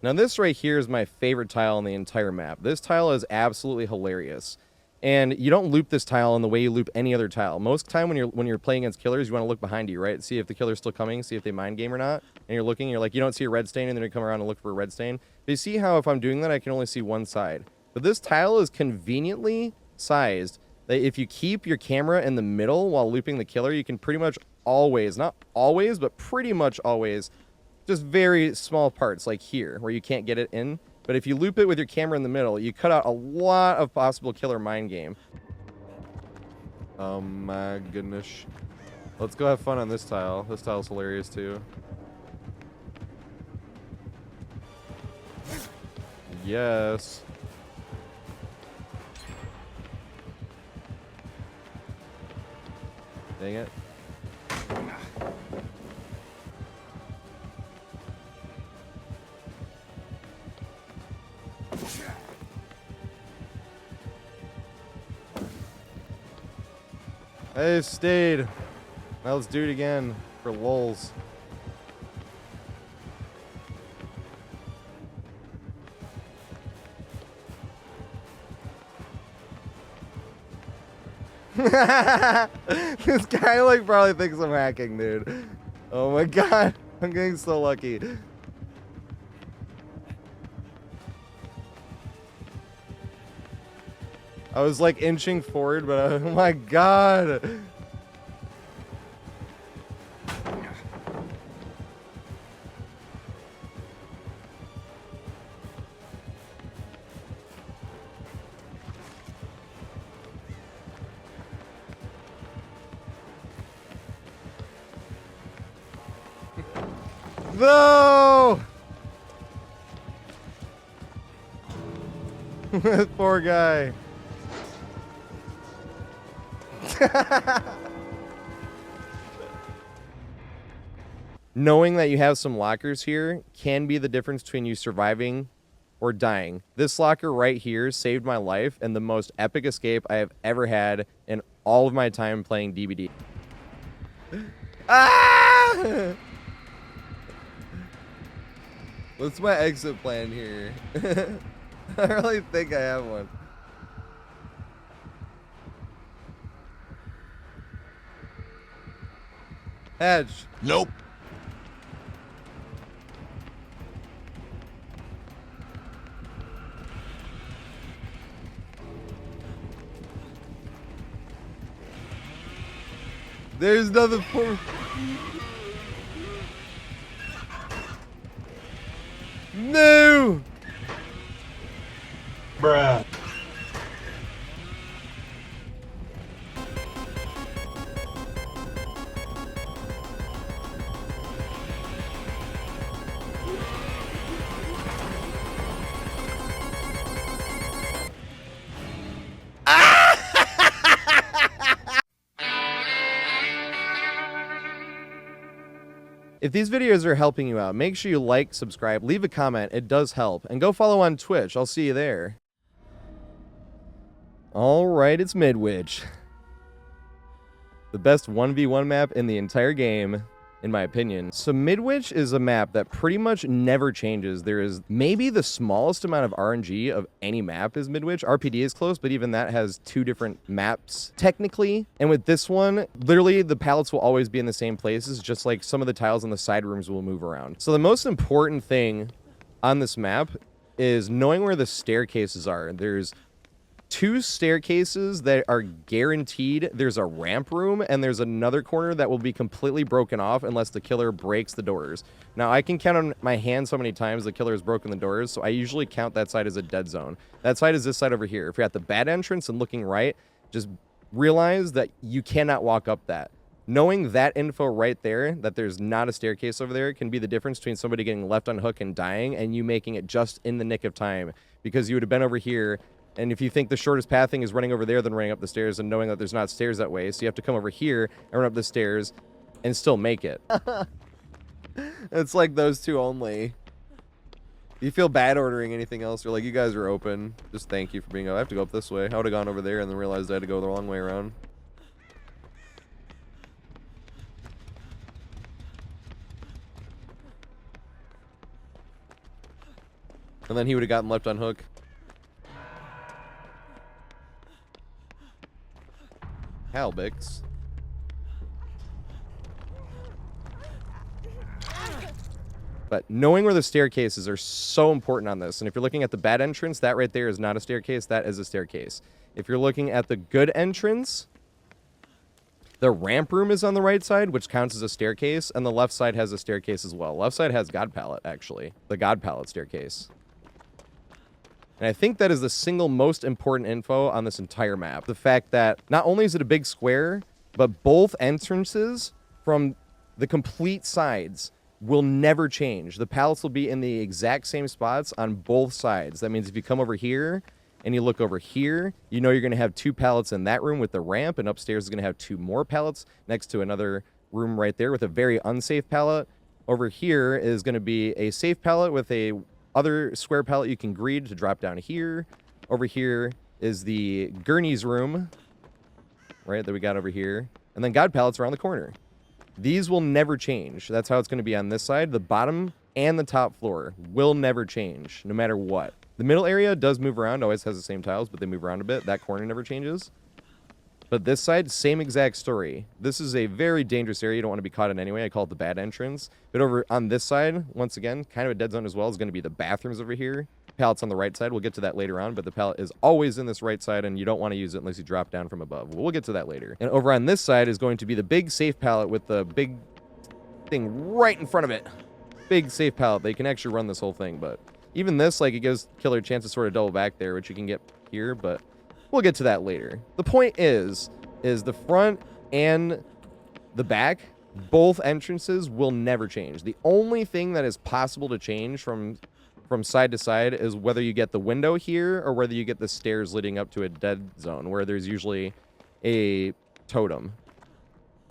Now this right here is my favorite tile on the entire map. This tile is absolutely hilarious. And you don't loop this tile in the way you loop any other tile. Most time when you're playing against killers, you want to look behind you, right? See if the killer's still coming, see if they mind game or not. And you're looking, you're like, you don't see a red stain, and then you come around and look for a red stain. But you see how if I'm doing that, I can only see one side. But this tile is conveniently sized that if you keep your camera in the middle while looping the killer, you can pretty much always, not always, but pretty much always, just very small parts like here where you can't get it in. But if you loop it with your camera in the middle, you cut out a lot of possible killer mind game. Oh my goodness. Let's go have fun on this tile. This tile's hilarious too. Yes. Dang it. I stayed. Now let's do it again for lulz. This guy like probably thinks I'm hacking, dude. Oh my god, I'm getting so lucky. I was like inching forward, but oh my god. No! This poor guy. Knowing that you have some lockers here can be the difference between you surviving or dying. This locker right here saved my life and the most epic escape I have ever had in all of my time playing DBD. Ah! What's my exit plan here? I really think I have one. Hedge. Nope. There's nothing for... No! Bruh. If these videos are helping you out, make sure you like, subscribe, leave a comment. It does help. And go follow on Twitch. I'll see you there. Alright, it's Midwich. The best 1v1 map in the entire game, in my opinion. So Midwich is a map that pretty much never changes. There is maybe the smallest amount of RNG of any map is Midwich. RPD is close, but even that has two different maps technically. And with this one, literally the pallets will always be in the same places, just like some of the tiles in the side rooms will move around. So the most important thing on this map is knowing where the staircases are. There's two staircases that are guaranteed. There's a ramp room, and there's another corner that will be completely broken off unless the killer breaks the doors. Now, I can count on my hand so many times the killer has broken the doors, so I usually count that side as a dead zone. That side is this side over here. If you're at the bad entrance and looking right, just realize that you cannot walk up that. Knowing that info right there, that there's not a staircase over there, can be the difference between somebody getting left on hook and dying and you making it just in the nick of time, because you would have been over here. And if you think the shortest pathing is running over there than running up the stairs, and knowing that there's not stairs that way, so you have to come over here and run up the stairs and still make it. It's like those two only. You feel bad ordering anything else? You're like, you guys are open. Just thank you for being up. I have to go up this way. I would have gone over there and then realized I had to go the wrong way around. And then he would have gotten left on hook. Halbix. But knowing where the staircases are so important on this. And if you're looking at the bad entrance, that right there is not a staircase. That is a staircase. If you're looking at the good entrance, the ramp room is on the right side, which counts as a staircase. And the left side has a staircase as well. Left side has God Pallet, actually. The God Pallet staircase. And I think that is the single most important info on this entire map. The fact that not only is it a big square, but both entrances from the complete sides will never change. The pallets will be in the exact same spots on both sides. That means if you come over here and you look over here, you know you're going to have 2 pallets in that room with the ramp, and upstairs is going to have 2 more pallets next to another room right there with a very unsafe pallet. Over here is going to be a safe pallet with a other square pallet you can greed to drop down here. Over here is the Gurneys room, right, that we got over here. And then God pallets around the corner. These will never change. That's how it's going to be on this side. The bottom and the top floor will never change, no matter what. The middle area does move around, always has the same tiles, but they move around a bit. That corner never changes. But this side, same exact story. This is a very dangerous area. You don't want to be caught in anyway. I call it the bad entrance. But over on this side, once again, kind of a dead zone as well, is going to be the bathrooms over here. Pallets on the right side. We'll get to that later on, but the pallet is always in this right side, and you don't want to use it unless you drop down from above. We'll get to that later. And over on this side is going to be the big safe pallet with the big thing right in front of it. Big safe pallet. They can actually run this whole thing, but even this, like, it gives killer a chance to sort of double back there, which you can get here, but we'll get to that later. The point is the front and the back, both entrances will never change. The only thing that is possible to change from side to side is whether you get the window here or whether you get the stairs leading up to a dead zone where there's usually a totem.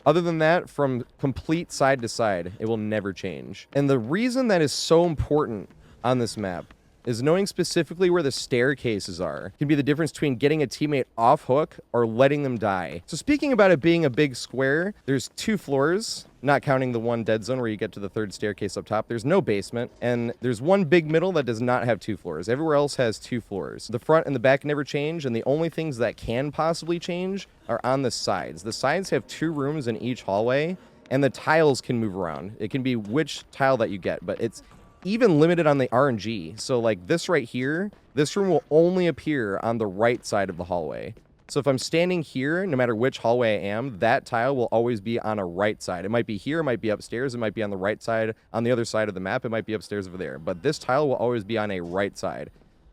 Other than that, from complete side to side, it will never change. And the reason that is so important on this map is knowing specifically where the staircases are. It can be the difference between getting a teammate off hook or letting them die. So speaking about it being a big square, there's 2 floors, not counting the one dead zone where you get to the 3rd staircase up top. There's no basement, and there's one big middle that does not have 2 floors. Everywhere else has 2 floors. The front and the back never change, and the only things that can possibly change are on the sides. The sides have 2 rooms in each hallway, and the tiles can move around. It can be which tile that you get, but it's even limited on the RNG. So like this right here, this room will only appear on the right side of the hallway. So if I'm standing here, no matter which hallway I am, that tile will always be on a right side. It might be here, it might be upstairs, it might be on the right side, on the other side of the map, it might be upstairs over there. But this tile will always be on a right side.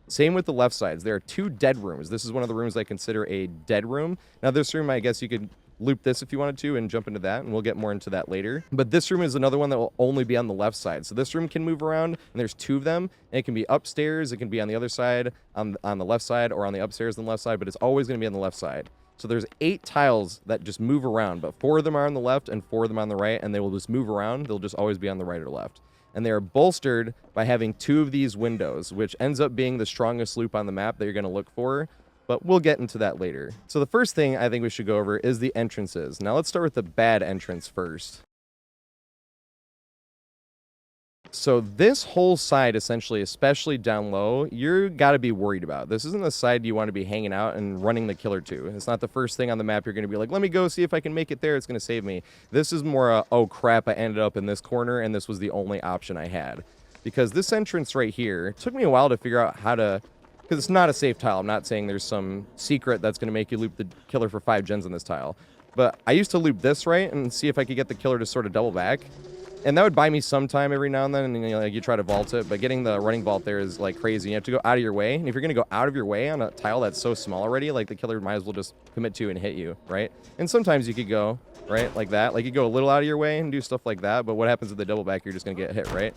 Same with the left sides. There are 2 dead rooms. This is one of the rooms I consider a dead room. Now this room, I guess you could loop this if you wanted to and jump into that, and we'll get more into that later. But this room is another one that will only be on the left side. So this room can move around, and there's 2 of them, and it can be upstairs, it can be on the other side, on the left side, or on the upstairs on the left side, but it's always going to be on the left side. So there's 8 tiles that just move around, but 4 of them are on the left and 4 of them on the right, and they will just move around. They'll just always be on the right or left. And they are bolstered by having 2 of these windows, which ends up being the strongest loop on the map that you're going to look for. But we'll get into that later. So the first thing I think we should go over is the entrances. Now let's start with the bad entrance first. So this whole side, essentially, especially down low, you're got to be worried about. This isn't a side you want to be hanging out and running the killer to. It's not the first thing on the map you're going to be like, let me go see if I can make it there. It's going to save me. This is more a, oh crap, I ended up in this corner and this was the only option I had. Because this entrance right here, took me a while to figure out how to... Because it's not a safe tile. I'm not saying there's some secret that's going to make you loop the killer for 5 gens on this tile. But I used to loop this right and see if I could get the killer to sort of double back. And that would buy me some time every now and then, and you know, like you try to vault it, but getting the running vault there is like crazy. You have to go out of your way, and if you're going to go out of your way on a tile that's so small already, like the killer might as well just commit to and hit you, right? And sometimes you could go, right, like that. Like you go a little out of your way and do stuff like that, but what happens with the double back, you're just going to get hit, right?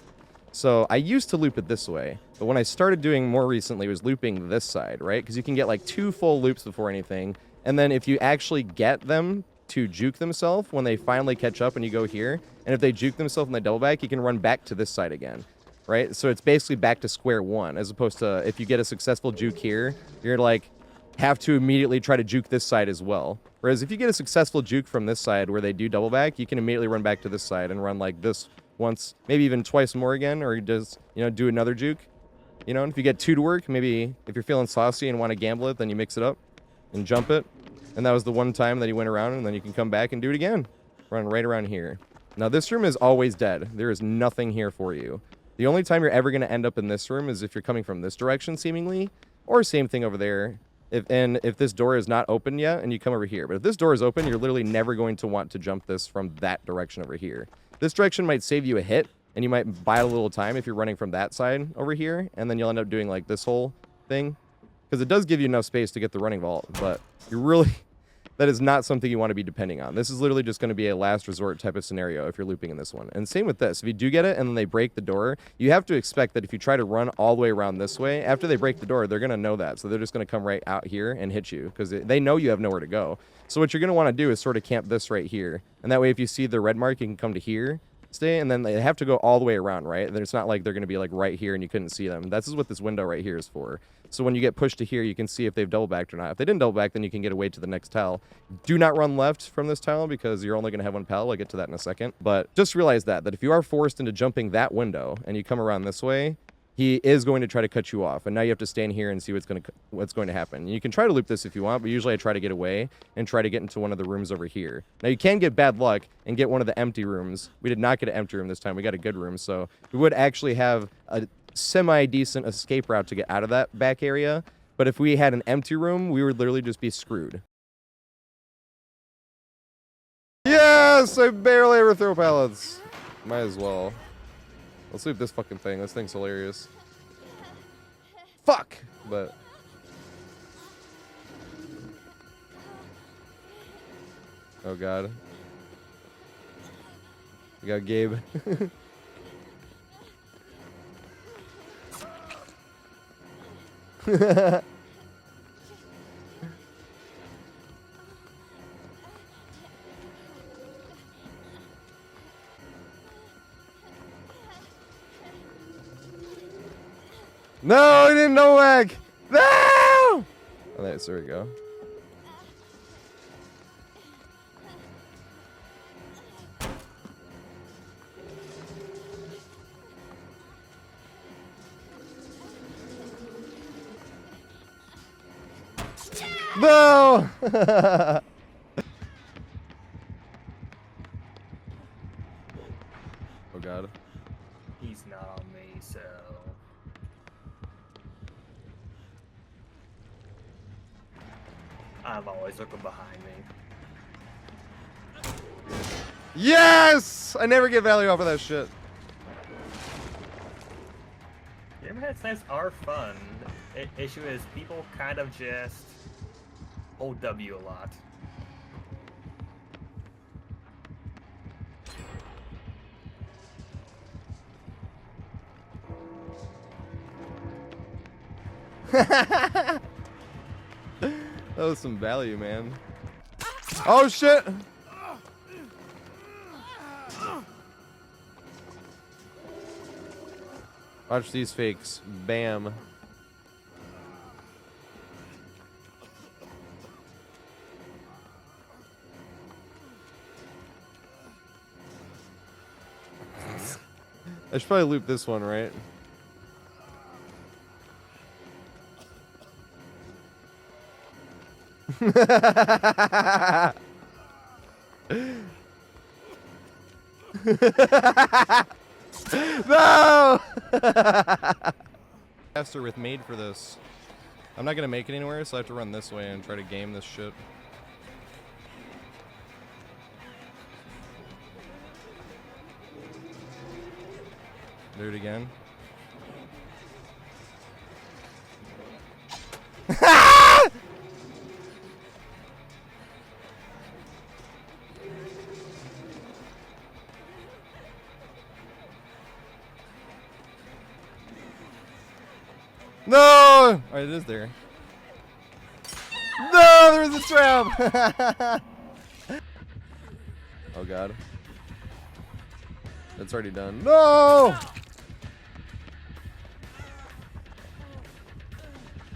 So I used to loop it this way, but when I started doing more recently was looping this side, right? Because you can get like 2 full loops before anything, and then if you actually get them to juke themselves when they finally catch up and you go here, and if they juke themselves and they double back, you can run back to this side again, right? So it's basically back to square one, as opposed to if you get a successful juke here, you're like, have to immediately try to juke this side as well. Whereas if you get a successful juke from this side where they do double back, you can immediately run back to this side and run like this once, maybe even twice more again, or just, you know, do another juke. You know, and if you get 2 to work, maybe if you're feeling saucy and want to gamble it, then you mix it up and jump it. And that was the one time that he went around, and then you can come back and do it again. Run right around here. Now, this room is always dead. There is nothing here for you. The only time you're ever going to end up in this room is if you're coming from this direction, seemingly, or same thing over there. If this door is not open yet, and you come over here. But if this door is open, you're literally never going to want to jump this from that direction over here. This direction might save you a hit, and you might buy a little time if you're running from that side over here, and then you'll end up doing, like, this whole thing. Because it does give you enough space to get the running vault, but you really... That is not something you want to be depending on. This is literally just going to be a last resort type of scenario if you're looping in this one. And same with this. If you do get it and then they break the door, you have to expect that if you try to run all the way around this way, after they break the door, they're going to know that. So they're just going to come right out here and hit you because they know you have nowhere to go. So what you're going to want to do is sort of camp this right here. And that way, if you see the red mark, you can come to here, stay, and then they have to go all the way around, right? And it's not like they're going to be like right here and you couldn't see them. This is what this window right here is for. So when you get pushed to here, you can see if they've double backed or not. If they didn't double back, then you can get away to the next tile. Do not run left from this tile because you're only going to have 1 pallet. I'll get to that in a second. But just realize that if you are forced into jumping that window and you come around this way, he is going to try to cut you off. And now you have to stand here and see what's going to happen. You can try to loop this if you want, but usually I try to get away and try to get into one of the rooms over here. Now you can get bad luck and get one of the empty rooms. We did not get an empty room this time. We got a good room. So we would actually have a semi-decent escape route to get out of that back area. But if we had an empty room, we would literally just be screwed. Yes! I barely ever throw pallets. Might as well. Let's loop this fucking thing. This thing's hilarious. Fuck! But... Oh god. We got Gabe. No, I didn't know whack. No! Oh, there we go. No! Oh god. He's not on me, so... I'm always looking behind me. Yes! I never get value off of that shit. Hammerhead snipes are fun. Issue is people kind of just hold W a lot. That was some value, man. Oh shit! Watch these fakes. Bam. I should probably loop this one, right? No! Faster with made for this. I'm not gonna make it anywhere, so I have to run this way and try to game this shit. Do it again. No! Alright, it is there. No! There was a trap! Oh god. That's already done. No!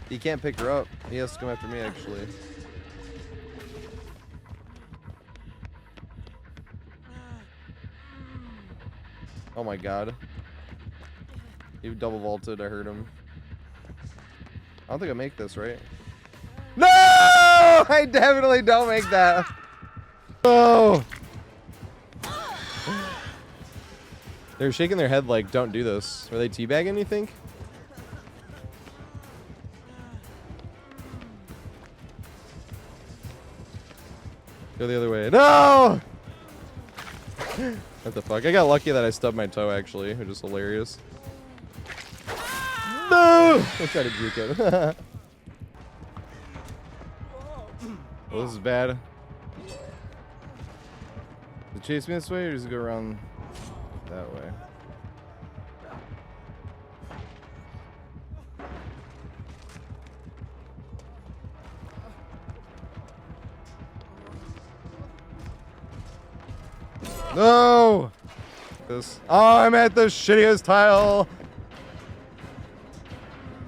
He can't pick her up. He has to come after me, actually. Oh my god. He double vaulted. I heard him. I don't think I make this, right? No! I definitely don't make that. Oh! They're shaking their head like, don't do this. Were they teabagging, you think? Go the other way. No! What the fuck? I got lucky that I stubbed my toe, actually, which is hilarious. No! I tried to juke it. Well, this is bad. Does it chase me this way, or does it go around that way? No! This. Oh, I'm at the shittiest tile.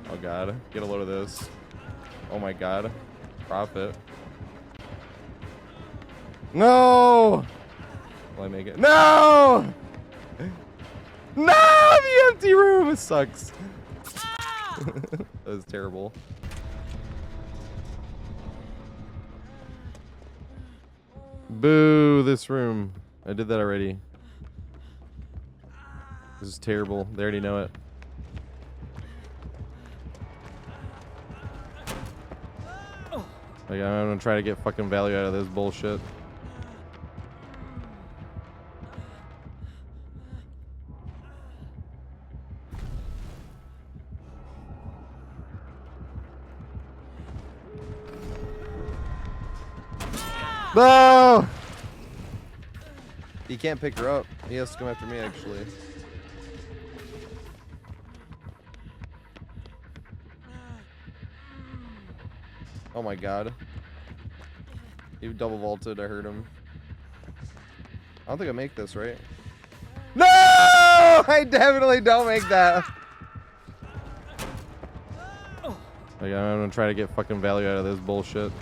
Oh god, get a load of this. Oh my god, profit. No! Will I make it? No! No! The empty room! It sucks. That was terrible. Boo, this room. I did that already. This is terrible. They already know it. Like, I'm gonna try to get fucking value out of this bullshit. No! He can't pick her up. He has to come after me, actually. Oh my god. He double vaulted, I heard him. I don't think I make this, right? No! I definitely don't make that. Like, I'm gonna try to get fucking value out of this bullshit.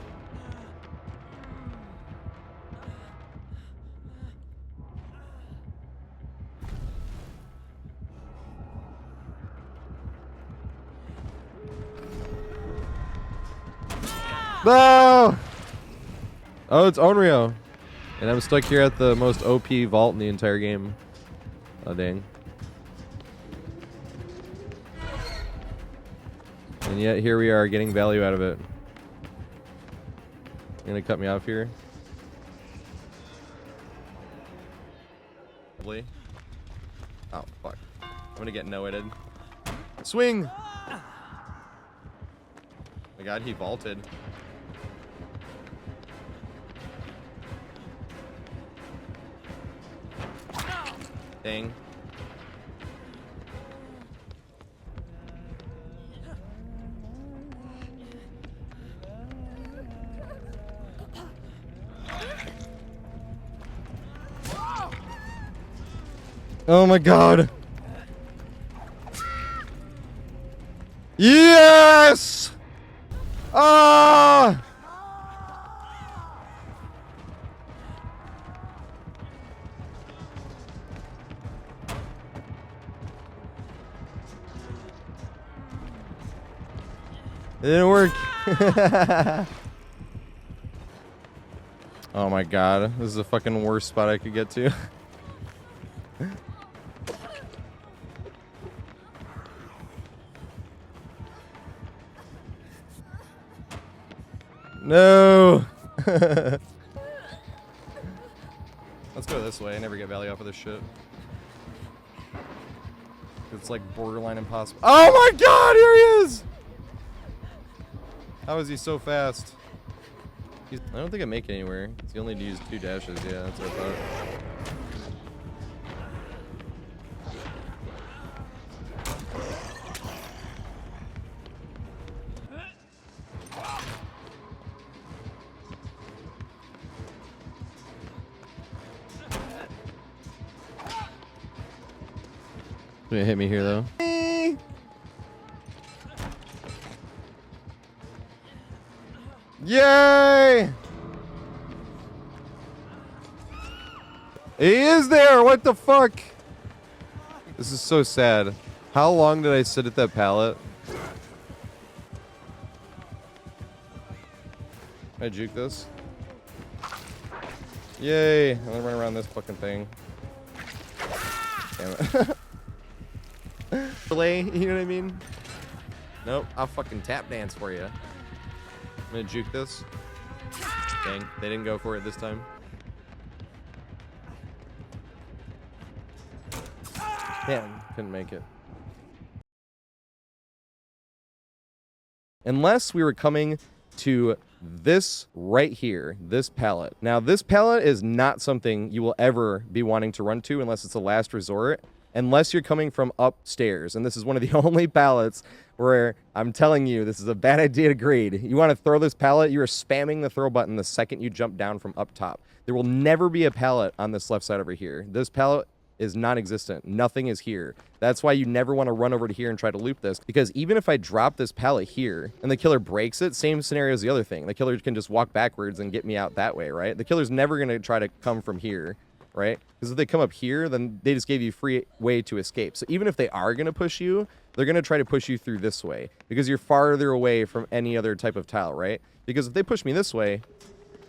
No! Oh, it's Onryo. And I'm stuck here at the most OP vault in the entire game. Oh, dang. And yet, here we are getting value out of it. You gonna cut me off here? Probably. Oh, fuck. I'm gonna get no-hitted. Swing! Oh my god, he vaulted. Dang. Oh my god. Yes! Ah! It didn't work. Oh my god. This is the fucking worst spot I could get to. No. Let's go this way. I never get value off of this shit. It's like borderline impossible. Oh my god, here he is! How is he so fast? I don't think I make it anywhere. He only used 2 dashes. Yeah, that's what I thought. Gonna hit me here though. Yay! He is there! What the fuck? This is so sad. How long did I sit at that pallet? I juke this. Yay! I'm gonna run around this fucking thing. Damn it. Play, you know what I mean? Nope, I'll fucking tap dance for you. I'm gonna juke this. Dang, they didn't go for it this time. Damn, couldn't make it. Unless we were coming to this right here, this pallet. Now, this pallet is not something you will ever be wanting to run to unless it's a last resort, unless you're coming from upstairs. And this is one of the only pallets where I'm telling you, this is a bad idea to grade. You want to throw this pallet, you are spamming the throw button the second you jump down from up top. There will never be a pallet on this left side over here. This pallet is non-existent. Nothing is here. That's why you never want to run over to here and try to loop this, because even if I drop this pallet here and the killer breaks it, same scenario as the other thing. The killer can just walk backwards and get me out that way, right? The killer's never going to try to come from here, right? Because if they come up here, then they just gave you free way to escape. So even if they are going to push you, they're going to try to push you through this way because you're farther away from any other type of tile, right? Because if they push me this way,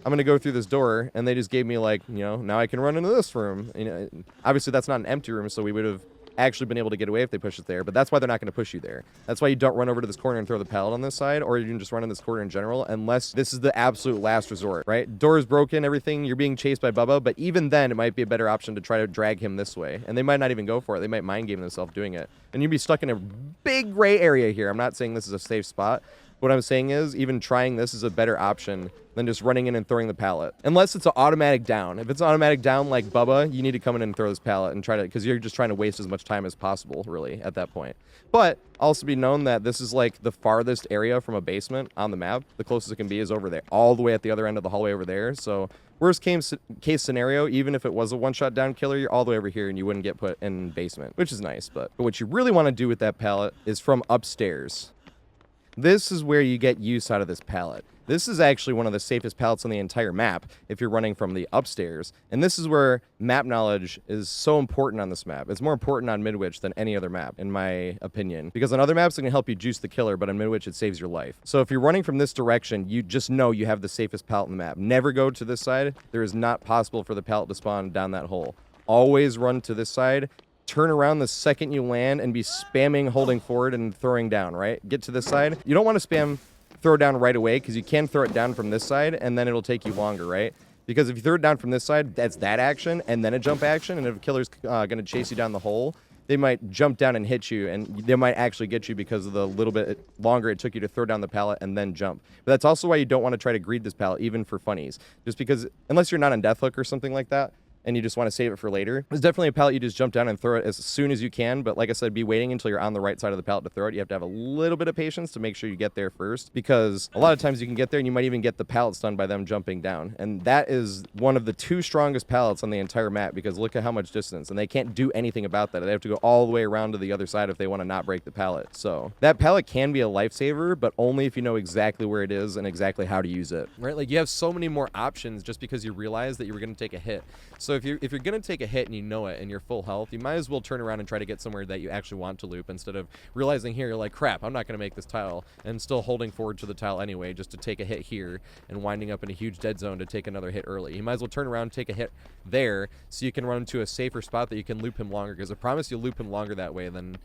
I'm going to go through this door, and they just gave me, like, you know, now I can run into this room. You know, obviously, that's not an empty room, so we would have actually been able to get away if they push it there, but that's why they're not going to push you there. That's why you don't run over to this corner and throw the pallet on this side, or you can just run in this corner in general, unless this is the absolute last resort, right? Door's broken, everything, you're being chased by Bubba, but even then, it might be a better option to try to drag him this way, and they might not even go for it. They might mind game themselves doing it, and you'd be stuck in a big gray area here. I'm not saying this is a safe spot. What I'm saying is, even trying this is a better option than just running in and throwing the pallet. Unless it's an automatic down. If it's an automatic down like Bubba, you need to come in and throw this pallet and try to, because you're just trying to waste as much time as possible, really, at that point. But also be known that this is like the farthest area from a basement on the map. The closest it can be is over there, all the way at the other end of the hallway over there. So worst case scenario, even if it was a one-shot down killer, you're all the way over here and you wouldn't get put in basement, which is nice. But what you really want to do with that pallet is from upstairs. This is where you get use out of this pallet. This is actually one of the safest pallets on the entire map if you're running from the upstairs. And this is where map knowledge is so important on this map. It's more important on Midwich than any other map, in my opinion. Because on other maps, it can help you juice the killer, but on Midwich, it saves your life. So if you're running from this direction, you just know you have the safest pallet in the map. Never go to this side. There is not possible for the pallet to spawn down that hole. Always run to this side. Turn around the second you land and be spamming holding forward and throwing down, right? Get to this side. You don't want to spam throw down right away because you can throw it down from this side and then it'll take you longer, right? Because if you throw it down from this side, that's that action and then a jump action. And if a killer's going to chase you down the hole, they might jump down and hit you, and they might actually get you because of the little bit longer it took you to throw down the pallet and then jump. But that's also why you don't want to try to greed this pallet, even for funnies. Just because, unless you're not on death hook or something like that, and you just want to save it for later. It's definitely a pallet you just jump down and throw it as soon as you can, but like I said, be waiting until you're on the right side of the pallet to throw it. You have to have a little bit of patience to make sure you get there first, because a lot of times you can get there and you might even get the pallet stunned by them jumping down. And that is one of the two strongest pallets on the entire map, because look at how much distance, and they can't do anything about that. They have to go all the way around to the other side if they want to not break the pallet. So that pallet can be a lifesaver, but only if you know exactly where it is and exactly how to use it, right? Like, you have so many more options just because you realize that you were going to take a hit. So if you're going to take a hit and you know it and you're full health, you might as well turn around and try to get somewhere that you actually want to loop, instead of realizing here you're like, crap, I'm not going to make this tile, and still holding forward to the tile anyway just to take a hit here and winding up in a huge dead zone to take another hit early. You might as well turn around and take a hit there so you can run to a safer spot that you can loop him longer, because I promise you'll loop him longer that way than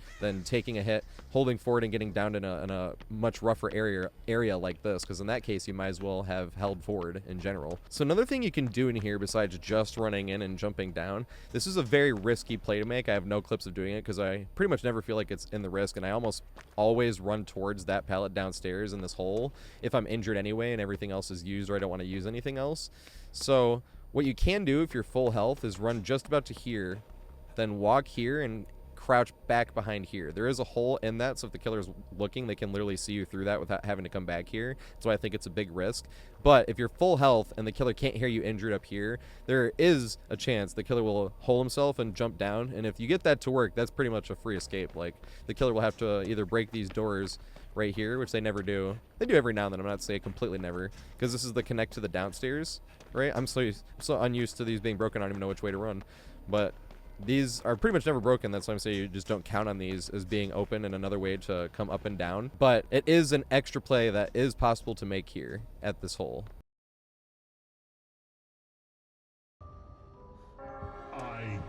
taking a hit, holding forward and getting down in a much rougher area like this, because in that case you might as well have held forward in general. So another thing you can do in here besides just running in and jumping down, this is a very risky play to make. I have no clips of doing it because I pretty much never feel like it's in the risk, and I almost always run towards that pallet downstairs in this hole if I'm injured anyway and everything else is used, or I don't want to use anything else. So what you can do if you're full health is run just about to here, then walk here and crouch back behind here. There is a hole in that, so if the killer's looking, they can literally see you through that without having to come back here. So I think it's a big risk. But if you're full health and the killer can't hear you injured up here, there is a chance the killer will hole himself and jump down. And if you get that to work, that's pretty much a free escape. Like, the killer will have to either break these doors right here, which they never do. They do every now and then. I'm not saying completely never, because this is the connect to the downstairs, right? I'm so unused to these being broken, I don't even know which way to run. But these are pretty much never broken. That's why I'm saying you just don't count on these as being open and another way to come up and down. But it is an extra play that is possible to make here at this hole.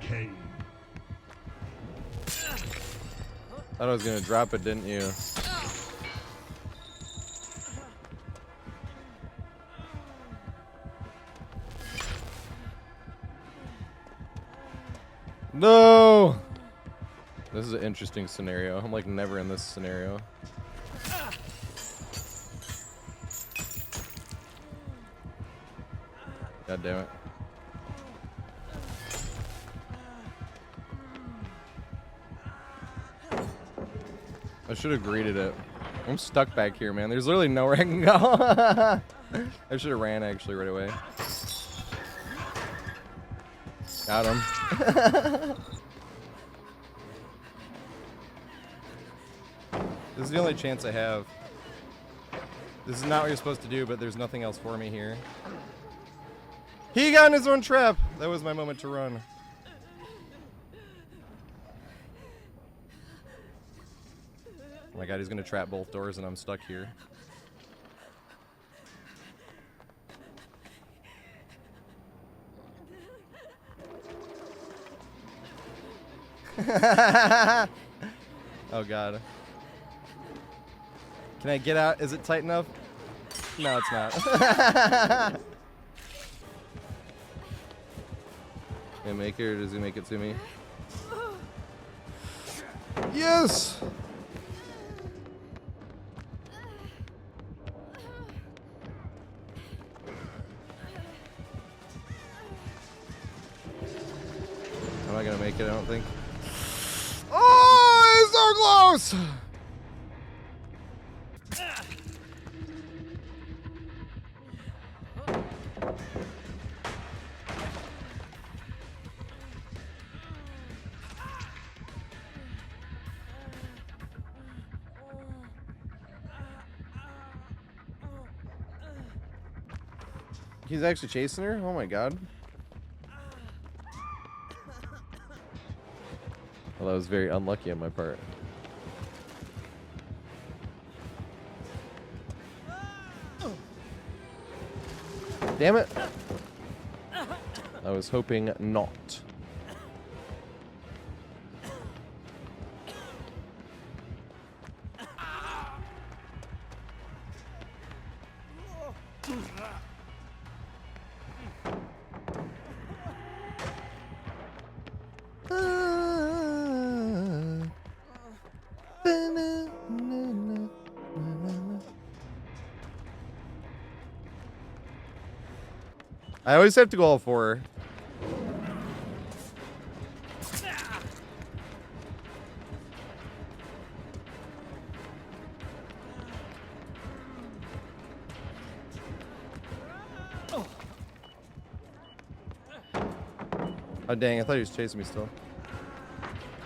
Cagen. Thought I was gonna drop it, didn't you? No! This is an interesting scenario. I'm like never in this scenario. God damn it. I should have greeted it. I'm stuck back here, man. There's literally nowhere I can go. I should have ran actually right away. Got him. This is the only chance I have. This is not what you're supposed to do, but there's nothing else for me here. He got in his own trap. That was my moment to run. Oh my god, he's gonna trap both doors and I'm stuck here. Oh god. Can I get out? Is it tight enough? No, it's not. Can I make it or does he make it to me? Yes! I'm not gonna make it, I don't think. Oh, it's so close! He's actually chasing her? Oh my god. Well, that was very unlucky on my part. Damn it. I was hoping not. I always have to go all four. Oh dang, I thought he was chasing me still.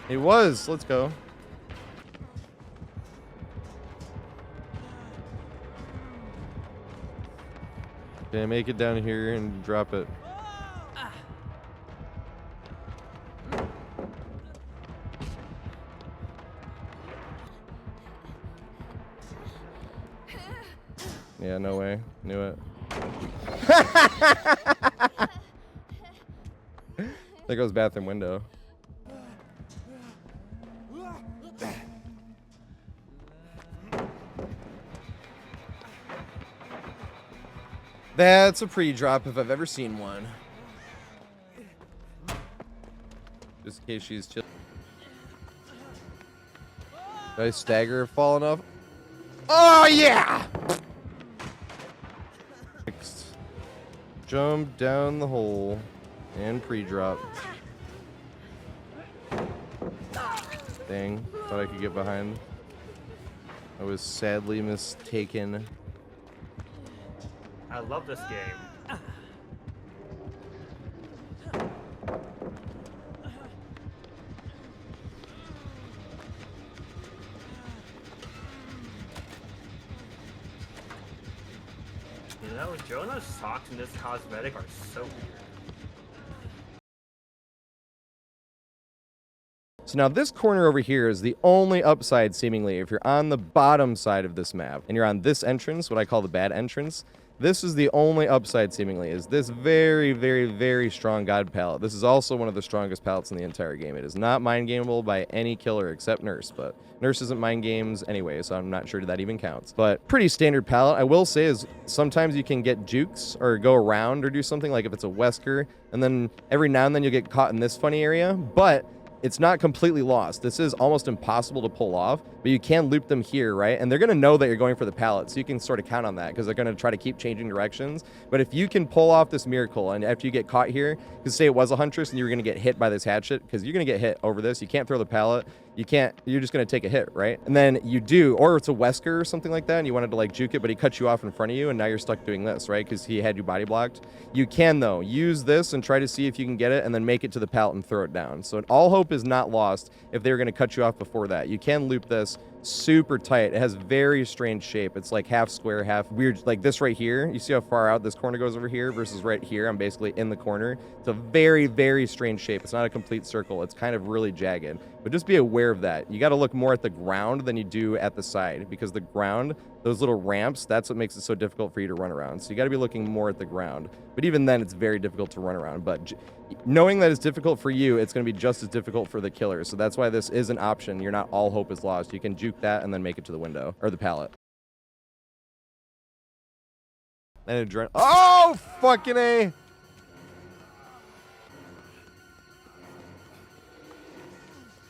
He was, let's go. Can I make it down here and drop it? Yeah, no way. Knew it. There goes bathroom window. That's a pre-drop if I've ever seen one. Just in case she's chill. Did I stagger fall enough? Oh yeah! Next. Jump down the hole and pre-drop. Dang, thought I could get behind. I was sadly mistaken. I love this game. You know, Jonah's socks in this cosmetic are so weird. So now this corner over here is the only upside seemingly if you're on the bottom side of this map and you're on this entrance, what I call the bad entrance. This is the only upside, seemingly, is this very, very, very strong God pallet. This is also one of the strongest pallets in the entire game. It is not mind gameable by any killer except Nurse, but Nurse isn't mind games anyway, so I'm not sure that even counts. But pretty standard pallet. I will say is sometimes you can get jukes or go around or do something, like if it's a Wesker, and then every now and then you'll get caught in this funny area, but it's not completely lost. This is almost impossible to pull off, but you can loop them here, right? And they're going to know that you're going for the pallet, so you can sort of count on that because they're going to try to keep changing directions. But if you can pull off this miracle, and after you get caught here, because say it was a Huntress and you were going to get hit by this hatchet, because you're going to get hit over this. You can't throw the pallet. You can't, you're just going to take a hit, right? And then you do, or it's a Wesker or something like that, and you wanted to like juke it, but he cut you off in front of you, and now you're stuck doing this, right? Because he had you body blocked. You can, though, use this and try to see if you can get it, and then make it to the pallet and throw it down. So all hope is not lost if they were going to cut you off before that. You can loop this super tight. It has very strange shape. It's like half square, half weird, like this right here. You see how far out this corner goes over here versus right here? I'm basically in the corner. It's a very, very strange shape. It's not a complete circle. It's kind of really jagged, but just be aware of that. You got to look more at the ground than you do at the side, because the ground, those little ramps, that's what makes it so difficult for you to run around. So you got to be looking more at the ground, but even then it's very difficult to run around. But knowing that it's difficult for you, it's going to be just as difficult for the killer. So that's why this is an option. You're not all hope is lost. You can juke that and then make it to the window or the pallet. And oh, fucking A.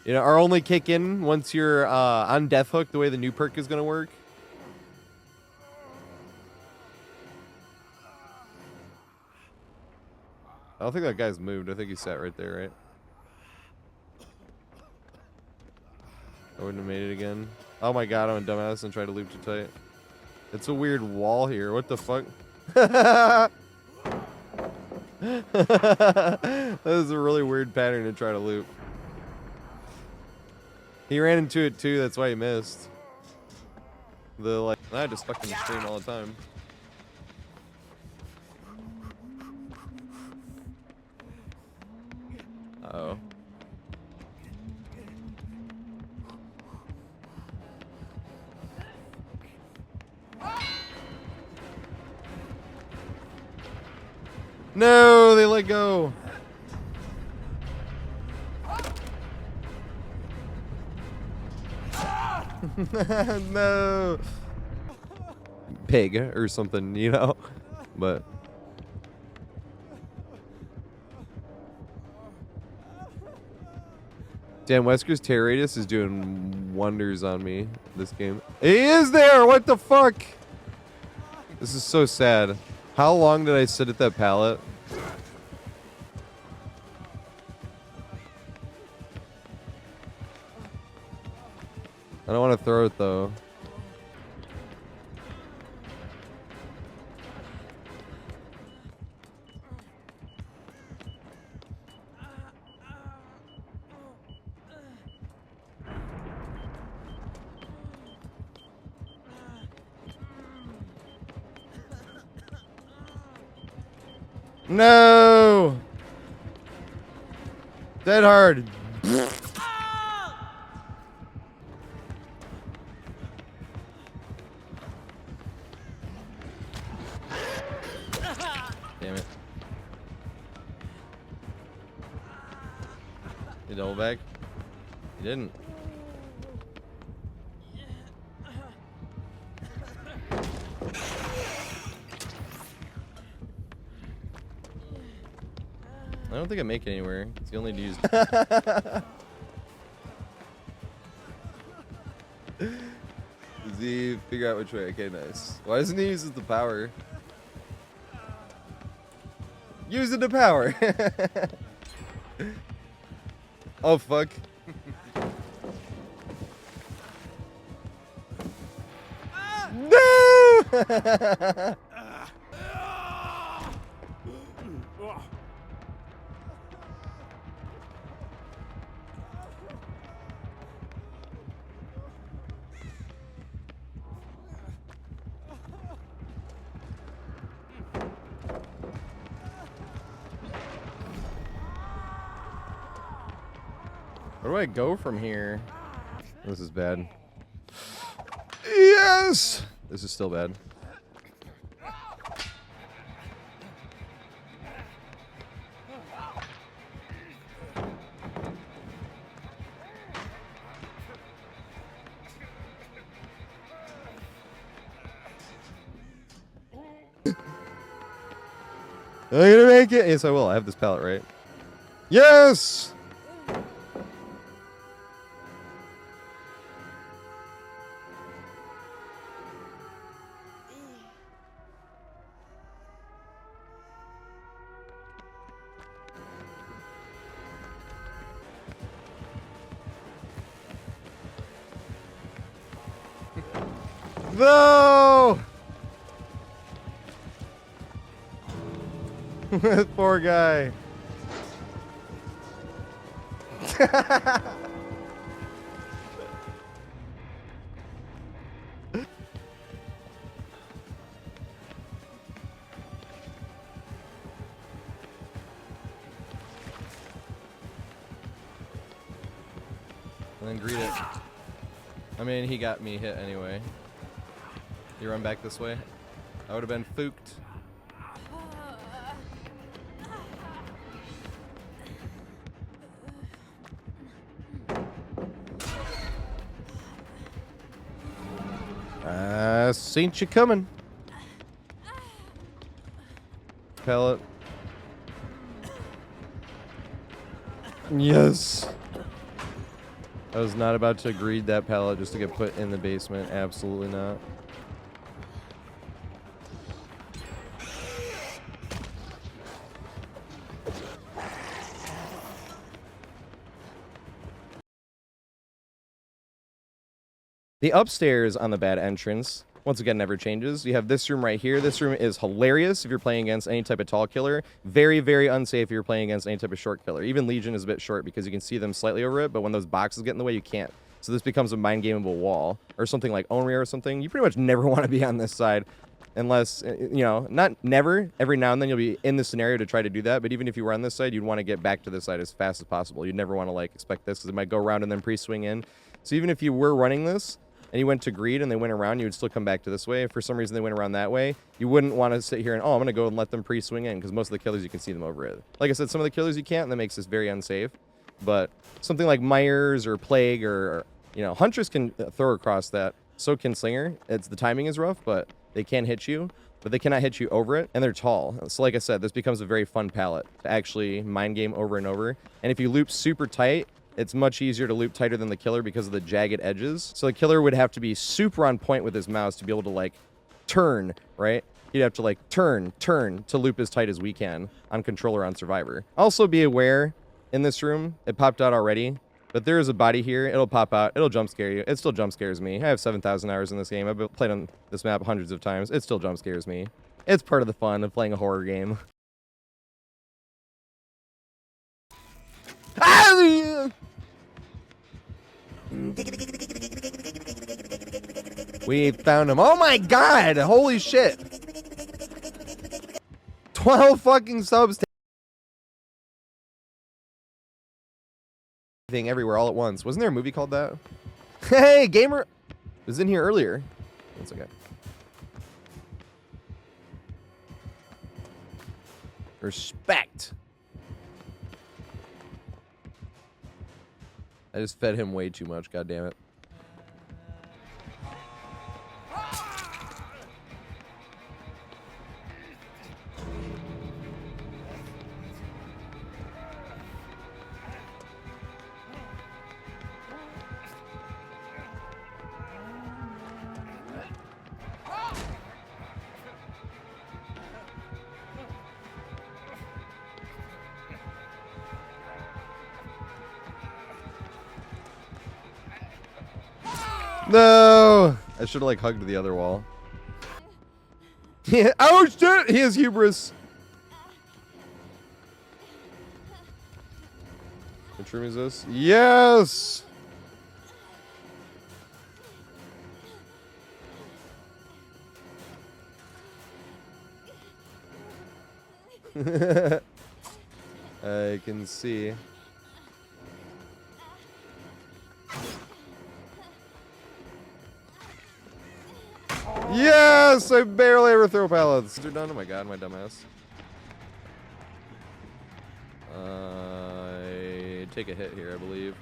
You know, our only kick in once you're on Death Hook, the way the new perk is going to work. I don't think that guy's moved. I think he sat right there, right? I wouldn't have made it again. Oh my god, I'm a dumbass and tried to loop too tight. It's a weird wall here. What the fuck? That is a really weird pattern to try to loop. He ran into it too, that's why he missed. I just fucking scream all the time. Uh-oh. No, they let go. No. Pig or something, you know? But damn, Wesker's terror radius is doing wonders on me this game. He is there! What the fuck? This is so sad. How long did I sit at that pallet? I don't want to throw it though. No! Dead hard. Damn it. You double back? You didn't. I don't think I make it anywhere. It's the only to use. Does he figure out which way? Okay, nice. Why doesn't he use the power? Use the power. Oh fuck. No! Where do I go from here? This is bad. Yes! This is still bad. I'm gonna make it. Yes, I will. I have this pallet, right? Yes! No! That poor guy. And then greet it. I mean, he got me hit anyway. You run back this way? I would have been fooked. Seen you coming. Pallet. Yes. I was not about to greed that pallet just to get put in the basement. Absolutely not. The upstairs on the bad entrance, once again, never changes. You have this room right here. This room is hilarious if you're playing against any type of tall killer. Very, very unsafe if you're playing against any type of short killer. Even Legion is a bit short because you can see them slightly over it, but when those boxes get in the way, you can't. So this becomes a mind-gameable wall. Or something like Onrya or something. You pretty much never want to be on this side unless, you know, not never. Every now and then you'll be in the scenario to try to do that, but even if you were on this side, you'd want to get back to this side as fast as possible. You'd never want to, like, expect this because it might go around and then pre-swing in. So even if you were running this, and you went to greed and they went around, you would still come back to this way. If for some reason they went around that way, you wouldn't want to sit here and, oh, I'm going to go and let them pre-swing in, because most of the killers, you can see them over it. Like I said, some of the killers you can't, and that makes this very unsafe. But something like Myers or Plague or you know, Huntress can throw across that. So can Slinger. The timing is rough, but they can hit you. But they cannot hit you over it, and they're tall. So like I said, this becomes a very fun pallet to actually mind game over and over. And if you loop super tight, it's much easier to loop tighter than the killer because of the jagged edges. So the killer would have to be super on point with his mouse to be able to, like, turn, right? He'd have to, like, turn to loop as tight as we can on controller on Survivor. Also be aware, in this room, it popped out already, but there is a body here. It'll pop out. It'll jump scare you. It still jump scares me. I have 7,000 hours in this game. I've played on this map hundreds of times. It still jump scares me. It's part of the fun of playing a horror game. We found him. Oh my god! Holy shit! 12 fucking subs. Everywhere all at once. Wasn't there a movie called that? Hey, gamer was in here earlier. That's okay. Respect. I just fed him way too much, god damn it. No! I should have, like, hugged the other wall. Yeah. Oh shit! He has hubris. Which room is this? Yes! I can see. Yes! I barely ever throw pallets. They're done. Oh my god, my dumbass. I take a hit here, I believe.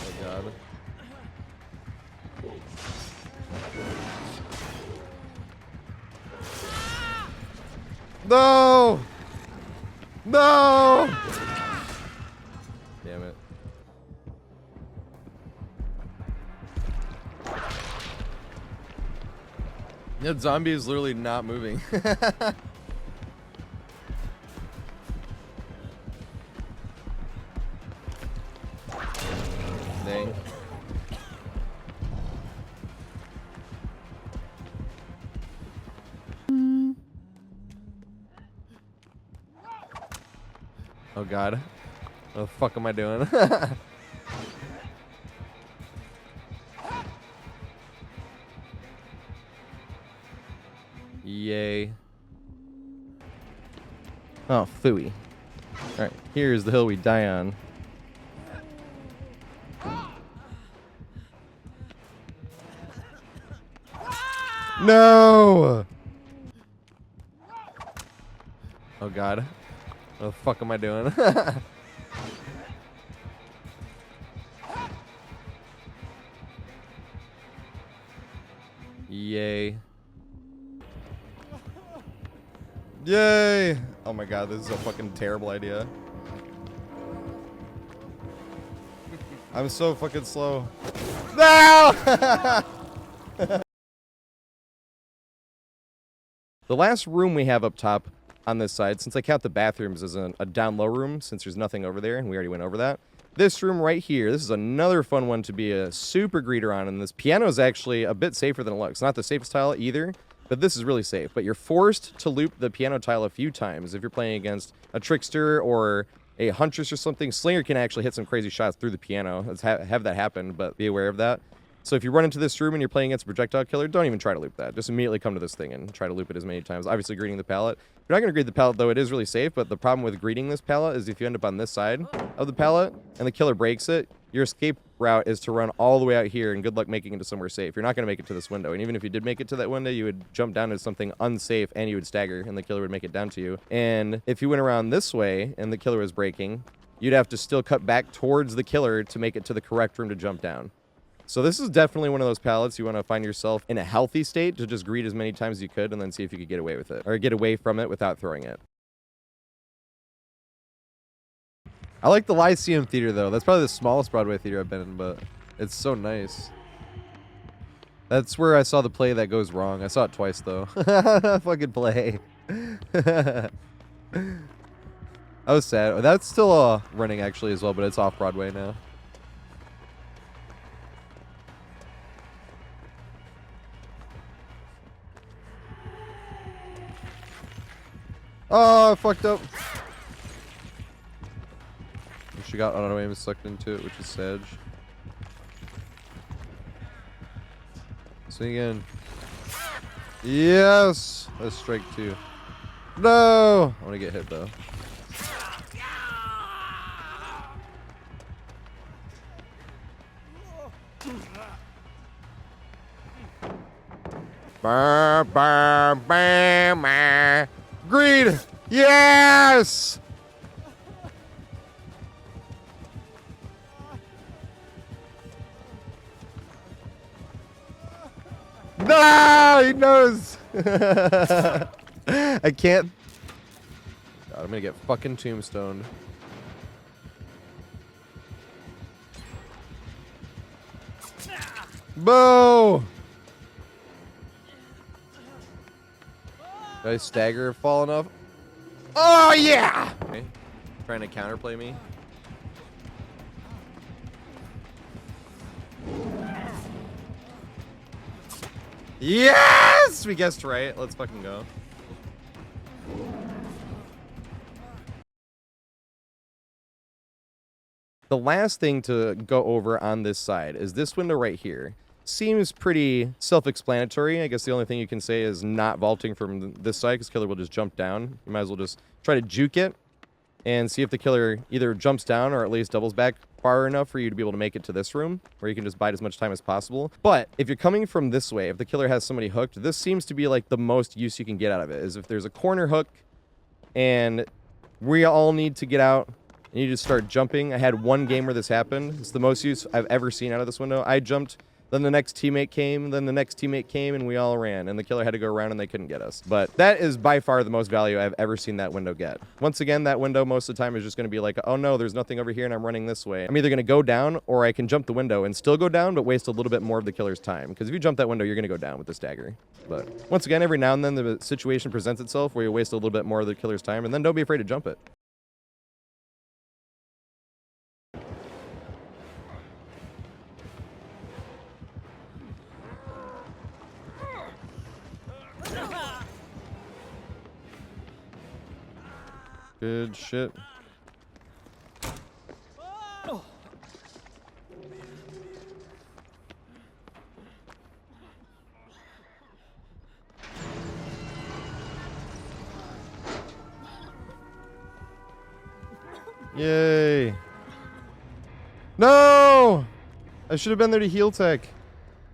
Oh god. No! No! Damn it. That zombie is literally not moving. Dang. Oh god. What the fuck am I doing? Yay. Oh, phooey. Alright, here's the hill we die on. No! Oh god. What the fuck am I doing? Yay. Yay! Oh my god, this is a fucking terrible idea. I'm so fucking slow. No! The last room we have up top on this side, since I count the bathrooms as a down low room, since there's nothing over there, and we already went over that. This room right here, this is another fun one to be a super greeter on, and this piano is actually a bit safer than it looks. Not the safest tile either, but this is really safe. But you're forced to loop the piano tile a few times if you're playing against a trickster or a huntress or something. Slinger can actually hit some crazy shots through the piano. Let's have that happen, but be aware of that. So if you run into this room and you're playing against a projectile killer, don't even try to loop that. Just immediately come to this thing and try to loop it as many times. Obviously greeting the pallet. You're not going to greet the pallet, though it is really safe, but the problem with greeting this pallet is if you end up on this side of the pallet and the killer breaks it, your escape route is to run all the way out here and good luck making it to somewhere safe. You're not going to make it to this window. And even if you did make it to that window, you would jump down to something unsafe and you would stagger and the killer would make it down to you. And if you went around this way and the killer was breaking, you'd have to still cut back towards the killer to make it to the correct room to jump down. So this is definitely one of those pallets you want to find yourself in a healthy state to just greet as many times as you could and then see if you could get away with it. Or get away from it without throwing it. I like the Lyceum Theater, though. That's probably the smallest Broadway theater I've been in, but it's so nice. That's where I saw the play that goes wrong. I saw it twice, though. Fucking play. I was sad. That's still running, actually, as well, but it's off Broadway now. Oh, I fucked up. She got auto aim sucked into it, which is Sag. Swing again. Yes! That's strike 2. No! I want to get hit, though. Greed! Yes! No! He knows! I can't. God, I'm gonna get fucking tombstoned. Boo! Did I stagger fall enough? Oh, yeah! Okay. Trying to counterplay me. Yes! We guessed right. Let's fucking go. The last thing to go over on this side is this window right here. Seems pretty self-explanatory. I guess the only thing you can say is not vaulting from this side because killer will just jump down. You might as well just try to juke it and see if the killer either jumps down or at least doubles back far enough for you to be able to make it to this room where you can just bide as much time as possible. But if you're coming from this way, if the killer has somebody hooked, this seems to be like the most use you can get out of it is if there's a corner hook and we all need to get out and you just start jumping. I had one game where this happened. It's the most use I've ever seen out of this window. I jumped Then the next teammate came, then the next teammate came, and we all ran. And the killer had to go around and they couldn't get us. But that is by far the most value I've ever seen that window get. Once again, that window most of the time is just going to be like, oh no, there's nothing over here and I'm running this way. I'm either going to go down or I can jump the window and still go down, but waste a little bit more of the killer's time. Because if you jump that window, you're going to go down with this dagger. But once again, every now and then the situation presents itself where you waste a little bit more of the killer's time, and then don't be afraid to jump it. Good shit. Yay. No! I should have been there to heal tech.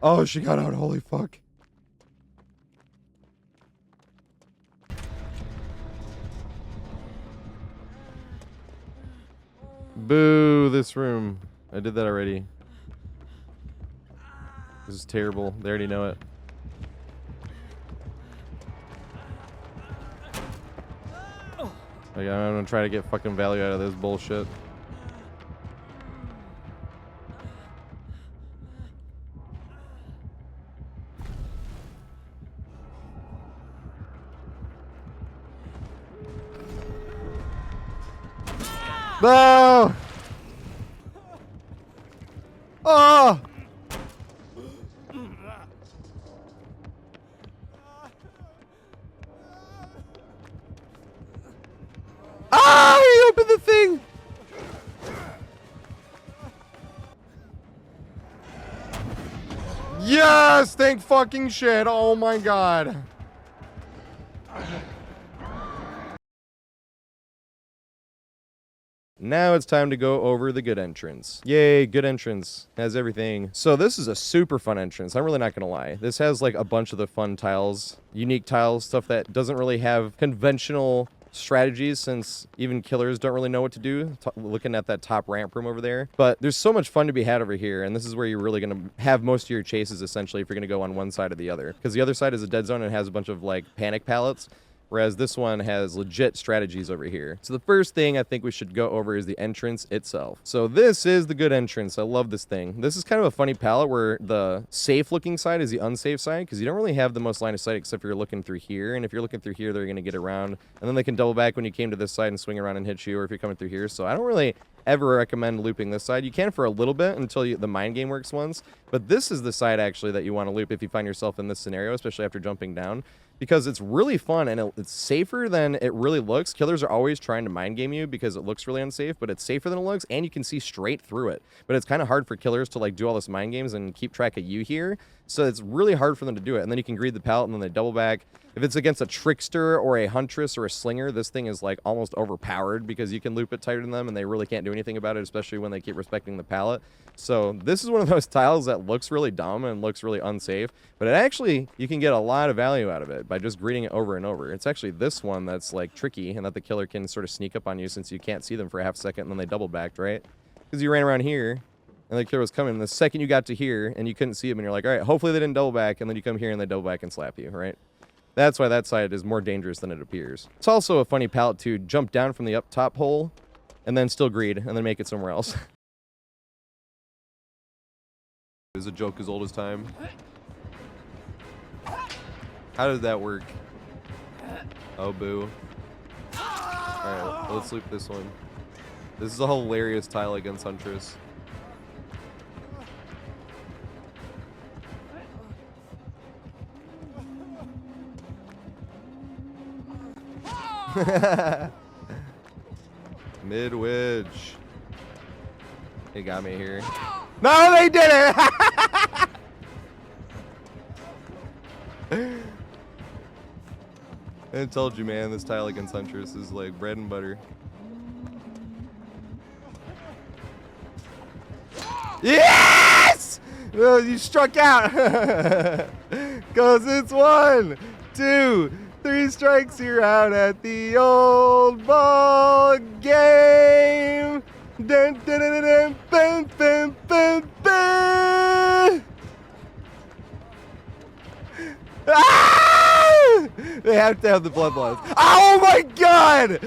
Oh, she got out. Holy fuck. Boo, this room. I did that already. This is terrible. They already know it. Like, I'm gonna try to get fucking value out of this bullshit. No! Oh! Ah! He opened the thing! Yes! Thank fucking shit! Oh my god! Now it's time to go over the good entrance. Yay, good entrance. Has everything. So this is a super fun entrance. I'm really not gonna lie. This has like a bunch of the fun tiles, unique tiles, stuff that doesn't really have conventional strategies since even killers don't really know what to do. Looking at that top ramp room over there. But there's so much fun to be had over here, and this is where you're really gonna have most of your chases essentially if you're gonna go on one side or the other. Because the other side is a dead zone and has a bunch of like panic pallets. Whereas this one has legit strategies over here. So the first thing I think we should go over is the entrance itself. So this is the good entrance. I love this thing. This is kind of a funny palette where the safe looking side is the unsafe side because you don't really have the most line of sight except for you're looking through here. And if you're looking through here, they're going to get around. And then they can double back when you came to this side and swing around and hit you, or if you're coming through here. So I don't really ever recommend looping this side. You can for a little bit until the mind game works once. But this is the side actually that you want to loop if you find yourself in this scenario, especially after jumping down. Because it's really fun and it's safer than it really looks. Killers are always trying to mind game you because it looks really unsafe, but it's safer than it looks and you can see straight through it. But it's kind of hard for killers to like do all this mind games and keep track of you here. So it's really hard for them to do it. And then you can greed the pallet and then they double back. If it's against a trickster or a huntress or a slinger, this thing is like almost overpowered because you can loop it tighter than them and they really can't do anything about it, especially when they keep respecting the pallet. So this is one of those tiles that looks really dumb and looks really unsafe, but it actually, you can get a lot of value out of it by just greeting it over and over. It's actually this one that's like tricky and that the killer can sort of sneak up on you since you can't see them for a half second and then they double backed, right? Because you ran around here and the killer was coming. And the second you got to here and you couldn't see him and you're like, all right, hopefully they didn't double back, and then you come here and they double back and slap you, right? That's why that side is more dangerous than it appears. It's also a funny pallet to jump down from the up top hole and then still greed and then make it somewhere else. Is a joke as old as time. How does that work? Oh, boo. Alright, let's loop this one. This is a hilarious tile against Huntress. Midwich. They got me here. No, they didn't! I told you, man, this tile against Huntress is like bread and butter. Yes! No, you struck out! Cause it's 1, 2, 3 strikes, you're out at the old ball game. Dun, dun, dun, dun, dun, dun, dun, dun. They have to have the bloodlines. Oh my god!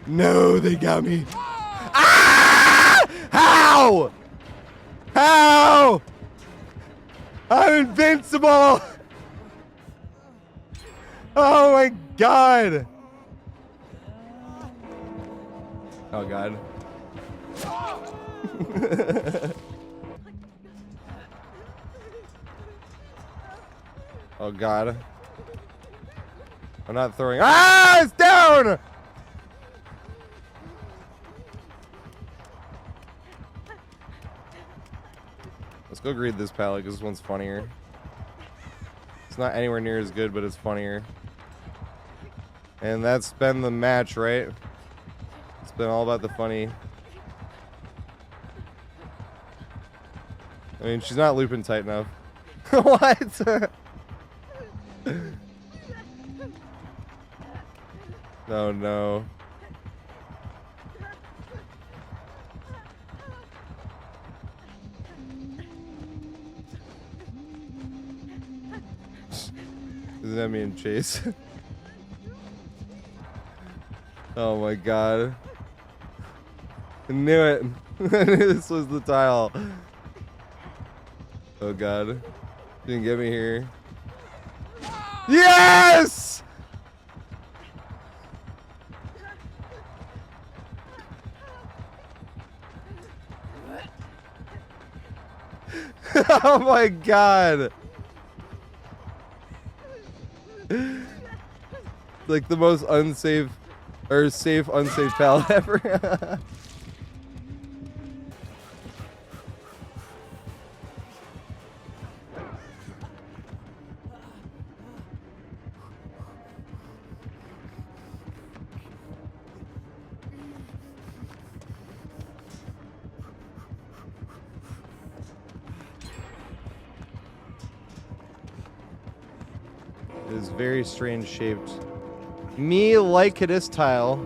No, they got me. Ah! How? How? I'm invincible! Oh my god! Oh god. Oh god. I'm not throwing. Ah! It's down! Let's go greet this pallet because this one's funnier. It's not anywhere near as good, but it's funnier. And that's been the match, right? It's been all about the funny. I mean, she's not looping tight enough. What? Oh no. Doesn't that mean chase? Oh my god. I knew it. I knew this was the tile. Oh god. Didn't get me here. Yes! Oh my god. Like the most unsafe or safe unsafe pallet ever. It is very strange shaped. Me like it is tile.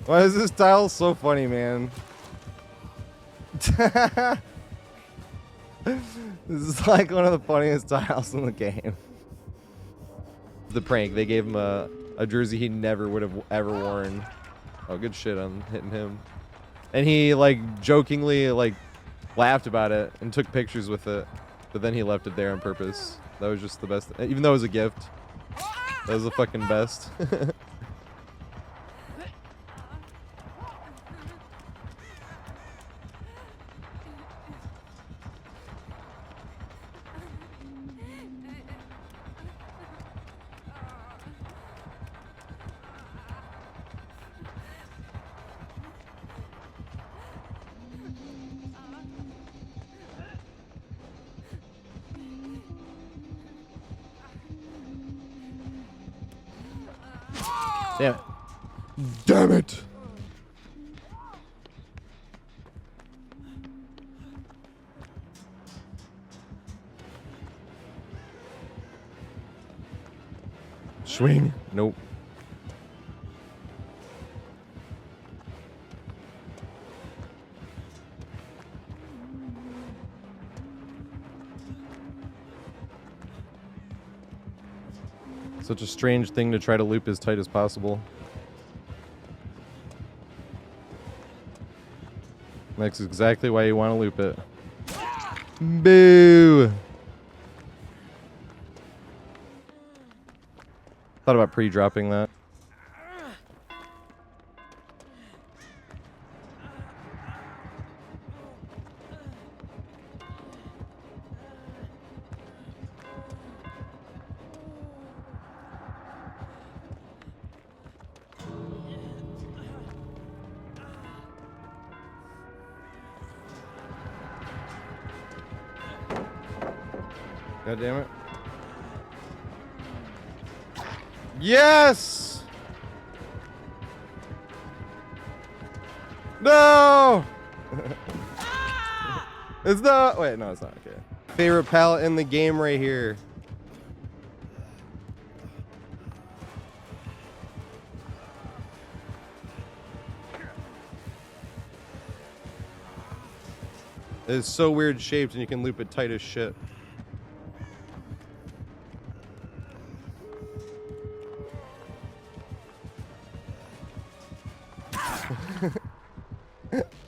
Why is this tile so funny, man? This is like one of the funniest tiles in the game. The prank, they gave him a jersey he never would have ever worn. Oh, good shit, I'm hitting him. And he, like, jokingly, like, laughed about it and took pictures with it. But then he left it there on purpose. That was just the best. Even though it was a gift. That was the fucking best. Damn it. Damn it! Swing. Nope. Such a strange thing to try to loop as tight as possible. That's exactly why you want to loop it. Boo! Thought about pre-dropping that. God damn it. Yes! No! It's not. Wait, no, it's not. Okay. Favorite pallet in the game right here. It's so weird shaped and you can loop it tight as shit.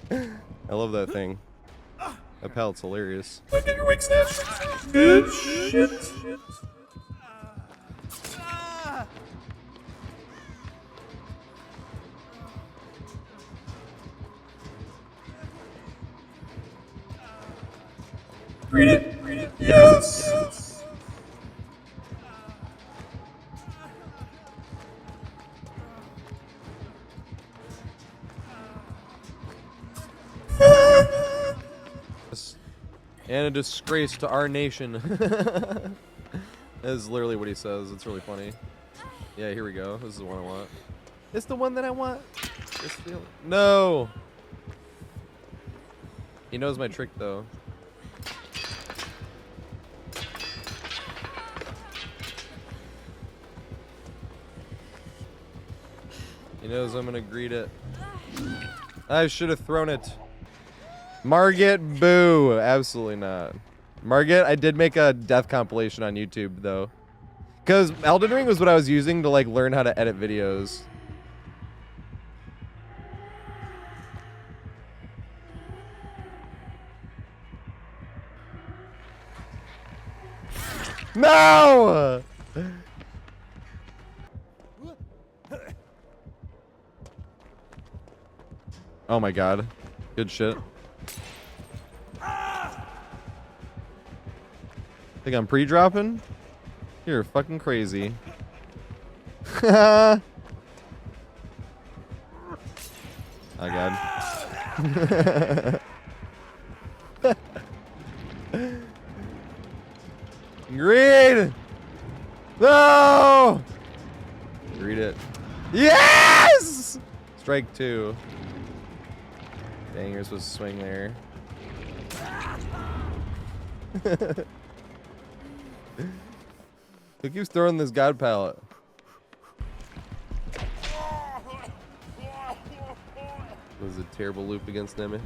I love that thing. That pallet's hilarious. When did your wig snatch? Good shit. Read it. Read it. Yes. And a disgrace to our nation. That is literally what he says. It's really funny. Yeah, here we go. This is the one I want. It's the one that I want. No. He knows my trick though. He knows I'm gonna greet it. I should have thrown it. Margit, boo. Absolutely not. Margit, I did make a death compilation on YouTube though. Because Elden Ring was what I was using to like learn how to edit videos. No! Oh my god. Good shit. Think I'm pre-dropping? You're fucking crazy. Oh god. Greed! No! Read it. Yes! Strike 2. Dang, you're supposed to swing there. Who keeps throwing this god pallet? It was a terrible loop against Nemi.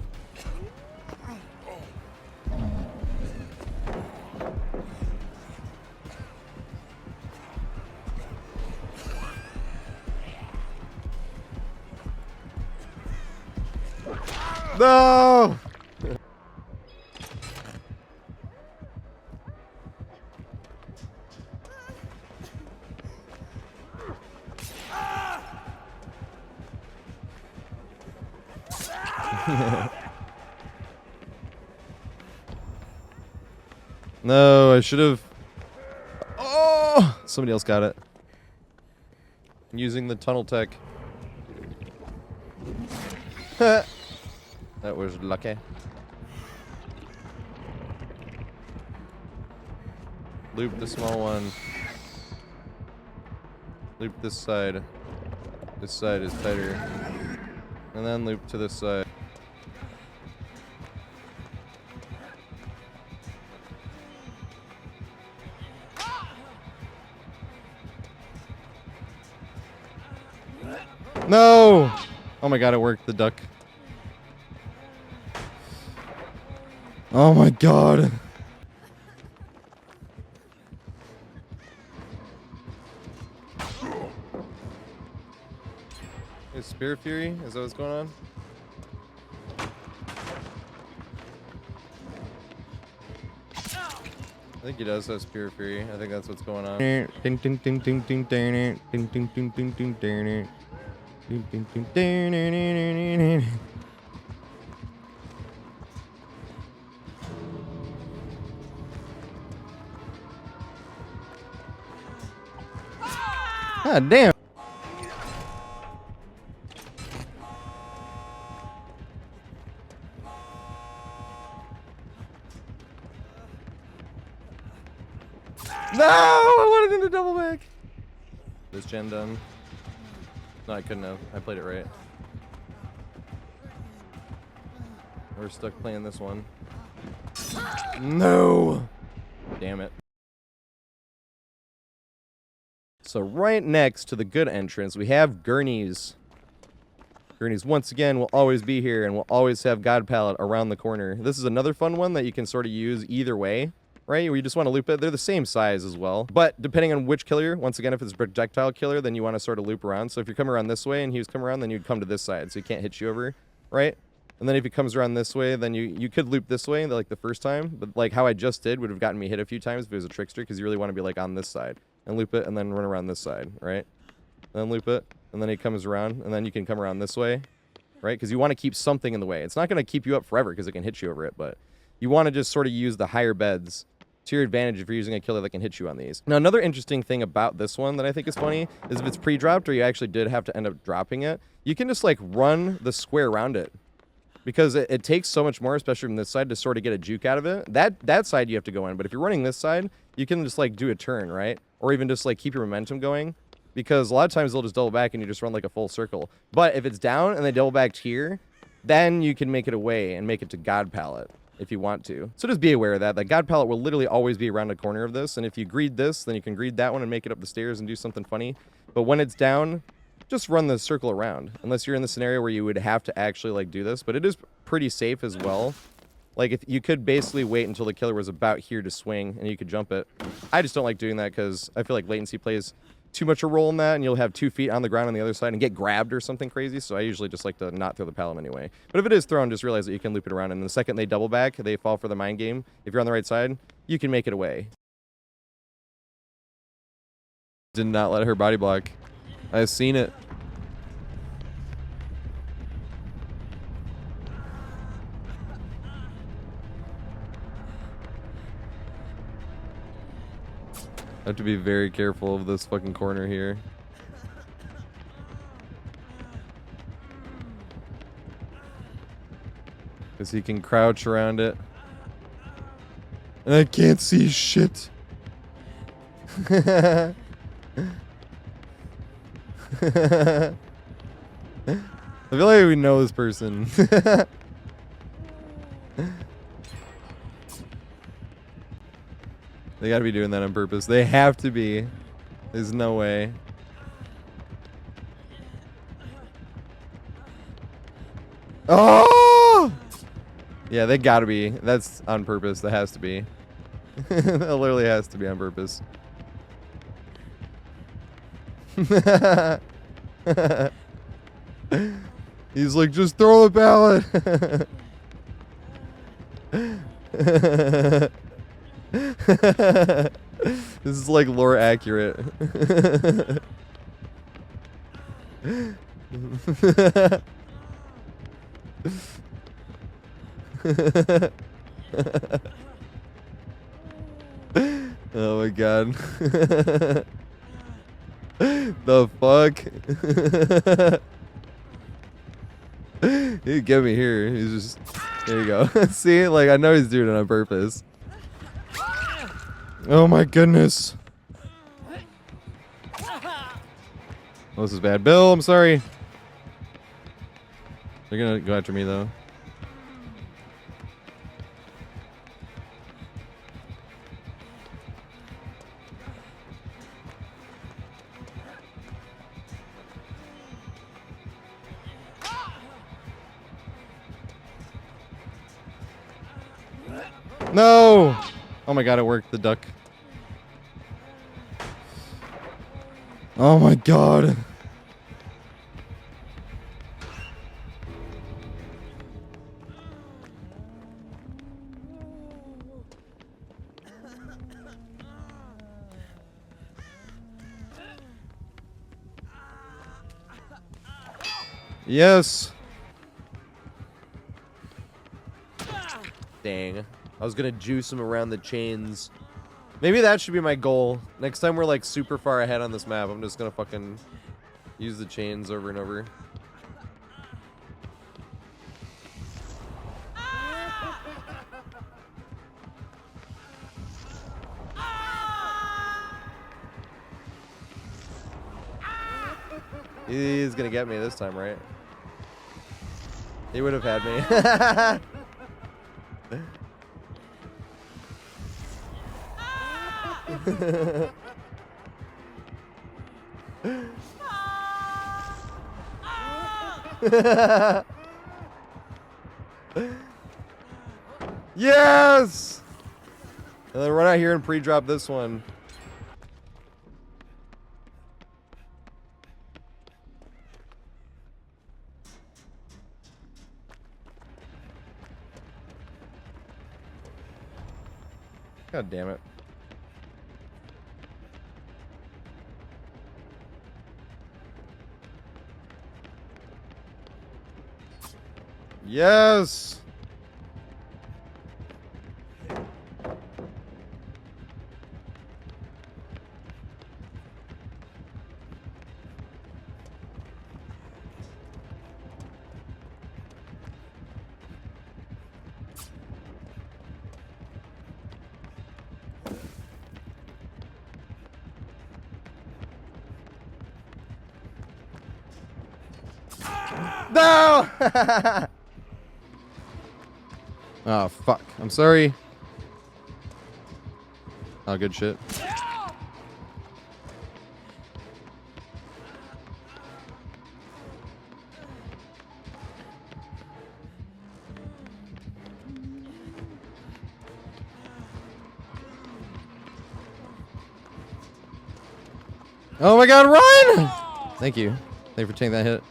No! No, I should have. Oh! Somebody else got it. I'm using the tunnel tech. That was lucky. Loop the small one. Loop this side. This side is tighter. And then loop to this side. No! Oh my god, it worked. The duck. Oh my god. Is Spirit Fury? Is that what's going on? I think he does have Spirit Fury. I think that's what's going on. God damn. No, I wanted him to double back. This gen done. No, I couldn't have. I played it right. We're stuck playing this one. No! Damn it. So right next to the good entrance, we have Gurneys. Gurneys, once again, will always be here, and we'll always have God Pallet around the corner. This is another fun one that you can sort of use either way, right? Where you just want to loop it. They're the same size as well. But depending on which killer, once again, if it's a projectile killer, then you want to sort of loop around. So if you're coming around this way and he was coming around, then you'd come to this side, so he can't hit you over, right? And then if he comes around this way, then you could loop this way, like the first time. But like how I just did would have gotten me hit a few times if it was a trickster, because you really want to be like on this side. And loop it, and then run around this side, right? Then loop it, and then he comes around, and then you can come around this way, right? Because you want to keep something in the way. It's not going to keep you up forever because it can hit you over it, but you want to just sort of use the higher beds to your advantage if you're using a killer that can hit you on these. Now, another interesting thing about this one that I think is funny is if it's pre-dropped or you actually did have to end up dropping it, you can just like run the square around it. Because it takes so much more, especially from this side, to sort of get a juke out of it. That side you have to go in, but if you're running this side, you can just like do a turn, right? Or even just like keep your momentum going. Because a lot of times they'll just double back and you just run like a full circle. But if it's down and they double backed here, then you can make it away and make it to God Pallet if you want to. So just be aware of that. That God Pallet will literally always be around the corner of this. And if you greed this, then you can greed that one and make it up the stairs and do something funny. But when it's down, just run the circle around, unless you're in the scenario where you would have to actually like do this, but it is pretty safe as well. Like if you could basically wait until the killer was about here to swing and you could jump it. I just don't like doing that because I feel like latency plays too much a role in that, and you'll have 2 feet on the ground on the other side and get grabbed or something crazy. So I usually just like to not throw the pallet anyway. But if it is thrown, just realize that you can loop it around, and the second they double back, they fall for the mind game. If you're on the right side, you can make it away. Did not let her body block. I've seen it. I have to be very careful of this fucking corner here. Because he can crouch around it. And I can't see shit. I feel like we know this person. They gotta be doing that on purpose. They have to be. There's no way. Oh! Yeah, they gotta be. That's on purpose. That has to be. That literally has to be on purpose. He's like, just throw the pallet. This is like lore accurate. Oh my god. The fuck? He get me here. He's just, there you go. See, like I know he's doing it on purpose. Oh my goodness. Oh, this is bad. Bill, I'm sorry. They're gonna go after me though. No! Oh my god, it worked. The duck. Oh my god. Yes. Dang. I was gonna juice him around the chains. Maybe that should be my goal. Next time we're like super far ahead on this map, I'm just gonna fucking use the chains over and over. He's gonna get me this time, right? He would have had me. Yes! And then run out here and pre-drop this one. God damn it. Yes! No! Oh, fuck. I'm sorry. Oh, good shit. Oh my god, run! Thank you. Thank you for taking that hit.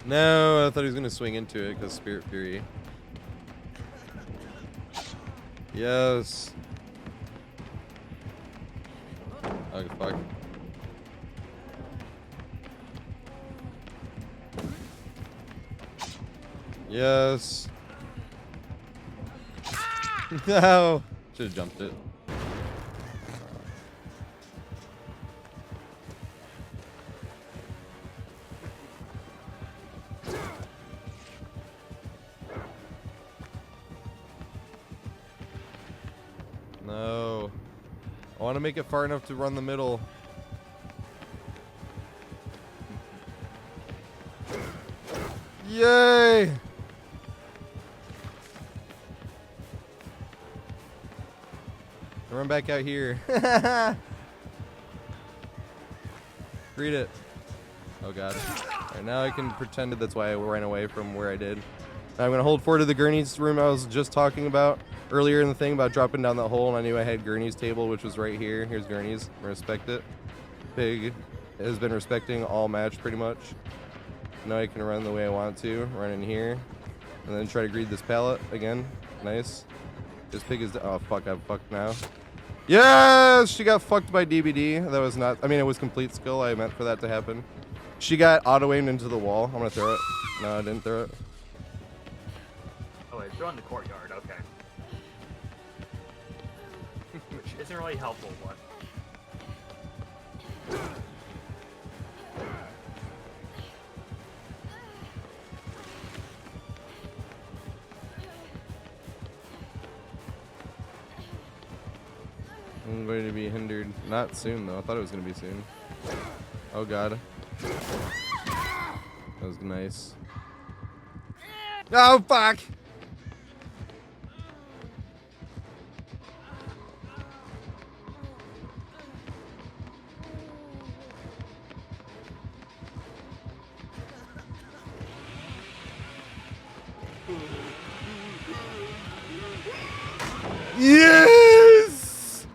No, I thought he was gonna swing into it because Spirit Fury. Yes. Oh, fuck. Yes. No. Should have jumped it. No. I want to make it far enough to run the middle. Yay! Run back out here. Read it. Oh god. Alright, now I can pretend that that's why I ran away from where I did. Now I'm gonna hold forward to the Gurneys room I was just talking about earlier in the thing about dropping down that hole, and I knew I had Gurneys table, which was right here. Here's Gurneys. Respect it. Pig has been respecting all match pretty much. Now I can run the way I want to. Run in here. And then try to greed this pallet again. Nice. This pig is... Oh, fuck. I'm fucked now. Yes! She got fucked by DBD. That was not... I mean, it was complete skill. I meant for that to happen. She got auto-aimed into the wall. I'm gonna throw it. No, I didn't throw it. Oh, wait. Throw in the courtyard. Okay. Which isn't really helpful, but... I'm going to be hindered. Not soon, though. I thought it was going to be soon. Oh, God. That was nice. Oh, fuck! Yes!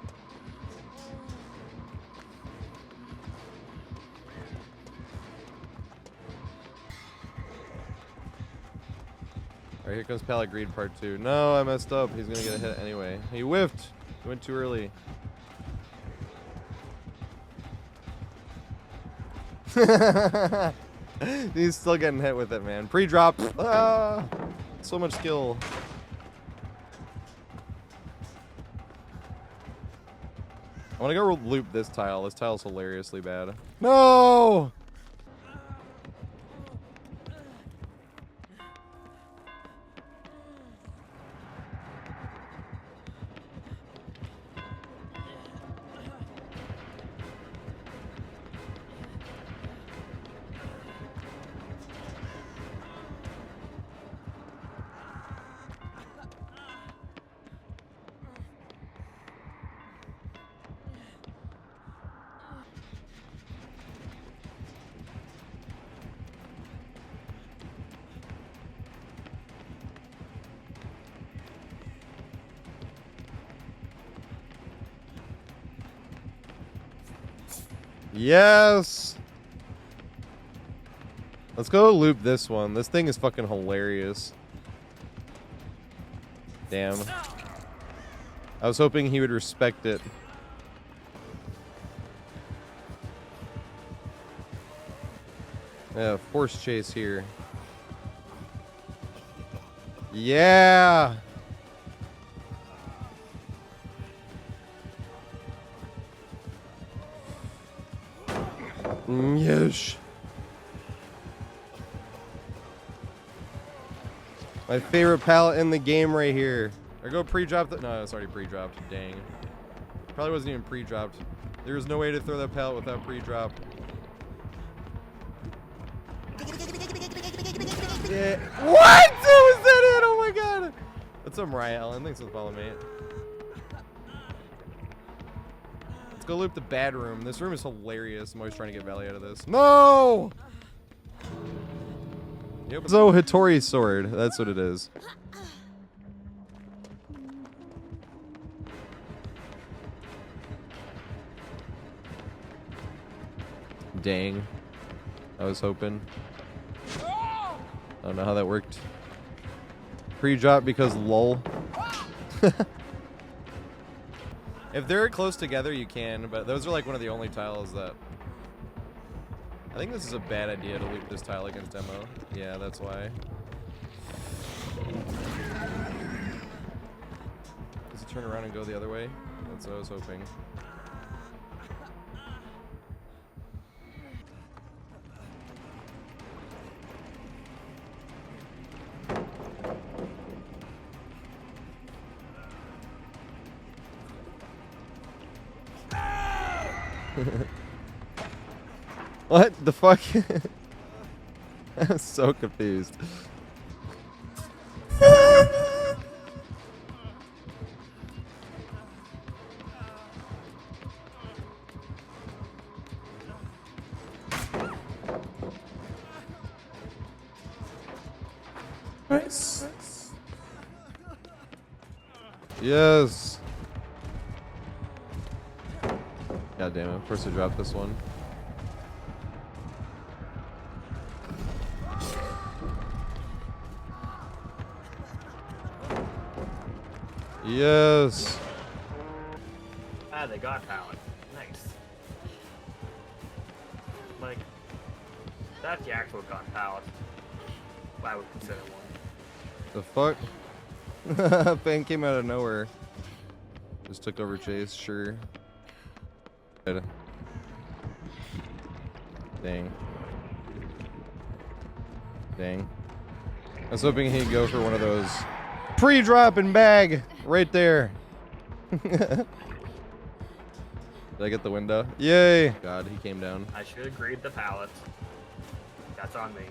Alright, here comes Pallet Greed Part 2. No, I messed up. He's gonna get a hit anyway. He whiffed. He went too early. He's still getting hit with it, man. Pre-drop. Ah, so much skill. I want to go loop this tile. This tile's hilariously bad. No! Yes! Let's go loop this one. This thing is fucking hilarious. Damn. I was hoping he would respect it. Yeah, force chase here. Yeah! Yes. My favorite pallet in the game right here. Or go pre-drop the... No, it's already pre-dropped. Dang. Probably wasn't even pre-dropped. There was no way to throw that pallet without pre-drop. Yeah. What? How was that it? Oh my god. What's up, Mariah Ellen? Thanks for the follow, mate. Let's go loop the bad room. This room is hilarious. I'm always trying to get value out of this. No! Yep. So Hattori's sword. That's what it is. Dang. I was hoping. I don't know how that worked. Pre-drop because lol. If they're close together, you can, but those are like one of the only tiles that... I think this is a bad idea to loop this tile against Demo. Yeah, that's why. Does it turn around and go the other way? That's what I was hoping. What the fuck? I'm so confused. Nice. Yes. God damn it. Of course I dropped this one. Yes. Ah, they got Pallet. Nice. Like, that's the actual gun Pallet. I would consider one. The fuck? Fan came out of nowhere. Just took over chase, sure. Dang. Dang. I was hoping he'd go for one of those pre-drop and bag right there. Did I get the window? Yay! God, he came down. I should have greed the Pallet. That's on me.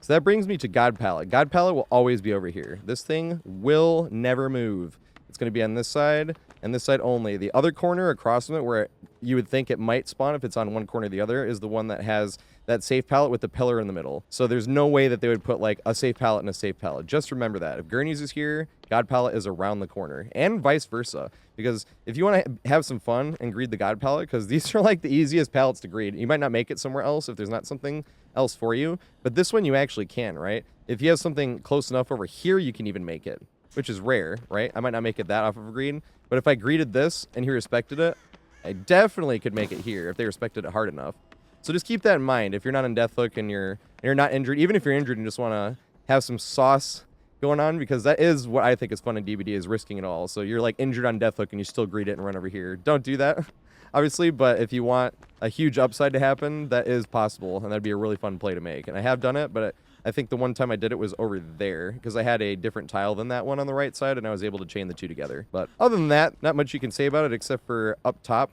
So that brings me to God Pallet. God Pallet will always be over here. This thing will never move. It's going to be on this side and this side only. The other corner across from it where you would think it might spawn if it's on one corner or the other is the one that has that safe pallet with the pillar in the middle. So there's no way that they would put like a safe pallet and a safe pallet. Just remember that. If Gurneys is here, God Pallet is around the corner and vice versa. Because if you want to have some fun and greed the God Pallet, because these are like the easiest pallets to greed. You might not make it somewhere else if there's not something else for you, but this one you actually can, right? If you have something close enough over here, you can even make it, which is rare, right? I might not make it that off of a greed, but if I greeted this and he respected it, I definitely could make it here if they respected it hard enough. So just keep that in mind. If you're not on death hook and you're not injured, even if you're injured and just want to have some sauce going on, because that is what I think is fun in DBD, is risking it all. So you're like injured on death hook and you still greet it and run over here. Don't do that, obviously, but if you want a huge upside to happen, that is possible, and that'd be a really fun play to make. And I have done it, but I think the one time I did it was over there, because I had a different tile than that one on the right side, and I was able to chain the two together. But other than that, not much you can say about it, except for up top.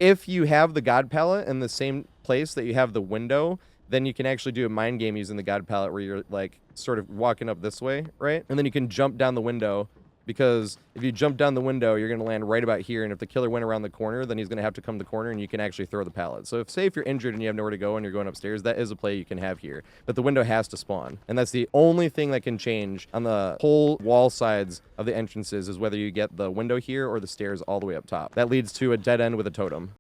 If you have the God Pallet in the same place that you have the window, then you can actually do a mind game using the God Pallet where you're like sort of walking up this way, right? And then you can jump down the window, because if you jump down the window, you're going to land right about here. And if the killer went around the corner, then he's going to have to come to the corner, and you can actually throw the pallet. So say if you're injured and you have nowhere to go and you're going upstairs, that is a play you can have here. But the window has to spawn. And that's the only thing that can change on the whole wall sides of the entrances, is whether you get the window here or the stairs all the way up top. That leads to a dead end with a totem.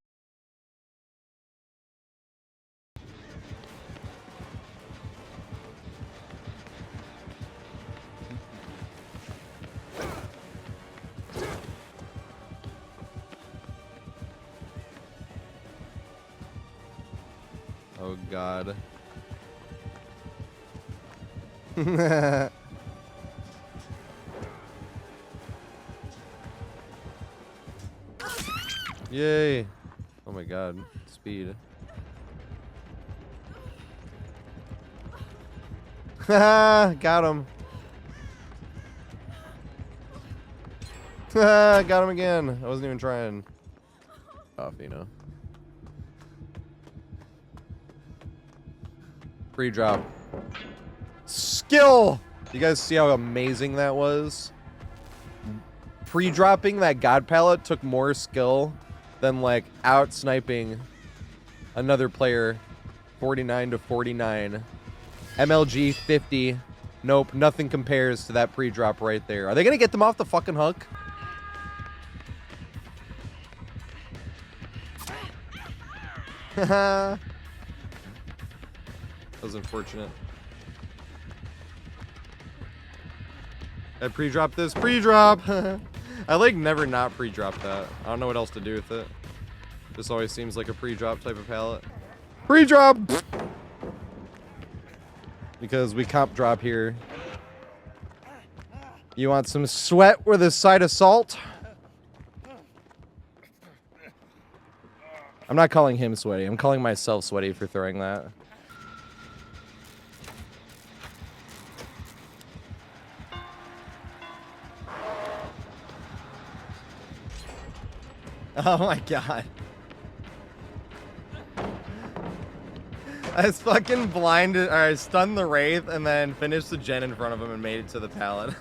Oh, God. Yay. Oh, my God. Speed. Got him. Got him again. I wasn't even trying. Off, you know. Free drop. Skill! You guys see how amazing that was? Pre-dropping that God Pallet took more skill than, like, out-sniping another player 49 to 49. MLG 50. Nope, nothing compares to that pre-drop right there. Are they gonna get them off the fucking hook? Haha. That was unfortunate. I pre-dropped this. Pre-drop! I like never not pre-drop that. I don't know what else to do with it. This always seems like a pre-drop type of pallet. Pre-drop! Because we comp drop here. You want some sweat with a side of salt? I'm not calling him sweaty. I'm calling myself sweaty for throwing that. Oh my God. I was fucking blinded, or I stunned the Wraith and then finished the gen in front of him and made it to the pallet.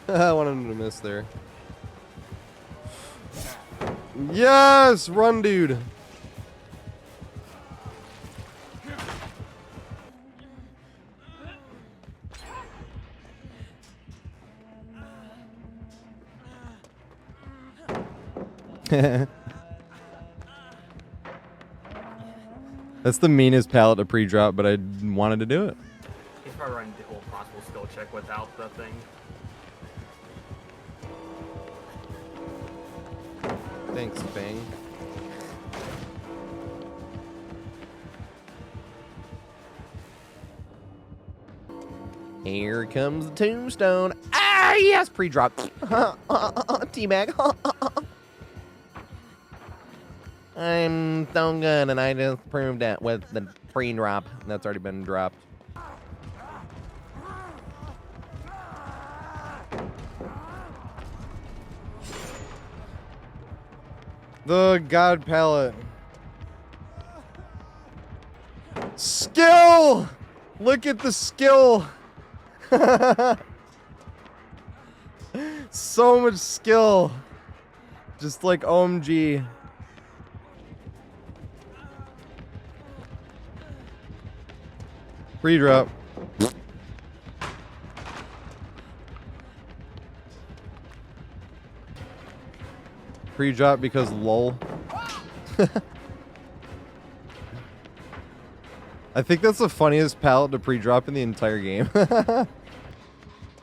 I wanted him to miss there. Yes! Run, dude! That's the meanest pallet to pre-drop, but I wanted to do it. He's probably running the whole possible skill check without the thing. Thanks, Bang. Here comes the tombstone. Ah, yes, pre-drop. T-Mag. I'm so good, and I just proved that with the pre-drop. That's already been dropped. The God Pallet. Skill! Look at the skill! So much skill. Just like OMG. Pre-drop. Pre-drop because lol. I think that's the funniest pallet to pre-drop in the entire game.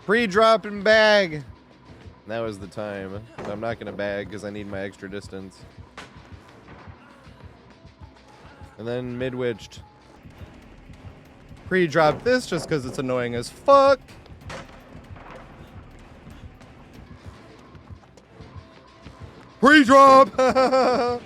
Pre-drop and bag. That was the time. But I'm not gonna bag because I need my extra distance. And then midwitched. Pre-drop this just because it's annoying as fuck. Pre-drop!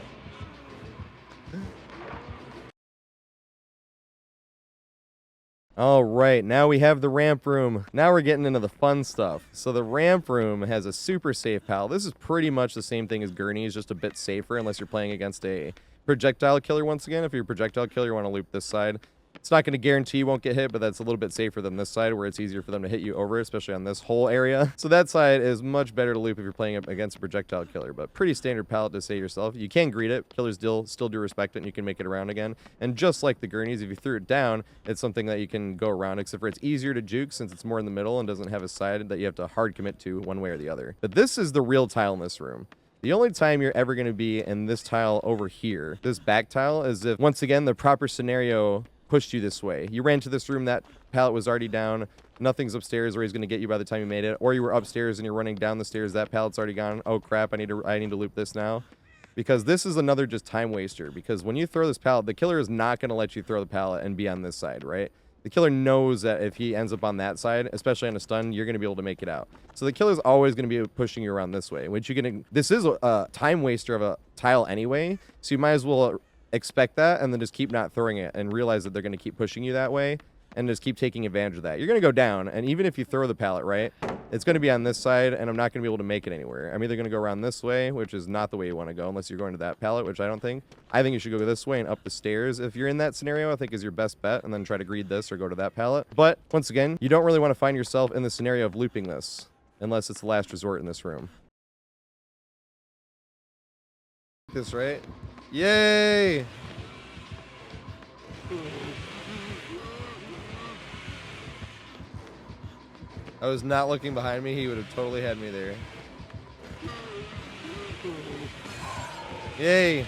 All right, now we have the ramp room. Now we're getting into the fun stuff. So the ramp room has a super safe pallet. This is pretty much the same thing as Gurneys, just a bit safer unless you're playing against a projectile killer once again. If you're a projectile killer, you want to loop this side. It's not going to guarantee you won't get hit, but that's a little bit safer than this side where it's easier for them to hit you over, especially on this whole area. So that side is much better to loop if you're playing against a projectile killer, but pretty standard pallet to say yourself. You can greet it. Killers still do respect it, and you can make it around again. And just like the Gurneys, if you threw it down, it's something that you can go around, except for it's easier to juke since it's more in the middle and doesn't have a side that you have to hard commit to one way or the other. But this is the real tile in this room. The only time you're ever going to be in this tile over here, this back tile, is if, once again, the proper scenario pushed you this way. You ran to this room, that pallet was already down, nothing's upstairs where he's going to get you by the time you made it, or you were upstairs and you're running down the stairs, that pallet's already gone. Oh crap, I need to loop this now. Because this is another just time waster, because when you throw this pallet, the killer is not going to let you throw the pallet and be on this side, right? The killer knows that if he ends up on that side, especially on a stun, you're going to be able to make it out. So the killer's always going to be pushing you around this way, which this is a time waster of a tile anyway, so you might as well expect that and then just keep not throwing it and realize that they're going to keep pushing you that way and just keep taking advantage of that. You're going to go down, and even if you throw the pallet, right, it's going to be on this side, and I'm not going to be able to make it anywhere. I'm either going to go around this way, which is not the way you want to go unless you're going to that pallet, which I don't think. I think you should go this way and up the stairs. If you're in that scenario, I think is your best bet, and then try to greed this or go to that pallet. But once again, you don't really want to find yourself in the scenario of looping this unless it's the last resort in this room. This, right? Yay! I was not looking behind me, he would have totally had me there. Yay!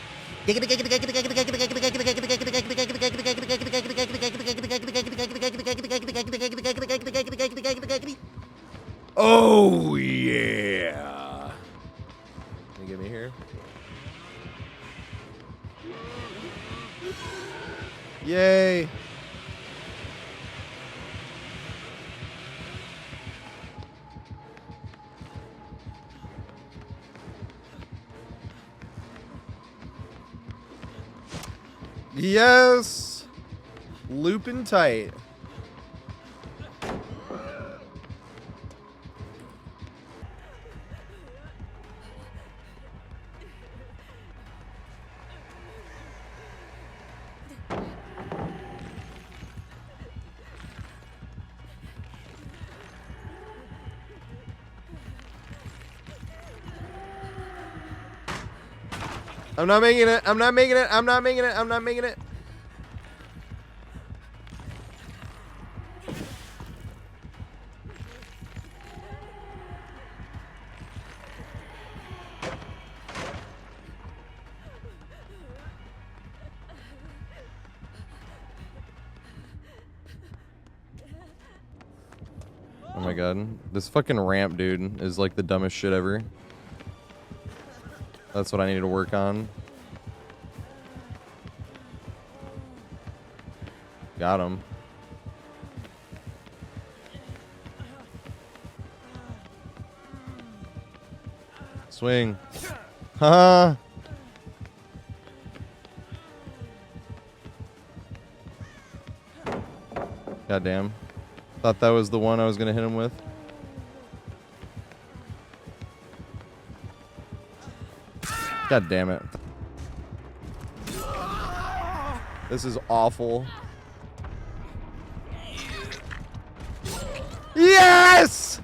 Oh yeah! Can you get me here? Yay! Yes! Looping tight. I'm not making it. I'm not making it. I'm not making it. I'm not making it. Oh my god. This fucking ramp, dude, is like the dumbest shit ever. That's what I need to work on. Got him. Swing. Haha. Goddamn. Thought that was the one I was gonna hit him with. God damn it. This is awful. Yes!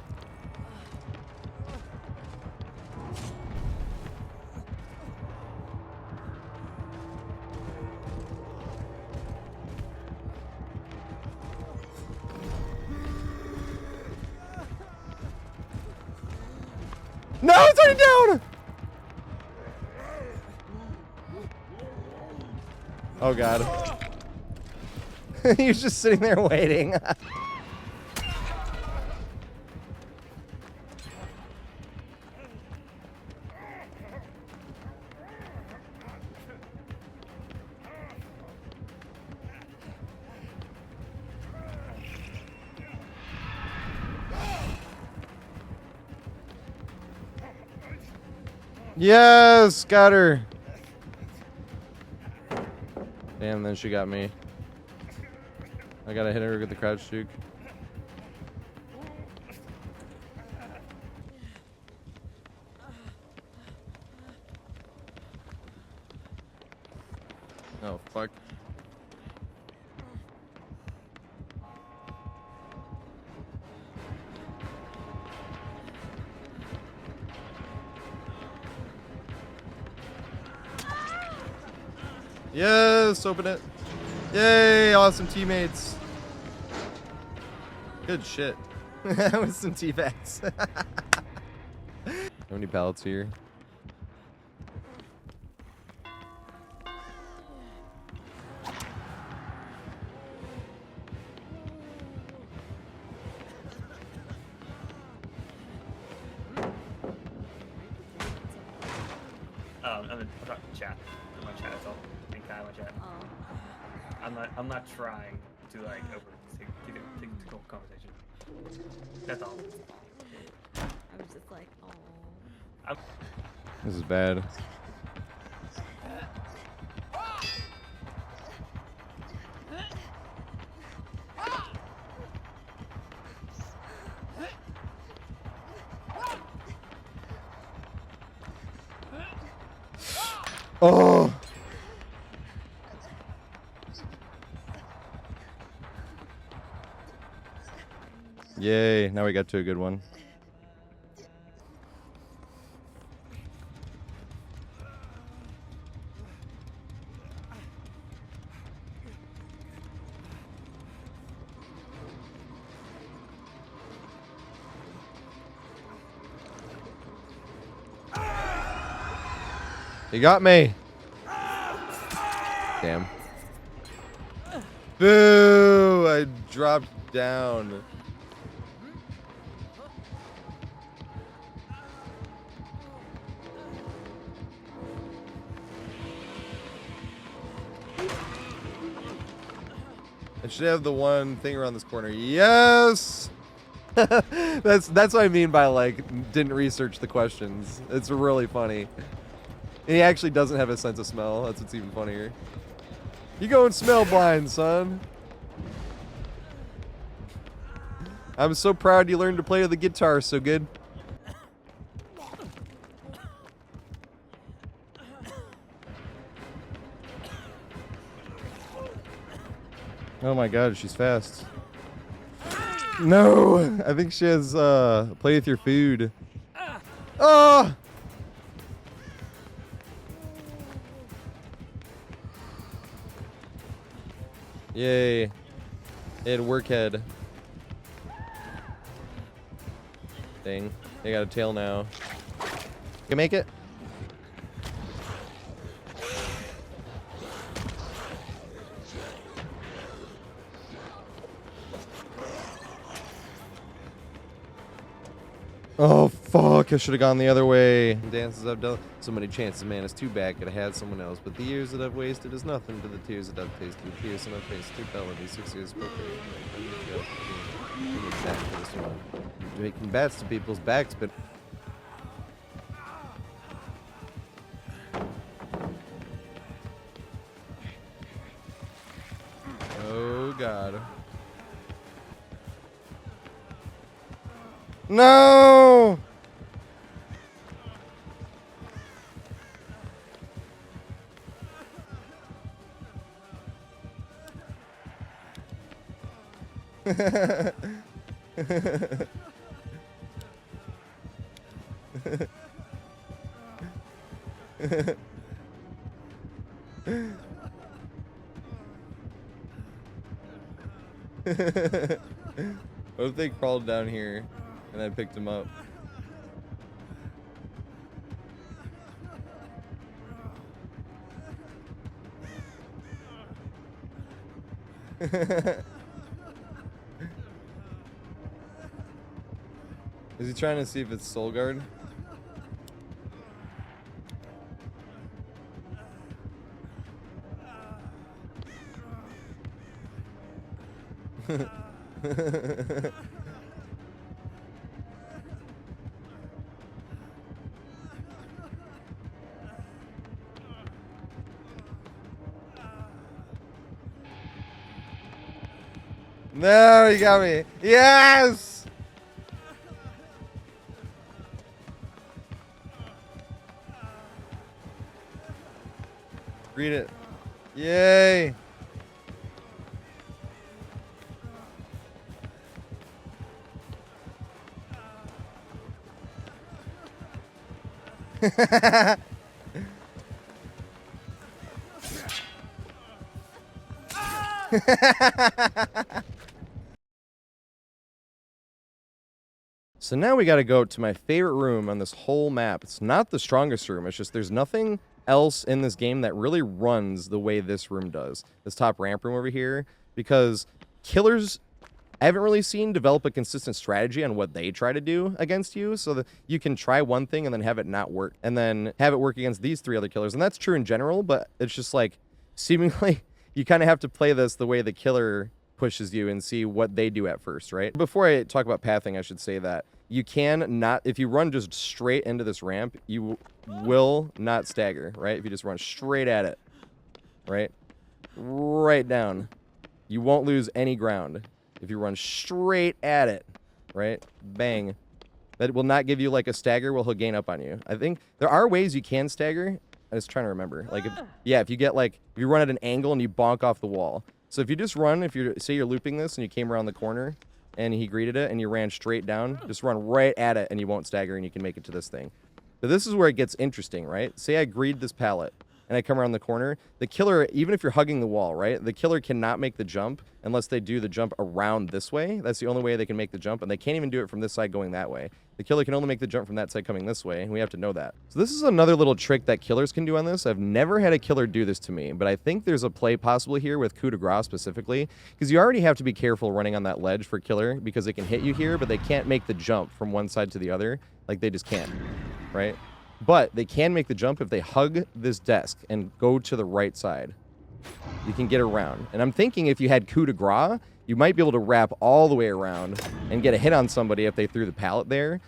No, it's already down! Oh god. He's just sitting there waiting. Yes, got her. Damn, then she got me. I gotta hit her with the crouch juke. Oh, fuck. Yes, open it. Yay, awesome teammates. Good shit. With some T-Bags. How many pallets here? I'm talking chat. I'm on chat. It's all in kind of chat. I'm not trying to like take the whole conversation. That's all. I was just like, oh. This is bad. Oh! Yay, now we got to a good one. He got me. Damn. Boo! I dropped down. I should have the one thing around this corner. Yes! that's what I mean by like didn't research the questions. It's really funny. And he actually doesn't have a sense of smell. That's what's even funnier. You going smell blind, son. I'm so proud you learned to play the guitar so good. Oh my god, she's fast. No! I think she has play with your food. Oh! Yay. It had workhead. Dang. They got a tail now. Can make it? Oh fuck, I should have gone the other way. Dances I've done. So many chances, man, it's too bad. Could have had someone else. But the years that I've wasted is nothing to the tears that I've tasted. The tears in my face, too felony, 6 years poker. Making bats to people's backs, but oh god. No! What if they crawled down here and I picked him up? Is he trying to see if it's Soul Guard? No, you got me. Yes! Read it. Yay! So now we got to go to my favorite room on this whole map. It's not the strongest room. It's just there's nothing else in this game that really runs the way this room does. This top ramp room over here. Because killers, I haven't really seen develop a consistent strategy on what they try to do against you. So that you can try one thing and then have it not work. And then have it work against these 3 other killers. And that's true in general, but it's just like seemingly you kind of have to play this the way the killer pushes you and see what they do at first, right? Before I talk about pathing, I should say that you can not, if you run just straight into this ramp, you will not stagger, right? If you just run straight at it, right? Right down. You won't lose any ground. If you run straight at it, right? Bang. That will not give you like a stagger where he'll gain up on you. I think there are ways you can stagger. I was trying to remember. Like, if you get like, if you run at an angle and you bonk off the wall. So if you just run, if you say you're looping this and you came around the corner and he greeted it and you ran straight down, just run right at it and you won't stagger and you can make it to this thing. But this is where it gets interesting, right? Say I greed this pallet and I come around the corner. The killer, even if you're hugging the wall, right? The killer cannot make the jump unless they do the jump around this way. That's the only way they can make the jump, and they can't even do it from this side going that way. The killer can only make the jump from that side coming this way, and we have to know that. So this is another little trick that killers can do on this. I've never had a killer do this to me, but I think there's a play possible here with coup de grace specifically, because you already have to be careful running on that ledge for killer, because they can hit you here, but they can't make the jump from one side to the other. Like, they just can't, right? But they can make the jump if they hug this desk and go to the right side. You can get around. And I'm thinking if you had coup de grace, you might be able to wrap all the way around and get a hit on somebody if they threw the pallet there.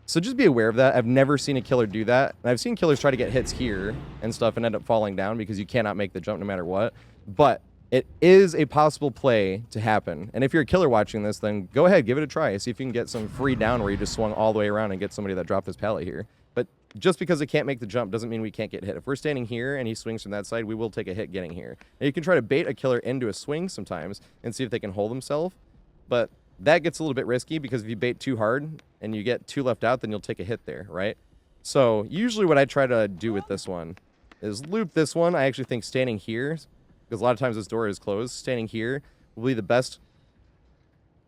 So just be aware of that. I've never seen a killer do that. And I've seen killers try to get hits here and stuff and end up falling down because you cannot make the jump no matter what. But it is a possible play to happen. And if you're a killer watching this, then go ahead, give it a try. See if you can get some free down where you just swung all the way around and get somebody that dropped this pallet here. But just because it can't make the jump doesn't mean we can't get hit. If we're standing here and he swings from that side, we will take a hit getting here. Now, you can try to bait a killer into a swing sometimes and see if they can hold themselves. But that gets a little bit risky because if you bait too hard and you get 2 left out, then you'll take a hit there, right? So usually what I try to do with this one is loop this one. I actually think standing here, because a lot of times this door is closed, standing here will be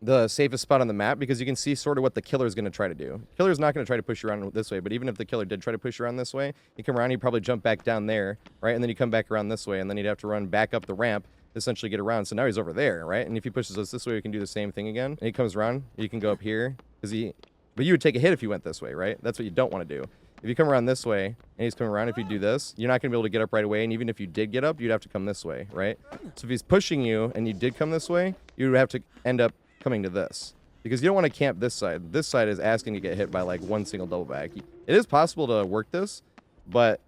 the safest spot on the map, because you can see sort of what the killer is going to try to do. Killer's not going to try to push you around this way, but even if the killer did try to push you around this way, you come around, you probably jump back down there, right? And then you come back around this way, and then you'd have to run back up the ramp, essentially get around. So now he's over there, right? And if he pushes us this way, we can do the same thing again. And he comes around, you can go up here, but you would take a hit if you went this way, right? That's what you don't want to do. If you come around this way, and he's coming around, if you do this, you're not going to be able to get up right away, and even if you did get up, you'd have to come this way, right? So if he's pushing you, and you did come this way, you would have to end up coming to this. Because you don't want to camp this side. This side is asking to get hit by like one single double back. It is possible to work this, but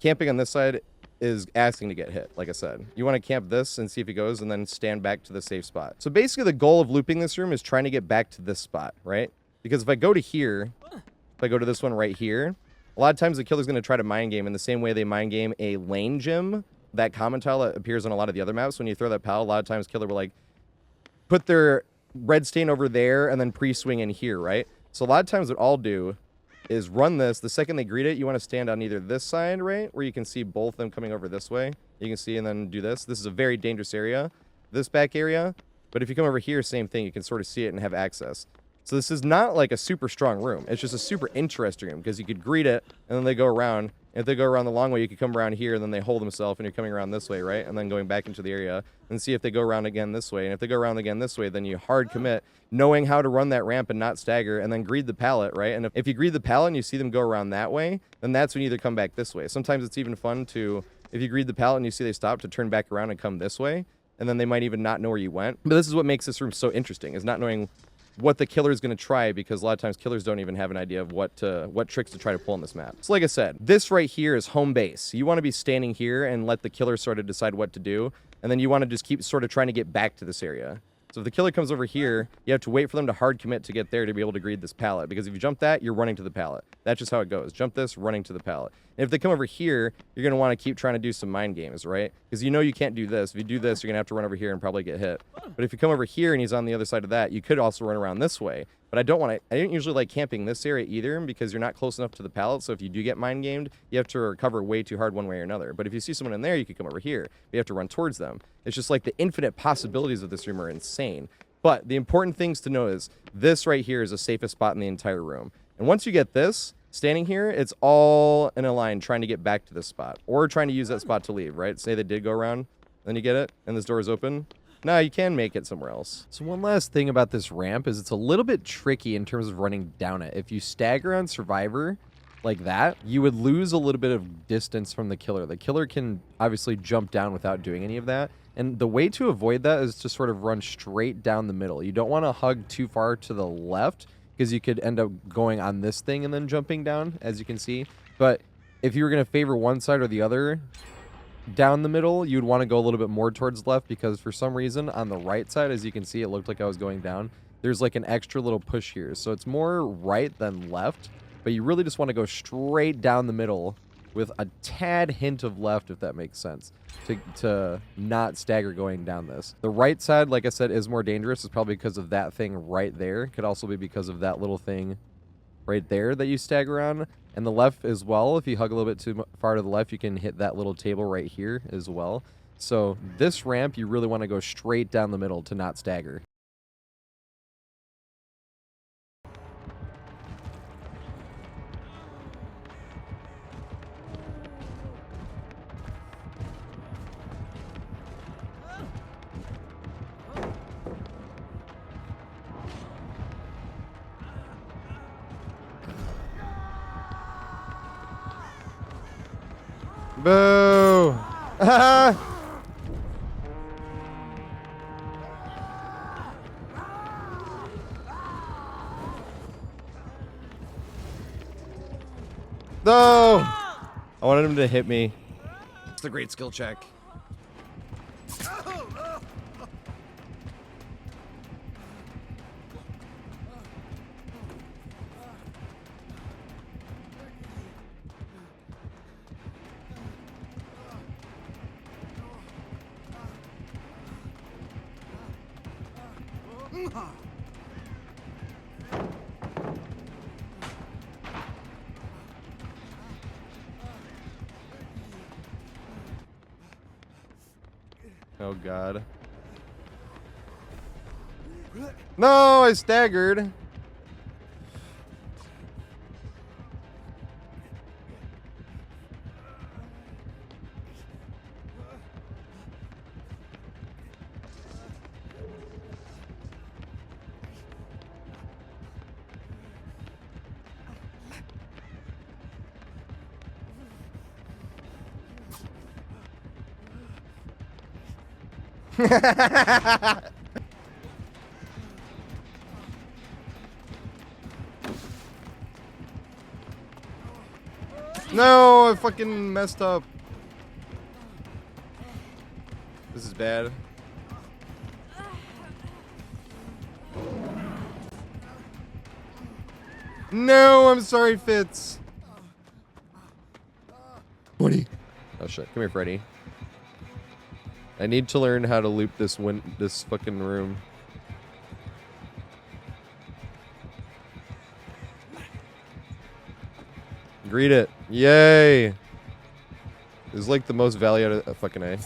camping on this side is asking to get hit, like I said. You want to camp this and see if he goes and then stand back to the safe spot. So basically the goal of looping this room is trying to get back to this spot, right? Because if I go to here, if I go to this one right here, a lot of times the killer's going to try to mind game in the same way they mind game a lane gem, that common tile that appears on a lot of the other maps. When you throw that pal, a lot of times killer will like put their red stain over there and then pre-swing in here, right? So a lot of times what I'll do is run this. The second they greet it, you want to stand on either this side, right, where you can see both of them coming over this way. You can see, and then do this. This is a very dangerous area, this back area. But if you come over here, same thing. You can sort of see it and have access. So this is not like a super strong room. It's just a super interesting room because you could greet it, and then they go around, If they go around the long way, you could come around here, and then they hold themselves, and you're coming around this way, right? And then going back into the area, and see if they go around again this way. And if they go around again this way, then you hard commit, knowing how to run that ramp and not stagger, and then greed the pallet, right? And if you greed the pallet and you see them go around that way, then that's when you either come back this way. Sometimes it's even fun to, if you greed the pallet and you see they stop, to turn back around and come this way, and then they might even not know where you went. But this is what makes this room so interesting, is not knowing what the killer is going to try, because a lot of times killers don't even have an idea of what tricks to try to pull on this map. So like I said, this right here is home base. You want to be standing here and let the killer sort of decide what to do, and then you want to just keep sort of trying to get back to this area. So if the killer comes over here, you have to wait for them to hard commit to get there to be able to greed this pallet, because if you jump that, you're running to the pallet. That's just how it goes. Jump this, running to the pallet. And if they come over here, you're going to want to keep trying to do some mind games, right? Because you know you can't do this. If you do this, you're going to have to run over here and probably get hit. But if you come over here and he's on the other side of that, you could also run around this way. But I don't usually like camping this area either, because you're not close enough to the pallet. So if you do get mind gamed, you have to recover way too hard one way or another. But if you see someone in there, you can come over here. You have to run towards them. It's just like the infinite possibilities of this room are insane. But the important things to know is this right here is the safest spot in the entire room. And once you get this, standing here, it's all in a line trying to get back to this spot, or trying to use that spot to leave, right? Say they did go around, then you get it, and this door is open. No, you can make it somewhere else. So one last thing about this ramp is it's a little bit tricky in terms of running down it. If you stagger on Survivor like that, you would lose a little bit of distance from the killer. The killer can obviously jump down without doing any of that. And the way to avoid that is to sort of run straight down the middle. You don't want to hug too far to the left, because you could end up going on this thing and then jumping down, as you can see. But if you were going to favor one side or the other down the middle, you'd want to go a little bit more towards left, because for some reason on the right side, as you can see, it looked like I was going down. There's like an extra little push here. So it's more right than left, but you really just want to go straight down the middle with a tad hint of left, if that makes sense, to not stagger going down this. The right side, like I said, is more dangerous. It's probably because of that thing right there. Could also be because of that little thing right there that you stagger on. And the left as well. If you hug a little bit too far to the left, you can hit that little table right here as well. So this ramp, you really want to go straight down the middle to not stagger. Boo! No! I wanted him to hit me. It's a great skill check. Oh god. No, I staggered. No, I fucking messed up. This is bad. No, I'm sorry, Fitz. Woody. Oh shit, come here, Freddy. I need to learn how to loop this fucking room. Greet it. Yay! This is like the most value out of fucking A.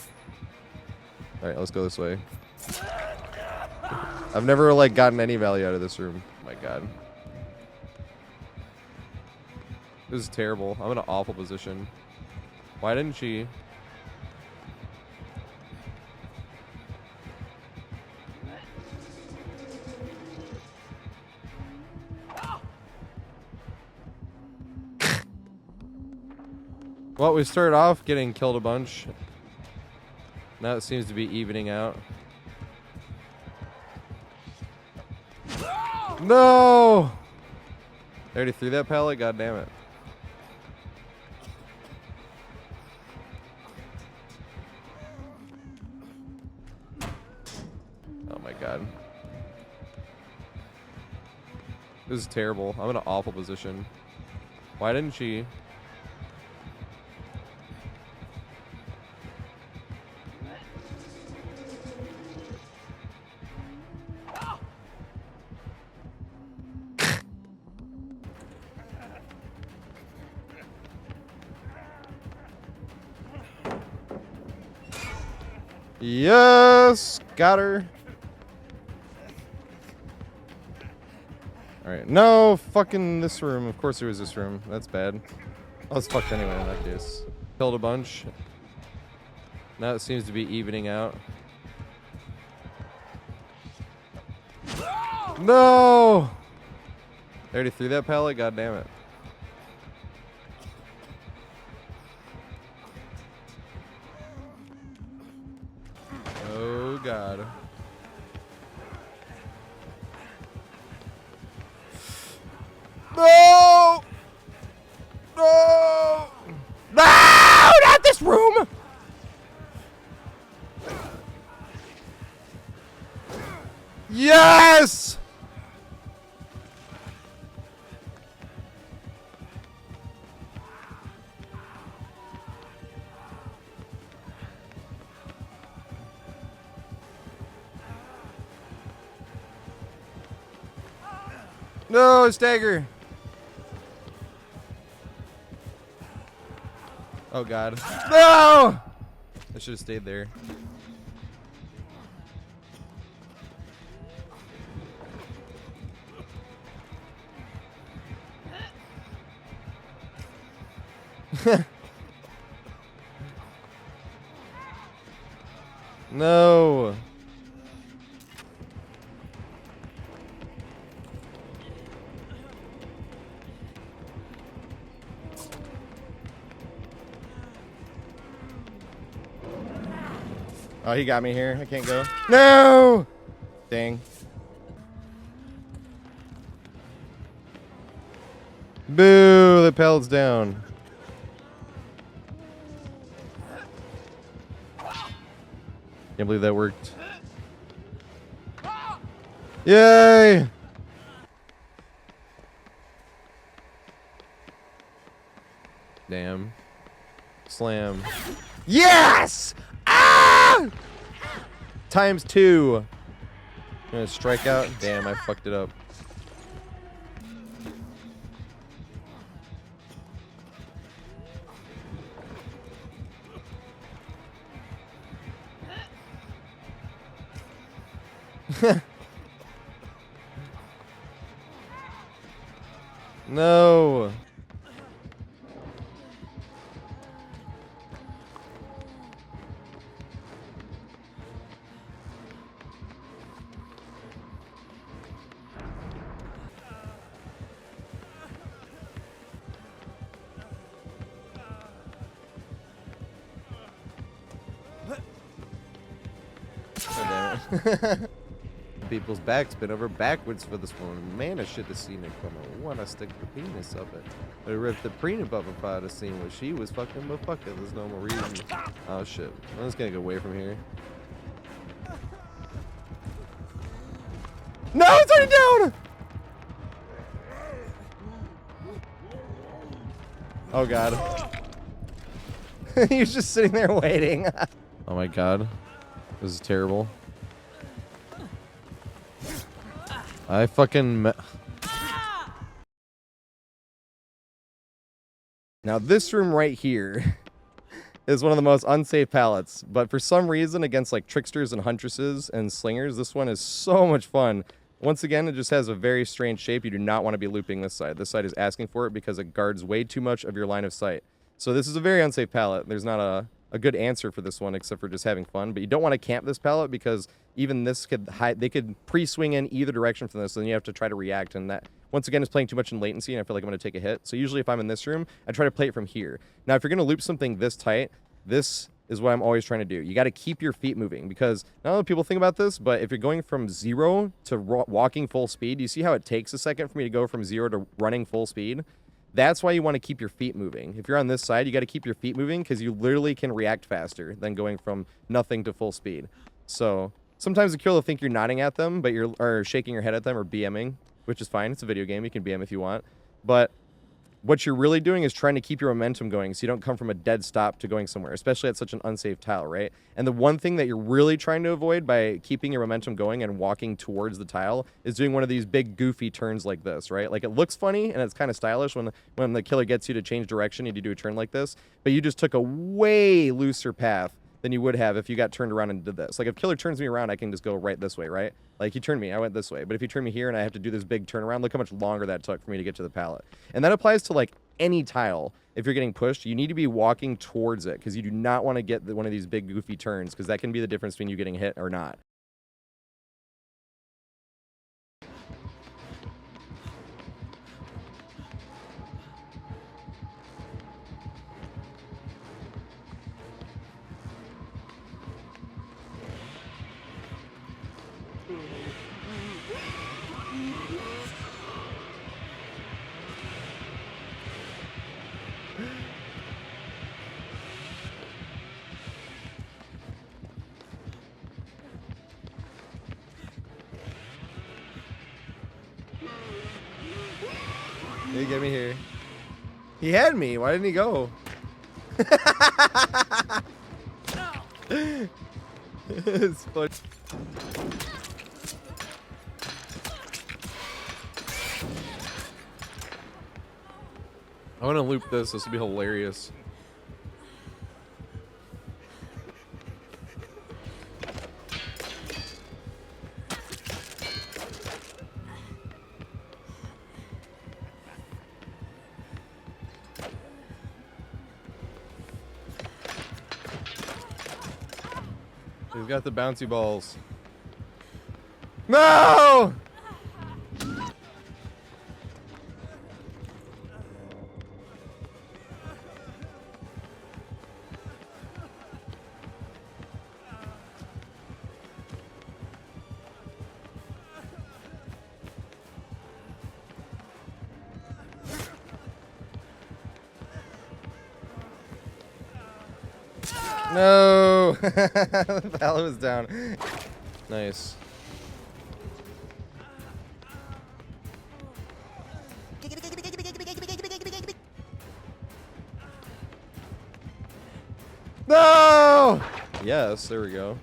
Alright, let's go this way. I've never like gotten any value out of this room. Oh my god. This is terrible. I'm in an awful position. Why didn't she? Well, we started off getting killed a bunch. Now it seems to be evening out. No! I already threw that pallet? God damn it. Oh my god. This is terrible. I'm in an awful position. Why didn't she? Yes! Got her. Alright. No! Fucking this room. Of course there was this room. That's bad. I was fucked anyway in that case. Killed a bunch. Now it seems to be evening out. No! I already threw that pallet? God damn it. Oh god. No! No! No! Not this room! Yes! No, stagger. Oh god. No! I should have stayed there. No. Oh, he got me here. I can't go. No! Dang. Boo! The pallet's down. Can't believe that worked. Yay! Damn. Slam. Yes! Ah! Times 2. I'm gonna strike out. Damn, I fucked it up. No. Oh, damn it. People's backs bent over backwards for this one. Man, I should have seen it coming. Wanna stick the penis up it. But I ripped the peanut butter pie to see what she was fucking, but fuck it. There's no more reason. Oh shit. I'm just gonna get away from here. No, it's already down! Oh god. He's just sitting there waiting. Oh my god. This is terrible. I fucking... Now this room right here is one of the most unsafe pallets, but for some reason against like tricksters and huntresses and slingers, this one is so much fun. Once again, it just has a very strange shape. You do not want to be looping this side. This side is asking for it because it guards way too much of your line of sight. So this is a very unsafe pallet. There's not a good answer for this one except for just having fun. But you don't want to camp this pallet because even this could hide. They could pre-swing in either direction from this, and then you have to try to react. And that, once again, is playing too much in latency, and I feel like I'm going to take a hit. So usually if I'm in this room, I try to play it from here. Now, if you're going to loop something this tight, this is what I'm always trying to do. You got to keep your feet moving because not a lot of people think about this, but if you're going from 0 to walking full speed, you see how it takes a second for me to go from 0 to running full speed? That's why you want to keep your feet moving. If you're on this side, you got to keep your feet moving because you literally can react faster than going from nothing to full speed. So sometimes the killer will think you're nodding at them, but or shaking your head at them or BMing, which is fine. It's a video game. You can BM if you want. But what you're really doing is trying to keep your momentum going so you don't come from a dead stop to going somewhere, especially at such an unsafe tile, right? And the one thing that you're really trying to avoid by keeping your momentum going and walking towards the tile is doing one of these big goofy turns like this, right? Like it looks funny and it's kind of stylish when the killer gets you to change direction and you do a turn like this, but you just took a way looser path than you would have if you got turned around and did this. Like if killer turns me around, I can just go right this way, right? Like he turned me, I went this way. But if you turn me here and I have to do this big turnaround, look how much longer that took for me to get to the pallet. And that applies to like any tile. If you're getting pushed, you need to be walking towards it because you do not want to get one of these big goofy turns because that can be the difference between you getting hit or not. He get me here. He had me. Why didn't he go? It's fun. I want to loop this. This will be hilarious. We've got the bouncy balls. No! No! The pallet was down. Nice. No! Yes, there we go.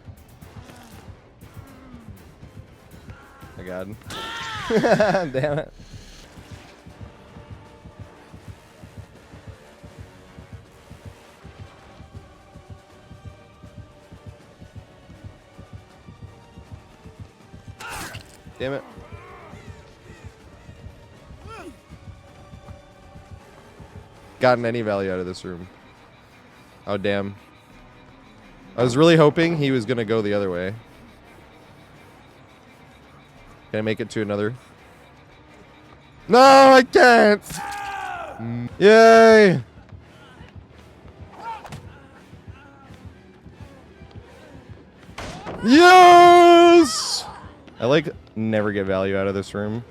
Oh god. Damn it. Damn it. Gotten any value out of this room. Oh, damn. I was really hoping he was going to go the other way. Can I make it to another? No, I can't! Yay! Yes! I like never get value out of this room.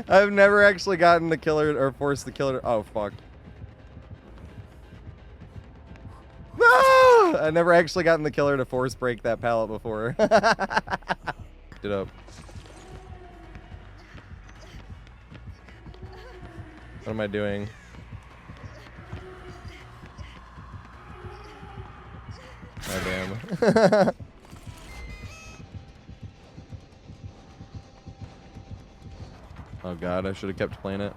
I've never actually gotten the killer or forced the killer. Oh, fuck. No! I've never actually gotten the killer to force break that pallet before. Get up. What am I doing? Oh, damn. Oh, God, I should have kept playing it.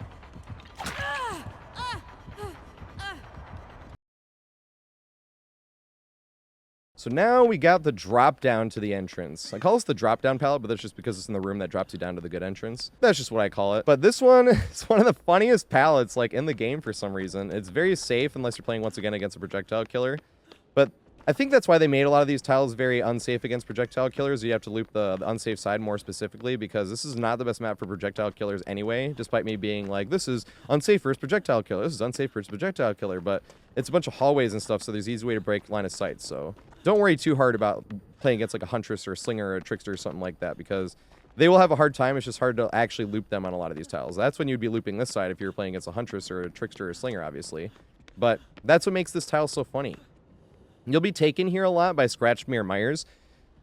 So now we got the drop down to the entrance. I call this the drop down pallet, but that's just because it's in the room that drops you down to the good entrance. That's just what I call it. But this one is one of the funniest pallets like in the game for some reason. It's very safe unless you're playing once again against a projectile killer. But I think that's why they made a lot of these tiles very unsafe against projectile killers. You have to loop the unsafe side more specifically because this is not the best map for projectile killers anyway, despite me being like, this is unsafe versus projectile killer. This is unsafe versus projectile killer, but it's a bunch of hallways and stuff, so there's easy way to break line of sight. So don't worry too hard about playing against like a Huntress or a Slinger or a Trickster or something like that because they will have a hard time. It's just hard to actually loop them on a lot of these tiles. That's when you'd be looping this side if you were playing against a Huntress or a Trickster or a Slinger, obviously. But that's what makes this tile so funny. You'll be taken here a lot by Scratch Me or Myers,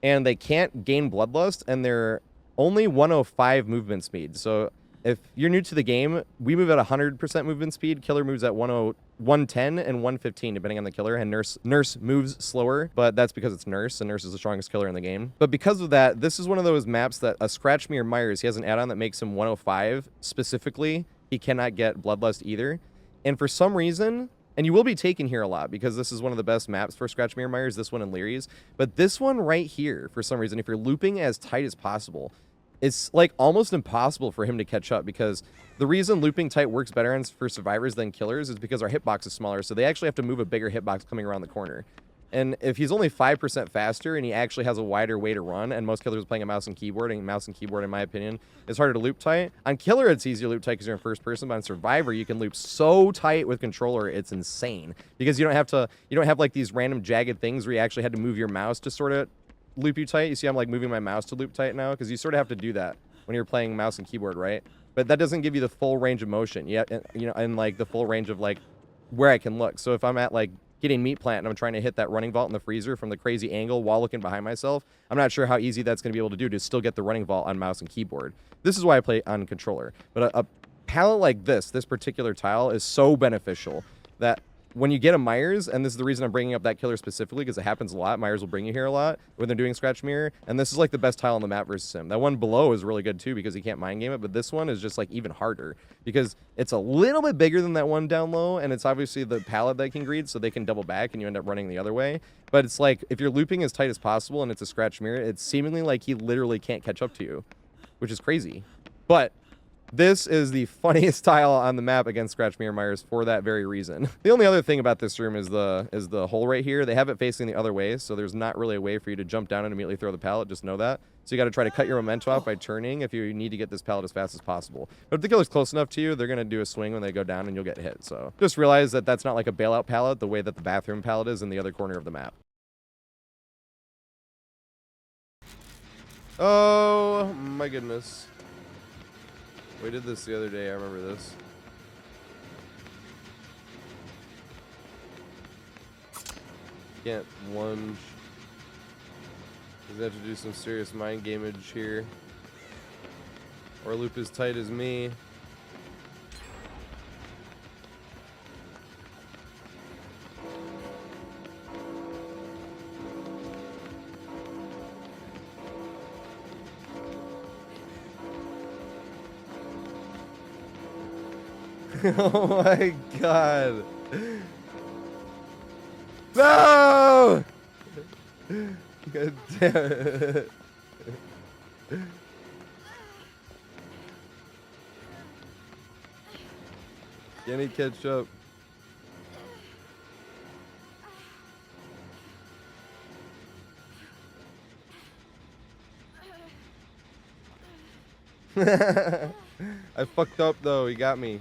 and they can't gain Bloodlust, and they're only 105 movement speed. So if you're new to the game, we move at 100% movement speed. Killer moves at 110 and 115, depending on the killer, and Nurse moves slower, but that's because it's Nurse, and Nurse is the strongest killer in the game. But because of that, this is one of those maps that a Scratch Me or Myers, he has an add-on that makes him 105 specifically. He cannot get Bloodlust either. And for some reason... And you will be taken here a lot because this is one of the best maps for Scratch Me or Myers, this one and Leary's. But this one right here, for some reason, if you're looping as tight as possible, it's like almost impossible for him to catch up because the reason looping tight works better for survivors than killers is because our hitbox is smaller. So they actually have to move a bigger hitbox coming around the corner. And if he's only 5% faster and he actually has a wider way to run, and most killers are playing a mouse and keyboard, and mouse and keyboard, in my opinion, is harder to loop tight. On killer, it's easier to loop tight because you're in first person, but on survivor, you can loop so tight with controller, it's insane. Because you don't have like these random jagged things where you actually had to move your mouse to sort of loop you tight. You see I'm like moving my mouse to loop tight now because you sort of have to do that when you're playing mouse and keyboard, right? But that doesn't give you the full range of motion yet, and like the full range of like where I can look. So if I'm at like getting meat plant and I'm trying to hit that running vault in the freezer from the crazy angle while looking behind myself, I'm not sure how easy that's going to be able to do to still get the running vault on mouse and keyboard. This is why I play on controller. But a palette like this particular tile is so beneficial that when you get a Myers, and this is the reason I'm bringing up that killer specifically because it happens a lot, Myers will bring you here a lot when they're doing Scratch Mirror, and this is like the best tile on the map versus him. That one below is really good too because he can't mind game it, but this one is just like even harder because it's a little bit bigger than that one down low, and it's obviously the pallet that can greed, so they can double back and you end up running the other way. But it's like if you're looping as tight as possible and it's a Scratch Mirror, it's seemingly like he literally can't catch up to you, which is crazy. But this is the funniest tile on the map against Scratch Me or Myers for that very reason. The only other thing about this room is the hole right here. They have it facing the other way, so there's not really a way for you to jump down and immediately throw the pallet. Just know that. So you got to try to cut your momentum off by turning if you need to get this pallet as fast as possible. But if the killer's close enough to you, they're going to do a swing when they go down and you'll get hit. So just realize that that's not like a bailout pallet the way that the bathroom pallet is in the other corner of the map. Oh my goodness. We did this the other day, I remember this. Can't lunge. He's gonna have to do some serious mind gamage here. Or loop as tight as me. Oh my god. No! God damn it. Can he catch up? I fucked up though, he got me.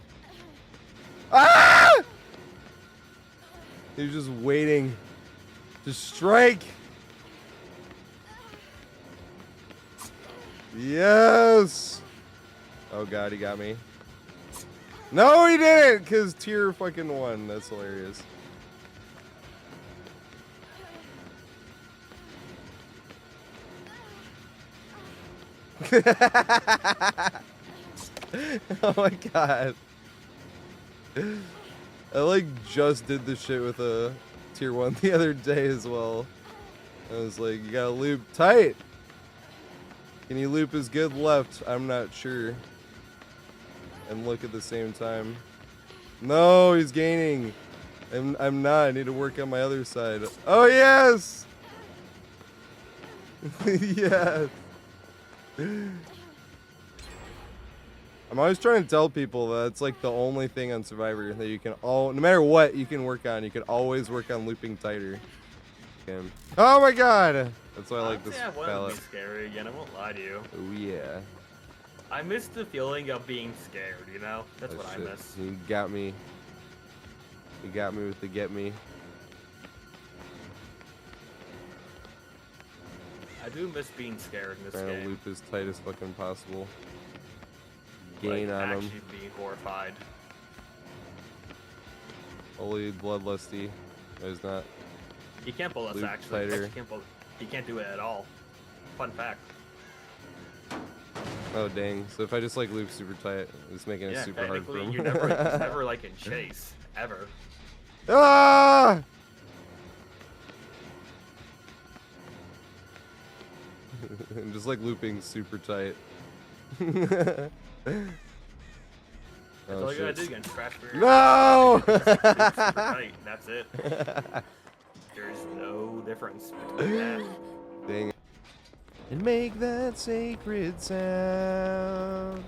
Ah! He was just waiting to strike. Yes. Oh god, he got me. No, he didn't, because tier fucking 1. That's hilarious. Oh my god. I like just did this shit with a tier 1 the other day as well. I was like, you gotta loop tight. Can you loop his good left? I'm not sure. And look at the same time. No, he's gaining. I'm not. I need to work on my other side. Oh yes! Yes. I'm always trying to tell people that it's like the only thing on Survivor that you can no matter what you can work on, you can always work on looping tighter. Okay. Oh my god! That's why I like this I want pallet. to be scary again, I won't lie to you. Oh yeah. I miss the feeling of being scared, you know? That's what shit. I miss. You got me. You got me with the get me. I do miss being scared in this Trying to game. loop as tight as fucking possible. Gain like, on actually him. being horrified. Holy bloodlusty. No, he's not. You can't pull us Loop actually. tighter. You can't do it at all. Fun fact. Oh dang. So if I just like loop super tight, it's making it Yeah, super hard for technically, him. you're never like in chase. Ever. Ah! I'm just like looping super tight. That's Oh, all you gotta shit. do against Crash Bear. No! Super tight, that's it. There's no difference between that. Dang it. And make that sacred sound.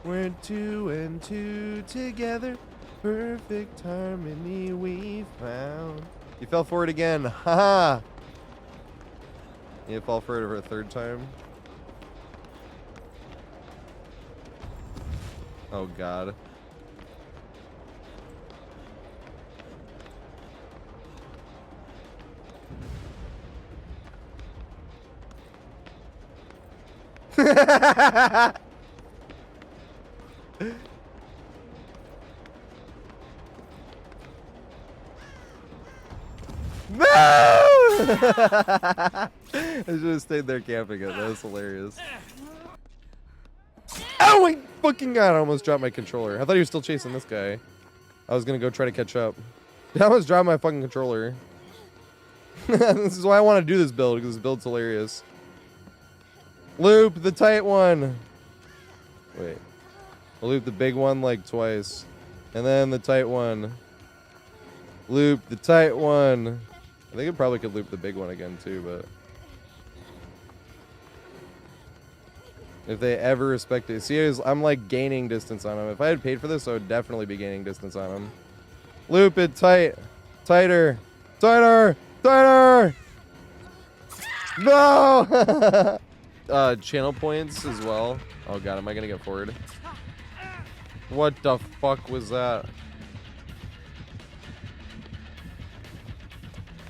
We're two and two together. Perfect harmony we found. You fell for it again. Haha. You fall for it for a third time. Oh god. No! I should have stayed there camping it. That was hilarious. Oh my fucking god, I almost dropped my controller. I thought he was still chasing this guy. I was gonna go try to catch up. I almost dropped my fucking controller. This is why I want to do this build, because this build's hilarious. Loop the tight one. Wait. I'll loop the big one like twice. And then the tight one. Loop the tight one. I think I probably could loop the big one again too, but if they ever respect it. See, I'm like gaining distance on him. If I had paid for this, I would definitely be gaining distance on him. Loop it tight. Tighter. Tighter. Tighter. No! Channel points as well. Oh god, am I gonna get forward? What the fuck was that?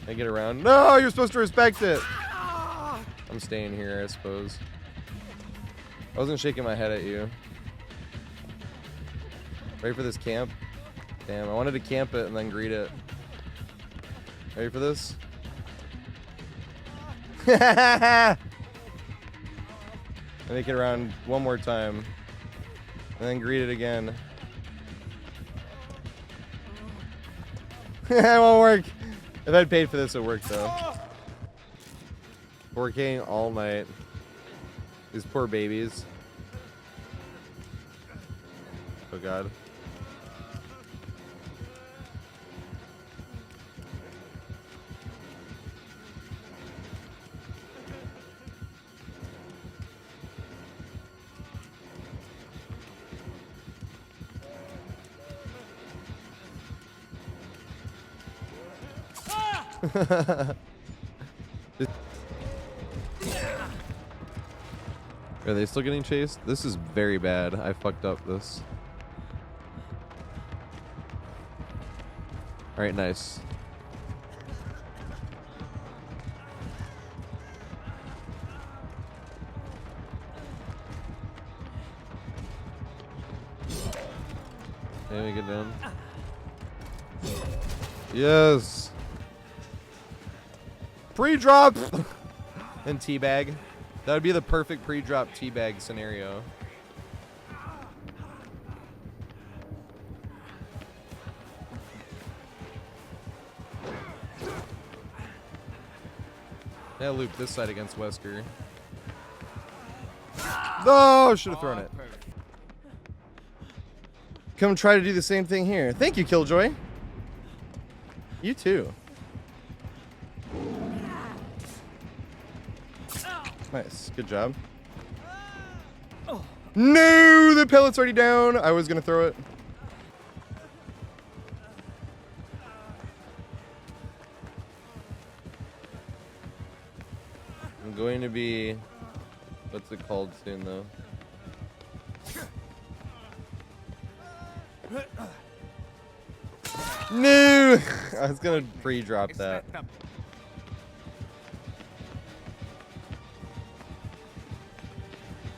Can I get around? No, you're supposed to respect it. I'm staying here, I suppose. I wasn't shaking my head at you. Ready for this camp? Damn, I wanted to camp it and then greet it. Ready for this? Make it around one more time. And then greet it again. It won't work. If I'd paid for this, it worked though. Working all night. These poor babies. Oh god. Are they still getting chased? This is very bad. I fucked up this. Alright, nice. Let me get down. Yes! Pre-drop! And teabag. That would be the perfect pre-drop teabag scenario. Yeah, loop this side against Wesker. No, should have thrown it. Come try to do the same thing here. Thank you, Killjoy. You too. Nice. Good job. No! The pellet's already down. I was going to throw it. I'm going to be... What's it called soon, though? No! I was going to pre-drop that.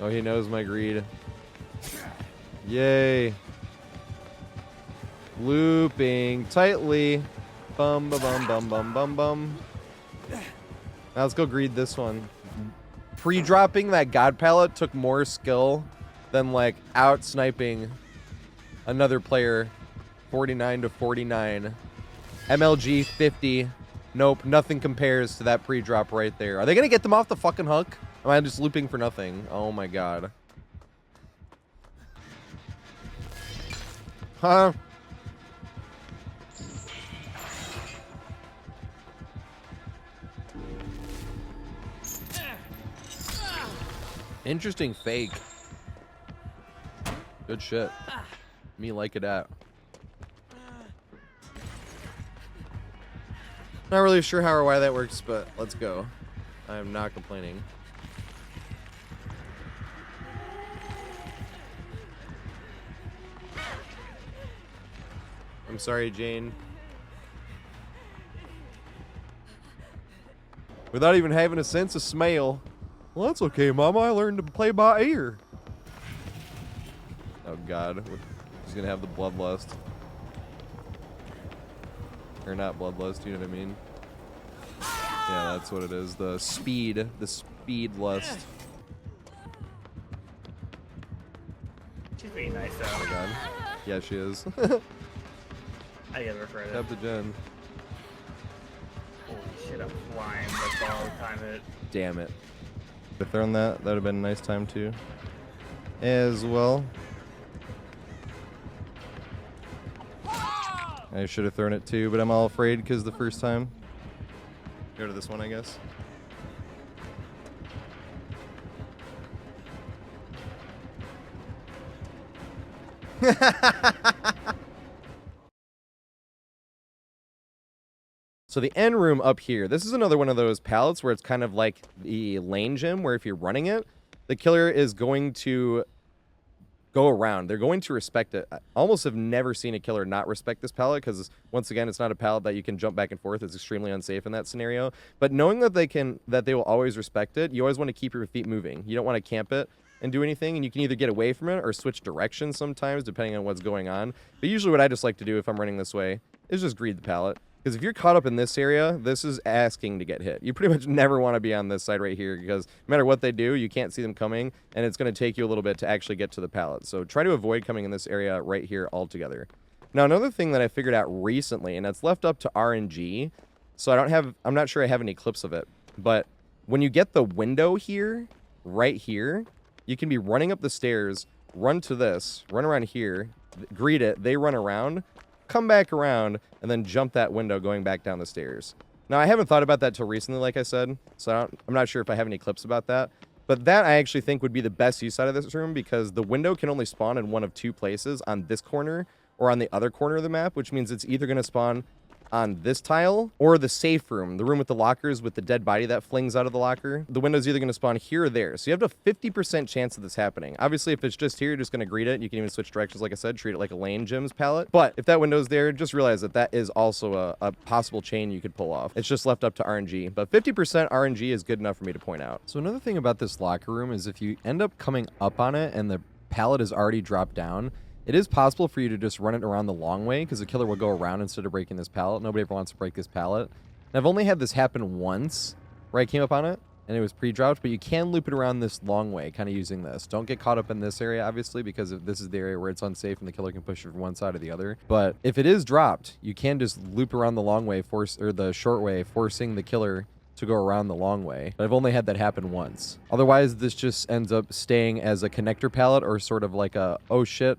Oh, he knows my greed. Yay. Looping tightly. Bum, ba, bum, bum, bum, bum, bum. Now let's go greed this one. Pre-dropping that god pallet took more skill than like out-sniping another player 49 to 49. MLG 50. Nope, nothing compares to that pre-drop right there. Are they going to get them off the fucking hook? Am I just looping for nothing? Oh my god. Huh? Interesting fake. Good shit. Me like it at. Not really sure how or why that works, but let's go. I am not complaining. I'm sorry, Jane. Without even having a sense of smell. Well, that's okay, Mama. I learned to play by ear. Oh, God. He's gonna have the bloodlust. Or not bloodlust, you know what I mean? Yeah, that's what it is. The speed lust. She's being nice, though. Oh, my God. Yeah, she is. I give her credit. Up to Jen. Holy shit, I'm flying. That's all the time it. Damn it. If thrown that, that would have been a nice time too. As well. I should have thrown it too, but I'm all afraid because the first time. Go to this one, I guess. So the end room up here, this is another one of those pallets where it's kind of like the lane gym, where if you're running it, the killer is going to go around. They're going to respect it. I almost have never seen a killer not respect this pallet because, once again, it's not a pallet that you can jump back and forth. It's extremely unsafe in that scenario. But knowing that they will always respect it, you always want to keep your feet moving. You don't want to camp it and do anything, and you can either get away from it or switch directions sometimes, depending on what's going on. But usually what I just like to do if I'm running this way is just greed the pallet. Because if you're caught up in this area, this is asking to get hit. You pretty much never want to be on this side right here because no matter what they do, you can't see them coming, and it's going to take you a little bit to actually get to the pallet. So try to avoid coming in this area right here altogether. Now, another thing that I figured out recently, and that's left up to RNG, so I'm not sure I have any clips of it, but when you get the window here, right here, you can be running up the stairs, run to this, run around here, greet it, they run around, come back around, and then jump that window going back down the stairs. Now, I haven't thought about that till recently, like I said, so I'm not sure if I have any clips about that. But that I actually think would be the best use out of this room because the window can only spawn in one of two places, on this corner or on the other corner of the map, which means it's either going to spawn on this tile or the safe room, the room with the lockers with the dead body that flings out of the locker. The window's either going to spawn here or there. So you have a 50% chance of this happening. Obviously, if it's just here, you're just going to greet it. You can even switch directions, like I said, treat it like a lane gym's pallet. But if that window's there, just realize that that is also a possible chain you could pull off. It's just left up to RNG. But 50% RNG is good enough for me to point out. So another thing about this locker room is if you end up coming up on it and the pallet is already dropped down, it is possible for you to just run it around the long way because the killer will go around instead of breaking this pallet. Nobody ever wants to break this pallet. And I've only had this happen once where I came up on it and it was pre-dropped, but you can loop it around this long way, kind of using this. Don't get caught up in this area, obviously, because if this is the area where it's unsafe and the killer can push it from one side or the other. But if it is dropped, you can just loop around the long way, or the short way, forcing the killer to go around the long way. But I've only had that happen once. Otherwise, this just ends up staying as a connector pallet or sort of like a, oh shit,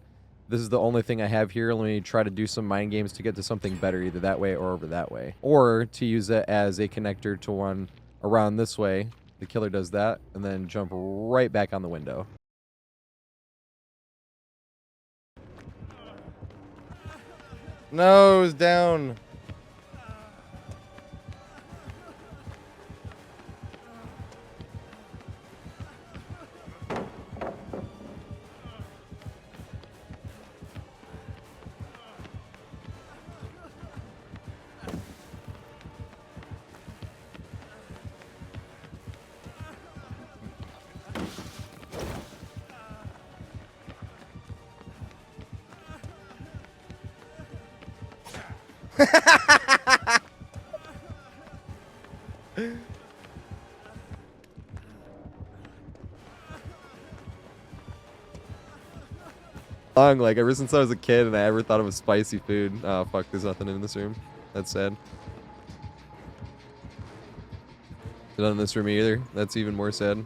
this is the only thing I have here. Let me try to do some mind games to get to something better, either that way or over that way. Or to use it as a connector to run around this way The killer does that, and then jump right back on the window. No, it's down. Like ever since I was a kid and I ever thought of a spicy food. Oh fuck, there's nothing in this room. That's sad. There's nothing in this room either. That's even more sad.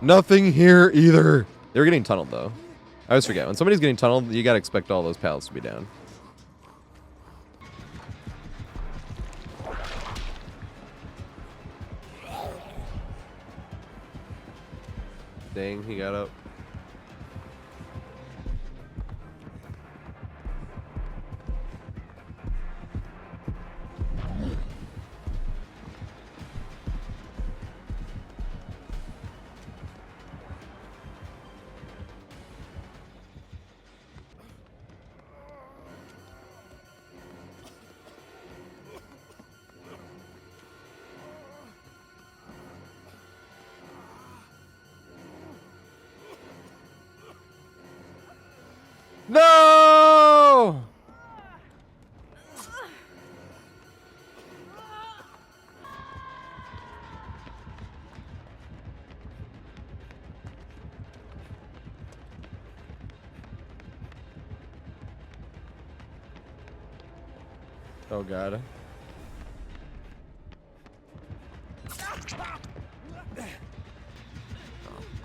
Nothing here either. They were getting tunneled though. I always forget. When somebody's getting tunneled, you gotta expect all those pallets to be down. Dang, he got up. No! Oh god.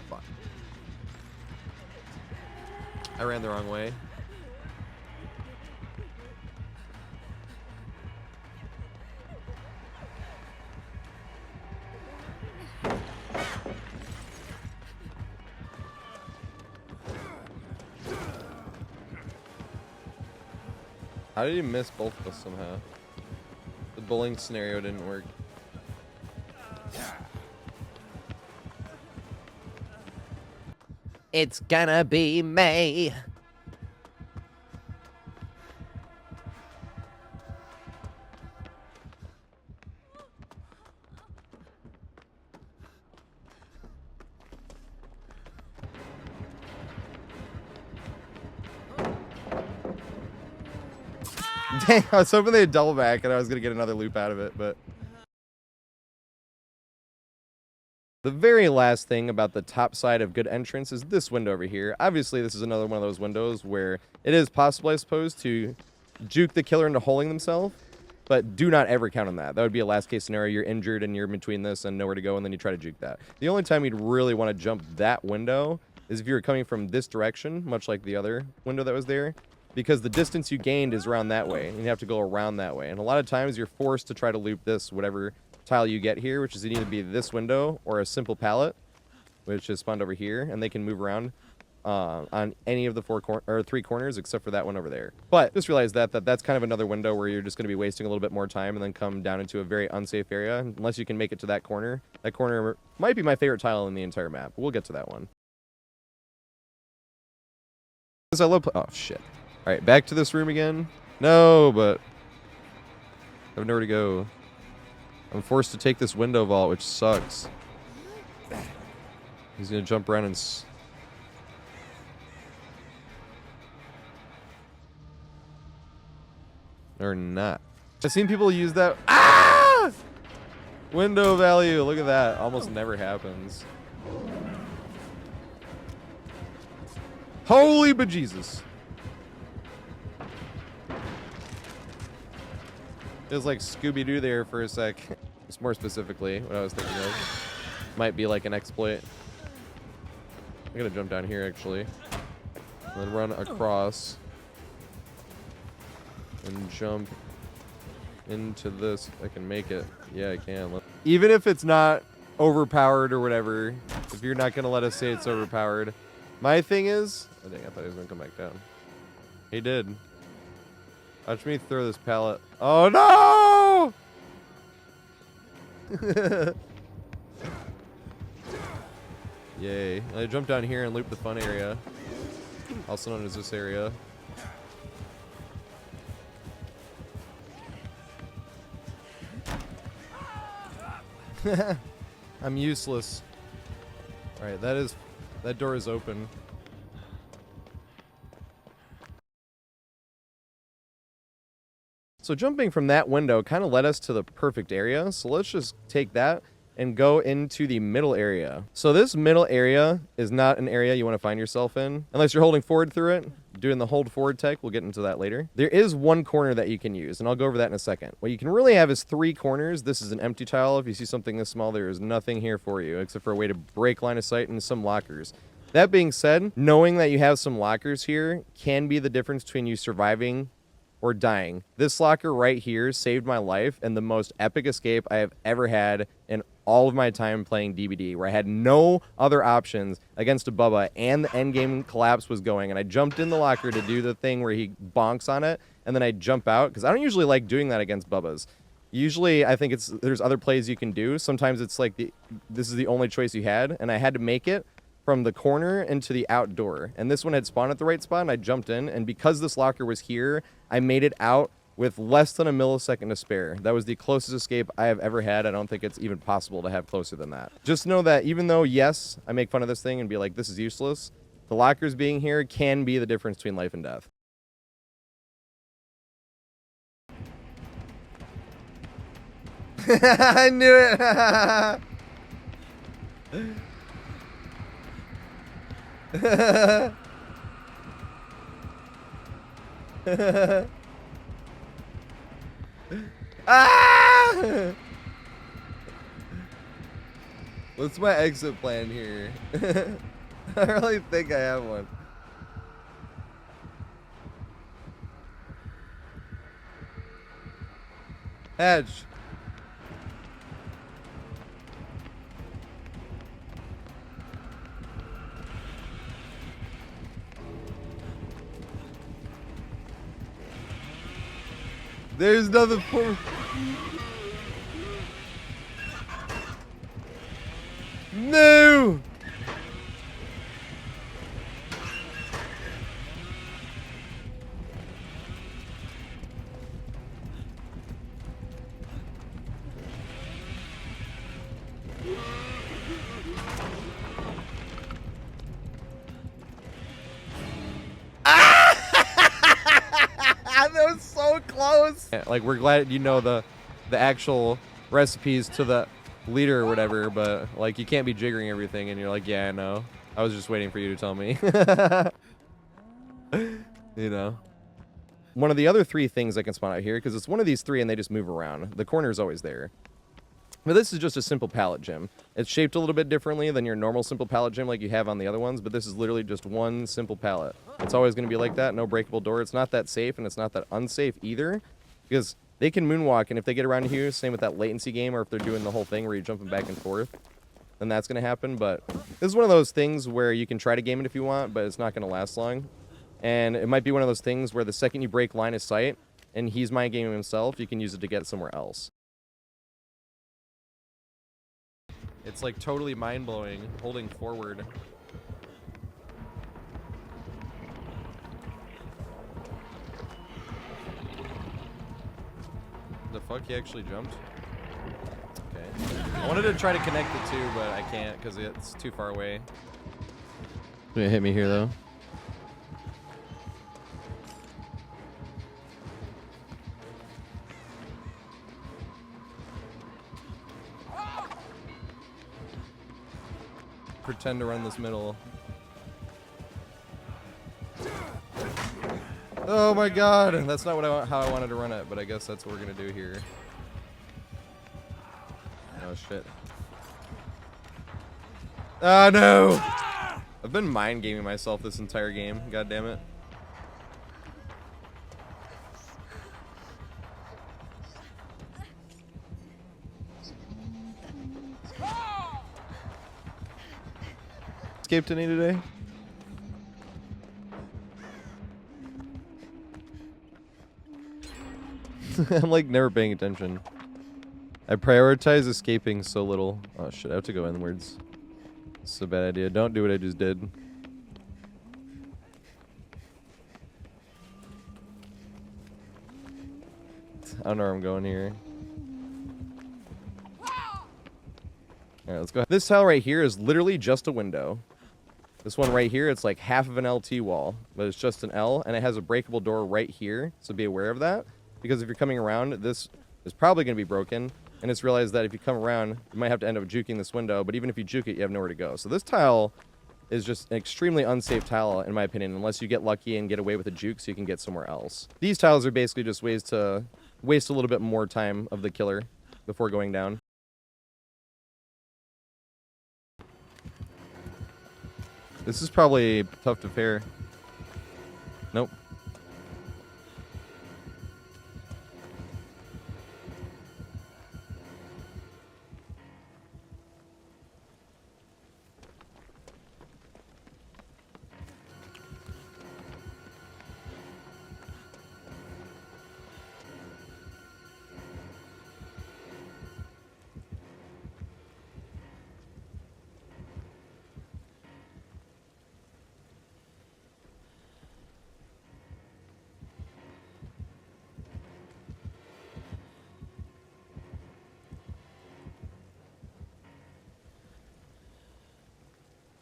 Fuck. I ran the wrong way. How did he miss both of us somehow? The bowling scenario didn't work. It's gonna be May. Dang, I was hoping they'd double back and I was gonna get another loop out of it, but... The very last thing about the top side of good entrance is this window over here. Obviously, this is another one of those windows where it is possible, I suppose, to juke the killer into holding themselves, but do not ever count on that. That would be a last case scenario. You're injured and you're between this and nowhere to go, and then you try to juke that. The only time you'd really want to jump that window is if you were coming from this direction, much like the other window that was there, because the distance you gained is around that way, and you have to go around that way. And a lot of times you're forced to try to loop this, whatever tile you get here, which is either be this window or a simple pallet, which is spawned over here, and they can move around on any of the three corners except for that one over there. But just realize that's kind of another window where you're just going to be wasting a little bit more time and then come down into a very unsafe area unless you can make it to that corner. That corner might be my favorite tile in the entire map. We'll get to that one. I love oh shit. All right, back to this room again. No, but I have nowhere to go. I'm forced to take this window vault, which sucks. He's gonna jump around and or not. I've seen people use that. Ah! Window value. Look at that. Almost never happens. Holy bejesus. It was like Scooby-Doo there for a sec. It's more specifically what I was thinking of. Might be like an exploit. I'm gonna jump down here actually. And then run across. and jump into this. I can make it. Yeah, I can. Even if it's not overpowered or whatever, if you're not gonna let us say it's overpowered. My thing is, I think I thought he was gonna come back down. He did. Watch me throw this pallet. Oh no! Yay. I jump down here and loop the fun area. Also known as this area. I'm useless. Alright, that door is open. So jumping from that window kind of led us to the perfect area. So let's just take that and go into the middle area. So this middle area is not an area you want to find yourself in unless you're holding forward through it. Doing the hold forward tech, we'll get into that later. There is one corner that you can use, and I'll go over that in a second. What you can really have is 3 corners. This is an empty tile. If you see something this small, there is nothing here for you except for a way to break line of sight and some lockers. That being said, knowing that you have some lockers here can be the difference between you surviving or dying. This locker right here saved my life and the most epic escape I have ever had in all of my time playing DBD, where I had no other options against a Bubba and the endgame collapse was going, and I jumped in the locker to do the thing where he bonks on it, and then I jump out, because I don't usually like doing that against Bubbas. Usually, I think there's other plays you can do. Sometimes it's like this is the only choice you had, and I had to make it from the corner into the outdoor. And this one had spawned at the right spot, and I jumped in, and because this locker was here, I made it out with less than a millisecond to spare. That was the closest escape I have ever had. I don't think it's even possible to have closer than that. Just know that even though, yes, I make fun of this thing and be like, this is useless, the lockers being here can be the difference between life and death. I knew it! Ah! What's my exit plan here? I really think I have one. Hedge. There's nothing for... No! That was so close. Yeah, like, we're glad you know the actual recipes to the leader or whatever, but like you can't be jiggering everything and you're like, yeah, I know. I was just waiting for you to tell me. You know. One of the other 3 things I can spawn out here, because it's one of these 3 and they just move around. The corner is always there. But this is just a simple pallet gym. It's shaped a little bit differently than your normal simple pallet gym like you have on the other ones, but this is literally just one simple pallet. It's always going to be like that, no breakable door. It's not that safe, and it's not that unsafe either, because they can moonwalk, and if they get around you, same with that latency game, or if they're doing the whole thing where you're jumping back and forth, then that's going to happen. But this is one of those things where you can try to game it if you want, but it's not going to last long. And it might be one of those things where the second you break line of sight, and he's mind gaming himself, you can use it to get somewhere else. It's like totally mind-blowing, holding forward. The fuck, he actually jumped? Okay. I wanted to try to connect the 2, but I can't because it's too far away. Gonna hit me here though. Pretend to run this middle. Oh my god, that's not how I wanted to run it, but I guess that's what we're gonna do here. Oh shit. Oh no! I've been mind gaming myself this entire game, god damn it. escaped any today? I'm like never paying attention. I prioritize escaping so little. Oh shit, I have to go inwards. It's a bad idea. Don't do what I just did. I don't know where I'm going here. Alright, let's go. This tile right here is literally just a window. This one right here, it's like half of an LT wall, but it's just an L, and it has a breakable door right here, so be aware of that. Because if you're coming around, this is probably going to be broken, and it's realized that if you come around, you might have to end up juking this window, but even if you juke it, you have nowhere to go. So this tile is just an extremely unsafe tile, in my opinion, unless you get lucky and get away with a juke so you can get somewhere else. These tiles are basically just ways to waste a little bit more time of the killer before going down. This is probably tough to fair. Nope.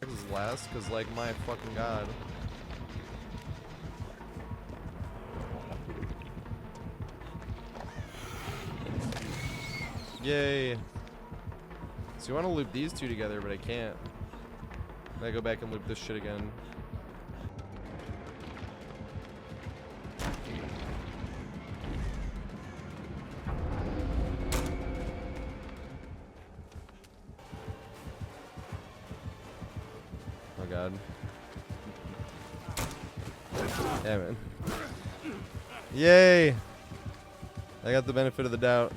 Is last because like my fucking god. Yay. So you want to loop these two together, but I can't. I go back and loop this shit again. Oh god. Damn it. Yay! I got the benefit of the doubt.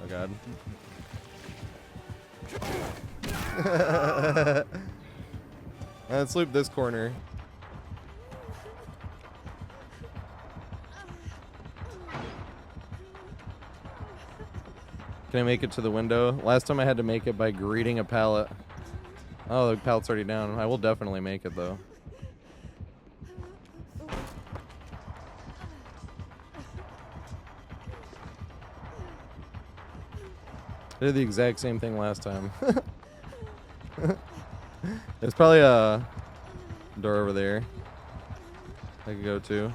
Oh god. Let's loop this corner. Can I make it to the window? Last time I had to make it by greeting a pallet. Oh, the pallet's already down. I will definitely make it, though. I did the exact same thing last time. There's probably a door over there I could go to.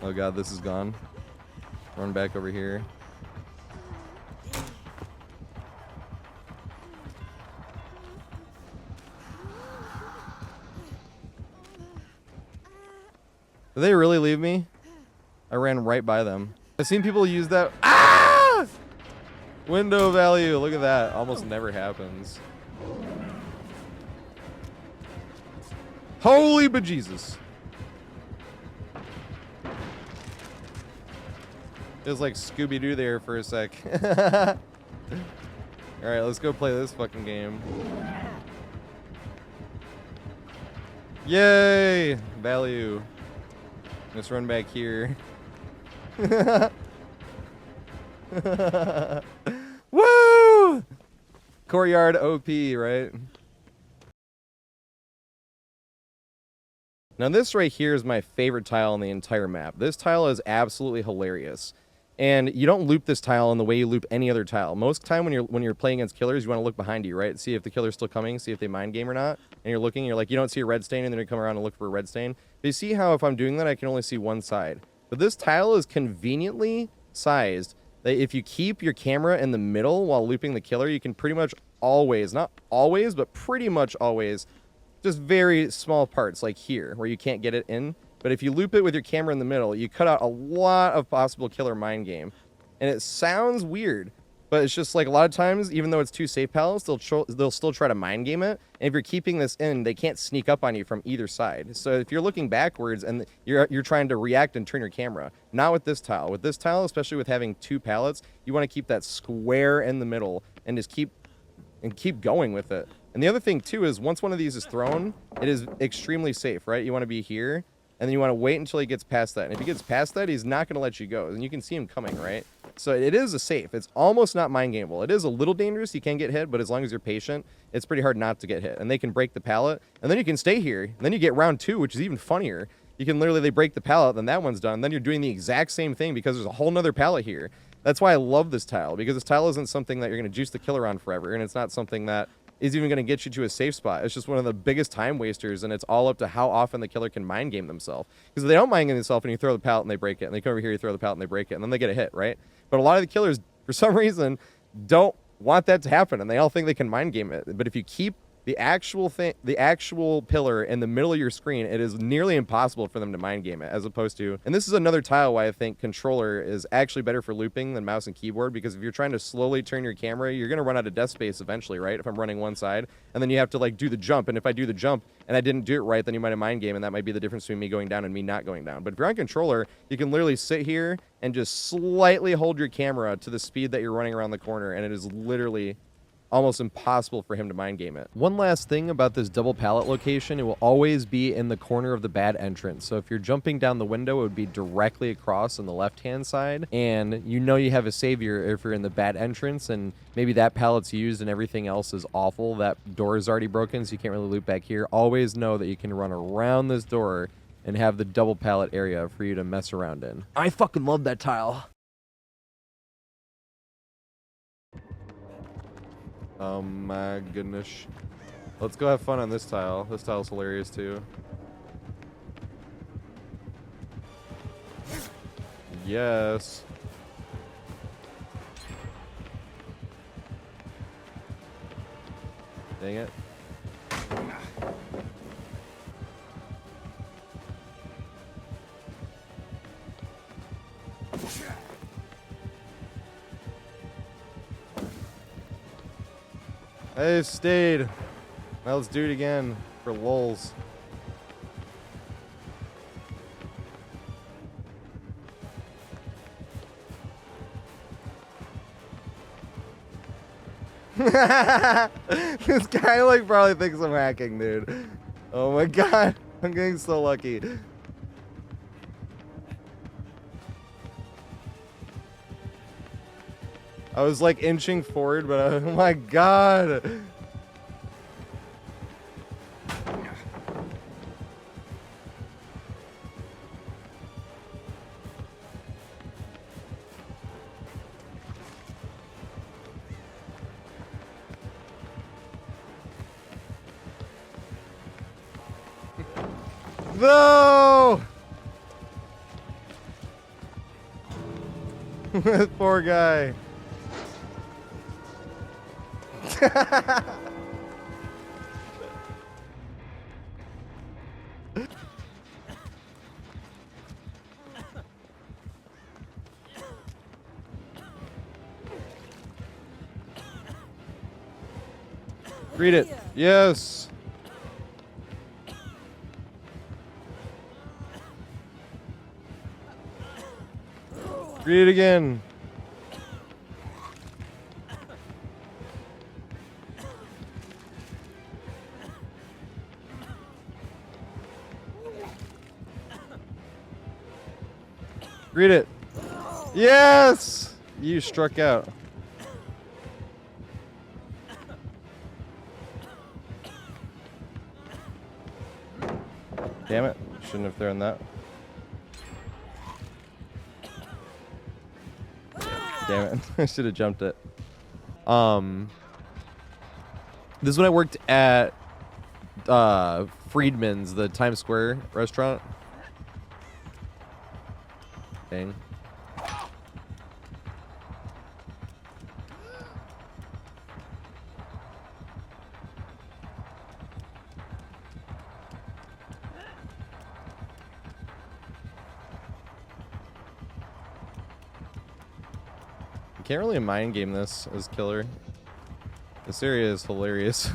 Oh god, this is gone. Run back over here. Did they really leave me? I ran right by them. I've seen people use that. Ah! Window value. Look at that. Almost never happens. Holy bejesus. It was like Scooby-Doo there for a sec. Alright, let's go play this fucking game. Yay! Value. Let's run back here. Woo! Courtyard OP, right? Now this right here is my favorite tile on the entire map. This tile is absolutely hilarious. And you don't loop this tile in the way you loop any other tile. Most time when you're playing against killers, you want to look behind you, right? See if the killer's still coming, see if they mind game or not. And you're looking, you're like, you don't see a red stain, and then you come around and look for a red stain. But you see how if I'm doing that, I can only see one side. But this tile is conveniently sized that if you keep your camera in the middle while looping the killer, you can pretty much always, not always, but pretty much always, just very small parts like here where you can't get it in. But if you loop it with your camera in the middle, you cut out a lot of possible killer mind game. And it sounds weird, But it's just like a lot of times, even though it's 2 safe pallets, they'll still try to mind game it. And if you're keeping this in, they can't sneak up on you from either side. So if you're looking backwards and you're trying to react and turn your camera, not with this tile. With this tile, especially with having 2 pallets, you want to keep that square in the middle and just keep going with it. And the other thing too is once one of these is thrown, it is extremely safe, right? You want to be here, and then you want to wait until he gets past that. And if he gets past that, he's not going to let you go. And you can see him coming, right? So it is a safe. It's almost not mind gameable. It is a little dangerous. You can get hit, but as long as you're patient, it's pretty hard not to get hit. And they can break the pallet, and then you can stay here. And then you get round 2, which is even funnier. You can literally, they break the pallet, then that one's done. Then you're doing the exact same thing because there's a whole nother pallet here. That's why I love this tile, because this tile isn't something that you're going to juice the killer on forever, and it's not something that is even going to get you to a safe spot. It's just one of the biggest time wasters, and it's all up to how often the killer can mind game themselves. Because if they don't mind game themselves and you throw the pallet and they break it, and they come over here, you throw the pallet and they break it, and then they get a hit, right? But a lot of the killers, for some reason, don't want that to happen, and they all think they can mind game it. But if you keep the actual pillar in the middle of your screen, it is nearly impossible for them to mind game it, as opposed to, and this is another tile why I think controller is actually better for looping than mouse and keyboard, because if you're trying to slowly turn your camera, you're going to run out of desk space eventually, right? If I'm running one side, and then you have to like do the jump, and if I do the jump and I didn't do it right, then you might have mind game, and that might be the difference between me going down and me not going down. But if you're on controller, you can literally sit here and just slightly hold your camera to the speed that you're running around the corner, and it is literally almost impossible for him to mind game it. One last thing about this double pallet location, it will always be in the corner of the bad entrance. So if you're jumping down the window, it would be directly across on the left-hand side. And you know you have a savior if you're in the bad entrance and maybe that pallet's used and everything else is awful. That door is already broken, so you can't really loop back here. Always know that you can run around this door and have the double pallet area for you to mess around in. I fucking love that tile. Oh my goodness. Let's go have fun on this tile. This tile's hilarious too. Yes. Dang it. I stayed. Now let's do it again for lulz. This guy like probably thinks I'm hacking, dude. Oh my god, I'm getting so lucky. I was like inching forward, but oh my god. No! That poor guy. Read it. Yes. Read it again. Read it. Yes! You struck out. Damn it. Shouldn't have thrown that. Damn it. I should have jumped it. This is when I worked at Friedman's, the Times Square restaurant. Dang. You can't really mind game this as killer. This area is hilarious.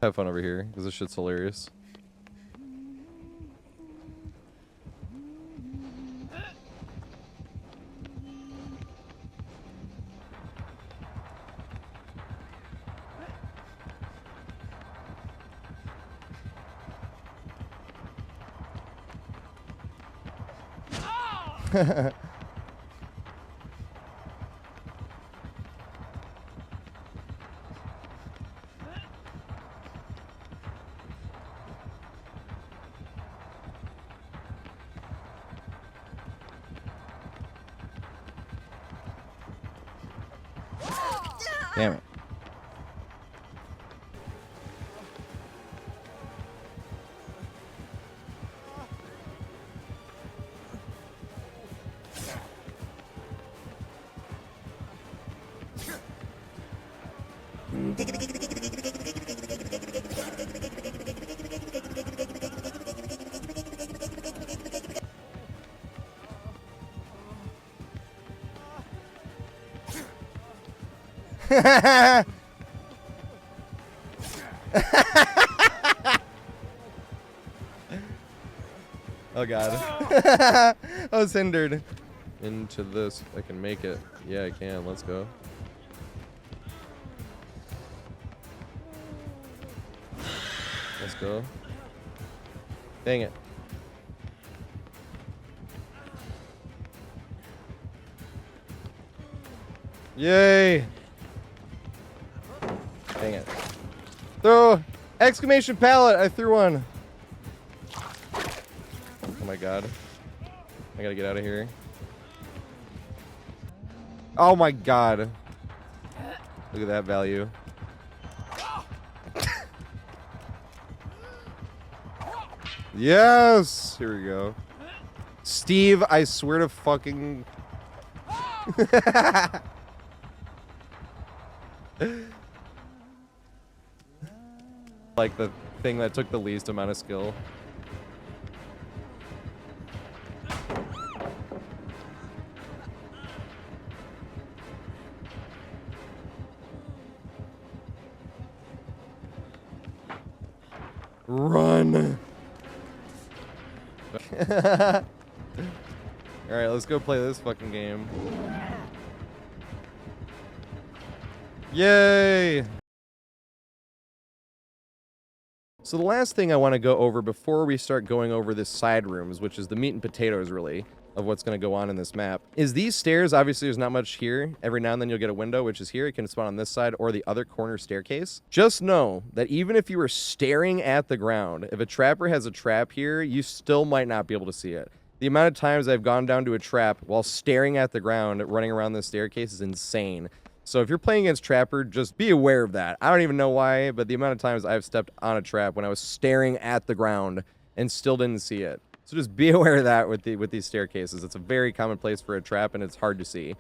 Have fun over here, because this shit's hilarious. Damn it. Oh god. I was hindered. Into this. I can make it. Yeah, I can. Let's go. Let's go. Dang it. Yay! Dang it. Throw! Exclamation pallet! I threw one. Oh my god. I gotta get out of here. Oh my god. Look at that value. Yes! Here we go. Steve, I swear to fucking... Like the thing that took the least amount of skill. Run! Alright, let's go play this fucking game. Yay! So the last thing I want to go over before we start going over this side rooms, which is the meat and potatoes really, of what's going to go on in this map, is these stairs. Obviously there's not much here. Every now and then you'll get a window, which is here. It can spawn on this side or the other corner staircase. Just know that even if you were staring at the ground, if a trapper has a trap here, you still might not be able to see it. The amount of times I've gone down to a trap while staring at the ground running around this staircase is insane. So if you're playing against Trapper, just be aware of that. I don't even know why, but the amount of times I've stepped on a trap when I was staring at the ground and still didn't see it. So just be aware of that with these staircases. It's a very common place for a trap, and it's hard to see.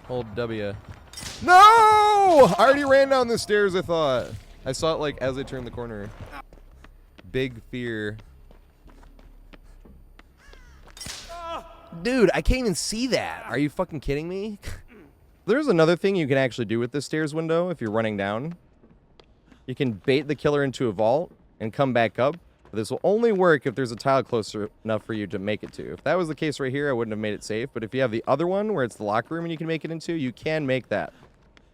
Hold W. No! I already ran down the stairs, I thought. I saw it, like, as I turned the corner. Big fear. Dude, I can't even see that. Are you fucking kidding me? There's another thing you can actually do with this stairs window if you're running down. You can bait the killer into a vault and come back up. But this will only work if there's a tile close enough for you to make it to. If that was the case right here, I wouldn't have made it safe. But if you have the other one where it's the locker room and you can make it into, you can make that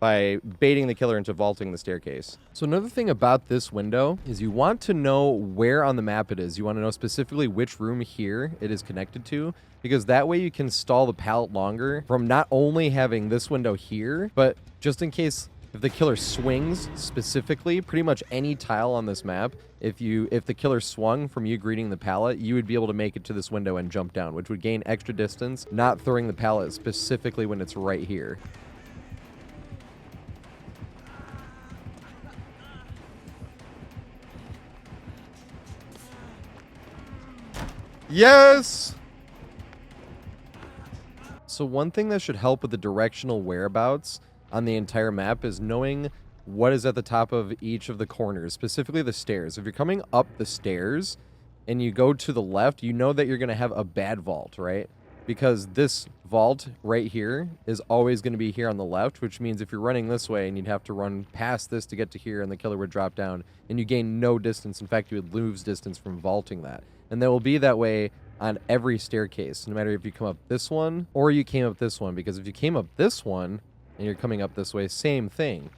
by baiting the killer into vaulting the staircase. So another thing about this window is you want to know where on the map it is. You want to know specifically which room here it is connected to, because that way you can stall the pallet longer from not only having this window here, but just in case if the killer swings specifically, pretty much any tile on this map, if the killer swung from you greeting the pallet, you would be able to make it to this window and jump down, which would gain extra distance, not throwing the pallet specifically when it's right here. Yes! So one thing that should help with the directional whereabouts on the entire map is knowing what is at the top of each of the corners, specifically the stairs. If you're coming up the stairs and you go to the left, you know that you're going to have a bad vault, right? Because this vault right here is always going to be here on the left, which means if you're running this way and you'd have to run past this to get to here and the killer would drop down and you gain no distance. In fact, you would lose distance from vaulting that. And that will be that way on every staircase, no matter if you come up this one or you came up this one. Because if you came up this one and you're coming up this way, same thing.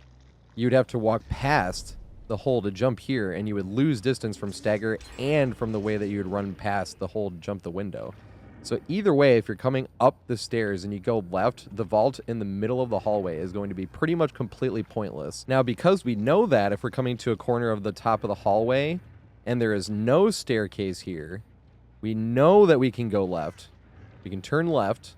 You'd have to walk past the hole to jump here, and you would lose distance from stagger and from the way that you would run past the hole to jump the window. So either way, if you're coming up the stairs and you go left, the vault in the middle of the hallway is going to be pretty much completely pointless. Now, because we know that if we're coming to a corner of the top of the hallway and there is no staircase here, we know that we can go left, we can turn left,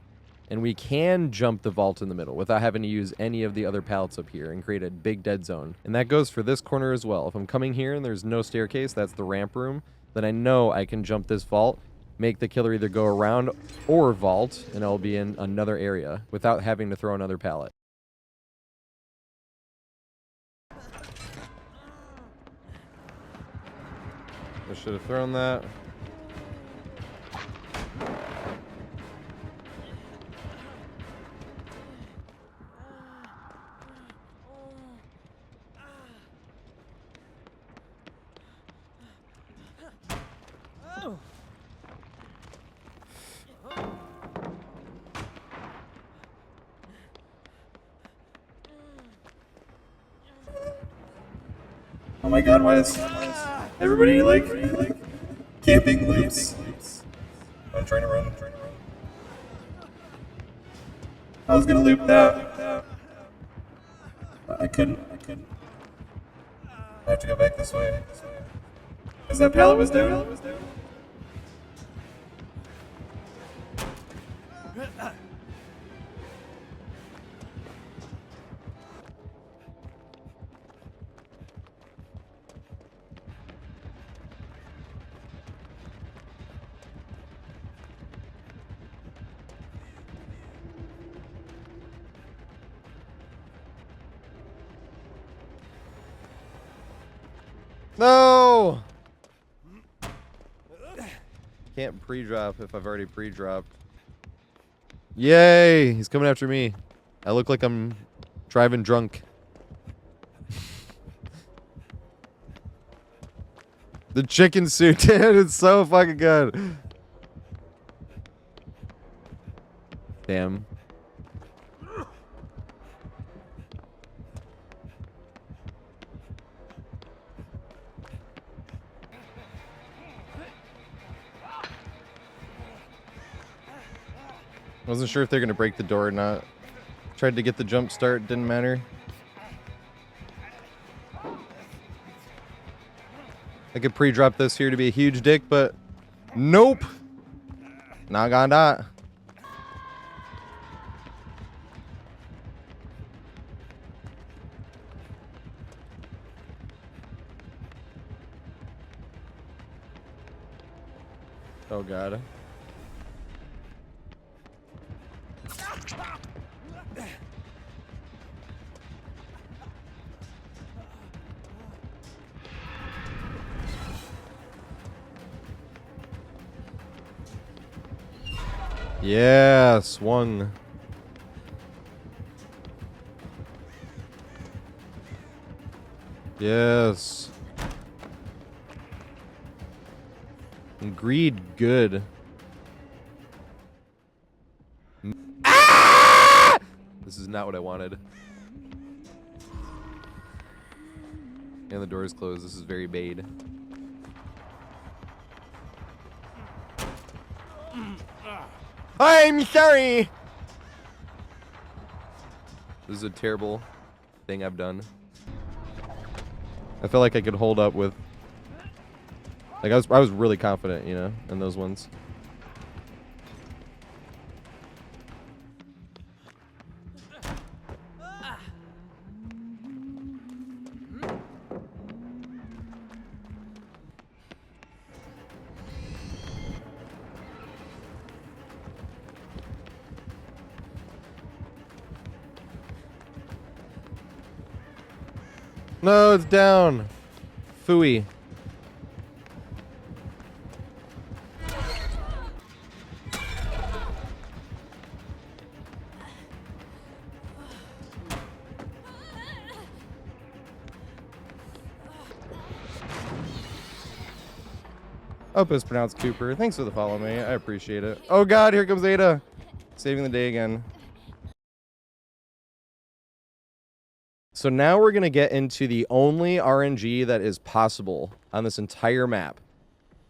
and we can jump the vault in the middle without having to use any of the other pallets up here and create a big dead zone. And that goes for this corner as well. If I'm coming here and there's no staircase, that's the ramp room, then I know I can jump this vault, make the killer either go around or vault, and I'll be in another area without having to throw another pallet. I should have thrown that. Oh my god, why is everybody like camping loops? I'm trying to run. I was gonna loop that. I couldn't. I have to go back this way. Because that pallet was down. No! Can't pre-drop if I've already pre-dropped. Yay! He's coming after me. I look like I'm driving drunk. The chicken suit, dude, it's so fucking good. Damn. Wasn't sure if they're gonna break the door or not. Tried to get the jump start, didn't matter. I could pre-drop this here to be a huge dick, but nope. Not gonna die. Oh god. Yeah, swung. Yes. Greed, good. Ah! This is not what I wanted. And the door is closed. This is very bad. I'm sorry! This is a terrible thing I've done. I felt like I could hold up with... Like, I was really confident, you know, in those ones. No, it's down. Phooey. Hope it's pronounced Cooper. Thanks for the follow, mate. I appreciate it. Oh god, here comes Ada. Saving the day again. So now we're going to get into the only RNG that is possible on this entire map.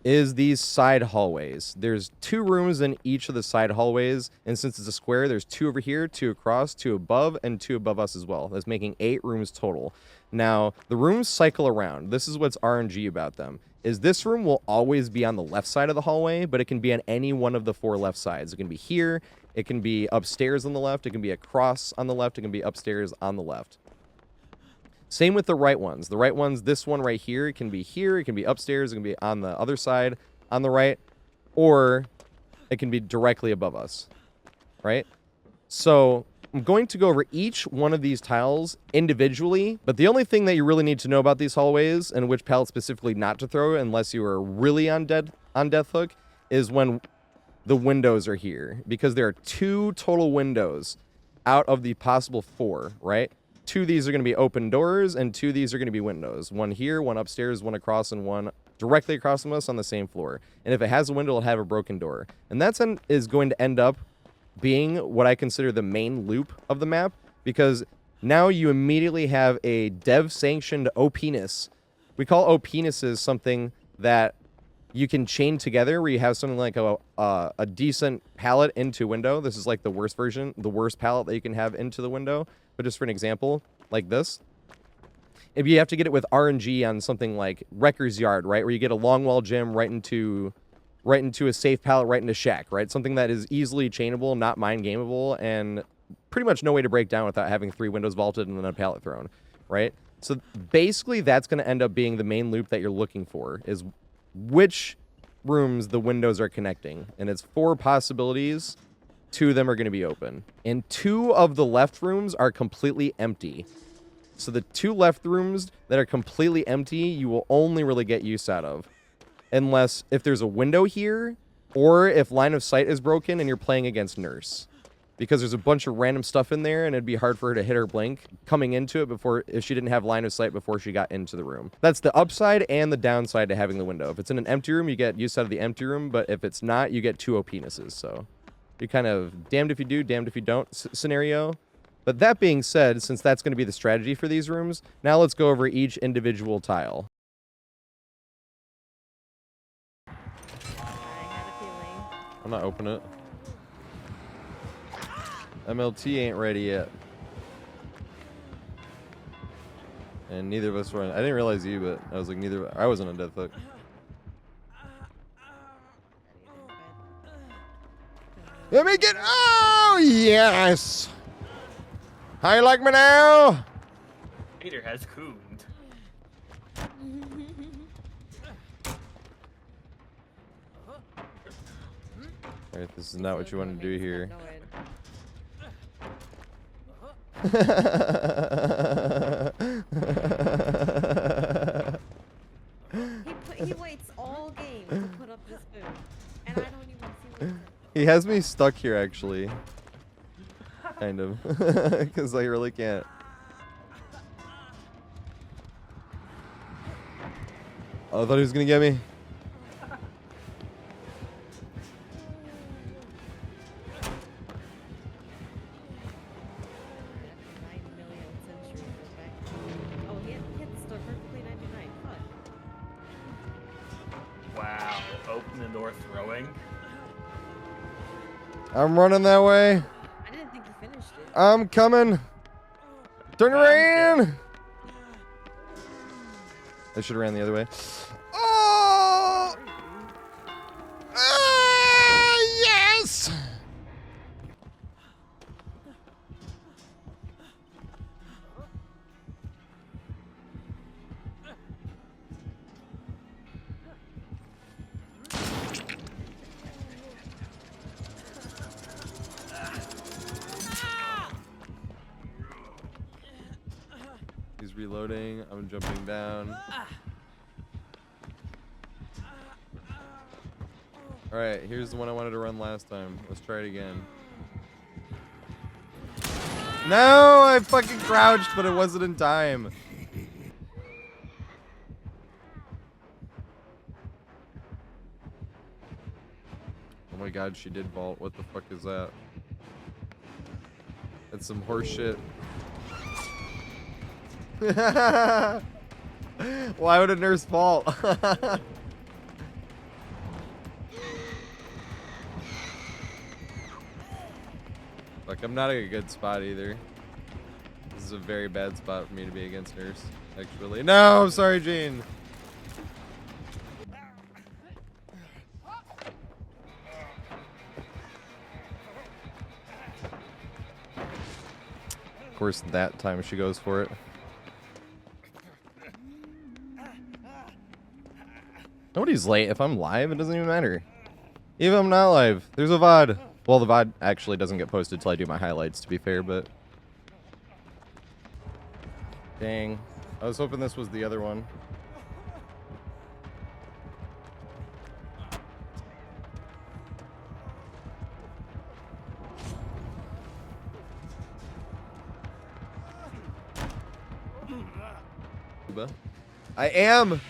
Is these side hallways. There's 2 rooms in each of the side hallways, and since it's a square, there's 2 over here, 2 across, 2 above, and 2 above us as well. That's making 8 rooms total. Now, the rooms cycle around. This is what's RNG about them. Is this room will always be on the left side of the hallway, but it can be on any one of the 4 left sides. It can be here, it can be upstairs on the left, it can be across on the left, it can be upstairs on the left. Same with the right ones. The right ones, this one right here, it can be here, it can be upstairs, it can be on the other side on the right, or it can be directly above us, right? So I'm going to go over each one of these tiles individually, but the only thing that you really need to know about these hallways, and which pallet specifically not to throw unless you are really on death hook, is when the windows are here, because there are 2 total windows out of the possible 4, right? 2 of these are going to be open doors, and 2 of these are going to be windows. 1 here, 1 upstairs, 1 across, and 1 directly across from us on the same floor. And if it has a window, it'll have a broken door. And that is going to end up being what I consider the main loop of the map, because now you immediately have a dev-sanctioned OP-ness. We call OP-nesses something that you can chain together, where you have something like a decent pallet into window. This is like the worst version, the worst pallet that you can have into the window. But just for an example, like this, if you have to get it with RNG on something like Wrecker's Yard, right, where you get a long wall gym right into a safe pallet, right into shack, right, something that is easily chainable, not mind gameable, and pretty much no way to break down without having 3 windows vaulted and then a pallet thrown, right? So basically, that's going to end up being the main loop that you're looking for, is which rooms the windows are connecting, and it's 4 possibilities. 2 of them are going to be open. And 2 of the left rooms are completely empty. So the 2 left rooms that are completely empty, you will only really get use out of. Unless if there's a window here, or if line of sight is broken and you're playing against Nurse. Because there's a bunch of random stuff in there, and it'd be hard for her to hit her blink coming into it if she didn't have line of sight before she got into the room. That's the upside and the downside to having the window. If it's in an empty room, you get use out of the empty room, but if it's not, you get 2 OP-nesses, so... You're kind of damned if you do, damned if you don't scenario. But that being said, since that's going to be the strategy for these rooms, now let's go over each individual tile. I had a feeling. I'm not opening it. MLT ain't ready yet. And neither of us were. I didn't realize you, but I was like, I wasn't on death hook. Let me get. Oh, yes. How you like me now? Peter has cooned. Alright, this is not what you want to do here. He waits all game to put up this food, and I don't even see what. He has me stuck here, actually. Kind of. Because I really can't. Oh, I thought he was going to get me. Wow, open the door throwing. I'm running that way. I didn't think you finished it. I'm coming. Turn around. I should have ran the other way. Oh! Yes! He's She's reloading. I'm jumping down. Alright, here's the one I wanted to run last time. Let's try it again. No! I fucking crouched, but it wasn't in time. Oh my god, she did vault. What the fuck is that? That's some horse shit. Why would a nurse vault? Look, I'm not in a good spot either. This is a very bad spot for me to be against nurse, actually. No, I'm sorry, Jane. Of course, that time she goes for it. Nobody's late. If I'm live, it doesn't even matter. Even if I'm not live, there's a VOD. Well, the VOD actually doesn't get posted till I do my highlights, to be fair, but... Dang. I was hoping this was the other one. I am!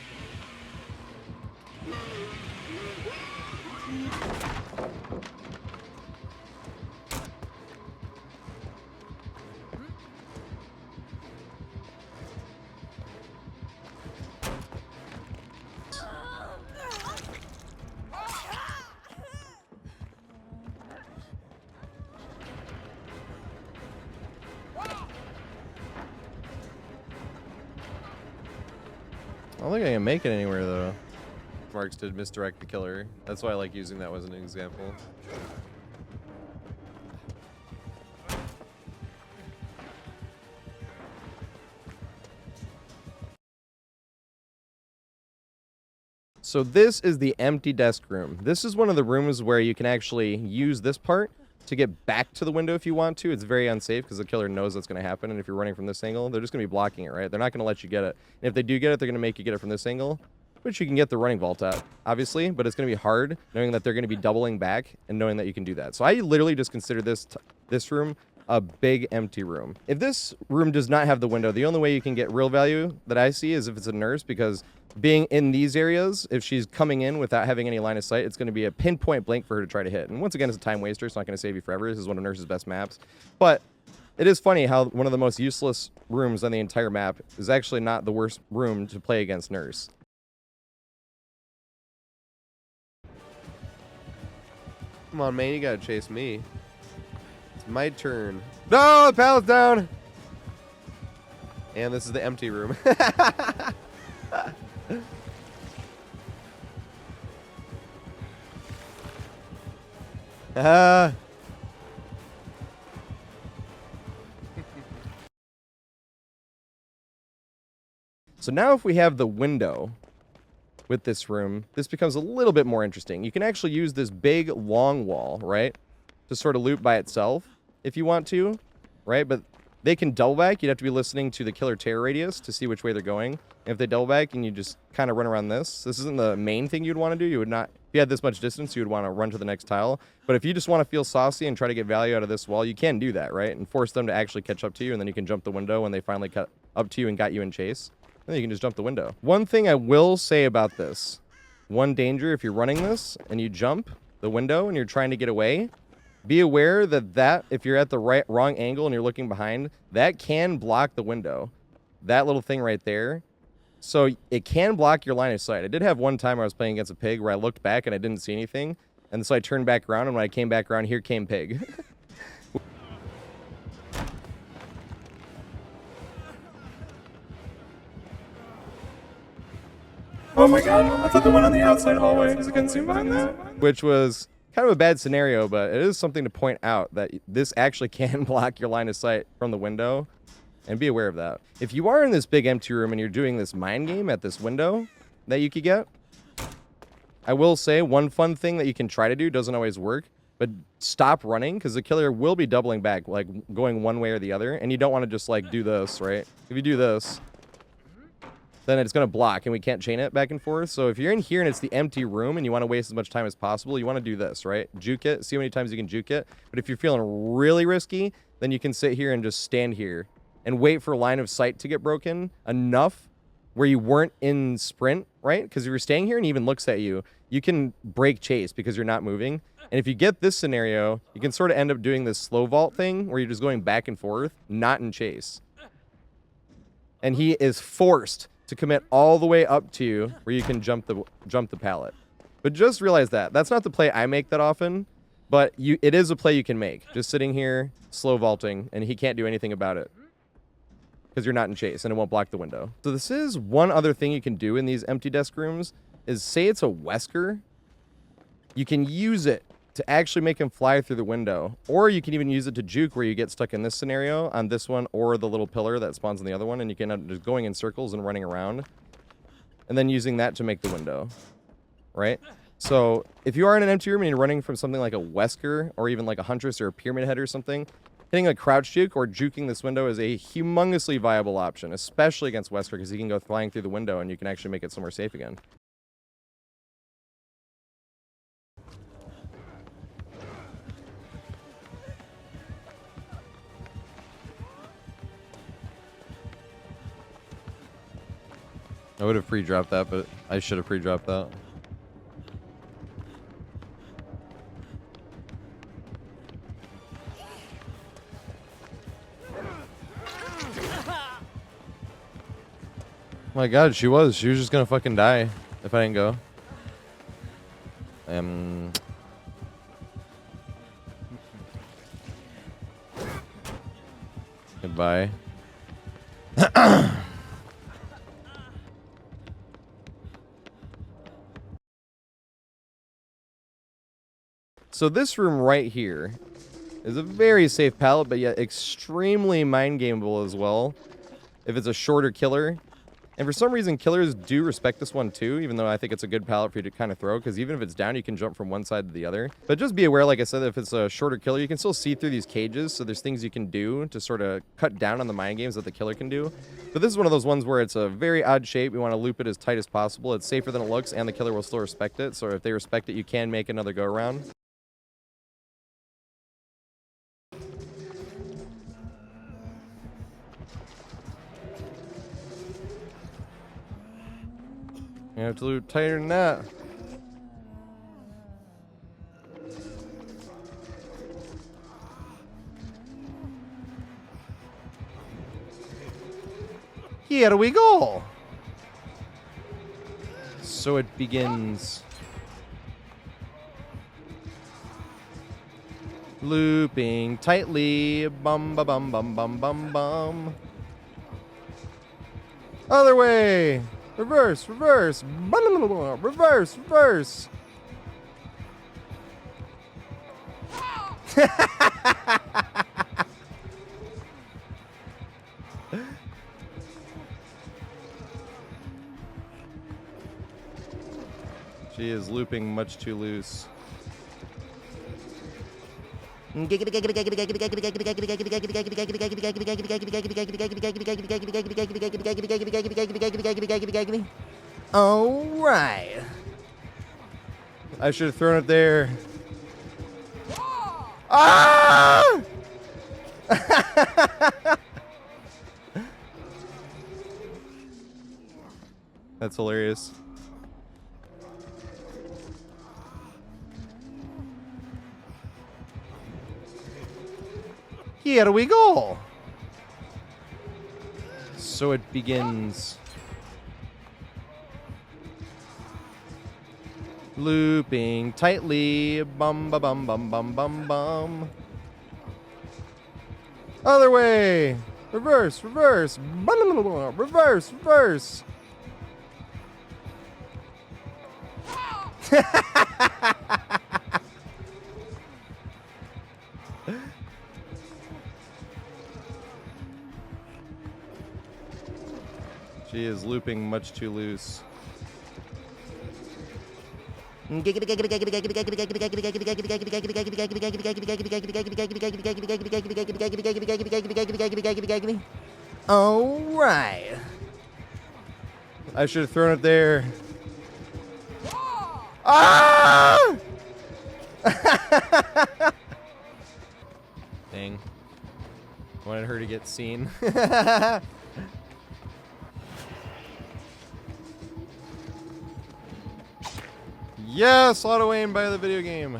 I don't think I can make it anywhere, though. Marks did misdirect the killer. That's why I like using that as an example. So this is the empty desk room. This is one of the rooms where you can actually use this part to get back to the window if you want to. It's very unsafe because the killer knows that's going to happen, and if you're running from this angle, they're just going to be blocking it, right? They're not going to let you get it. And if they do get it, they're going to make you get it from this angle, which you can get the running vault at, obviously, but it's going to be hard knowing that they're going to be doubling back and knowing that you can do that. So I literally just consider this room a big empty room. If this room does not have the window, the only way you can get real value that I see is if it's a nurse, because being in these areas, if she's coming in without having any line of sight, it's going to be a pinpoint blank for her to try to hit. And once again, it's a time waster. It's not going to save you forever. This is one of Nurse's best maps. But it is funny how one of the most useless rooms on the entire map is actually not the worst room to play against Nurse. Come on, man. You got to chase me. It's my turn. No, the pallet's down. And this is the empty room. So now if we have the window with this room, this becomes a little bit more interesting. You can actually use this big long wall, right, to sort of loop by itself if you want to, right? But they can double back. You'd have to be listening to the killer terror radius to see which way they're going. And if they double back and you just kind of run around this isn't the main thing you'd want to do. You would not, if you had this much distance, you would want to run to the next tile. But if you just want to feel saucy and try to get value out of this wall, you can do that, right? And force them to actually catch up to you, and then you can jump the window when they finally cut up to you and got you in chase. Then you can just jump the window. One thing I will say about this, one danger if you're running this and you jump the window and you're trying to get away, be aware that if you're at the wrong angle and you're looking behind, that can block the window. That little thing right there. So it can block your line of sight. I did have one time where I was playing against a pig where I looked back and I didn't see anything. And so I turned back around, and when I came back around, here came pig. Oh my god, I thought the one on the outside hallway. I couldn't see behind that. Which was kind of a bad scenario, but it is something to point out that this actually can block your line of sight from the window, and be aware of that. If you are in this big empty room and you're doing this mind game at this window that you could get, I will say one fun thing that you can try to do, doesn't always work, but stop running, because the killer will be doubling back, like going one way or the other, and you don't want to just like do this, right? If you do this, then it's going to block and we can't chain it back and forth. So if you're in here and it's the empty room and you want to waste as much time as possible, you want to do this, right? Juke it, see how many times you can juke it. But if you're feeling really risky, then you can sit here and just stand here and wait for line of sight to get broken enough where you weren't in sprint, right? Because if you're staying here and he even looks at you, you can break chase because you're not moving. And if you get this scenario, you can sort of end up doing this slow vault thing where you're just going back and forth, not in chase. And he is forced to commit all the way up to you where you can jump the pallet. But just realize that. That's not the play I make that often, but it is a play you can make. Just sitting here, slow vaulting, and he can't do anything about it. Because you're not in chase, and it won't block the window. So this is one other thing you can do in these empty desk rooms, is say it's a Wesker, you can use it to actually make him fly through the window. Or you can even use it to juke where you get stuck in this scenario on this one or the little pillar that spawns on the other one, and you can end up just going in circles and running around. And then using that to make the window, right? So if you are in an empty room and you're running from something like a Wesker or even like a Huntress or a Pyramid Head or something, hitting a crouch juke or juking this window is a humongously viable option, especially against Wesker because he can go flying through the window and you can actually make it somewhere safe again. I would have pre-dropped that, but I should have pre-dropped that. My god, she was just gonna fucking die if I didn't go. Goodbye. So this room right here is a very safe pallet, but yet extremely mind gameable as well if it's a shorter killer. And for some reason, killers do respect this one too, even though I think it's a good pallet for you to kind of throw, because even if it's down, you can jump from one side to the other. But just be aware, like I said, if it's a shorter killer, you can still see through these cages, so there's things you can do to sort of cut down on the mind games that the killer can do. But this is one of those ones where it's a very odd shape. We want to loop it as tight as possible. It's safer than it looks, and the killer will still respect it. So if they respect it, you can make another go-around. You have to loop tighter than that. Here we go. So it begins. Looping tightly. Bum ba bum bum bum bum bum. Other way. Reverse, reverse, reverse, reverse. She is looping much too loose. All right. I should have thrown it there. Ah! That's hilarious. Here we go. So it begins. Looping tightly. Bum ba bum bum bum bum bum. Other way. Reverse, reverse. Reverse, reverse. She is looping much too loose. All right. I should have thrown it there. Ah! Dang. Wanted her to get seen. Yes, auto aim by the video game.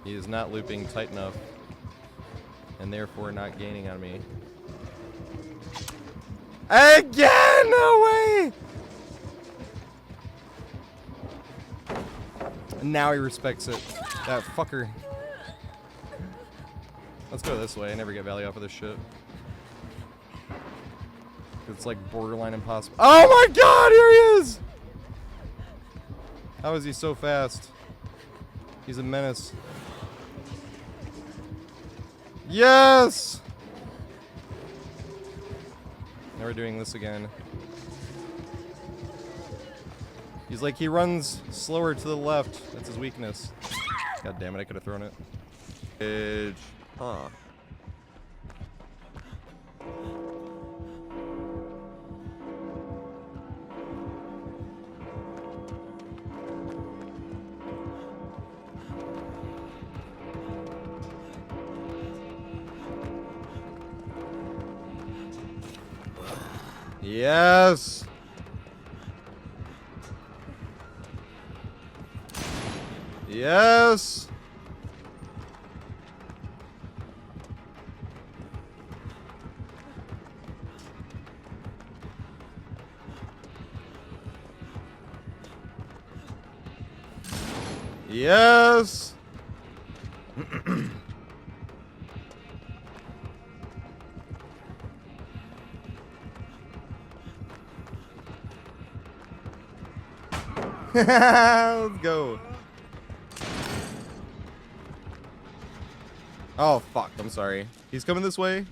He is not looping tight enough, and therefore not gaining on me. Again! No way! And now he respects it. That fucker. Let's go this way. I never get value off of this shit. It's like borderline impossible. Oh my god, here he is! How is he so fast? He's a menace. Yes! Now we're doing this again. He's like, he runs slower to the left. That's his weakness. God damn it, I could have thrown it. Edge. Huh. Yes! Yes! Yes! Let's go. Oh, fuck. I'm sorry. He's coming this way.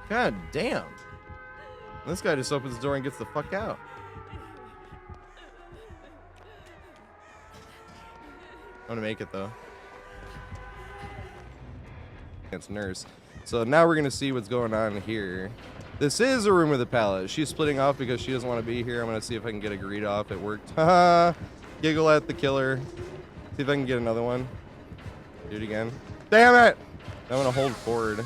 God damn. This guy just opens the door and gets the fuck out. I'm gonna make it though. It's Nurse. So now we're gonna see what's going on here. This is a room with a pallet. She's splitting off because she doesn't want to be here. I'm gonna see if I can get a greed off. It worked. Haha. Giggle at the killer. See if I can get another one. Do it again. Damn it! I'm gonna hold forward.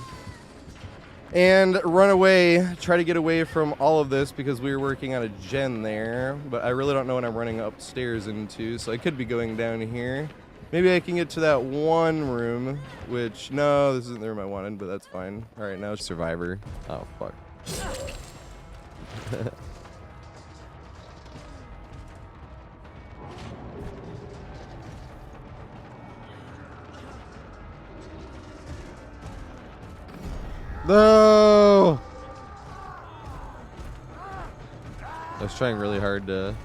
And run away, try to get away from all of this because we were working on a gen there, but I really don't know what I'm running upstairs into, so I could be going down here. Maybe I can get to that one room, which, no, this isn't the room I wanted, but that's fine. All right, now it's Survivor. Oh, fuck. No! I was trying really hard to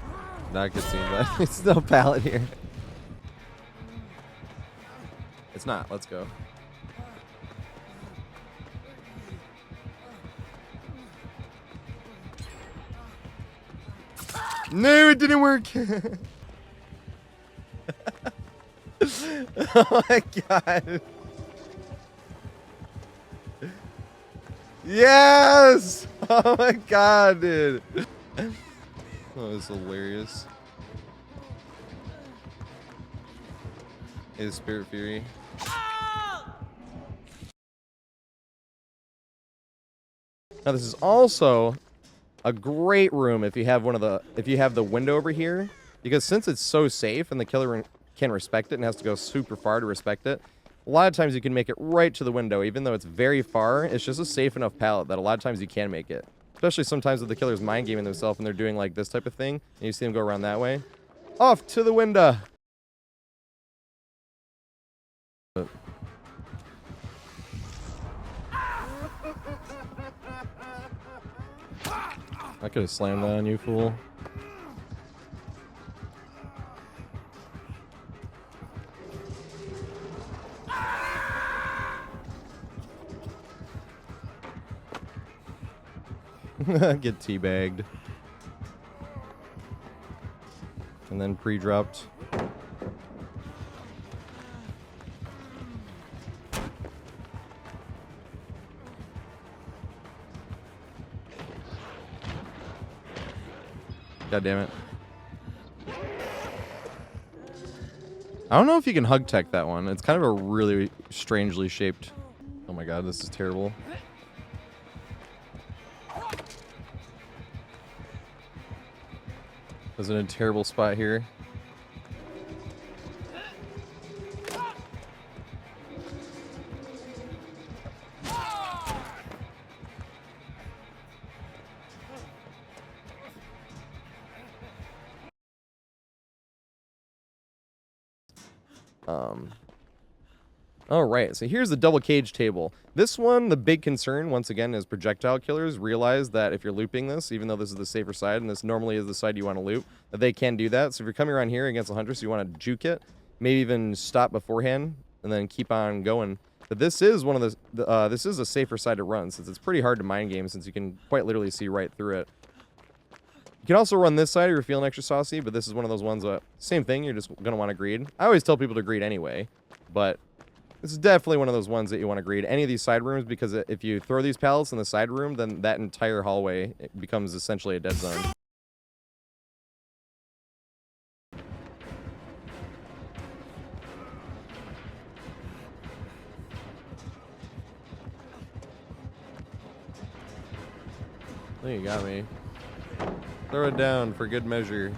not get seen, but it's no pallet here. It's not. Let's go. No, it didn't work. Oh my god. Yes! Oh my god, dude. Oh, that's hilarious. Is Spirit Fury. Now this is also a great room if you have the window over here, because since it's so safe and the killer can respect it and has to go super far to respect it, a lot of times you can make it right to the window, even though it's very far. It's just a safe enough pallet that a lot of times you can make it. Especially sometimes if the killer's mind gaming themselves and they're doing like this type of thing, and you see them go around that way. Off to the window. I could have slammed that on you, fool. Get teabagged. And then pre-dropped. God damn it. I don't know if you can hug tech that one. It's kind of a really strangely shaped... Oh my god, this is terrible. I was in a terrible spot here. Alright, so here's the double cage table. This one, the big concern, once again, is projectile killers realize that if you're looping this, even though this is the safer side, and this normally is the side you want to loop, that they can do that. So if you're coming around here against a Huntress, you want to juke it, maybe even stop beforehand, and then keep on going. But this is one of the, this is a safer side to run, since it's pretty hard to mind game, since you can quite literally see right through it. You can also run this side if you're feeling extra saucy, but this is one of those ones that, same thing, you're just going to want to greed. I always tell people to greed anyway, but this is definitely one of those ones that you want to greed. Any of these side rooms, because if you throw these pallets in the side room, then that entire hallway becomes essentially a dead zone. Oh, you got me. Throw it down for good measure.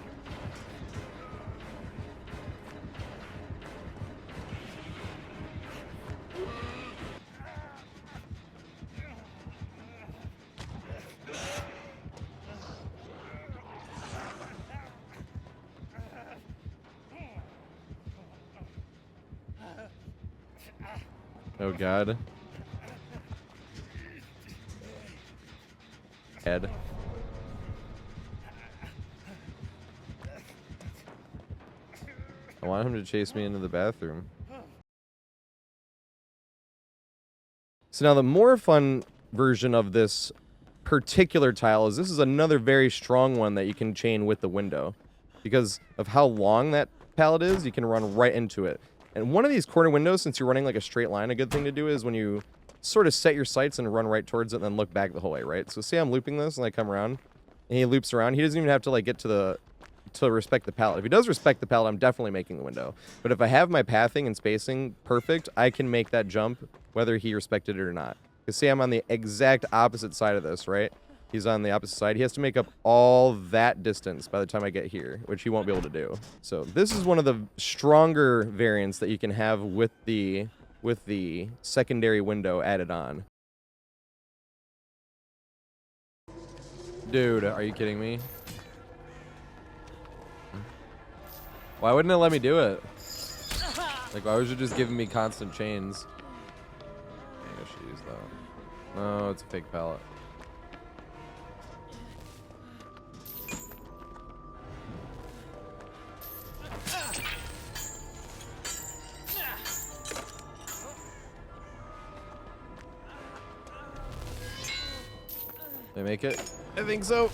Oh god. Head. I want him to chase me into the bathroom. So now the more fun version of this particular tile is this is another very strong one that you can chain with the window. Because of how long that pallet is, you can run right into it. And one of these corner windows, since you're running like a straight line, a good thing to do is when you sort of set your sights and run right towards it and then look back the whole way, right? So say I'm looping this and I come around and he loops around. He doesn't even have to like get to respect the pallet. If he does respect the pallet, I'm definitely making the window. But if I have my pathing and spacing perfect, I can make that jump whether he respected it or not. Because say I'm on the exact opposite side of this, right? He's on the opposite side. He has to make up all that distance by the time I get here, which he won't be able to do. So this is one of the stronger variants that you can have with the secondary window added on. Dude, are you kidding me? Why wouldn't it let me do it? Like, why was it just giving me constant chains? I should use that. No, it's a fake pallet. Did I make it? I think so.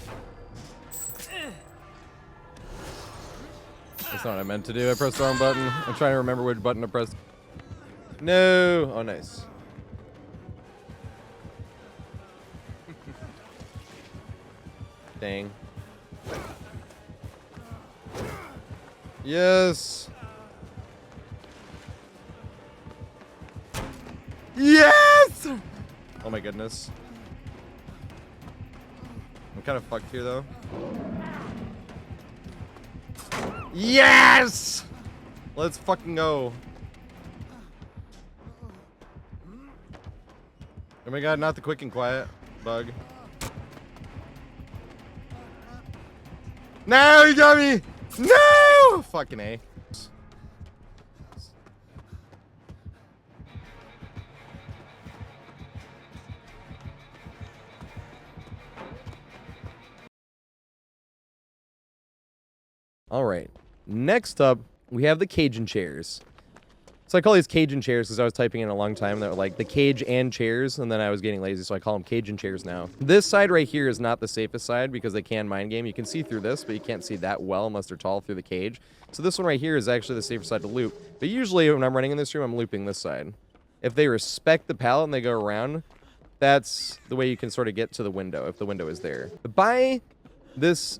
That's not what I meant to do. I pressed the wrong button. I'm trying to remember which button to press. No! Oh, nice. Dang. Yes! Yes! Oh my goodness. I'm kind of fucked here though. Yes! Let's fucking go. Oh my god, not the quick and quiet bug. No, you got me! No! Fucking A. All right. Next up, we have the Cajun chairs. So I call these Cajun chairs because I was typing in a long time that were like the cage and chairs, and then I was getting lazy, so I call them Cajun chairs now. This side right here is not the safest side because they can mind game. You can see through this, but you can't see that well unless they're tall through the cage. So this one right here is actually the safer side to loop. But usually when I'm running in this room, I'm looping this side. If they respect the pallet and they go around, that's the way you can sort of get to the window if the window is there. By this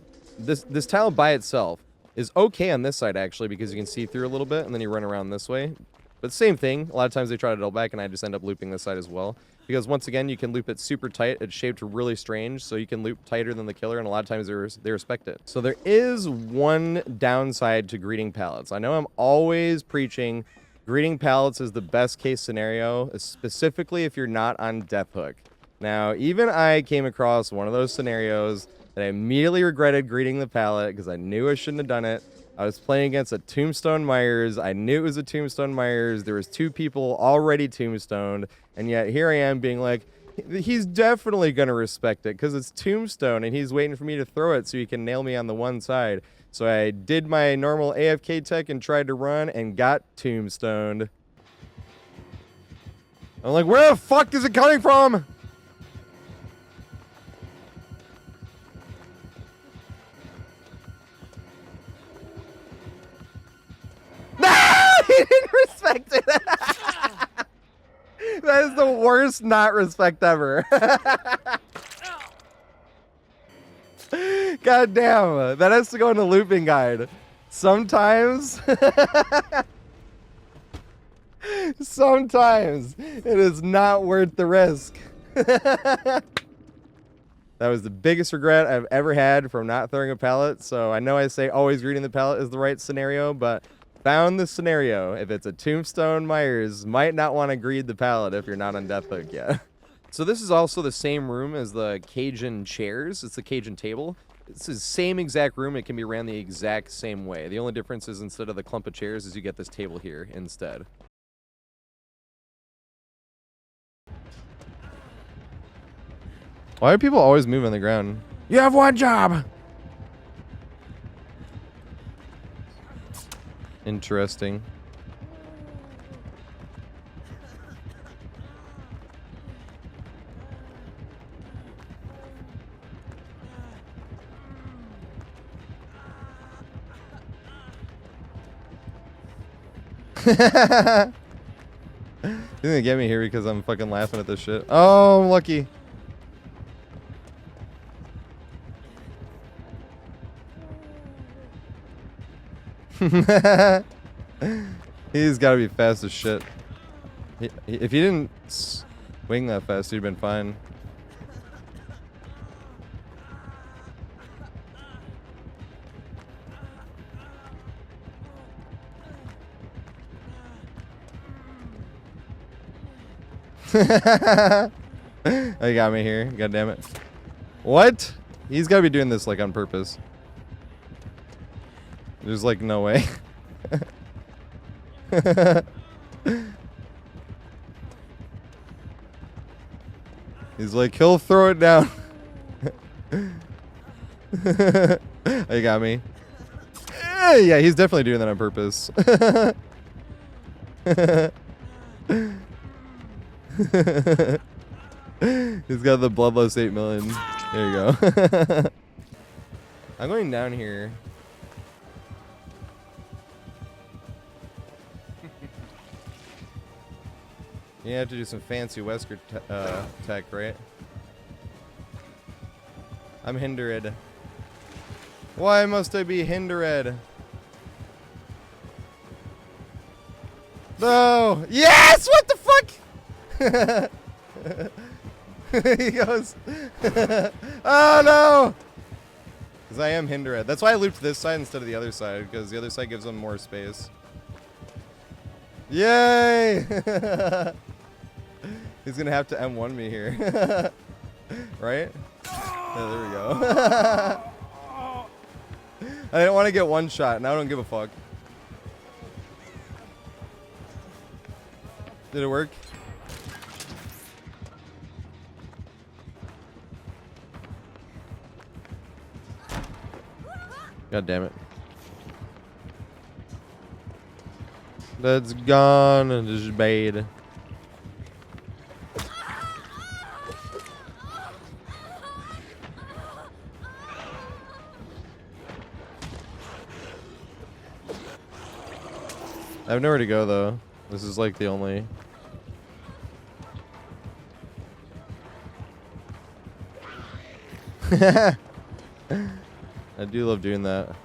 tile by itself is okay on this side actually because you can see through a little bit and then you run around this way. But same thing, a lot of times they try to double back and I just end up looping this side as well. Because once again, you can loop it super tight. It's shaped really strange, so you can loop tighter than the killer, and a lot of times they respect it. So there is one downside to greeting pallets. I know I'm always preaching greeting pallets is the best case scenario, specifically if you're not on death hook. Now, even I came across one of those scenarios that I immediately regretted greeting the pallet because I knew I shouldn't have done it. I was playing against a Tombstone Myers. I knew it was a Tombstone Myers. There was 2 people already tombstoned, and yet here I am being like, he's definitely going to respect it because it's Tombstone, and he's waiting for me to throw it so he can nail me on the one side. So I did my normal AFK tech and tried to run and got tombstoned. I'm like, where the fuck is it coming from? He didn't respect it. That is the worst not respect ever. God damn, that has to go in the looping guide. Sometimes, sometimes it is not worth the risk. That was the biggest regret I've ever had from not throwing a pallet. So I know I say always greeting the pallet is the right scenario, but found the scenario. If it's a Tombstone Myers, might not want to greet the pallet if you're not on death hook yet. So this is also the same room as the Cajun chairs. It's the Cajun table. It's the same exact room. It can be ran the exact same way. The only difference is instead of the clump of chairs is you get this table here instead. Why are people always moving on the ground? You have one job! Interesting. You're gonna get me here because I'm fucking laughing at this shit. Oh, I'm lucky. He's gotta be fast as shit. If he didn't swing that fast, he'd been fine. Oh, you got me here. God damn it. What? He's gotta be doing this like on purpose. There's like no way. He's like, he'll throw it down. Oh, you got me. Yeah, he's definitely doing that on purpose. He's got the bloodless 8 million. There you go. I'm going down here. You have to do some fancy Wesker tech, right? I'm hindered. Why must I be hindered? No! Yes! What the fuck? He goes. Oh no! Because I am hindered. That's why I looped this side instead of the other side, because the other side gives them more space. Yay! He's gonna have to M1 me here. Right? Yeah, there we go. I didn't want to get one shot, now I don't give a fuck. Did it work? God damn it. That's gone and just bad. I have nowhere to go though. This is like the only. I do love doing that.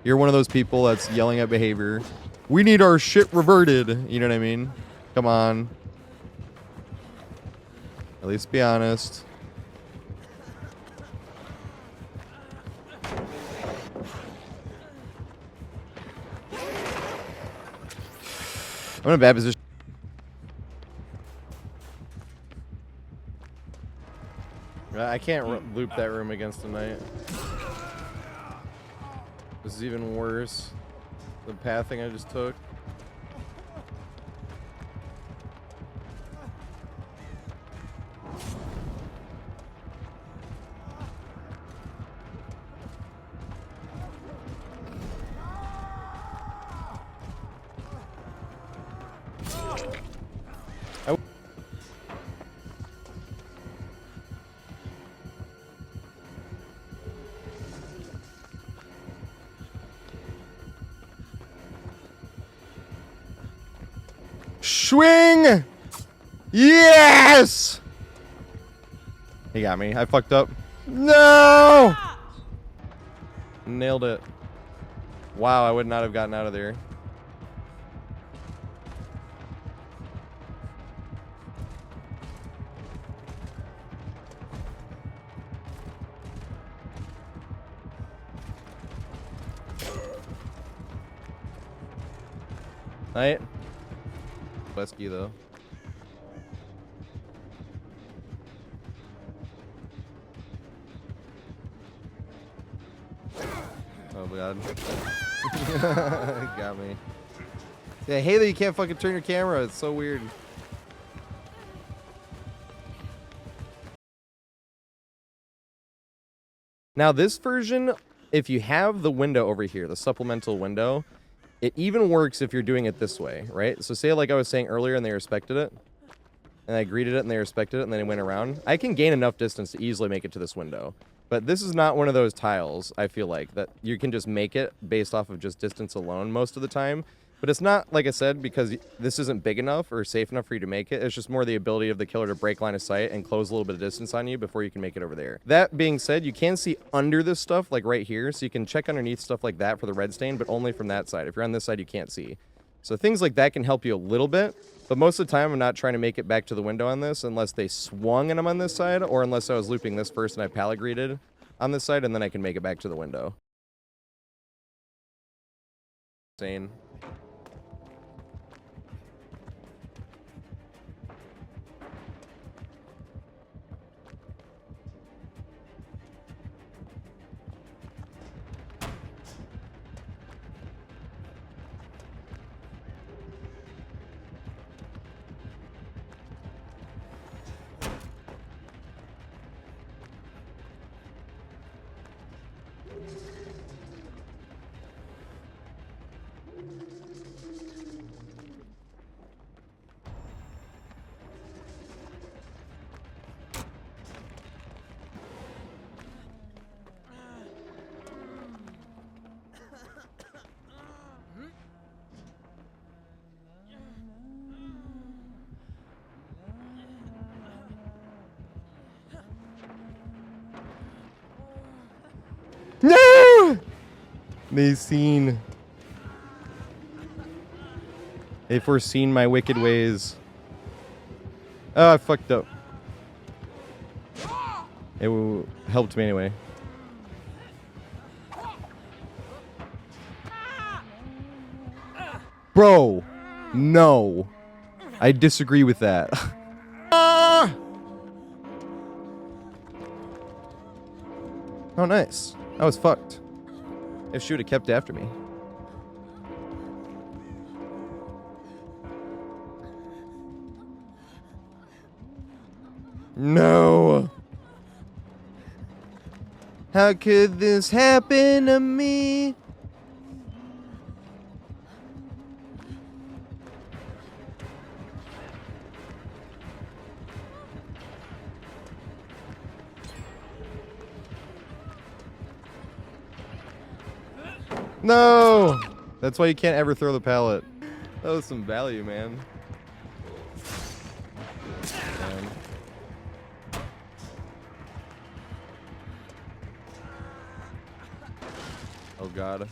You're one of those people that's yelling at behavior. We need our shit reverted. You know what I mean? Come on. At least be honest. I'm in a bad position. I can't loop that room against the knight. This is even worse. The pathing I just took. Swing! Yes! He got me. I fucked up. No! Nailed it. Wow, I would not have gotten out of there. Right? Wesker though. Oh my god. Got me. Yeah, I hate that you can't fucking turn your camera. It's so weird. Now this version, if you have the window over here, the supplemental window, it even works if you're doing it this way, right? So say like I was saying earlier and they respected it, and I greeted it and they respected it and then it went around. I can gain enough distance to easily make it to this window. But this is not one of those tiles, I feel like, that you can just make it based off of just distance alone most of the time. But it's not, like I said, because this isn't big enough or safe enough for you to make it. It's just more the ability of the killer to break line of sight and close a little bit of distance on you before you can make it over there. That being said, you can see under this stuff, like right here, so you can check underneath stuff like that for the red stain, but only from that side. If you're on this side, you can't see. So things like that can help you a little bit, but most of the time I'm not trying to make it back to the window on this unless they swung and I'm on this side, or unless I was looping this first and I pallet greeted on this side, and then I can make it back to the window. Insane. No! They've seen. They've foreseen my wicked ways. Oh, I fucked up. It helped me anyway. Bro, no. I disagree with that. Oh, nice. I was fucked. If she would have kept after me. No. How could this happen to me? No! That's why you can't ever throw the pallet. That was some value, man. Man. Oh god.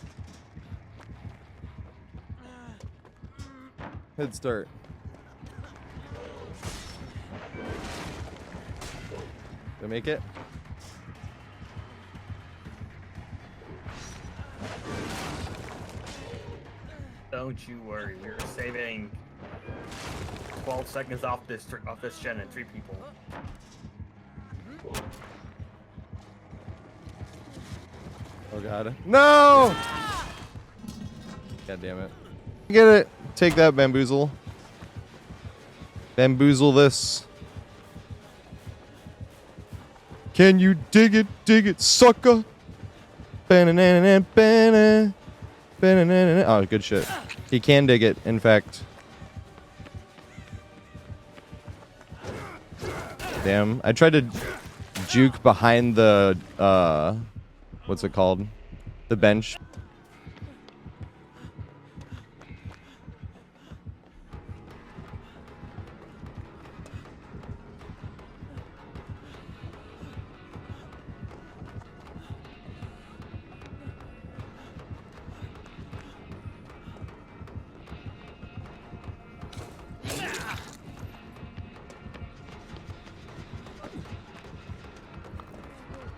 Head start. Did I make it? Don't you worry, we're saving 12 seconds off this gen and 3 people. Oh god. No! God damn it. Get it. Take that, bamboozle. Bamboozle this. Can you dig it, sucker? Banana. Oh, good shit. He can dig it, in fact. Damn. I tried to juke behind the, what's it called? The bench.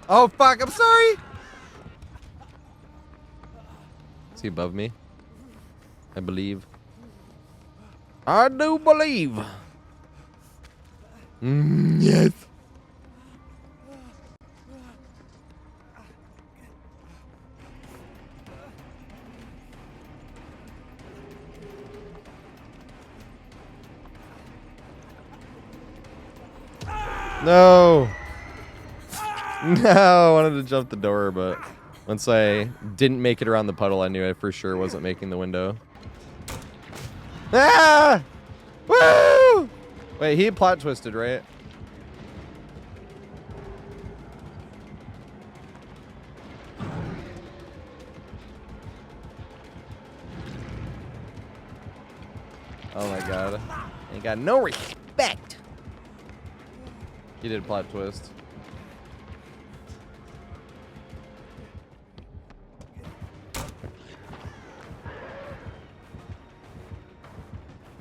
Oh fuck, I'm sorry! Is he above me? I believe. I do believe. Yes. No. No, I wanted to jump the door, but once I didn't make it around the puddle, I knew I for sure wasn't making the window. Ah! Woo! Wait, he plot twisted, right? Oh my god. Ain't got no respect. He did plot twist.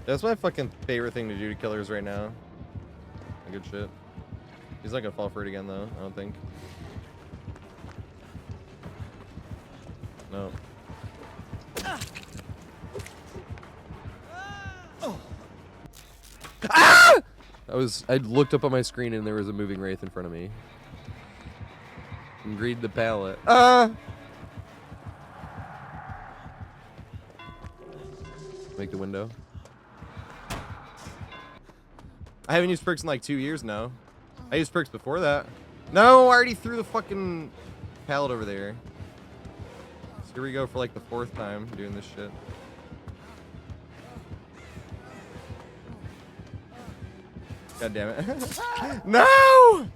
That's my fucking favorite thing to do to killers right now. Good shit. He's not gonna fall for it again though, I don't think. No. Ah! I looked up on my screen and there was a moving wraith in front of me. And greed the pallet. Ah! Make the window. I haven't used perks in like 2 years now. I used perks before that. No, I already threw the fucking pallet over there. So here we go for like the 4th time doing this shit. God damn it. No!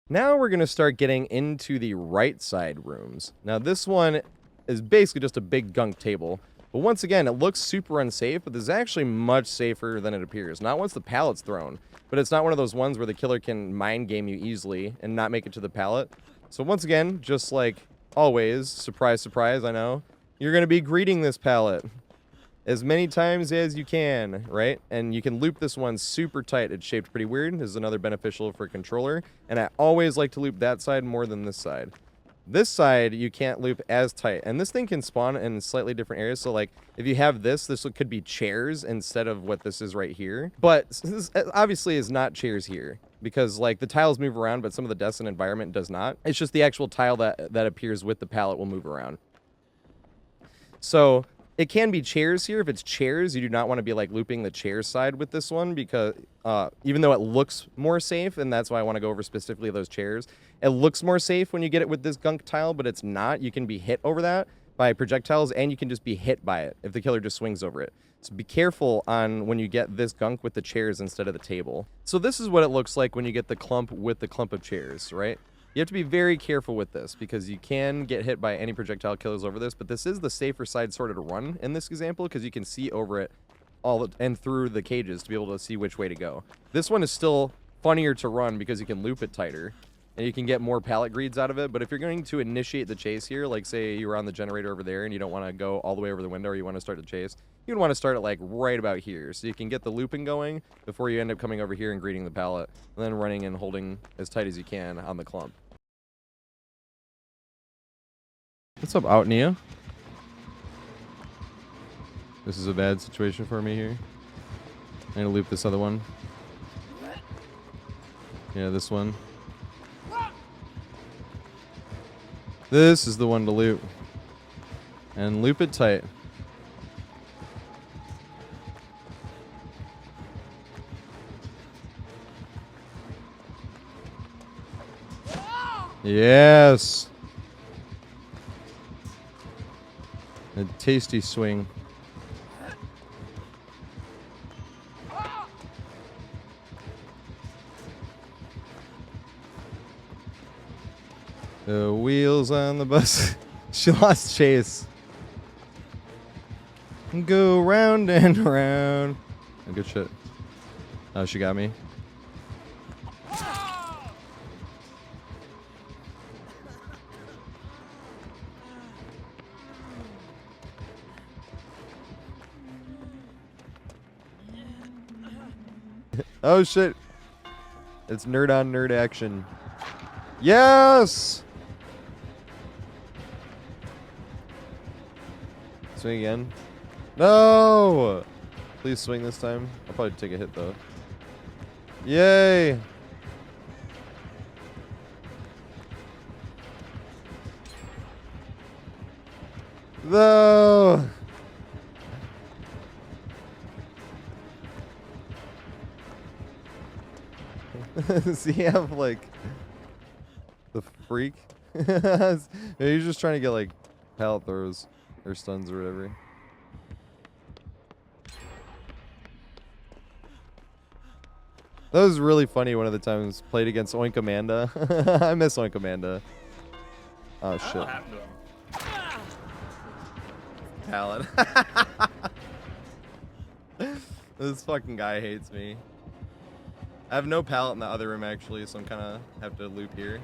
Now we're gonna start getting into the right side rooms. Now this one is basically just a big gunk table. But once again, it looks super unsafe, but this is actually much safer than it appears. Not once the pallet's thrown, but it's not one of those ones where the killer can mind game you easily and not make it to the pallet. So once again, just like always, surprise, surprise, I know, you're going to be greeting this pallet as many times as you can, right? And you can loop this one super tight. It's shaped pretty weird. This is another beneficial for a controller. And I always like to loop that side more than this side. This side, you can't loop as tight. And this thing can spawn in slightly different areas. So, like, if you have this could be chairs instead of what this is right here. But this obviously is not chairs here. Because, like, the tiles move around, but some of the destined environment does not. It's just the actual tile that appears with the pallet will move around. So, It can be chairs here. If it's chairs, you do not want to be like looping the chair side with this one because even though it looks more safe, and that's why I want to go over specifically those chairs, it looks more safe when you get it with this gunk tile, but it's not. You can be hit over that by projectiles, and you can just be hit by it if the killer just swings over it. So be careful on when you get this gunk with the chairs instead of the table. So this is what it looks like when you get the clump with the clump of chairs, right? You have to be very careful with this because you can get hit by any projectile killers over this, but this is the safer side sort of to run in this example because you can see over it and through the cages to be able to see which way to go. This one is still funnier to run because you can loop it tighter and you can get more pallet greeds out of it, but if you're going to initiate the chase here, like say you were on the generator over there and you don't want to go all the way over the window or you want to start the chase, you'd want to start it like right about here so you can get the looping going before you end up coming over here and greeting the pallet and then running and holding as tight as you can on the clump. What's up, out Nia? This is a bad situation for me here. I'm gonna loop this other one. Yeah, this one. This is the one to loop. And loop it tight. Yes! A tasty swing. The wheels on the bus. She lost chase. Go round and round. Oh, good shit. Oh, she got me. Oh shit. It's nerd on nerd action. Yes! Swing again. No! Please swing this time. I'll probably take a hit though. Yay! No! Does he have like the freak? Maybe he's just trying to get like pallet throws or stuns or whatever. That was really funny one of the times played against Oink Amanda. I miss Oink Amanda. Oh shit. What happened to him? Pallet. This fucking guy hates me. I have no pallet in the other room actually, so I'm kind of have to loop here.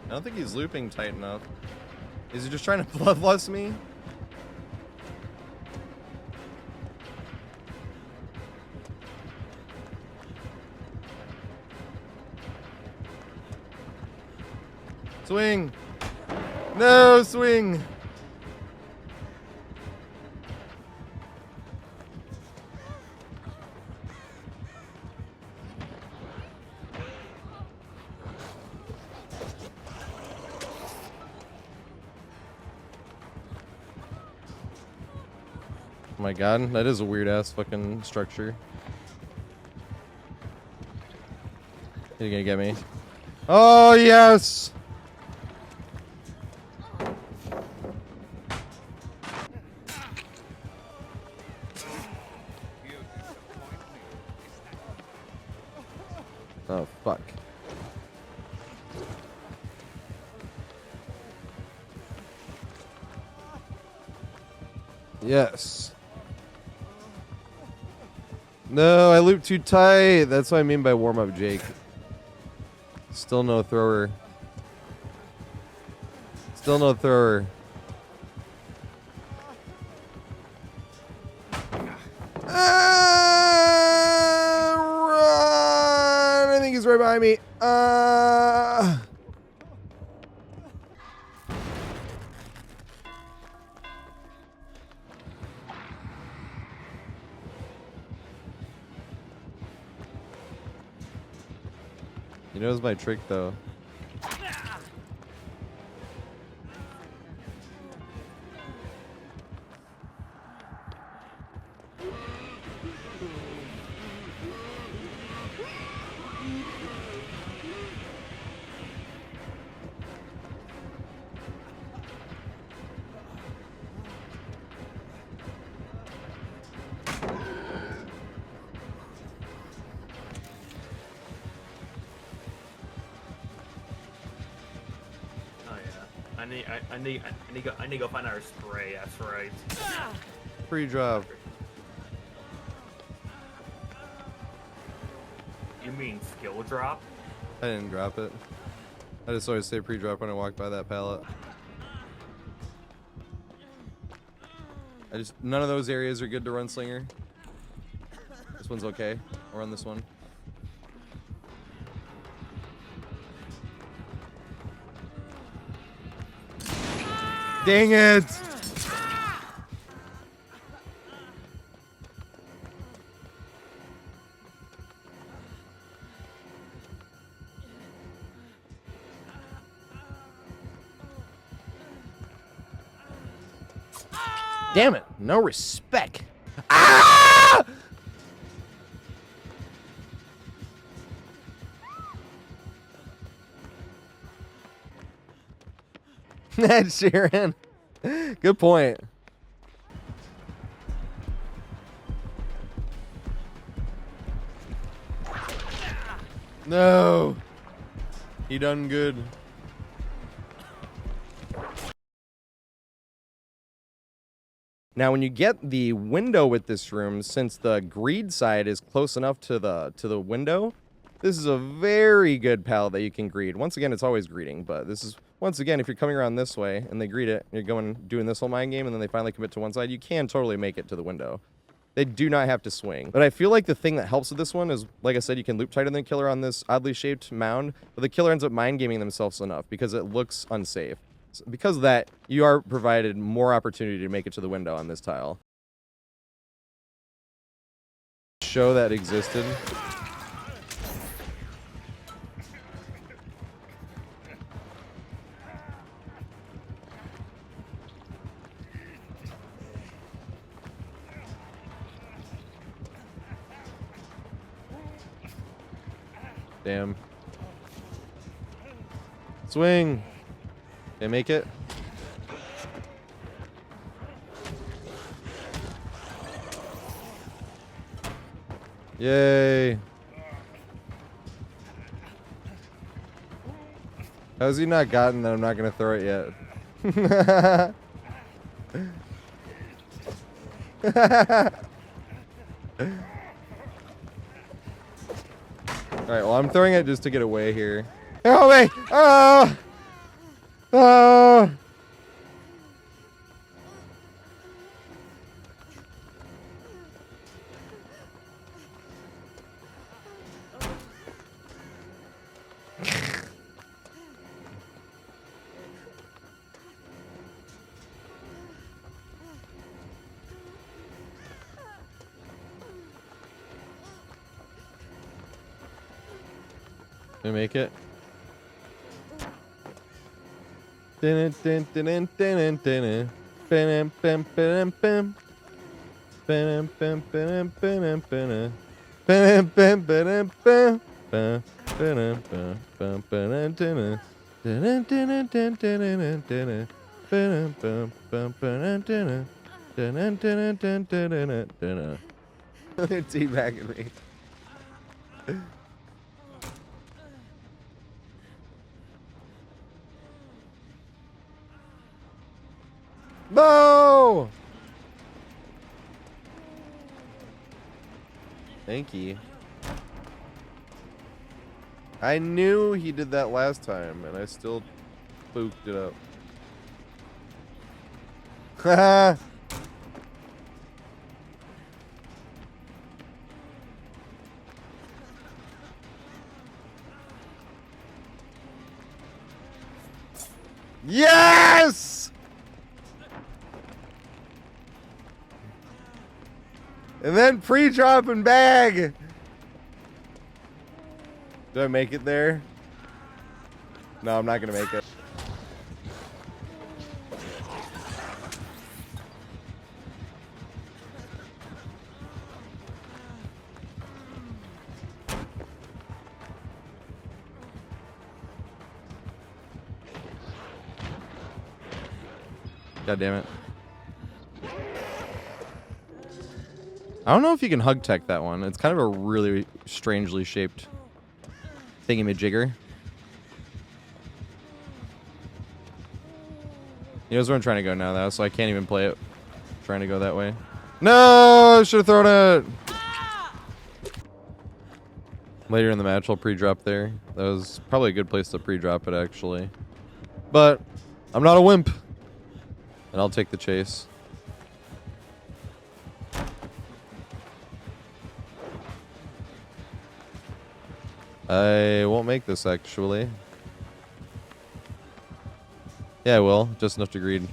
I don't think he's looping tight enough. Is he just trying to bloodlust me? Swing! No, swing! Oh my god, that is a weird ass fucking structure. You're gonna get me. Oh yes! Oh, fuck. Yes. No, I looped too tight. That's what I mean by warm up, Jake. Still no thrower. Still no thrower. Run! I think he's right behind me. He knows my trick though. I need to go find our spray. That's right. Pre-drop. You mean skill drop? I didn't drop it. I just always say pre-drop when I walk by that pallet. None of those areas are good to run slinger. This one's okay. I'll run this one. Dang it! Damn it! No respect. Ah! Ed Sheeran. Good point. No. He done good. Now, when you get the window with this room, since the greed side is close enough to the window, this is a very good pallet that you can greed. Once again, it's always greeting, but this is, once again, if you're coming around this way and they greet it, you're doing this whole mind game, and then they finally commit to one side, you can totally make it to the window. They do not have to swing. But I feel like the thing that helps with this one is, like I said, you can loop tighten the killer on this oddly shaped mound, but the killer ends up mind gaming themselves enough because it looks unsafe. So because of that, you are provided more opportunity to make it to the window on this tile. Show that existed. Damn. Swing. Can I make it? Yay. How's he not gotten that I'm not going to throw it yet? Alright, well, I'm throwing it just to get away here. Oh, wait! Oh! Oh! Can I make it? They're teabagging me. No! Thank you. I knew he did that last time, and I still spooked it up. Haha! Yes! And then pre-drop and bag. Do I make it there? No, I'm not gonna make it. God damn it. I don't know if you can hug tech that one. It's kind of a really strangely shaped thingamajigger. He knows where I'm trying to go now, though, so I can't even play it trying to go that way. No! I should have thrown it! Later in the match, I'll pre-drop there. That was probably a good place to pre-drop it, actually. But I'm not a wimp. And I'll take the chase. I won't make this, actually. Yeah, I will. Just enough to greed.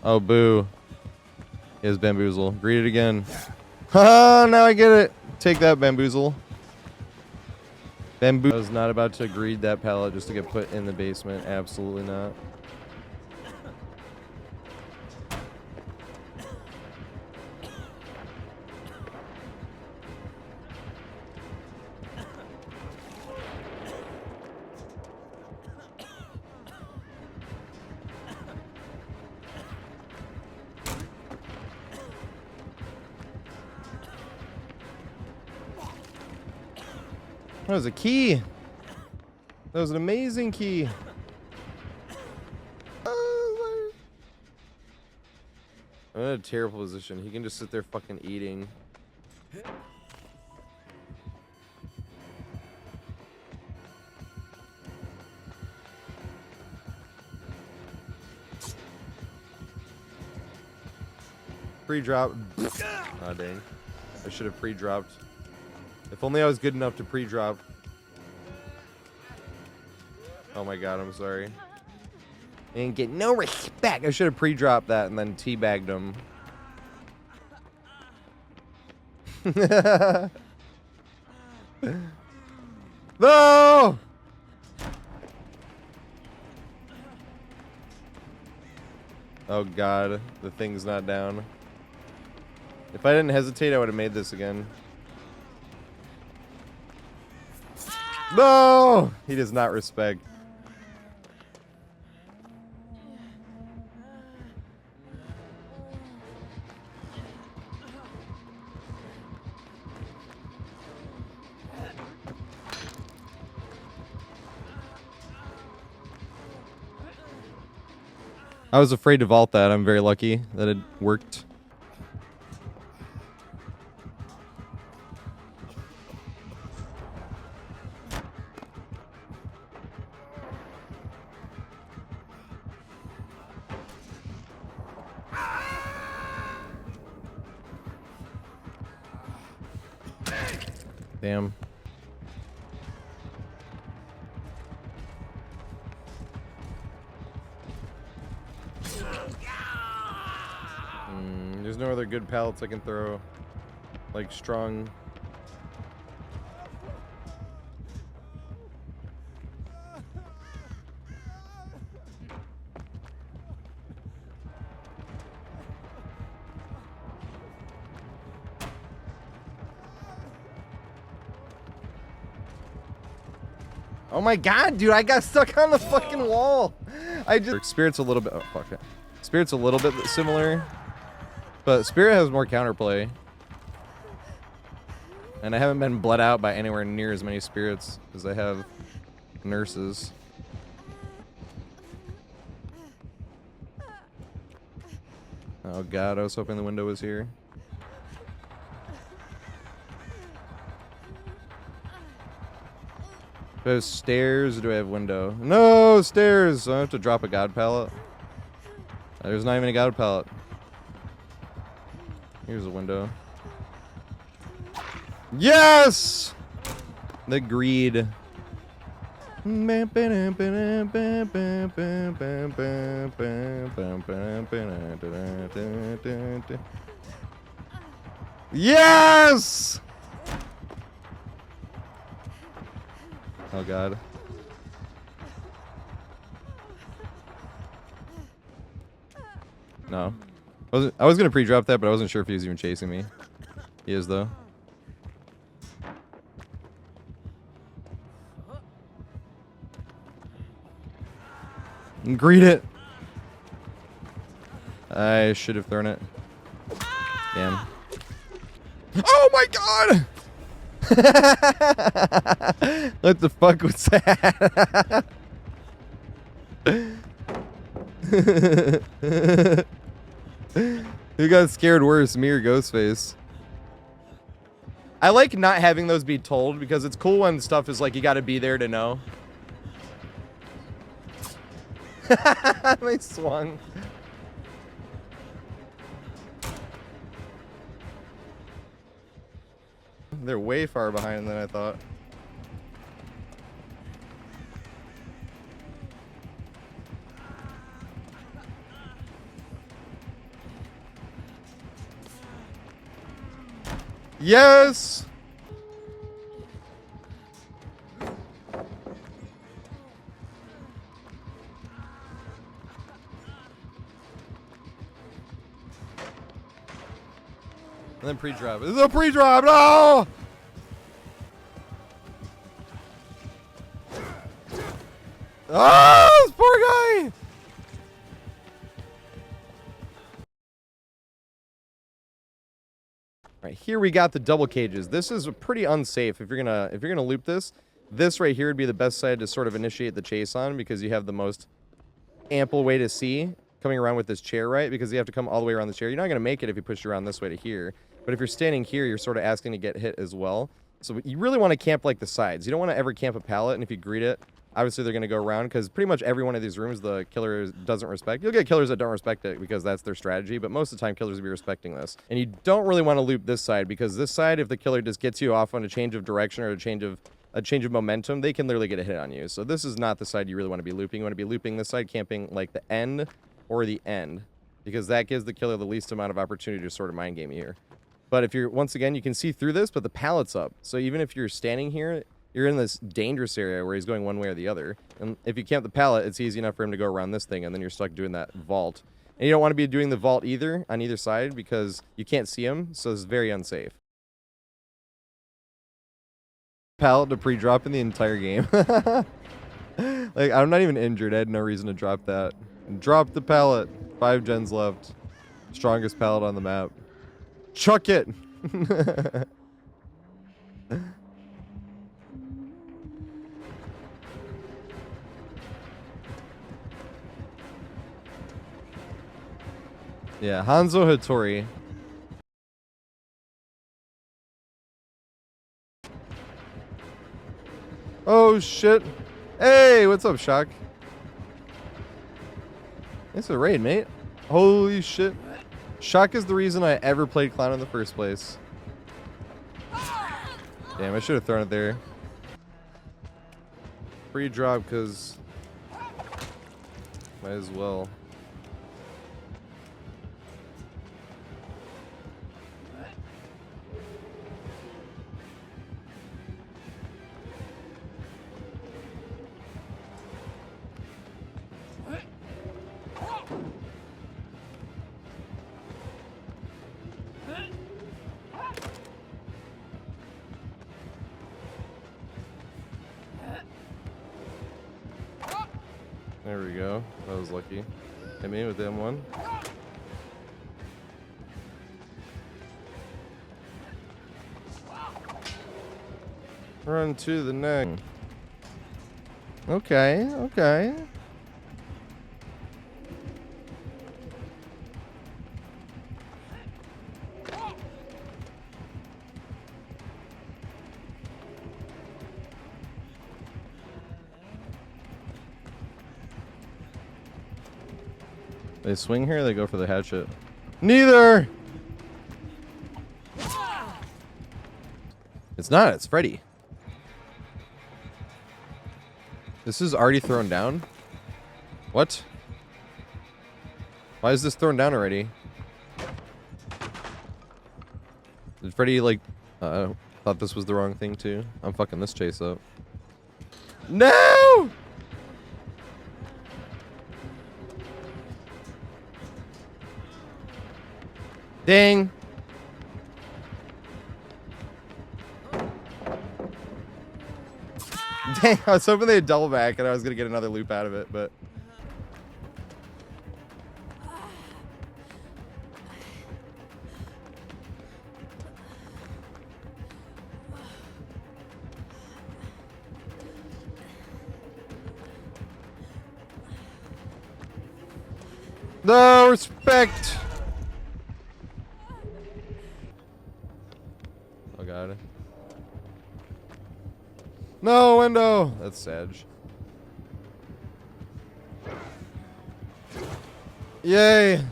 Oh, boo. He has bamboozle. Greed it again. Ha! Now I get it. Take that, bamboozle. I was not about to greed that pallet just to get put in the basement. Absolutely not. That was a key. That was an amazing key. I'm in a terrible position. He can just sit there fucking eating. Pre-drop. Aw, dang. I should have pre-dropped. If only I was good enough to pre-drop. Oh my god, I'm sorry. I didn't get no respect. I should have pre-dropped that and then teabagged him. No! Oh god, the thing's not down. If I didn't hesitate, I would have made this again. No! He does not respect. I was afraid to vault that. I'm very lucky that it worked. Damn. There's no other good pallets I can throw. Like strong. Oh my god, dude, I got stuck on the fucking wall. I just... Spirit's a little bit... Oh, fuck it. Spirit's a little bit similar. But Spirit has more counterplay. And I haven't been bled out by anywhere near as many Spirits as I have Nurses. Oh god, I was hoping the window was here. Do I have stairs or do I have window? No, stairs! I have to drop a god pallet. There's not even a god pallet. Here's a window. Yes! The greed. Yes! Oh god. No. I was gonna pre-drop that, but I wasn't sure if he was even chasing me. He is though. Greet it. I should have thrown it. Damn. Oh my god! What the fuck was that? Who got scared worse, me or Ghostface? I like not having those be told because it's cool when stuff is like you gotta be there to know. They swung. They're way far behind than I thought. Yes! And then pre-drop. This is a pre-drop! No! Oh, this poor guy! Right here we got the double cages. This is pretty unsafe if you're gonna loop this. This right here would be the best side to sort of initiate the chase on because you have the most ample way to see coming around with this chair, right? Because you have to come all the way around the chair. You're not gonna make it if you push around this way to here. But if you're standing here, you're sort of asking to get hit as well. So you really want to camp like the sides. You don't want to ever camp a pallet, and if you greet it, obviously they're going to go around because pretty much every one of these rooms the killer doesn't respect. You'll get killers that don't respect it because that's their strategy, but most of the time killers will be respecting this. And you don't really want to loop this side because this side, if the killer just gets you off on a change of direction or a change of momentum, they can literally get a hit on you. So this is not the side you really want to be looping. You want to be looping this side, camping like the end or the end because that gives the killer the least amount of opportunity to sort of mind game you here. But if you're, once again, you can see through this, but the pallet's up. So even if you're standing here, you're in this dangerous area where he's going one way or the other. And if you camp the pallet, it's easy enough for him to go around this thing, and then you're stuck doing that vault. And you don't want to be doing the vault either, on either side, because you can't see him, so it's very unsafe. Pallet to pre-drop in the entire game. Like, I'm not even injured. I had no reason to drop that. Drop the pallet. 5 gens left. Strongest pallet on the map. Chuck it! Yeah, Hanzo Hattori. Oh shit. Hey, what's up, Shock? Thanks for the raid, mate. Holy shit. Shock is the reason I ever played Clown in the first place. Damn, I should have thrown it there. Free drop, because might as well. There we go. That was lucky. Hit me with the M1. Run to the neck. Okay, okay. They swing here or they go for the hatchet? Neither! It's not, it's Freddy. This is already thrown down? What? Why is this thrown down already? Did Freddy, like, thought this was the wrong thing, too? I'm fucking this chase up. No! Ding! Dang, I was hoping they'd double back and I was gonna get another loop out of it, but... No respect! Oh god. No window! That's Sag. Yay!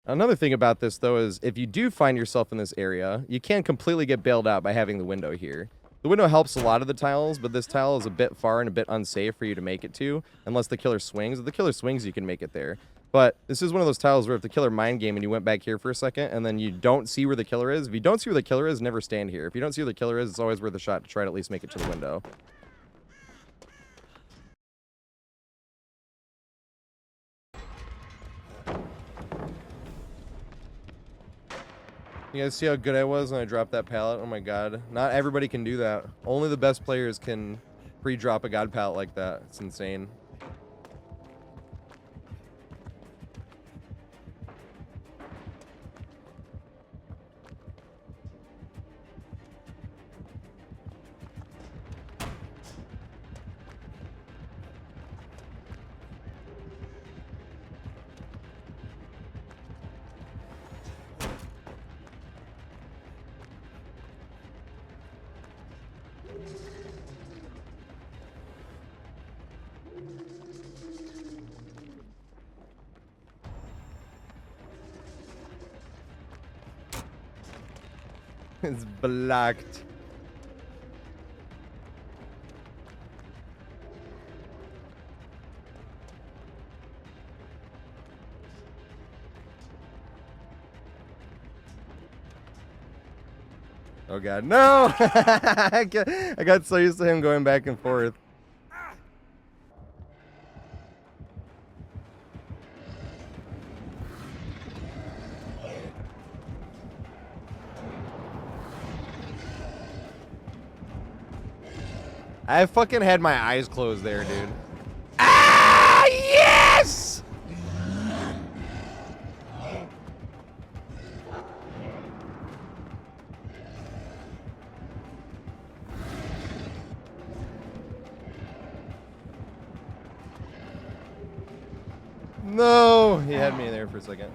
Another thing about this, though, is if you do find yourself in this area, you can't completely get bailed out by having the window here. The window helps a lot of the tiles, but this tile is a bit far and a bit unsafe for you to make it to, unless the killer swings. If the killer swings, you can make it there. But this is one of those tiles where if the killer mind game and you went back here for a second, and then you don't see where the killer is, if you don't see where the killer is, never stand here. If you don't see where the killer is, it's always worth a shot to try to at least make it to the window. You guys see how good I was when I dropped that pallet? Oh my god. Not everybody can do that. Only the best players can pre-drop a god pallet like that. It's insane. It's blocked. Oh god, no! I got so used to him going back and forth. I fucking had my eyes closed there, dude. Ah, yes! No, he had me there for a second.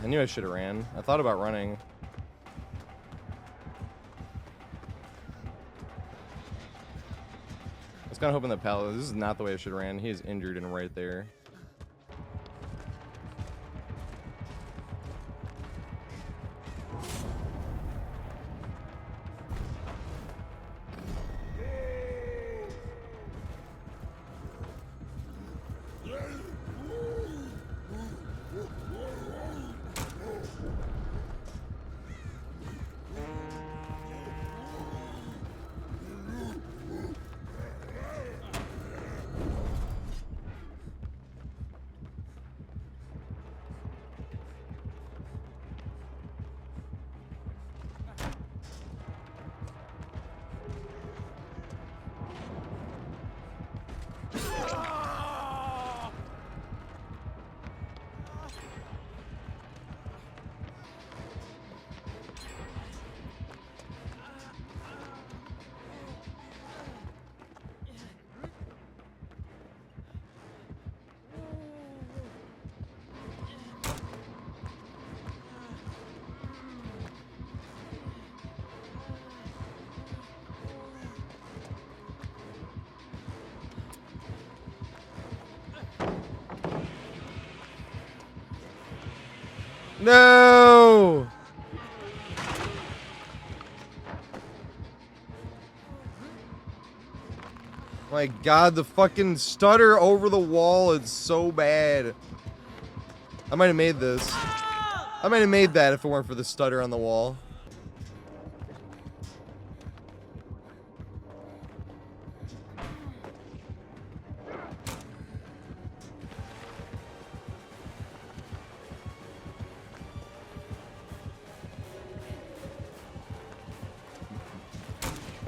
I knew I should have ran. I thought about running. I was kind of hoping that Pallet. This is not the way I should have ran. He is injured and right there. No! My god, the fucking stutter over the wall is so bad. I might have made this. I might have made that if it weren't for the stutter on the wall.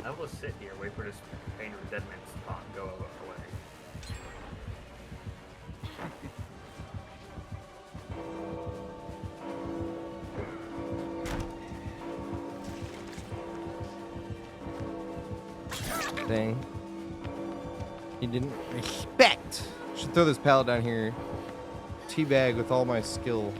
I will sit here, wait for this pain or dead man's spot and go away. Dang. He didn't respect. Should throw this pallet down here. Teabag with all my skill.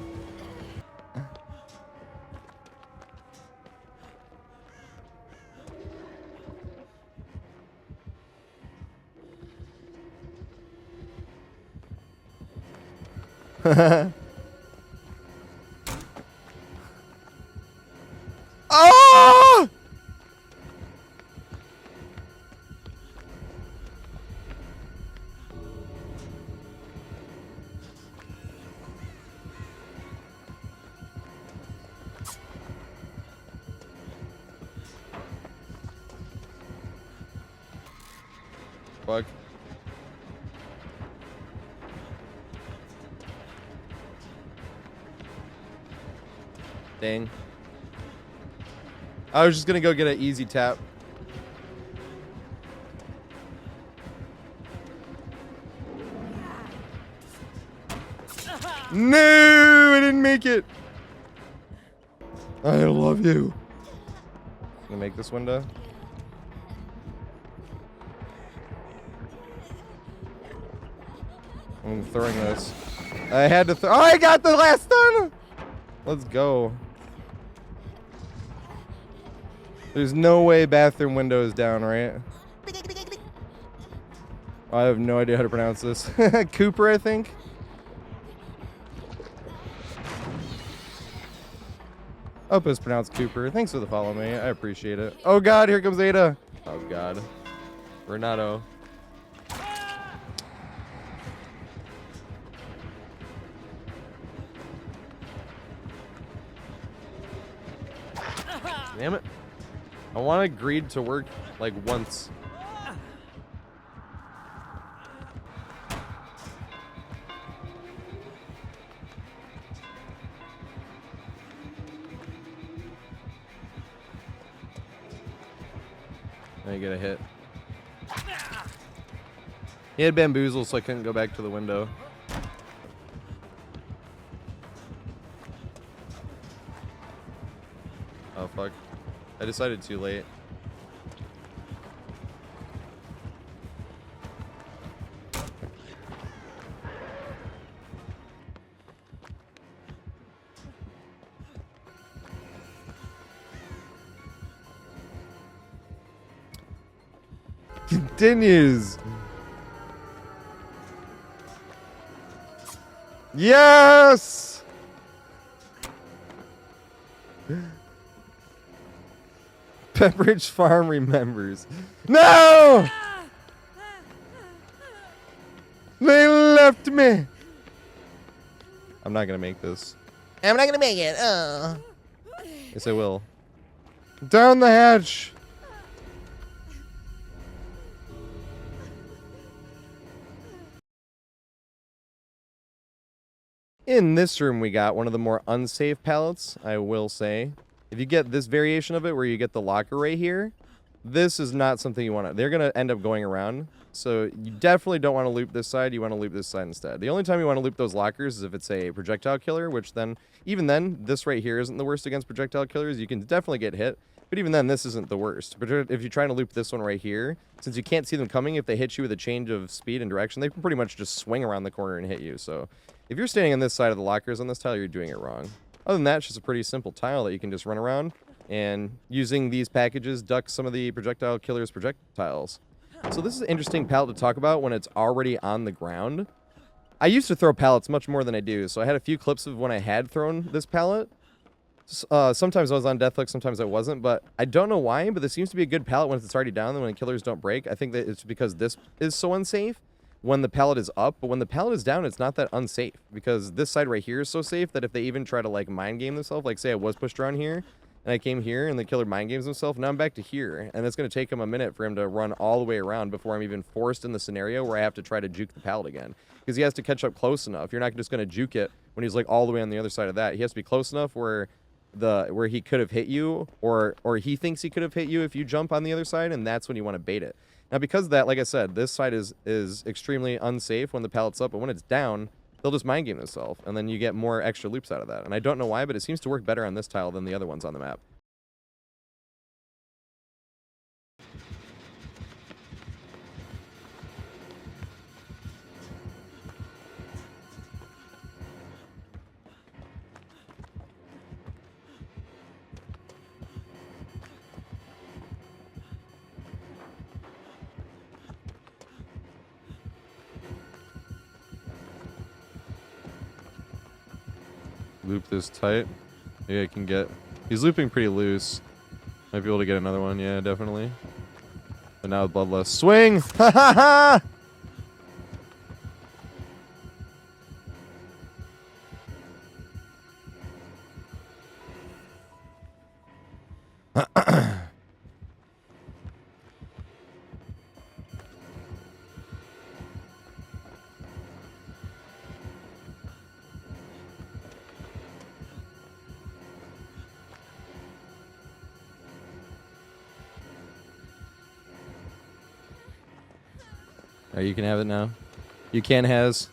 Oh! Fuck. Dang. I was just gonna go get an easy tap. No, I didn't make it. I love you. Gonna make this window. I'm throwing this. I had to throw. Oh, I got the last stun. Let's go. There's no way bathroom window is down, right? I have no idea how to pronounce this. Cooper, I think. I hope it's pronounced Cooper. Thanks for the follow, mate. I appreciate it. Oh god, here comes Ada. Oh god. Renato. Damn it. I want greed to work like once. I get a hit. He had bamboozle, so I couldn't go back to the window. Oh fuck. I decided too late. Continues. Yes. Pepperidge Farm remembers. No! They left me. I'm not gonna make this. I'm not gonna make it. Oh. Yes, I will. Down the hatch. In this room, we got one of the more unsafe pallets, I will say. If you get this variation of it, where you get the locker right here, this is not something you want to... They're going to end up going around. So you definitely don't want to loop this side. You want to loop this side instead. The only time you want to loop those lockers is if it's a projectile killer, which then... Even then, this right here isn't the worst against projectile killers. You can definitely get hit. But even then, this isn't the worst. But if you're trying to loop this one right here, since you can't see them coming, if they hit you with a change of speed and direction, they can pretty much just swing around the corner and hit you. So if you're standing on this side of the lockers on this tile, you're doing it wrong. Other than that, it's just a pretty simple tile that you can just run around and using these packages duck some of the projectile killer's projectiles. So this is an interesting pallet to talk about when it's already on the ground. I used to throw pallets much more than I do, so I had a few clips of when I had thrown this pallet. Sometimes I was on death hook, sometimes I wasn't, but I don't know why, but this seems to be a good pallet when it's already down, and when killers don't break. I think that it's because this is so unsafe when the pallet is up, but when the pallet is down, it's not that unsafe, because this side right here is so safe that if they even try to, like, mind game themselves, like, say I was pushed around here, and I came here, and the killer mind games himself, now I'm back to here, and it's going to take him a minute for him to run all the way around before I'm even forced in the scenario where I have to try to juke the pallet again, because he has to catch up close enough. You're not just going to juke it when he's, like, all the way on the other side of that. He has to be close enough where he could have hit you, or he thinks he could have hit you if you jump on the other side, and that's when you want to bait it. Now, because of that, like I said, this side is extremely unsafe when the pallet's up, but when it's down, they'll just mind game themselves, and then you get more extra loops out of that. And I don't know why, but it seems to work better on this tile than the other ones on the map. Loop this tight. Maybe I can get... He's looping pretty loose. Might be able to get another one. Yeah, definitely. But now with Bloodlust. Swing! Ha ha ha! Oh, you can have it now. You can has.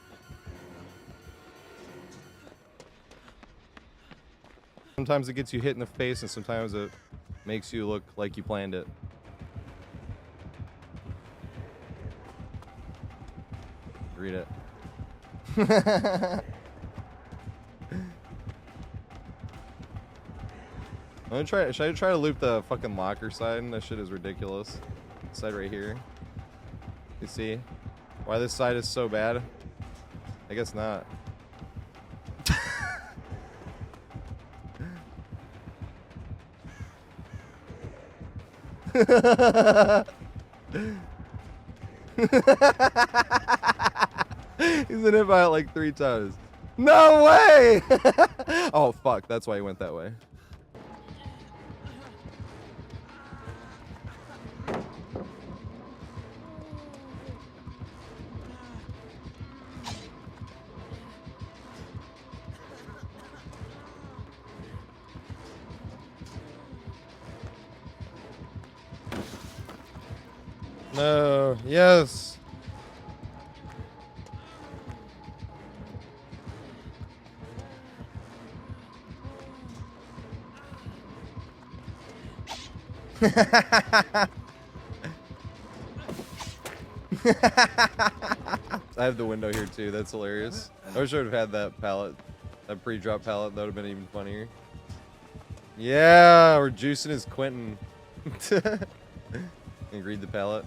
Sometimes it gets you hit in the face, and sometimes it makes you look like you planned it. Read it. Should I try to loop the fucking locker side? That shit is ridiculous. Side right here. You see why this side is so bad? I guess not. He's been hit by it like 3 times. No way! Oh fuck, that's why he went that way. No, yes. I have the window here too. That's hilarious. I wish I would have had that pallet, that pre-drop pallet. That would have been even funnier. Yeah, we're juicing his Quentin. Can you read the pallet?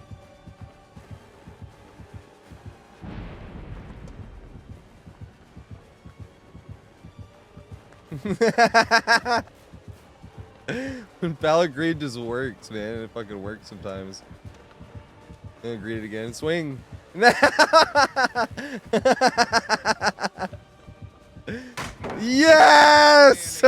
When pallet greed just works, man. It fucking works sometimes. I'm gonna greet it again. Swing. Yes!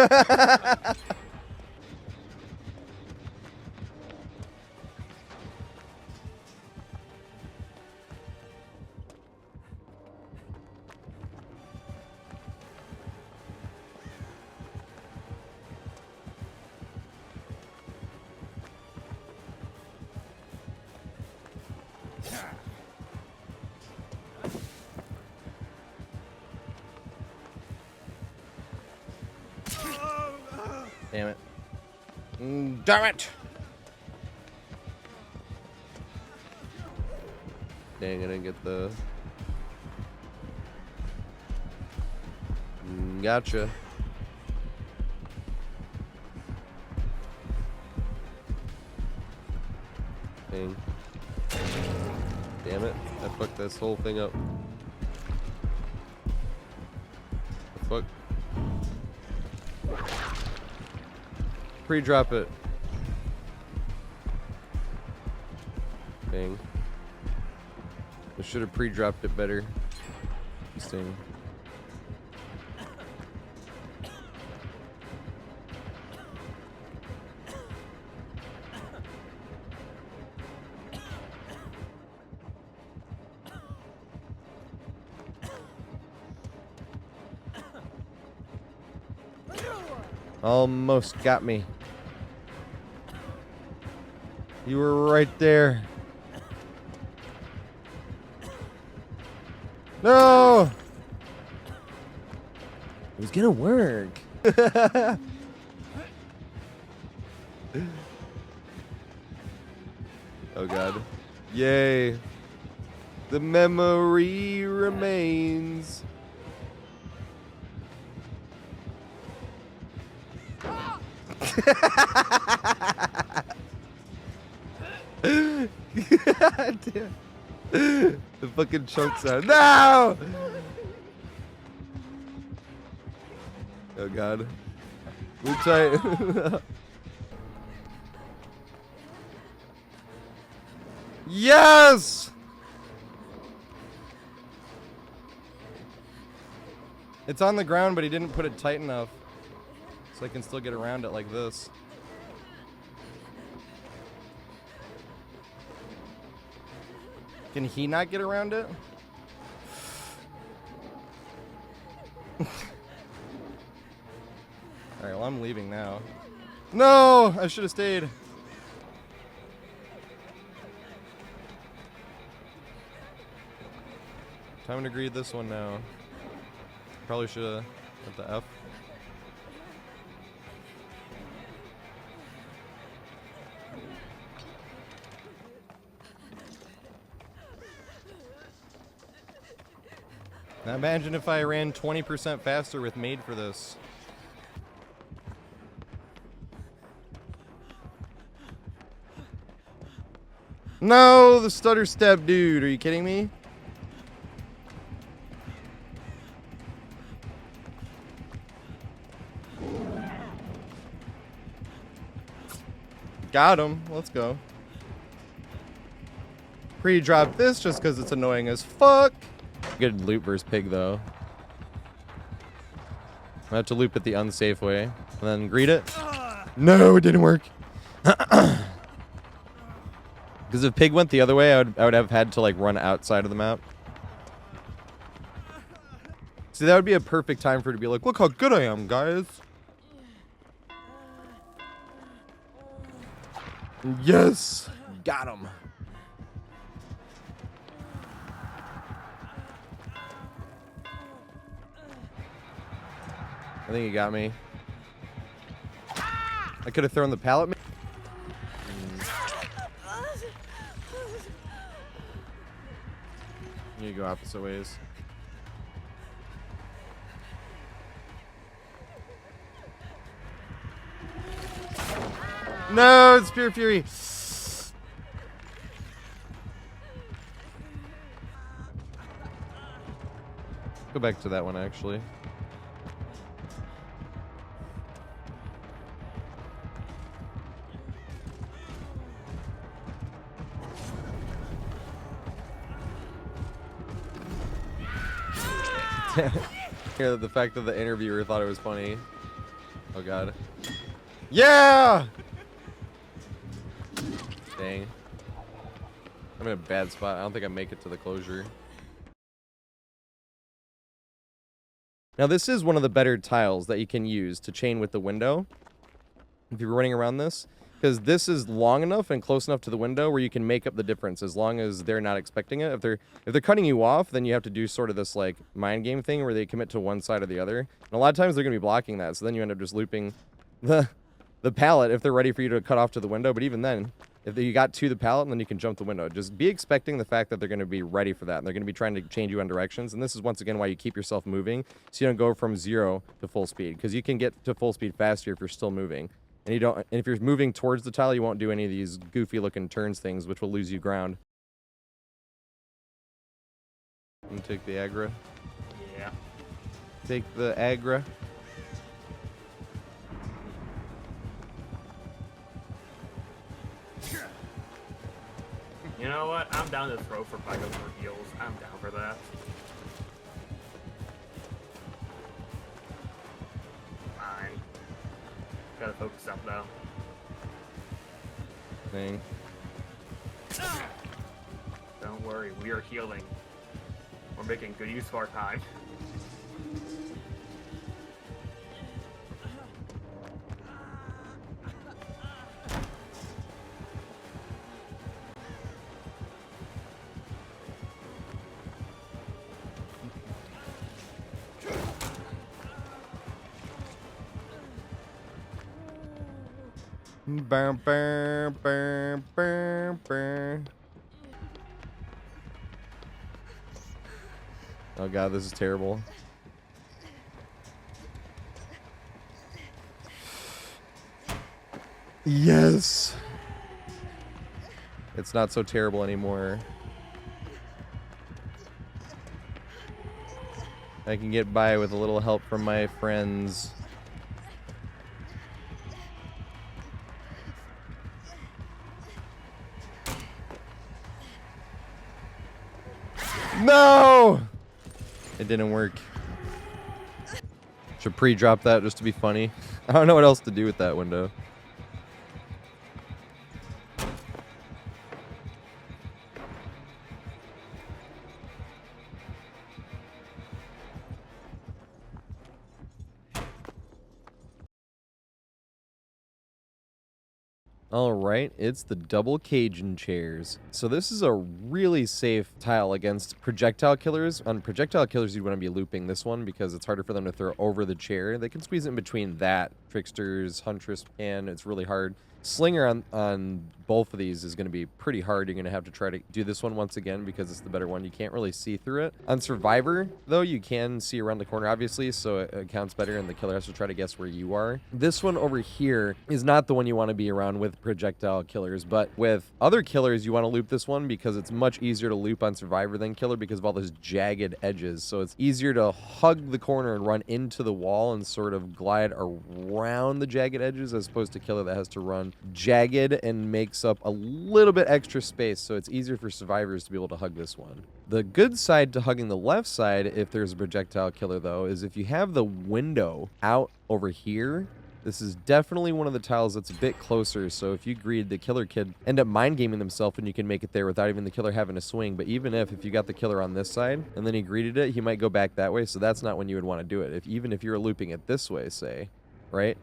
Damn it. Damn it! Dang, I didn't get the... Gotcha. Dang. Damn it. I fucked this whole thing up. The fuck? Pre-drop it. Dang. I should have pre-dropped it better. Interesting. Almost got me. You were right there. No! It was gonna work. Oh god. Yay. The memory remains. God damn. The fucking chunks out. No! Oh god. We're tight. Yes! It's on the ground, but he didn't put it tight enough. So I can still get around it like this. Can he not get around it? Alright, well I'm leaving now. No! I should have stayed. Time to greet this one now. Probably should have at the F. Now imagine if I ran 20% faster with made for this. No, the stutter step dude. Are you kidding me? Got him. Let's go. Pre-drop this just because it's annoying as fuck. Good loop versus pig though. I have to loop it the unsafe way and then greet it. No, it didn't work. Because if pig went the other way, I would have had to like run outside of the map. See, that would be a perfect time for it to be like, look how good I am, guys. Yes, got him. I think he got me. I could have thrown the pallet. You go opposite ways. No, it's pure fury. Go back to that one actually. Yeah, the fact that the interviewer thought it was funny. Oh god. Yeah! Dang. I'm in a bad spot. I don't think I make it to the closure. Now this is one of the better tiles that you can use to chain with the window. If you're running around this. Because this is long enough and close enough to the window where you can make up the difference as long as they're not expecting it. If they're cutting you off, then you have to do sort of this like mind game thing where they commit to one side or the other. And a lot of times they're going to be blocking that, so then you end up just looping the pallet if they're ready for you to cut off to the window. But even then, if you got to the pallet, and then you can jump the window. Just be expecting the fact that they're going to be ready for that, and they're going to be trying to change you on directions. And this is once again why you keep yourself moving, so you don't go from 0 to full speed, because you can get to full speed faster if you're still moving. And you don't. And if you're moving towards the tile, you won't do any of these goofy-looking turns things, which will lose you ground. And take the aggro. Yeah. Take the aggro. You know what? I'm down to throw for Pygo for heals. I'm down for that. Fine. Gotta focus up though. Thing. Don't worry, we are healing. We're making good use of our time. Bam, bam, bam, bam, bam. Oh god, this is terrible. Yes! It's not so terrible anymore. I can get by with a little help from my friends. No! It didn't work. Should pre-drop that just to be funny. I don't know what else to do with that window. Alright, it's the double Cajun chairs. So this is a really safe tile against projectile killers. On projectile killers, you'd want to be looping this one because it's harder for them to throw over the chair. They can squeeze it in between that. Tricksters, Huntress, and it's really hard. Slinger on both of these is going to be pretty hard. You're going to have to try to do this one once again because it's the better one. You can't really see through it. On Survivor, though, you can see around the corner, obviously, so it counts better, and the killer has to try to guess where you are. This one over here is not the one you want to be around with projectile killers, but with other killers, you want to loop this one because it's much easier to loop on Survivor than killer because of all those jagged edges. So it's easier to hug the corner and run into the wall and sort of glide around the jagged edges as opposed to killer that has to run jagged and makes up a little bit extra space, so it's easier for survivors to be able to hug this one. The good side to hugging the left side, if there's a projectile killer though, is if you have the window out over here, this is definitely one of the tiles that's a bit closer, so if you greed, the killer could end up mind gaming themselves and you can make it there without even the killer having to swing. But even if you got the killer on this side and then he greeted it, he might go back that way, so that's not when you would want to do it. Even if you're looping it this way, say, right?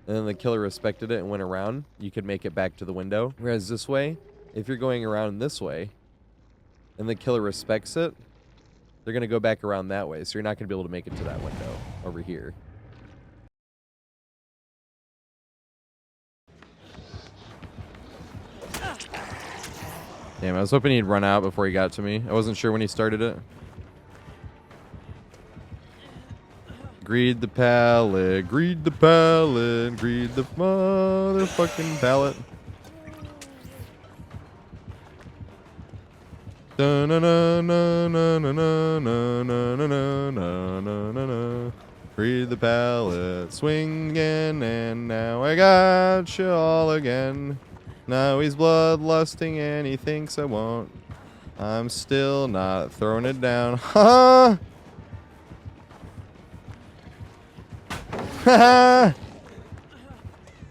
And then the killer respected it and went around, you could make it back to the window. Whereas this way, if you're going around this way, and the killer respects it, they're going to go back around that way. So you're not going to be able to make it to that window over here. Damn, I was hoping he'd run out before he got to me. I wasn't sure when he started it. Greed the pallet, greed the pallet, greed the motherfucking pallet. Greed the pallet, swinging, and now I got you all again. Now he's bloodlusting and he thinks I won't. I'm still not throwing it down. Ha! Oh,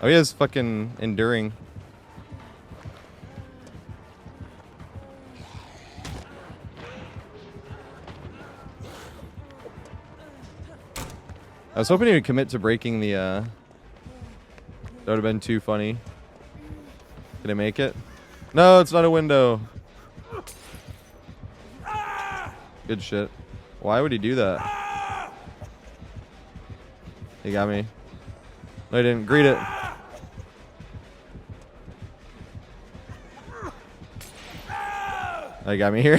he has fucking enduring. I was hoping he would commit to breaking the, that would have been too funny. Can I make it? No, it's not a window. Good shit. Why would he do that? He got me. No, he didn't. Greet it. Oh, he got me here.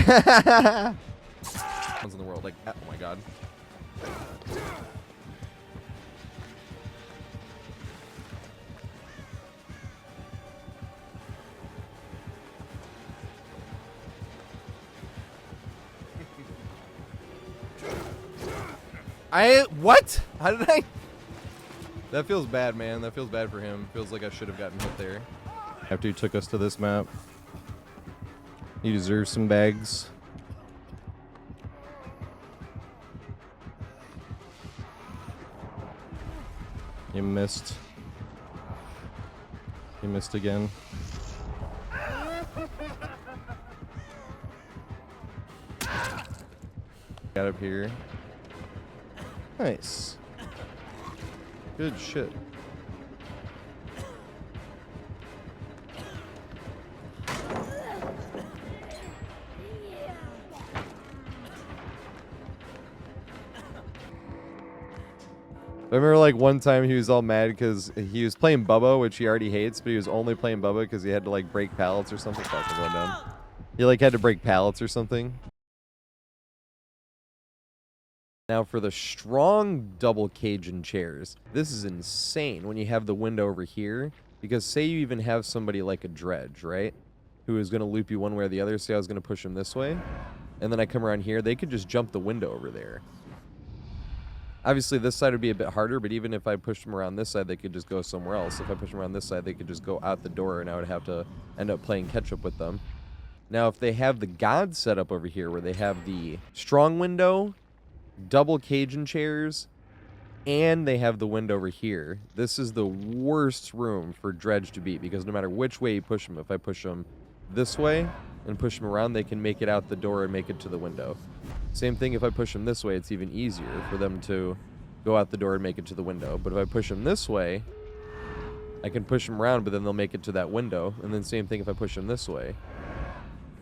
Ones in the world, like, oh my god. What? How did I? That feels bad, man. That feels bad for him. Feels like I should have gotten hit there. After he took us to this map. You deserve some bags. You missed. You missed again. Got up here. Nice. Good shit. I remember like one time he was all mad because he was playing Bubba, which he already hates, but he was only playing Bubba because he had to like break pallets or something. Fuck, I'm going down. He like had to break pallets or something. Now for the strong double Cajun chairs. This is insane when you have the window over here, because say you even have somebody like a dredge, right? Who is going to loop you one way or the other. Say I was going to push him this way, and then I come around here, they could just jump the window over there. Obviously, this side would be a bit harder, but even if I pushed them around this side, they could just go somewhere else. If I push them around this side, they could just go out the door, and I would have to end up playing catch-up with them. Now, if they have the God setup over here, where they have the strong window, double Cajun chairs, and they have the window over here, this is the worst room for Dredge to beat, because no matter which way you push them, if I push them this way and push them around, they can make it out the door and make it to the window. Same thing if I push them this way, it's even easier for them to go out the door and make it to the window. But if I push them this way, I can push them around, but then they'll make it to that window. And then same thing if I push them this way.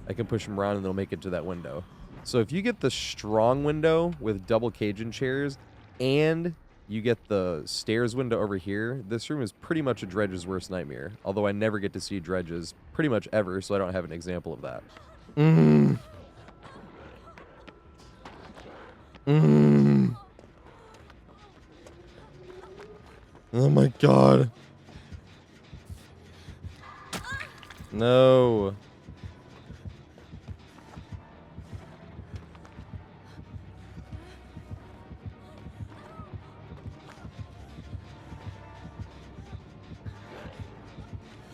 I can push them around and they'll make it to that window. So if you get the strong window with double Cajun chairs and you get the stairs window over here, this room is pretty much a Dredge's worst nightmare. Although I never get to see Dredges pretty much ever, so I don't have an example of that. Oh my god. No.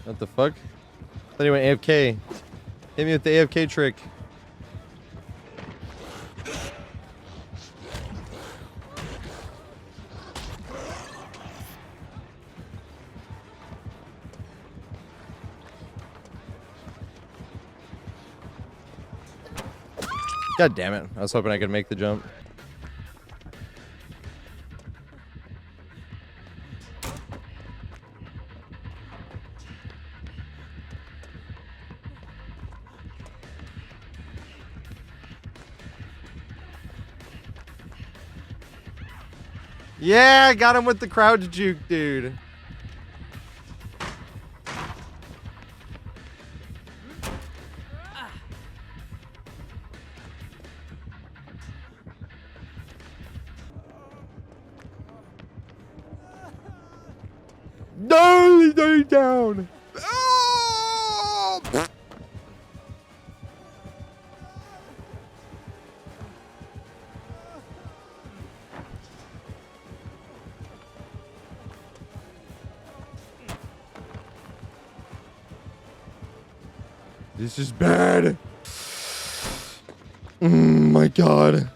What the fuck? I thought he went AFK. Hit me with the AFK trick. God damn it. I was hoping I could make the jump. Yeah, I got him with the crouch juke, dude. No, he's going down. Oh! This is bad. Oh my god.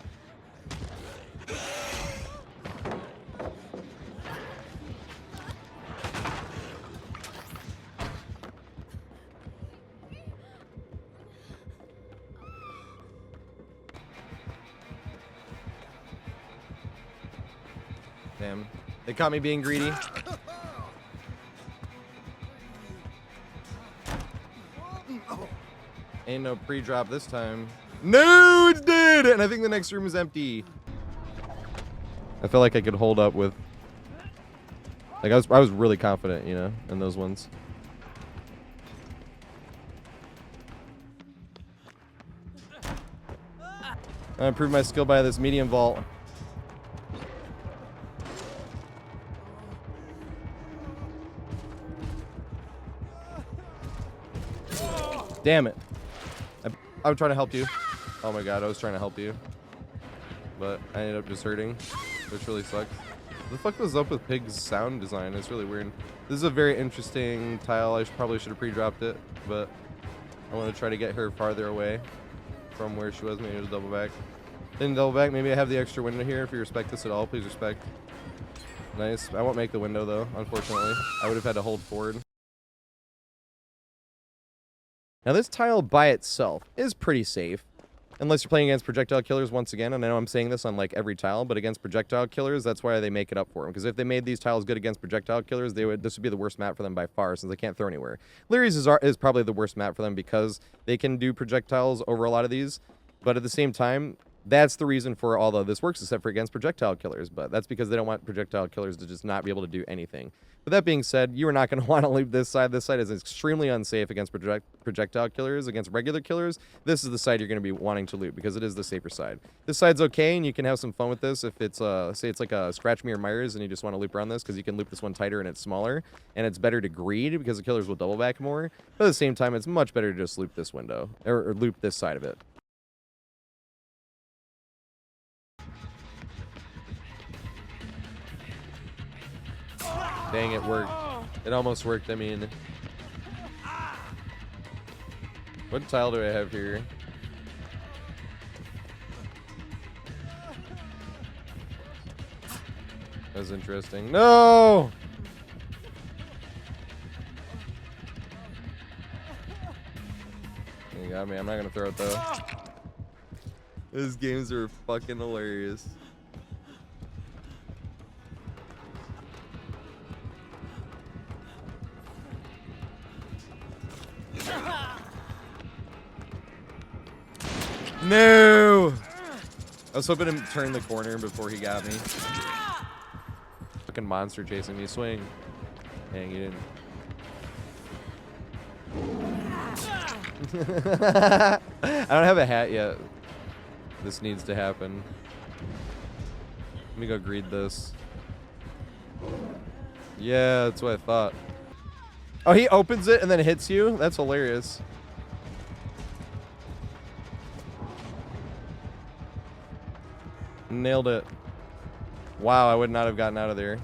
Damn. They caught me being greedy. Ain't no pre-drop this time. No, it's dead! And I think the next room is empty. I feel like I could hold up with... Like, I was really confident, you know, in those ones. I improved my skill by this medium vault. Damn it. I was trying to help you. Oh my god, I was trying to help you. But I ended up just hurting, which really sucks. What the fuck was up with Pig's sound design? It's really weird. This is a very interesting tile. I probably should have pre-dropped it, but I want to try to get her farther away from where she was. Maybe just double back. Didn't double back. Maybe I have the extra window here. If you respect this at all, please respect. Nice. I won't make the window though, unfortunately. I would have had to hold forward. Now this tile by itself is pretty safe. Unless you're playing against projectile killers once again, and I know I'm saying this on like every tile, but against projectile killers, that's why they make it up for them. Because if they made these tiles good against projectile killers, this would be the worst map for them by far, since they can't throw anywhere. Leary's is probably the worst map for them because they can do projectiles over a lot of these, but at the same time, that's the reason for all of this works, except for against projectile killers. But that's because they don't want projectile killers to just not be able to do anything. With that being said, you are not going to want to leave this side. This side is extremely unsafe against projectile killers. Against regular killers, this is the side you're going to be wanting to loot because it is the safer side. This side's okay, and you can have some fun with this if it's, say it's like a Scratch Me or Myers, and you just want to loop around this because you can loop this one tighter and it's smaller, and it's better to greed because the killers will double back more. But at the same time, it's much better to just loop this window, or loop this side of it. Dang, it worked. It almost worked, I mean. What tile do I have here? That's interesting. No! You got me. I'm not gonna throw it though. These games are fucking hilarious. No! I was hoping to turn the corner before he got me. Fucking monster chasing me. Swing. Dang, you didn't. I don't have a hat yet. This needs to happen. Let me go greed this. Yeah, that's what I thought. Oh, he opens it and then hits you? That's hilarious. Nailed it. Wow, I would not have gotten out of there.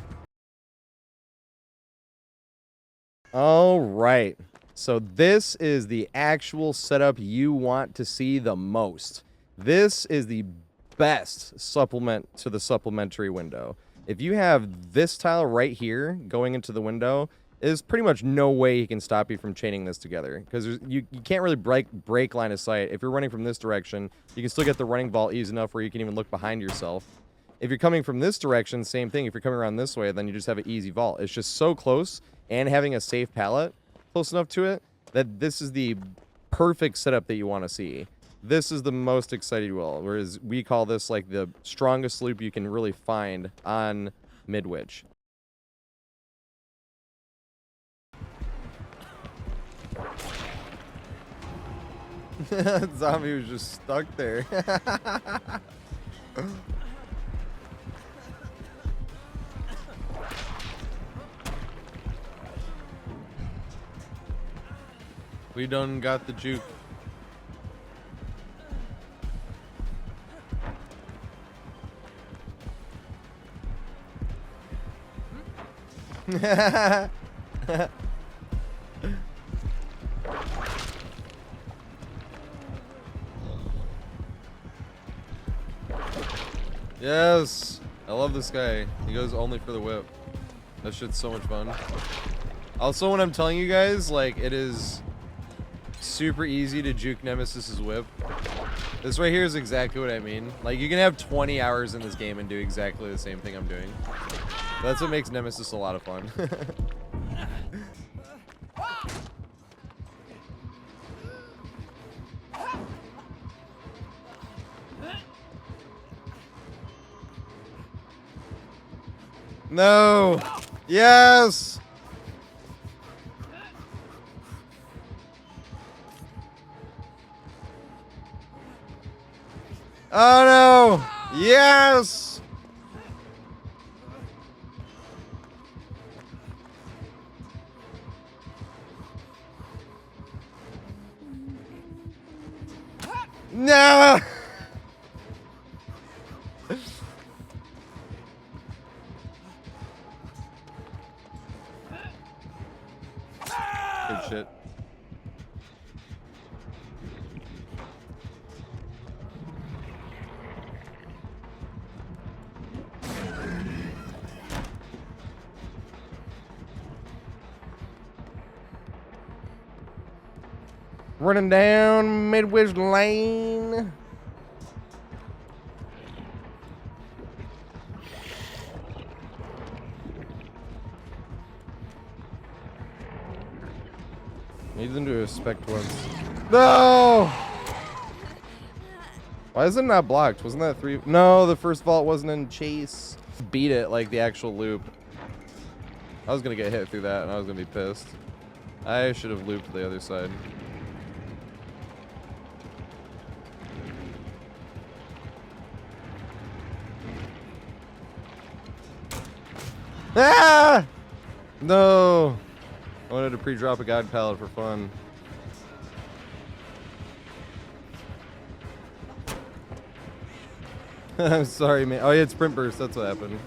All right. So this is the actual setup you want to see the most. This is the best supplement to the supplementary window. If you have this tile right here going into the window, there's pretty much no way he can stop you from chaining this together, because you can't really break line of sight. If you're running from this direction, you can still get the running vault easy enough where you can even look behind yourself. If you're coming from this direction, same thing. If you're coming around this way, then you just have an easy vault. It's just so close, and having a safe pallet close enough to it, that this is the perfect setup that you want to see. This is the most exciting wall, whereas we call this like the strongest loop you can really find on Midwich. Zombie was just stuck there. We done got the juke. Yes! I love this guy. He goes only for the whip. That shit's so much fun. Also, when I'm telling you guys, like, it is super easy to juke Nemesis's whip. This right here is exactly what I mean. Like, you can have 20 hours in this game and do exactly the same thing I'm doing. That's what makes Nemesis a lot of fun. No! Yes! Oh no! Yes! No! Good shit. Running down Midwich Lane. Need them to respect once. No! Why is it not blocked? Wasn't that 3? No, the first vault wasn't in chase. Beat it like the actual loop. I was gonna get hit through that and I was gonna be pissed. I should have looped the other side. Ah! No! I wanted to pre-drop a guide pallet for fun. I'm sorry, man. Oh, yeah, it's sprint burst. That's what happened.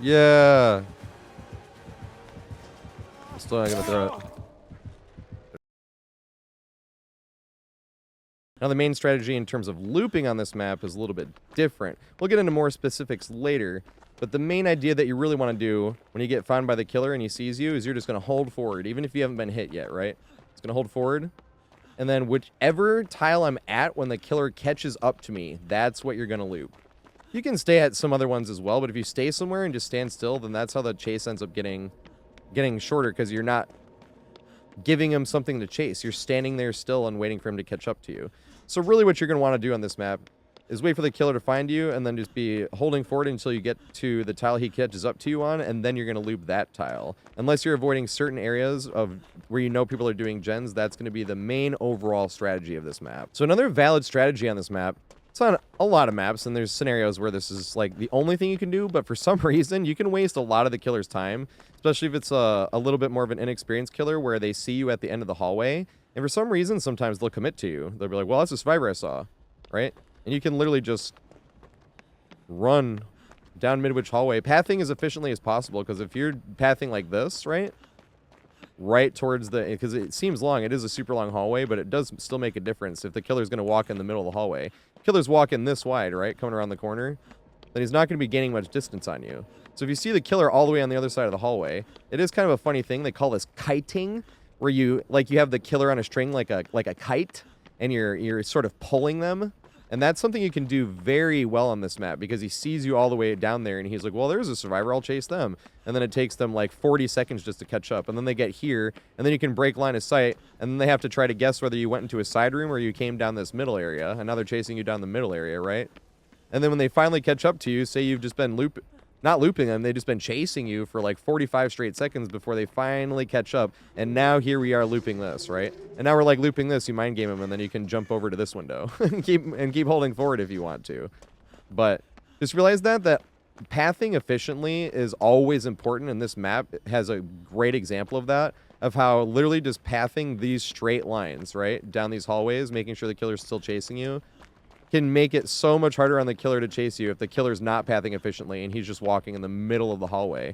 Yeah. I'm still not gonna throw it. Now the main strategy in terms of looping on this map is a little bit different. We'll get into more specifics later, but the main idea that you really want to do when you get found by the killer and he sees you is you're just going to hold forward, even if you haven't been hit yet, right? It's going to hold forward, and then whichever tile I'm at when the killer catches up to me, that's what you're going to loop. You can stay at some other ones as well, but if you stay somewhere and just stand still, then that's how the chase ends up getting shorter, because you're not giving him something to chase. You're standing there still and waiting for him to catch up to you. So really what you're going to want to do on this map is wait for the killer to find you and then just be holding forward until you get to the tile he catches up to you on, and then you're going to loop that tile. Unless you're avoiding certain areas of where you know people are doing gens, that's going to be the main overall strategy of this map. So another valid strategy on this map, it's on a lot of maps, and there's scenarios where this is like the only thing you can do, but for some reason you can waste a lot of the killer's time, especially if it's a little bit more of an inexperienced killer where they see you at the end of the hallway, and for some reason sometimes they'll commit to you. They'll be like, well, that's a survivor I saw, right? And you can literally just run down Midwich hallway, pathing as efficiently as possible, because if you're pathing like this, right towards the, because it seems long, it is a super long hallway, but it does still make a difference. If the killer's going to walk in the middle of the hallway, killer's walking this wide, right, coming around the corner, then he's not going to be gaining much distance on you. So if you see the killer all the way on the other side of the hallway, it is kind of a funny thing. They call this kiting, where you have the killer on a string like a kite, and you're sort of pulling them. And that's something you can do very well on this map, because he sees you all the way down there and he's like, well, there's a survivor, I'll chase them. And then it takes them like 40 seconds just to catch up. And then they get here, and then you can break line of sight, and then they have to try to guess whether you went into a side room or you came down this middle area. And now they're chasing you down the middle area, right? And then when they finally catch up to you, say you've just been not looping them, they've just been chasing you for like 45 straight seconds before they finally catch up. And now here we are looping this, right? And now we're like looping this, you mind game them, and then you can jump over to this window and keep holding forward if you want to. But just realize that pathing efficiently is always important, and this map has a great example of that, of how literally just pathing these straight lines, right, down these hallways, making sure the killer's still chasing you, can make it so much harder on the killer to chase you if the killer's not pathing efficiently and he's just walking in the middle of the hallway.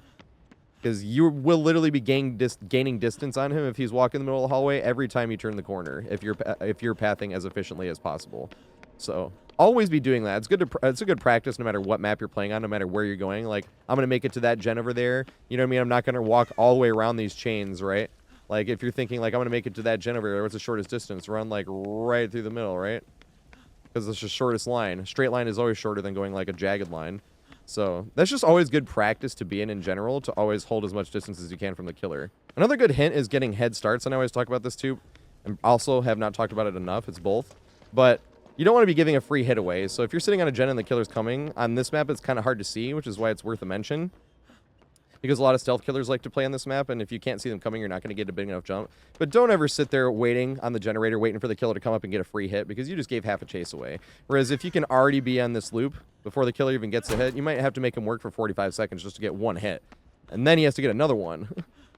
Because you will literally be gaining distance on him if he's walking in the middle of the hallway every time you turn the corner, if you're pathing as efficiently as possible. So always be doing that. It's a good practice no matter what map you're playing on, no matter where you're going. Like, I'm going to make it to that gen over there. You know what I mean? I'm not going to walk all the way around these chains, right? Like, if you're thinking, like, I'm going to make it to that gen over there, what's the shortest distance? Run, like, right through the middle, right? Because it's the shortest line. A straight line is always shorter than going like a jagged line. So that's just always good practice to be in general, to always hold as much distance as you can from the killer. Another good hint is getting head starts, and I always talk about this too, and also have not talked about it enough. It's both. But you don't want to be giving a free hit away. So if you're sitting on a gen and the killer's coming, on this map it's kind of hard to see, which is why it's worth a mention. Because a lot of stealth killers like to play on this map, and if you can't see them coming, you're not going to get a big enough jump. But don't ever sit there waiting on the generator, waiting for the killer to come up and get a free hit, because you just gave half a chase away. Whereas if you can already be on this loop before the killer even gets a hit, you might have to make him work for 45 seconds just to get one hit. And then he has to get another one.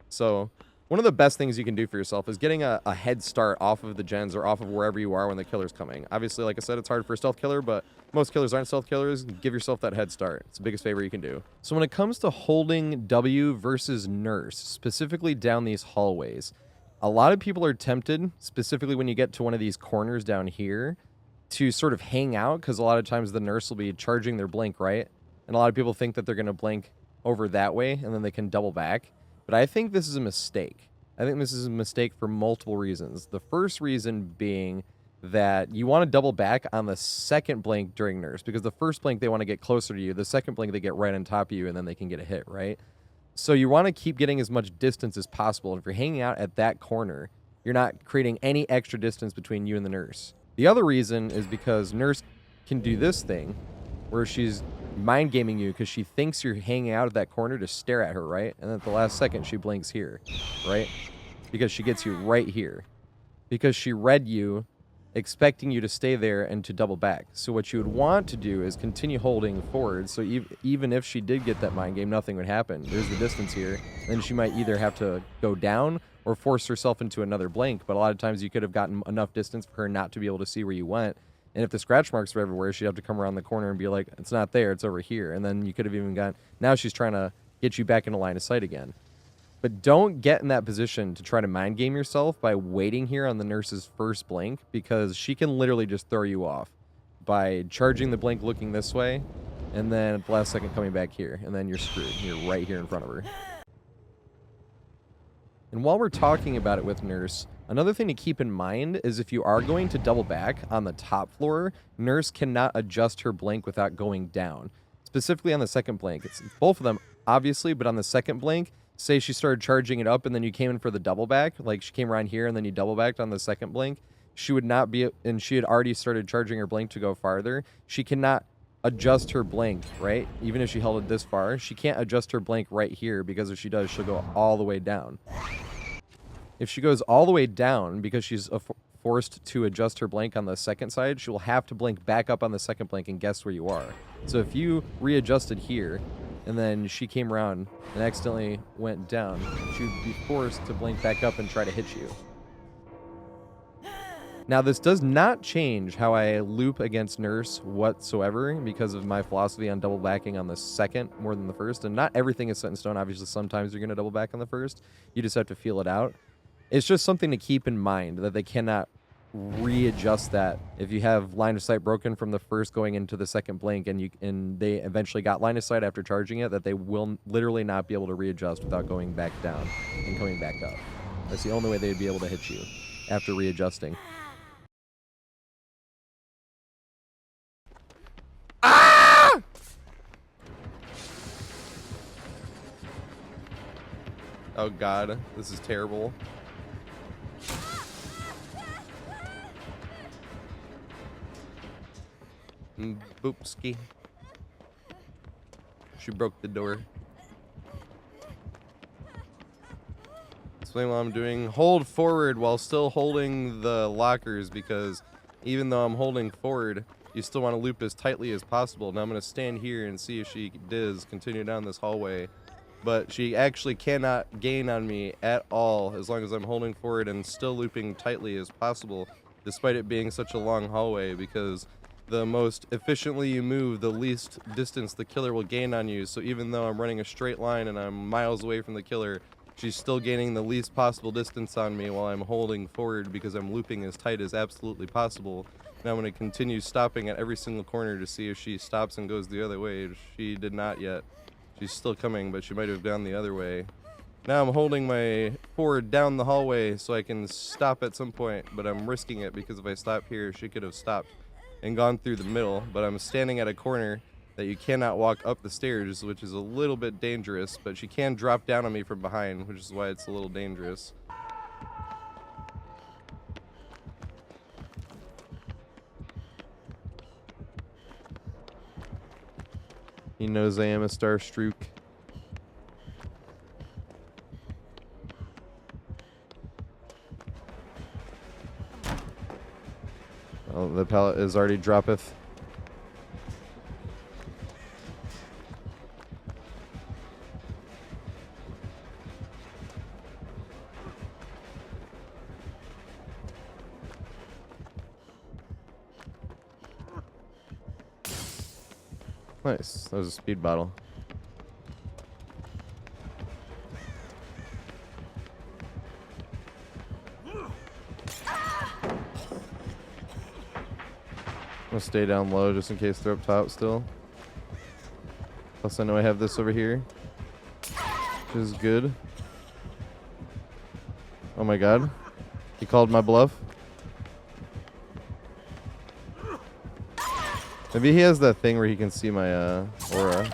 So One of the best things you can do for yourself is getting a head start off of the gens or off of wherever you are when the killer's coming. Obviously, like I said, it's hard for a stealth killer, but most killers aren't stealth killers. Give yourself that head start. It's the biggest favor you can do. So when it comes to holding W versus Nurse, specifically down these hallways, a lot of people are tempted, specifically when you get to one of these corners down here, to sort of hang out, because a lot of times the Nurse will be charging their blink, right? And a lot of people think that they're going to blink over that way, and then they can double back. But I think this is a mistake. I think this is a mistake for multiple reasons. The first reason being that you want to double back on the second blink during Nurse, because the first blink they want to get closer to you, the second blink they get right on top of you, and then they can get a hit, right? So you want to keep getting as much distance as possible. And if you're hanging out at that corner, you're not creating any extra distance between you and the Nurse. The other reason is because Nurse can do this thing where she's mind gaming you because she thinks you're hanging out at that corner to stare at her, right? And then at the last second, she blinks here, right? Because she gets you right here. Because she read you, expecting you to stay there and to double back. So what you would want to do is continue holding forward. So even if she did get that mind game, nothing would happen. There's the distance here. Then she might either have to go down or force herself into another blink. But a lot of times you could have gotten enough distance for her not to be able to see where you went. And if the scratch marks were everywhere, she'd have to come around the corner and be like, it's not there, it's over here. And then you could have even gotten, now she's trying to get you back into line of sight again. But don't get in that position to try to mind game yourself by waiting here on the Nurse's first blink, because she can literally just throw you off by charging the blink looking this way, and then at the last second coming back here, and then you're screwed. You're right here in front of her. And while we're talking about it with Nurse, another thing to keep in mind is if you are going to double back on the top floor, Nurse cannot adjust her blink without going down. Specifically on the second blink. It's both of them, obviously, but on the second blink, say she started charging it up and then you came in for the double back, like she came around here and then you double backed on the second blink, she would not be, and she had already started charging her blink to go farther, she cannot adjust her blink, right? Even if she held it this far, she can't adjust her blink right here, because if she does, she'll go all the way down. If she goes all the way down because she's forced to adjust her blink on the second side, she will have to blink back up on the second blink and guess where you are. So if you readjusted here and then she came around and accidentally went down, she would be forced to blink back up and try to hit you. Now, this does not change how I loop against Nurse whatsoever, because of my philosophy on double backing on the second more than the first. And not everything is set in stone. Obviously, sometimes you're going to double back on the first. You just have to feel it out. It's just something to keep in mind, that they cannot readjust that. If you have line of sight broken from the first going into the second blink, and they eventually got line of sight after charging it, that they will literally not be able to readjust without going back down and coming back up. That's the only way they'd be able to hit you after readjusting. Ah! Oh god, this is terrible. Boopski. She broke the door. Explain what I'm doing. Hold forward while still holding the lockers, because even though I'm holding forward, you still want to loop as tightly as possible. Now I'm going to stand here and see if she does continue down this hallway. But she actually cannot gain on me at all as long as I'm holding forward and still looping tightly as possible, despite it being such a long hallway, because the most efficiently you move, the least distance the killer will gain on you. So even though I'm running a straight line and I'm miles away from the killer, she's still gaining the least possible distance on me while I'm holding forward, because I'm looping as tight as absolutely possible. Now I'm going to continue stopping at every single corner to see if she stops and goes the other way. She did not yet. She's still coming, but she might have gone the other way. Now I'm holding my forward down the hallway so I can stop at some point, but I'm risking it, because if I stop here, she could have stopped and gone through the middle. But I'm standing at a corner that you cannot walk up the stairs, which is a little bit dangerous, but she can drop down on me from behind, which is why it's a little dangerous. He knows I am a Starstrook. Oh, the pallet is already droppeth. Nice. That was a speed bottle. I'm gonna stay down low just in case they're up top still. Plus I know I have this over here, which is good. Oh my god. He called my bluff. Maybe he has that thing where he can see my aura.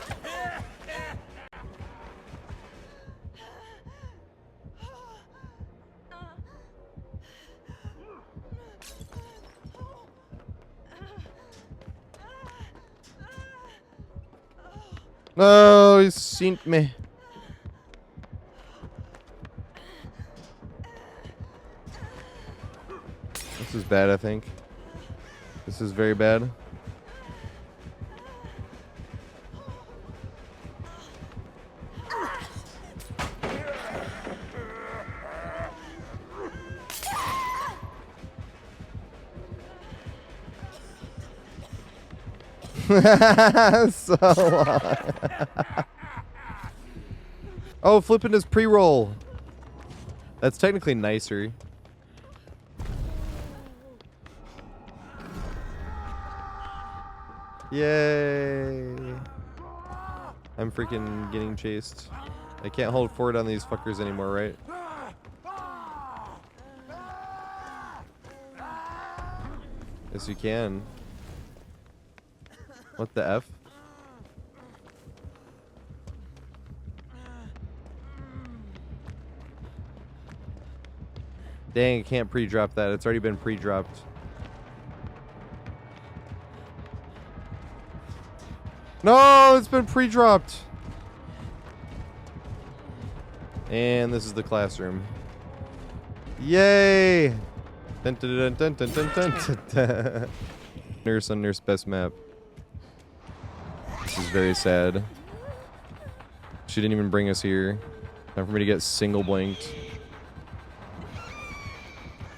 No, he's seen me. This is bad, I think. This is very bad. So long. Oh, flipping his pre-roll. That's technically nicer. Yay. I'm freaking getting chased. I can't hold forward on these fuckers anymore, right? Yes, you can. What the F? Dang, I can't pre-drop that. It's already been pre-dropped. No, it's been pre-dropped. And this is the classroom. Yay! Dun, dun, dun, dun, dun, dun, dun, dun. Nurse on Nurse Best Map. This is very sad. She didn't even bring us here. Time for me to get single blinked.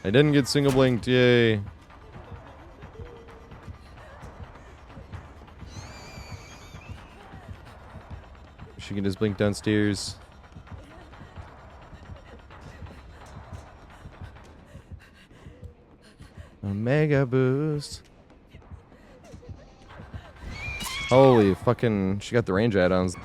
I didn't get single blinked, yay. She can just blink downstairs. Omega boost. Holy fucking, she got the range add-ons.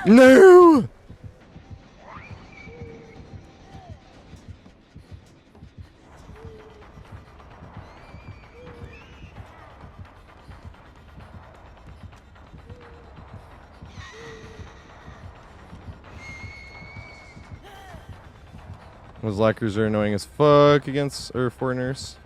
No! Those lockers are annoying as fuck against or for Nurse.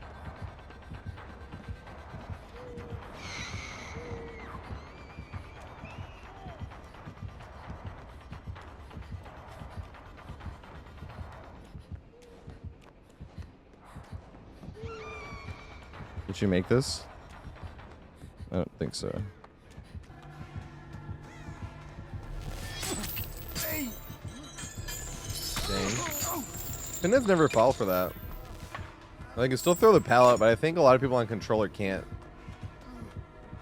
Did you make this? I don't think so. Dang. Pinheads never fall for that. I can still throw the pallet, but I think a lot of people on controller can't.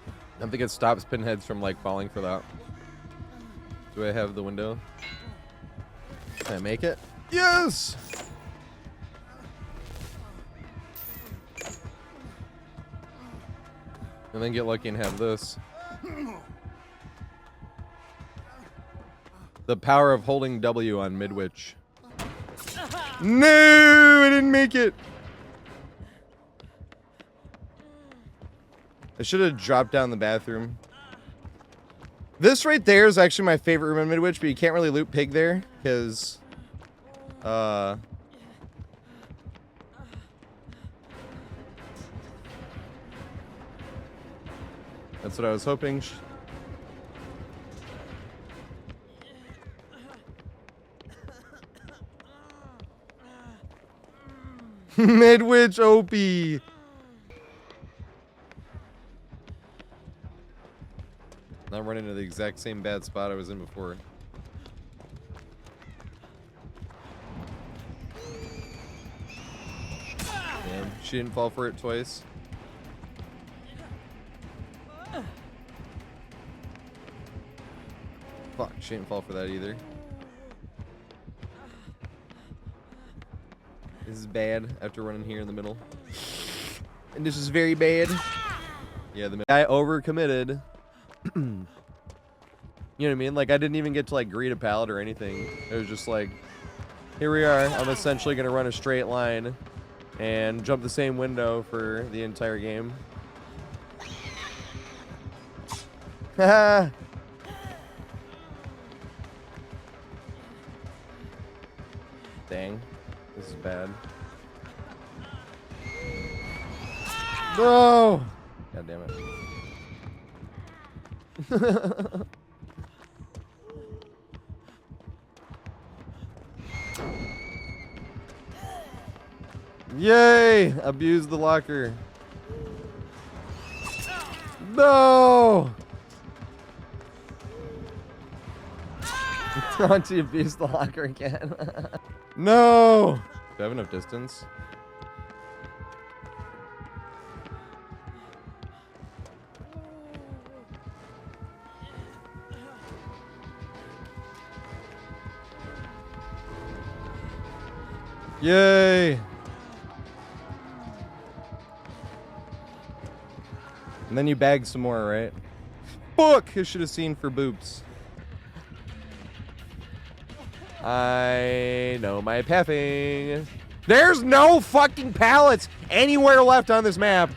I don't think it stops pinheads from like falling for that. Do I have the window? Can I make it? Yes! And then get lucky and have this. The power of holding W on Midwich. No, I didn't make it. I should have dropped down the bathroom. This right there is actually my favorite room in Midwich, but you can't really loot pig there because That's what I was hoping. Midwich OP. Now I'm running into the exact same bad spot I was in before. Damn, she didn't fall for it twice. Fuck, she didn't fall for that either. This is bad after running here in the middle. And this is very bad. Yeah, the guy overcommitted. You know what I mean? Like, I didn't even get to, like, greet a pallet or anything. It was just like, here we are. I'm essentially going to run a straight line and jump the same window for the entire game. Haha! Dang. This is bad. No! God damn it. Yay! Abuse the locker. No! Don't you abuse the locker again? No! Do I have enough distance? Yay! And then you bag some more, right? Fuck! I should have seen for boops. I know my pathing. There's no fucking pallets anywhere left on this map.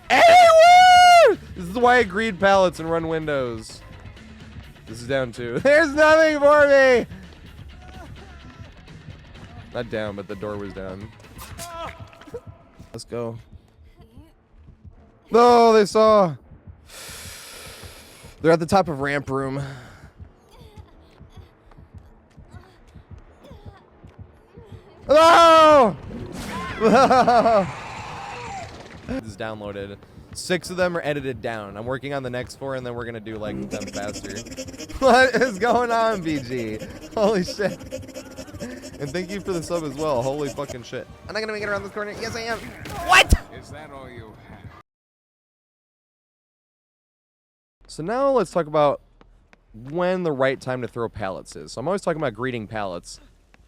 Anywhere! This is why I agreed pallets and run windows. This is down 2. There's nothing for me! Not down, but the door was down. Let's go. No, they saw. They're at the top of ramp room. Oh! This is downloaded. 6 of them are edited down. I'm working on the next 4, and then we're gonna do like them faster. What is going on, BG? Holy shit! And thank you for the sub as well. Holy fucking shit! I'm not gonna make it around this corner. Yes, I am. What? Is that all you have? So now let's talk about when the right time to throw pallets is. So I'm always talking about greeting pallets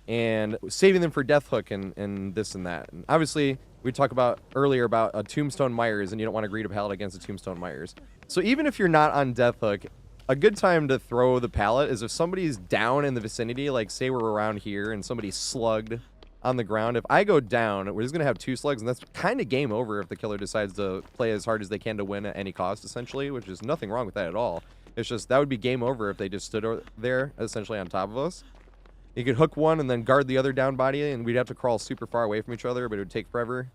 and saving them for death hook and this and that. And obviously, we talked about earlier about a Tombstone Myers, and you don't want to greet a pallet against a Tombstone Myers. So even if you're not on death hook, a good time to throw the pallet is if somebody's down in the vicinity, like say we're around here and somebody's slugged on the ground. If I go down, we're just going to have 2 slugs, and that's kind of game over if the killer decides to play as hard as they can to win at any cost, essentially, which is nothing wrong with that at all. It's just that would be game over if they just stood there, essentially on top of us. You could hook one and then guard the other down body, and we'd have to crawl super far away from each other, but it would take forever.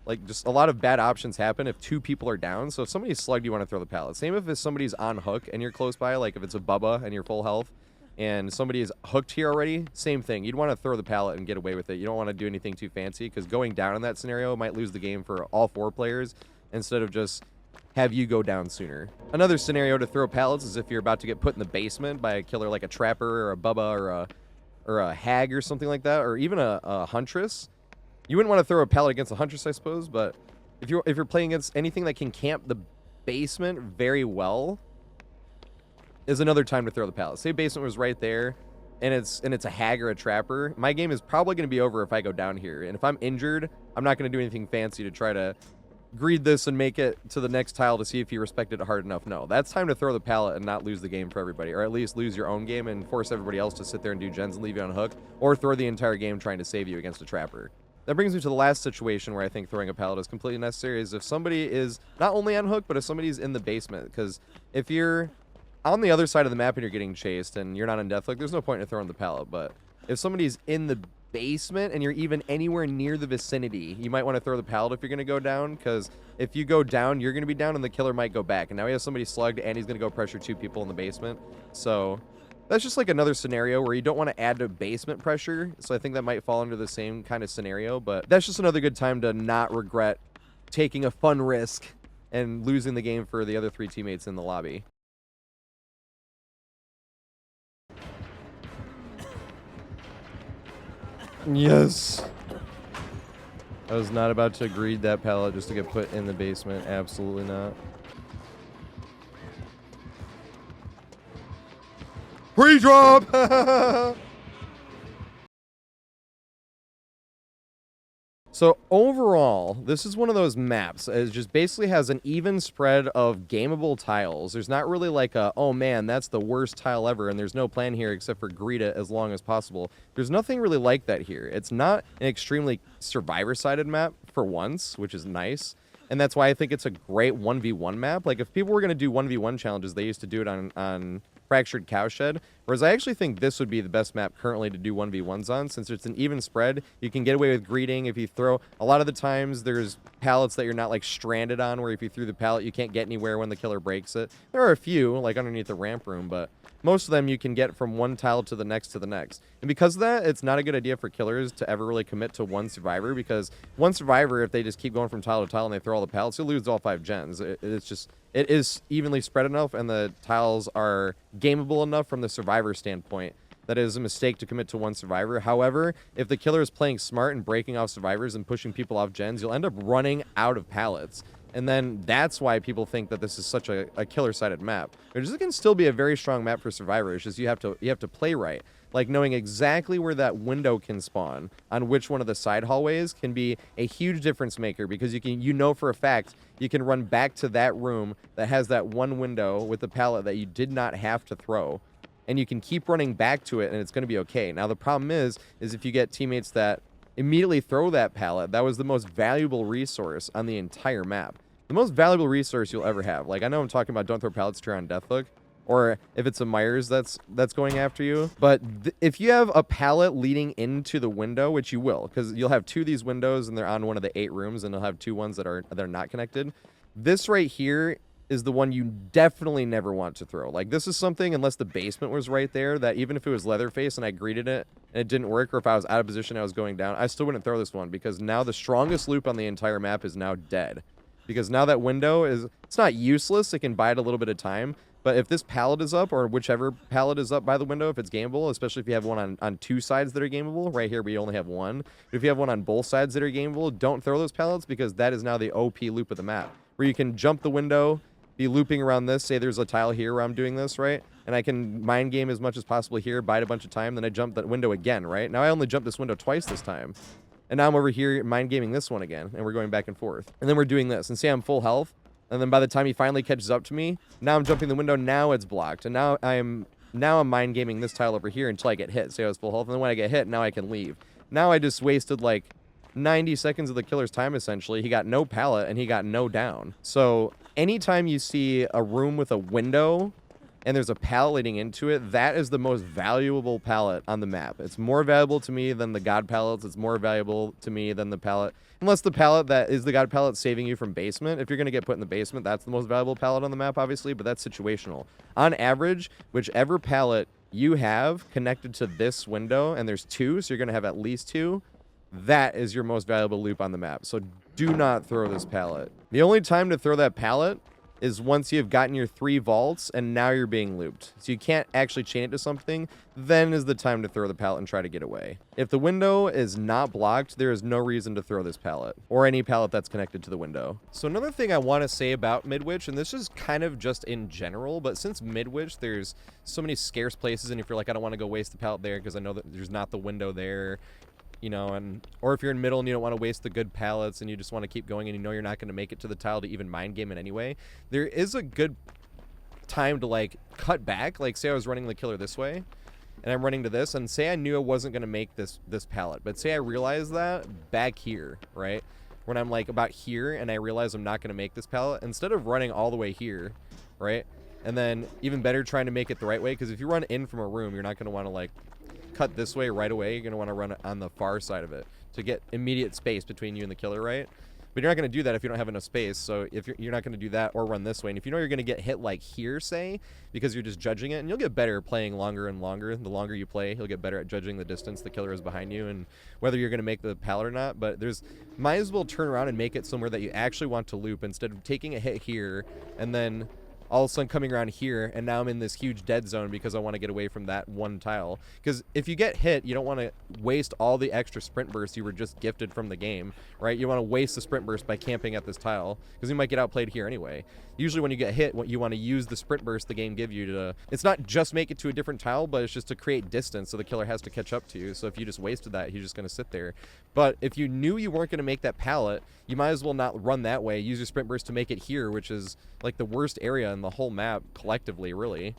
Like, just a lot of bad options happen if 2 people are down. So if somebody's slugged, you want to throw the pallet. Same if somebody's on hook and you're close by, like if it's a Bubba and you're full health, and somebody is hooked here already, same thing. You'd want to throw the pallet and get away with it. You don't want to do anything too fancy, because going down in that scenario might lose the game for all 4 players instead of just have you go down sooner. Another scenario to throw pallets is if you're about to get put in the basement by a killer like a Trapper or a Bubba or a Hag or something like that, or even a Huntress. You wouldn't want to throw a pallet against a Huntress, I suppose, but if you're playing against anything that can camp the basement very well, is another time to throw the pallet. Say basement was right there, and it's a Hag or a Trapper. My game is probably going to be over if I go down here, and if I'm injured, I'm not going to do anything fancy to try to greed this and make it to the next tile to see if you respected it hard enough. No, that's time to throw the pallet and not lose the game for everybody, or at least lose your own game and force everybody else to sit there and do gens and leave you on hook, or throw the entire game trying to save you against a Trapper. That brings me to the last situation where I think throwing a pallet is completely necessary, is if somebody is not only on hook, but if somebody's in the basement. Because if you're on the other side of the map and you're getting chased and you're not on death hook, there's no point in throwing the pallet. But if somebody's in the basement and you're even anywhere near the vicinity, you might want to throw the pallet if you're going to go down, because if you go down, you're going to be down and the killer might go back. And now he has somebody slugged and he's going to go pressure 2 people in the basement. So that's just like another scenario where you don't want to add to basement pressure. So I think that might fall under the same kind of scenario, but that's just another good time to not regret taking a fun risk and losing the game for the other 3 teammates in the lobby. Yes. I was not about to greed that pallet just to get put in the basement. Absolutely not. Pre-drop! So overall, this is one of those maps. It just basically has an even spread of gameable tiles. There's not really like a, oh man, that's the worst tile ever, and there's no plan here except for greed it as long as possible. There's nothing really like that here. It's not an extremely survivor-sided map for once, which is nice. And that's why I think it's a great 1v1 map. Like, if people were going to do 1v1 challenges, they used to do it on Fractured Cowshed, whereas I actually think this would be the best map currently to do 1v1s on, since it's an even spread. You can get away with greeting if you throw. A lot of the times there's pallets that you're not like stranded on, where if you threw the pallet you can't get anywhere when the killer breaks it. There are a few like underneath the ramp room, but most of them you can get from one tile to the next to the next. And because of that, it's not a good idea for killers to ever really commit to one survivor, because one survivor, if they just keep going from tile to tile and they throw all the pallets, you'll lose all 5 gens. It is evenly spread enough, and the tiles are gameable enough from the survivor standpoint that it is a mistake to commit to one survivor. However, if the killer is playing smart and breaking off survivors and pushing people off gens, you'll end up running out of pallets. And then that's why people think that this is such a killer-sided map. It can still be a very strong map for survivors, just you have to play right. Like, knowing exactly where that window can spawn on which one of the side hallways can be a huge difference maker, because you know for a fact you can run back to that room that has that one window with the pallet that you did not have to throw. And you can keep running back to it and it's going to be okay. Now, the problem is if you get teammates that immediately throw that pallet, that was the most valuable resource on the entire map. The most valuable resource you'll ever have. Like, I know I'm talking about don't throw pallets to on Deathhook, or if it's a Myers that's going after you. But if you have a pallet leading into the window, which you will, because you'll have 2 of these windows and they're on one of the 8 rooms, and you'll have 2 ones that are not connected. This right here is the one you definitely never want to throw. Like, this is something, unless the basement was right there, that even if it was Leatherface and I greeted it and it didn't work, or if I was out of position, I was going down, I still wouldn't throw this one, because now the strongest loop on the entire map is now dead. Because now that window it's not useless, it can bide a little bit of time, but if this pallet is up, or whichever pallet is up by the window, if it's gameable, especially if you have one on 2 sides that are gameable, right here we only have 1, but if you have one on both sides that are gameable, don't throw those pallets, because that is now the OP loop of the map, where you can jump the window, be looping around this, say there's a tile here where I'm doing this, right, and I can mind game as much as possible here, bide a bunch of time, then I jump that window again, right? Now I only jumped this window twice this time. And now I'm over here mind gaming this one again, and we're going back and forth. And then we're doing this, and say I'm full health, and then by the time he finally catches up to me, now I'm jumping the window, now it's blocked, and now I'm mind gaming this tile over here until I get hit. Say I was full health, and then when I get hit, now I can leave. Now I just wasted like 90 seconds of the killer's time, essentially. He got no pallet, and he got no down. So anytime you see a room with a window and there's a pallet leading into it, that is the most valuable pallet on the map. It's more valuable to me than the god pallets. It's more valuable to me than the pallet. Unless the pallet that is the god pallet saving you from basement. If you're going to get put in the basement, that's the most valuable pallet on the map, obviously, but that's situational. On average, whichever pallet you have connected to this window, and there's 2, so you're going to have at least 2, that is your most valuable loop on the map. So do not throw this pallet. The only time to throw that pallet is once you've gotten your 3 vaults and now you're being looped. So you can't actually chain it to something, then is the time to throw the pallet and try to get away. If the window is not blocked, there is no reason to throw this pallet, or any pallet that's connected to the window. So another thing I want to say about Midwich, and this is kind of just in general, but since Midwich, there's so many scarce places, and if you're like, I don't want to go waste the pallet there because I know that there's not the window there, you know, or if you're in middle and you don't want to waste the good pallets and you just want to keep going and you know you're not going to make it to the tile to even mind game it anyway, there is a good time to like cut back. Like, say I was running the killer this way and I'm running to this, and say I knew I wasn't going to make this pallet, but say I realized that back here, right, when I'm like about here and I realize I'm not going to make this pallet, instead of running all the way here, right, and then even better trying to make it the right way, because if you run in from a room, you're not going to want to like cut this way right away, you're going to want to run it on the far side of it to get immediate space between you and the killer, right? But you're not going to do that if you don't have enough space. So if you're not going to do that or run this way. And if you know you're going to get hit like here, say, because you're just judging it, and you'll get better playing longer and longer. The longer you play, you'll get better at judging the distance the killer is behind you and whether you're going to make the pallet or not. But might as well turn around and make it somewhere that you actually want to loop instead of taking a hit here and then all of a sudden coming around here, and now I'm in this huge dead zone because I want to get away from that one tile. Because if you get hit, you don't want to waste all the extra sprint bursts you were just gifted from the game, right? You want to waste the sprint burst by camping at this tile because you might get outplayed here anyway. Usually when you get hit, what you want to use the sprint burst the game give you to, it's not just make it to a different tile, but it's just to create distance so the killer has to catch up to you. So if you just wasted that, he's just going to sit there. But if you knew you weren't going to make that pallet, you might as well not run that way. Use your sprint burst to make it here, which is like the worst area in the whole map collectively, really.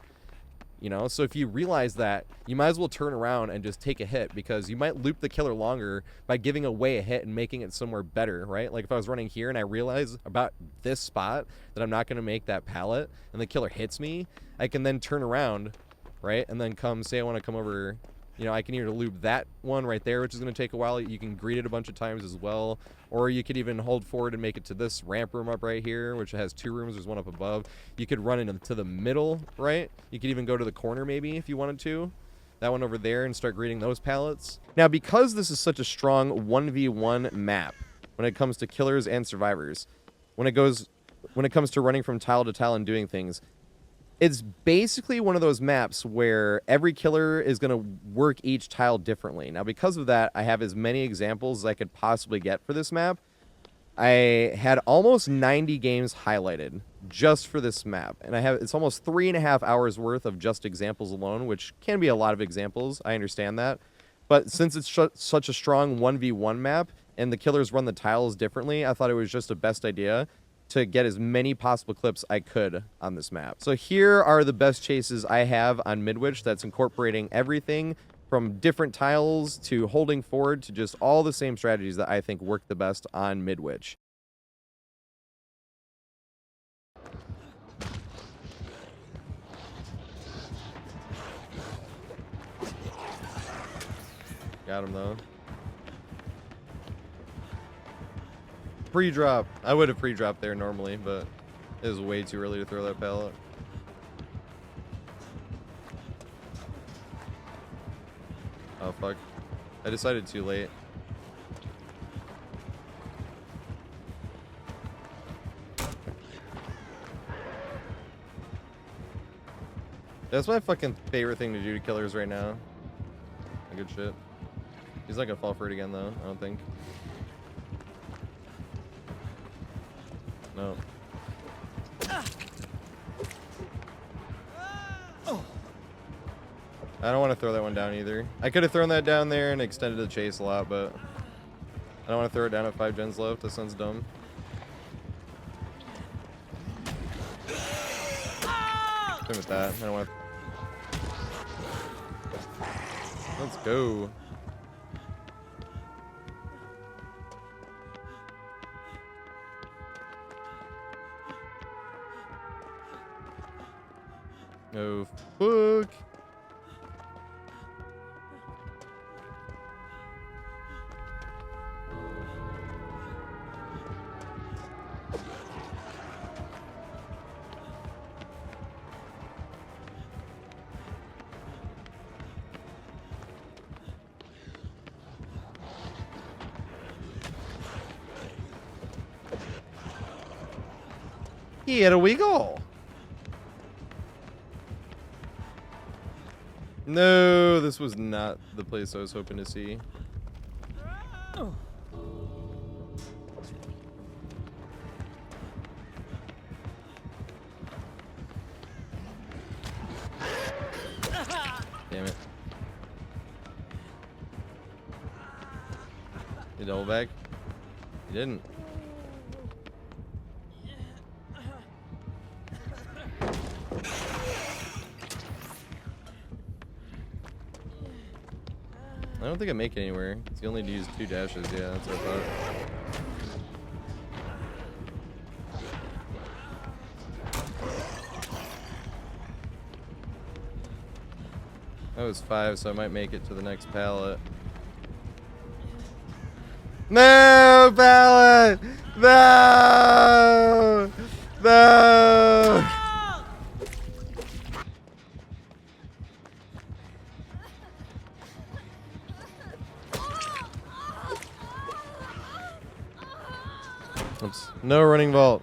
You know, so if you realize that, you might as well turn around and just take a hit because you might loop the killer longer by giving away a hit and making it somewhere better, right? Like if I was running here and I realize about this spot that I'm not going to make that pallet and the killer hits me, I can then turn around, right? And then say I want to come over, you know, I can either loop that one right there, which is going to take a while. You can greet it a bunch of times as well. Or you could even hold forward and make it to this ramp room up right here, which has 2 rooms. There's one up above. You could run into the middle, right? You could even go to the corner maybe if you wanted to. That one over there and start greeting those pallets. Now, because this is such a strong 1v1 map when it comes to killers and survivors, when it comes to running from tile to tile and doing things, it's basically one of those maps where every killer is going to work each tile differently. Now, because of that, I have as many examples as I could possibly get for this map. I had almost 90 games highlighted just for this map. And it's almost 3.5 hours worth of just examples alone, which can be a lot of examples. I understand that. But since it's such a strong 1v1 map and the killers run the tiles differently, I thought it was just a best idea to get as many possible clips I could on this map. So here are the best chases I have on Midwich that's incorporating everything from different tiles to holding forward to just all the same strategies that I think work the best on Midwich. Got him though. Pre-drop. I would have pre-dropped there normally, but it was way too early to throw that pallet. Oh fuck. I decided too late. That's my fucking favorite thing to do to killers right now. Good shit. He's not gonna fall for it again though, I don't think. No. I don't want to throw that one down either. I could have thrown that down there and extended the chase a lot, but I don't want to throw it down at 5 gens left. That sounds dumb. Same with that. I don't want to... Let's go. Oh, fuck. Here we go. No, this was not the place I was hoping to see. Damn it. You double back? You didn't. I don't think I make it anywhere. It's only to use 2 dashes. Yeah, that's what I thought. That was 5, so I might make it to the next pallet. No, pallet! No! No! Oops. No running vault.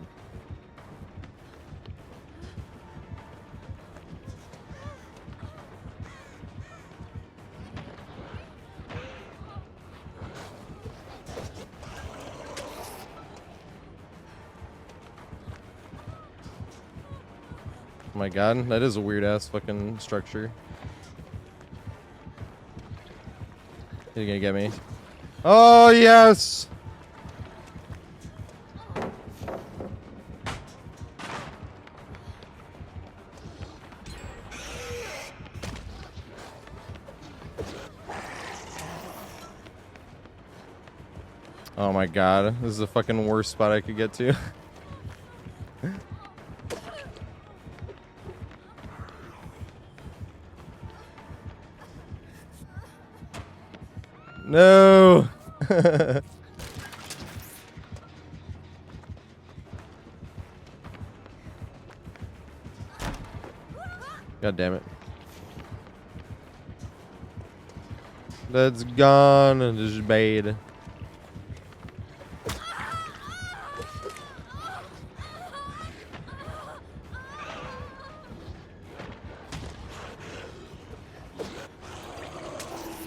Oh my god, that is a weird ass fucking structure. You're gonna get me. Oh yes! Oh my god, this is the fucking worst spot I could get to. No! God damn it. That's gone and just bad.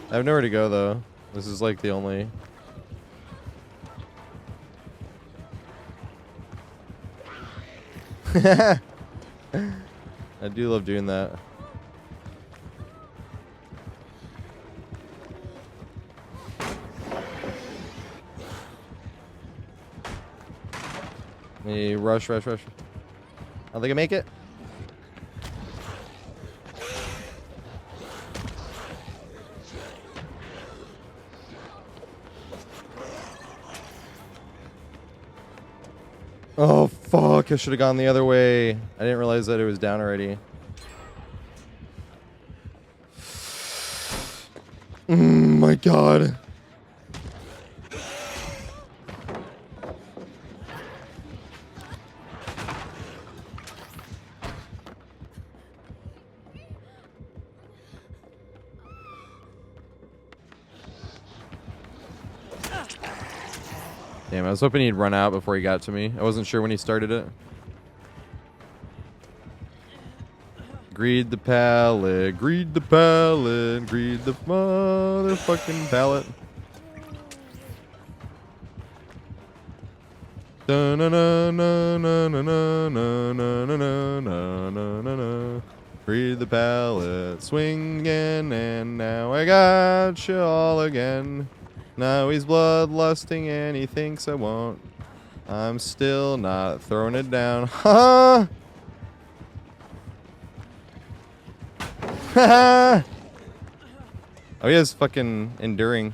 I have nowhere to go though. This is like the only. I do love doing that. Me rush. I don't think I make it. Oh fuck, I should have gone the other way. I didn't realize that it was down already. My god. Damn, I was hoping he'd run out before he got to me. I wasn't sure when he started it. Greed the pallet, greed the pallet, greed the motherfucking pallet. Na na na na na na na na na na na na. Greed the pallet, swinging, and now I got you all again. Now he's bloodlusting and he thinks I won't. I'm still not throwing it down. Ha! Ha! Oh, he has fucking enduring.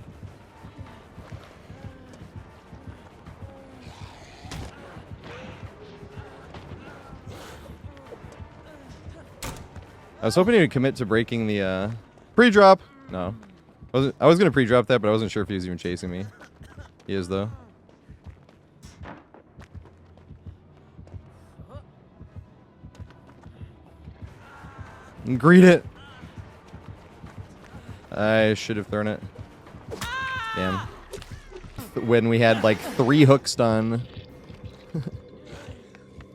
I was hoping he would commit to breaking the pre-drop. No. I was gonna pre-drop that, but I wasn't sure if he was even chasing me. He is though. And greet it. I should have thrown it. Damn. When we had like 3 hooks done.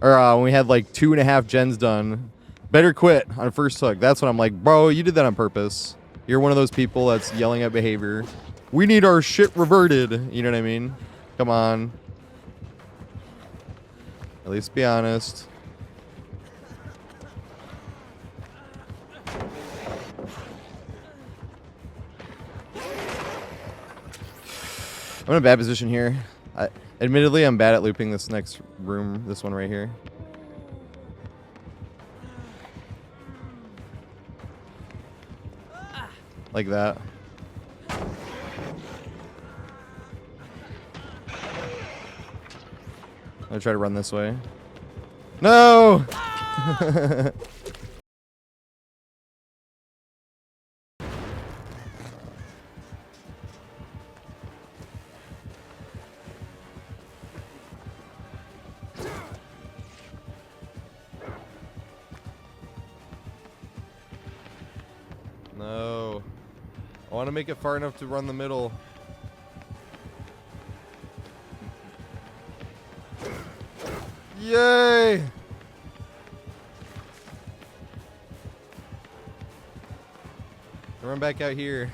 Or when we had like 2.5 gens done. Better quit on first hook. That's when I'm like, bro, you did that on purpose. You're one of those people that's yelling at behavior. We need our shit reverted. You know what I mean? Come on. At least be honest. I'm in a bad position here. Admittedly, I'm bad at looping this next room. This one right here. Like that. I'll try to run this way. No! No. I want to make it far enough to run the middle. Yay! Run back out here.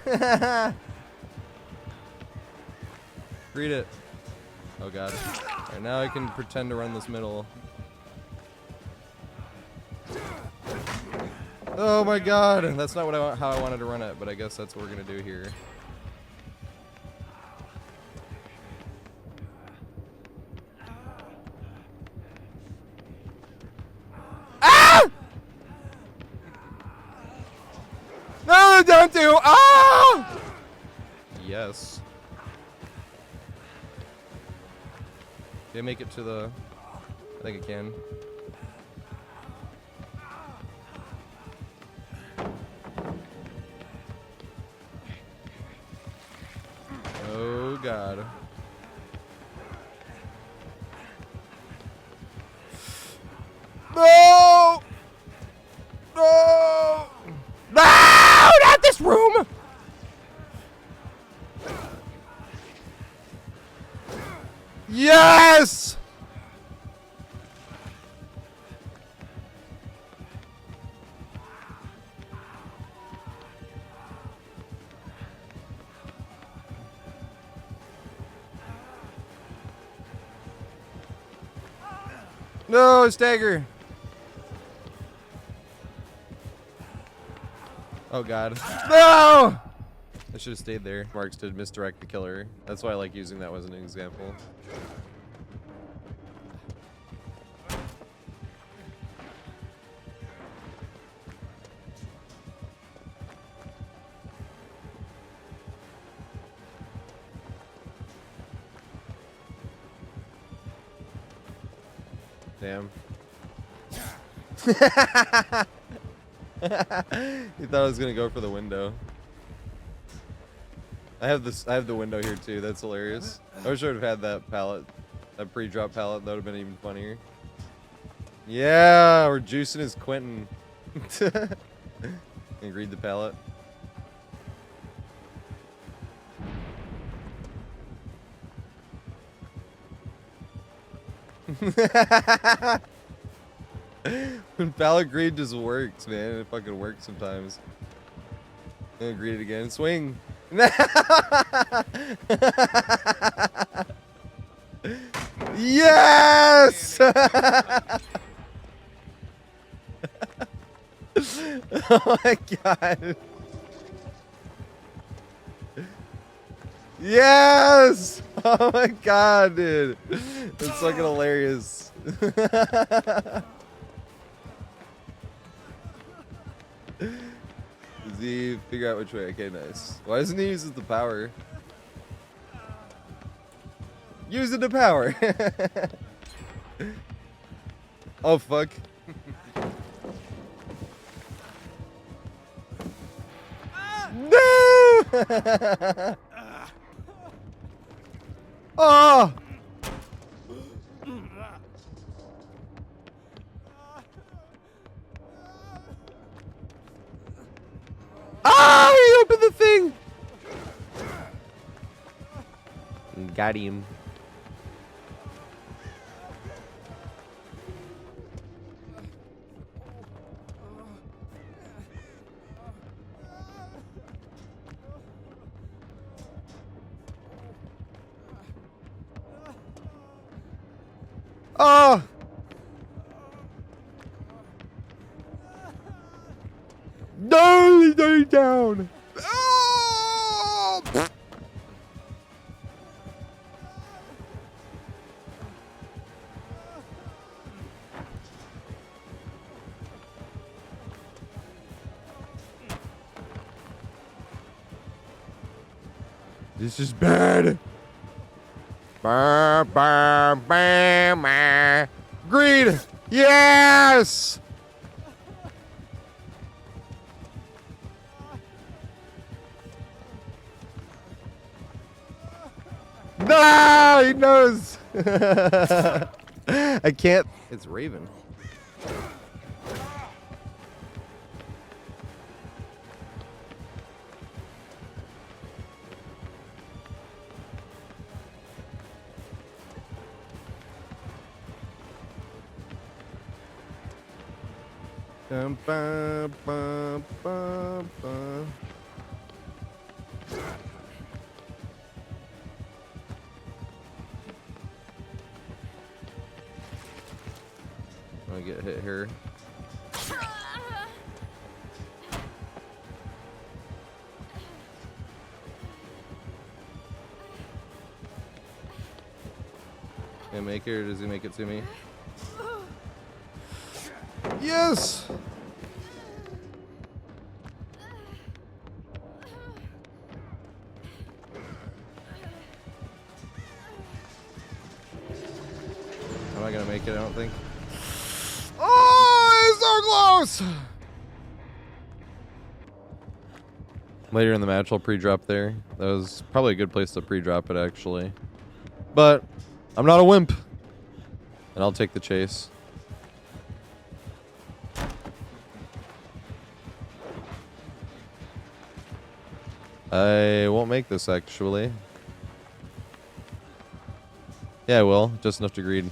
Read it. Oh god. Alright, now I can pretend to run this middle. Oh my god! That's not what how I wanted to run it, but I guess that's what we're gonna do here. Ah! No, don't do! Ah! Yes. Can I make it to the... I think I can. Oh god. No! No! No! Not this room! Yes! No, stagger. Oh god. No! I should have stayed there. Marks to misdirect the killer. That's why I like using that as an example. Damn. He thought I was gonna go for the window. I have the window here too. That's hilarious. I wish I would have had that pallet, that pre-drop pallet. That would have been even funnier. Yeah, we're juicing his Quentin. And read the pallet. When pallet greed just works, man. It fucking works sometimes. And greed it again. Swing. Yes! Oh my god. Yes! Oh my god, dude. That's fucking hilarious. Does he figure out which way? Okay, nice. Why doesn't he use the power? Use the power. Oh fuck. No! Oh! Ah! He opened the thing! Got him. Oh! No, he's going down. Oh! This is bad. Bah, bah, bah, bah. Greed! Yes! No! He knows! I can't. It's Raven. Dum, ba, ba, ba, ba. I'm gonna get hit here. Can I make it, or does he make it to me? Yes! I'm not gonna make it, I don't think. Oh, it's so close! Later in the match, I'll pre-drop there. That was probably a good place to pre-drop it, actually. But I'm not a wimp. And I'll take the chase. I won't make this, actually. Yeah, I will. Just enough to greed.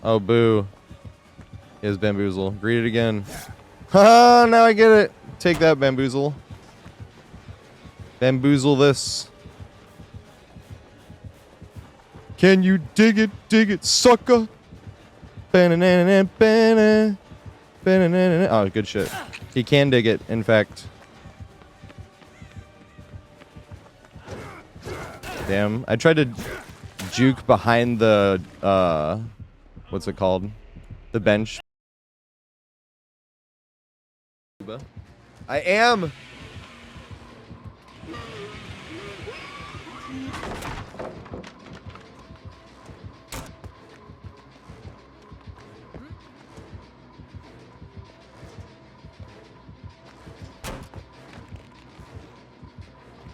Oh, boo. He has bamboozle. Greet it again. Ha! Now I get it. Take that, bamboozle. Bamboozle this. Can you dig it, sucker? Ba-na-na-na-na-ba-na. Ba-na-na-na-na. Oh, good shit. He can dig it, in fact. Damn. I tried to juke behind the, what's it called? The bench. I am!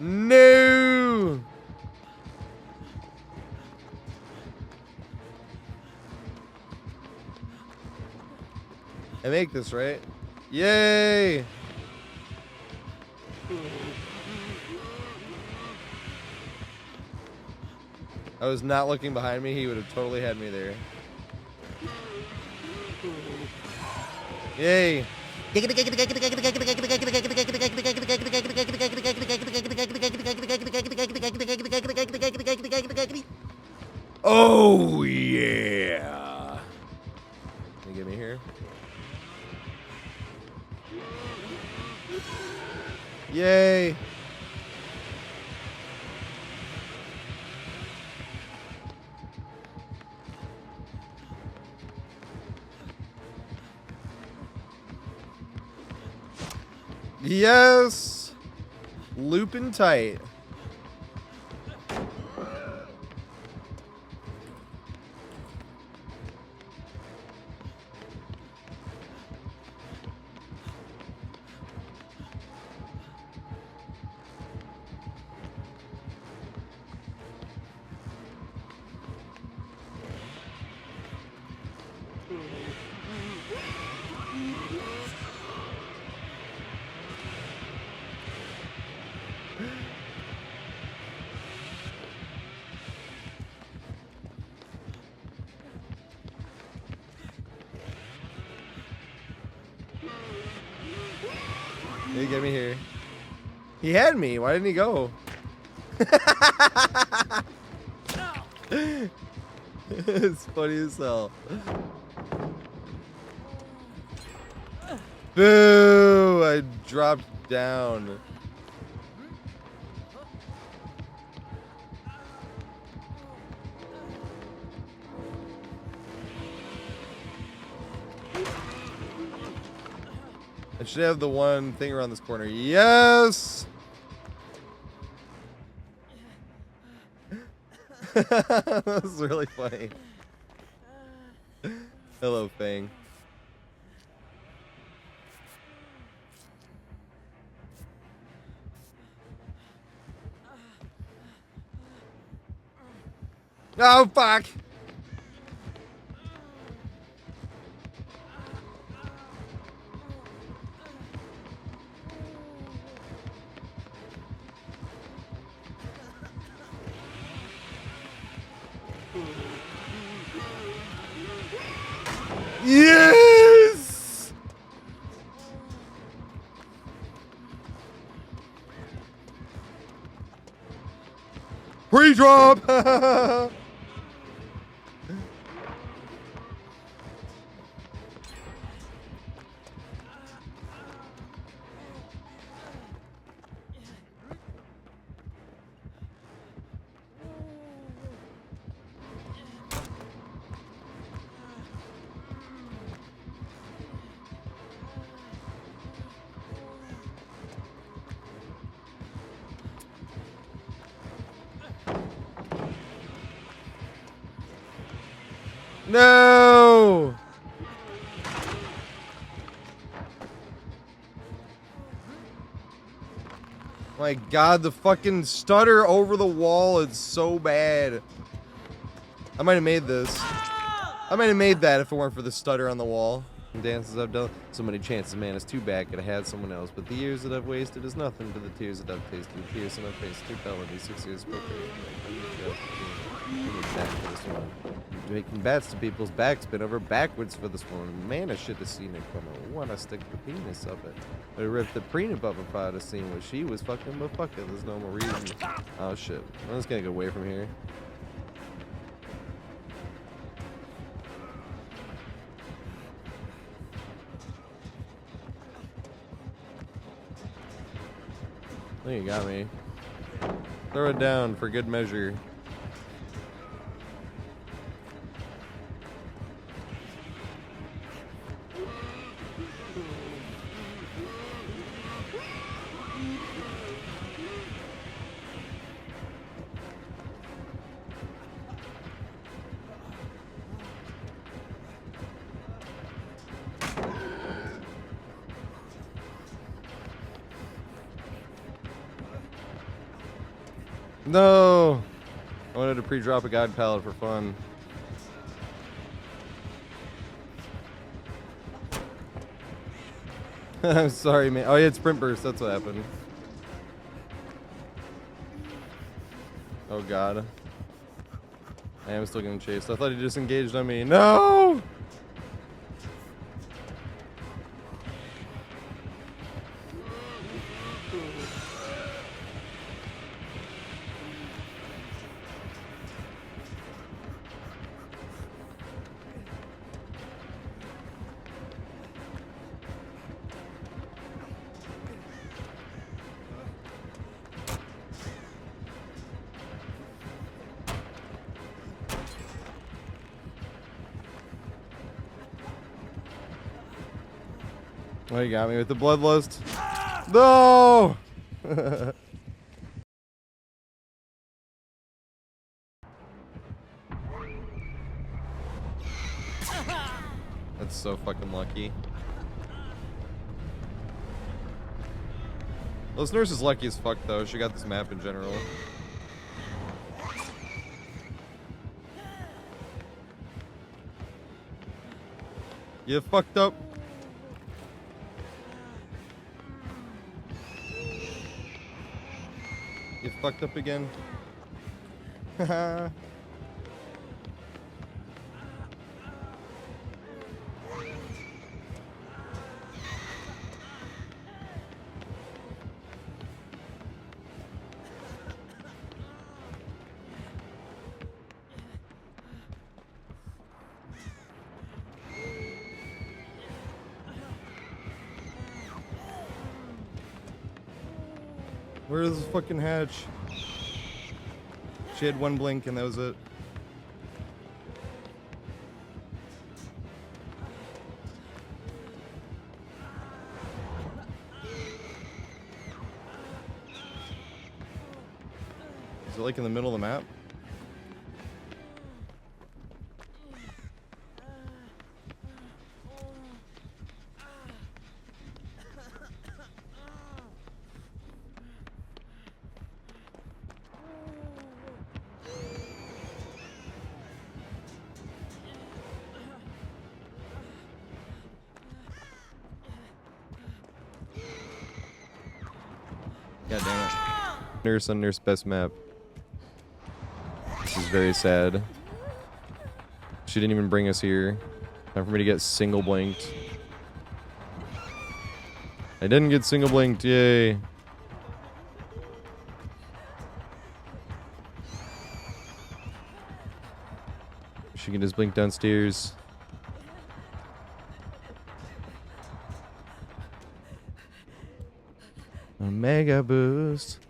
No! I make this, right? Yay! I was not looking behind me, he would have totally had me there. Yay! Oh yeah! Can you get me here? Yay! Yes! Looping tight. He get me here. He had me. Why didn't he go? It's funny as hell. Boo! I dropped down. I should have the one thing around this corner. Yes! That was really funny. Hello, Fang. Oh, fuck! Yes! Pre-drop! No! My god, the fucking stutter over the wall is so bad. I might have made this. I might have made that if it weren't for the stutter on the wall. Dances I've done. So many chances, man. It's too bad could have had someone else. But the years that I've wasted is nothing to the tears that I've tasted. The tears in my face, too felony, 6 years spoken. Making bats to people's backs, been over backwards for this one. Man, I should have seen it coming. Wanna stick the penis up it. But ripped the prenup up if I'd have seen what she was fucking, but fuck it, there's no more reason. Oh shit. I'm just gonna get away from here. I think you got me. Throw it down for good measure. No! I wanted to pre-drop a guide pallet for fun. I'm sorry, man. Oh, yeah, it's sprint burst. That's what happened. Oh, God. I am still getting chased. I thought he just engaged on me. No! Oh, you got me with the bloodlust. No! That's so fucking lucky. Well, this nurse is lucky as fuck, though. She got this map in general. You fucked up. You fucked up again. Haha. Where's this fucking hatch? She had one blink and that was it. Is it like in the middle of the map? God damn it. Nurse on nurse best map. This is very sad. She didn't even bring us here. Time for me to get single blinked. I didn't get single blinked, yay. She can just blink downstairs. A mega boost.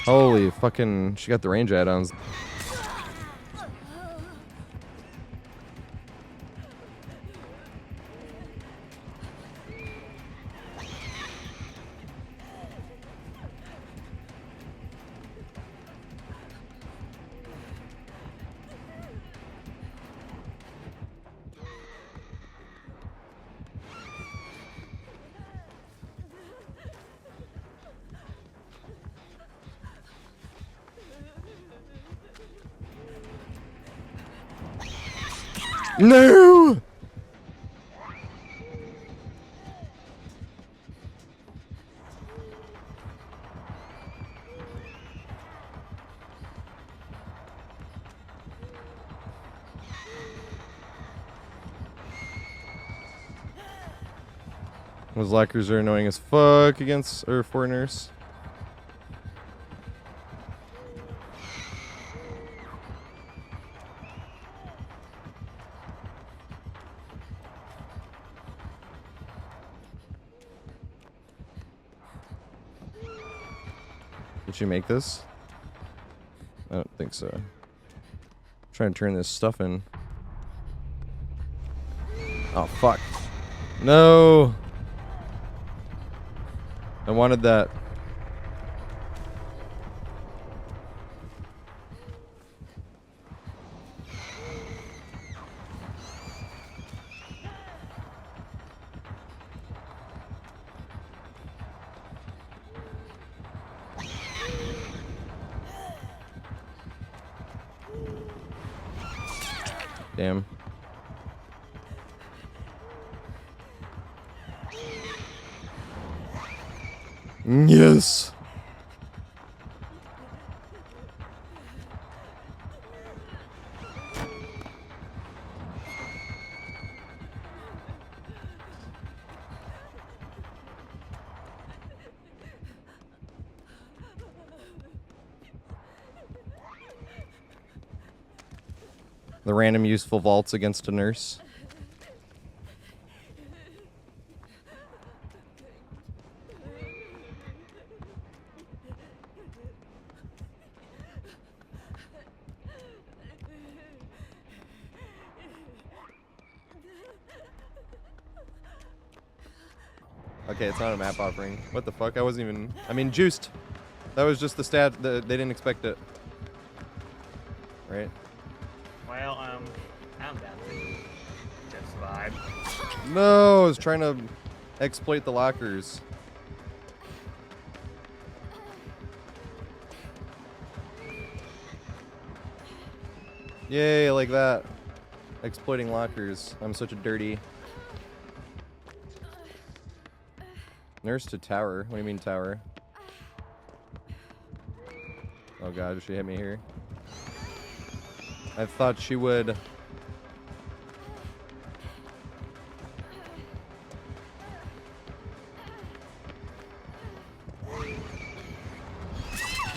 Holy fucking, she got the range add-ons. No! Those lockers are annoying as fuck against or foreigners. Did you make this? I don't think so. I'm trying to turn this stuff in. Oh, fuck. No! I wanted that. Damn. Yes. The random useful vaults against a nurse. Okay, it's not a map offering. What the fuck? I wasn't even... I mean, juiced. That was just the stat. They didn't expect it. Right? Well, I'm down to just vibe. No, I was trying to exploit the lockers. Yay, like that. Exploiting lockers. I'm such a dirty... Nurse to tower. What do you mean tower? Oh god, she hit me here. I thought she would.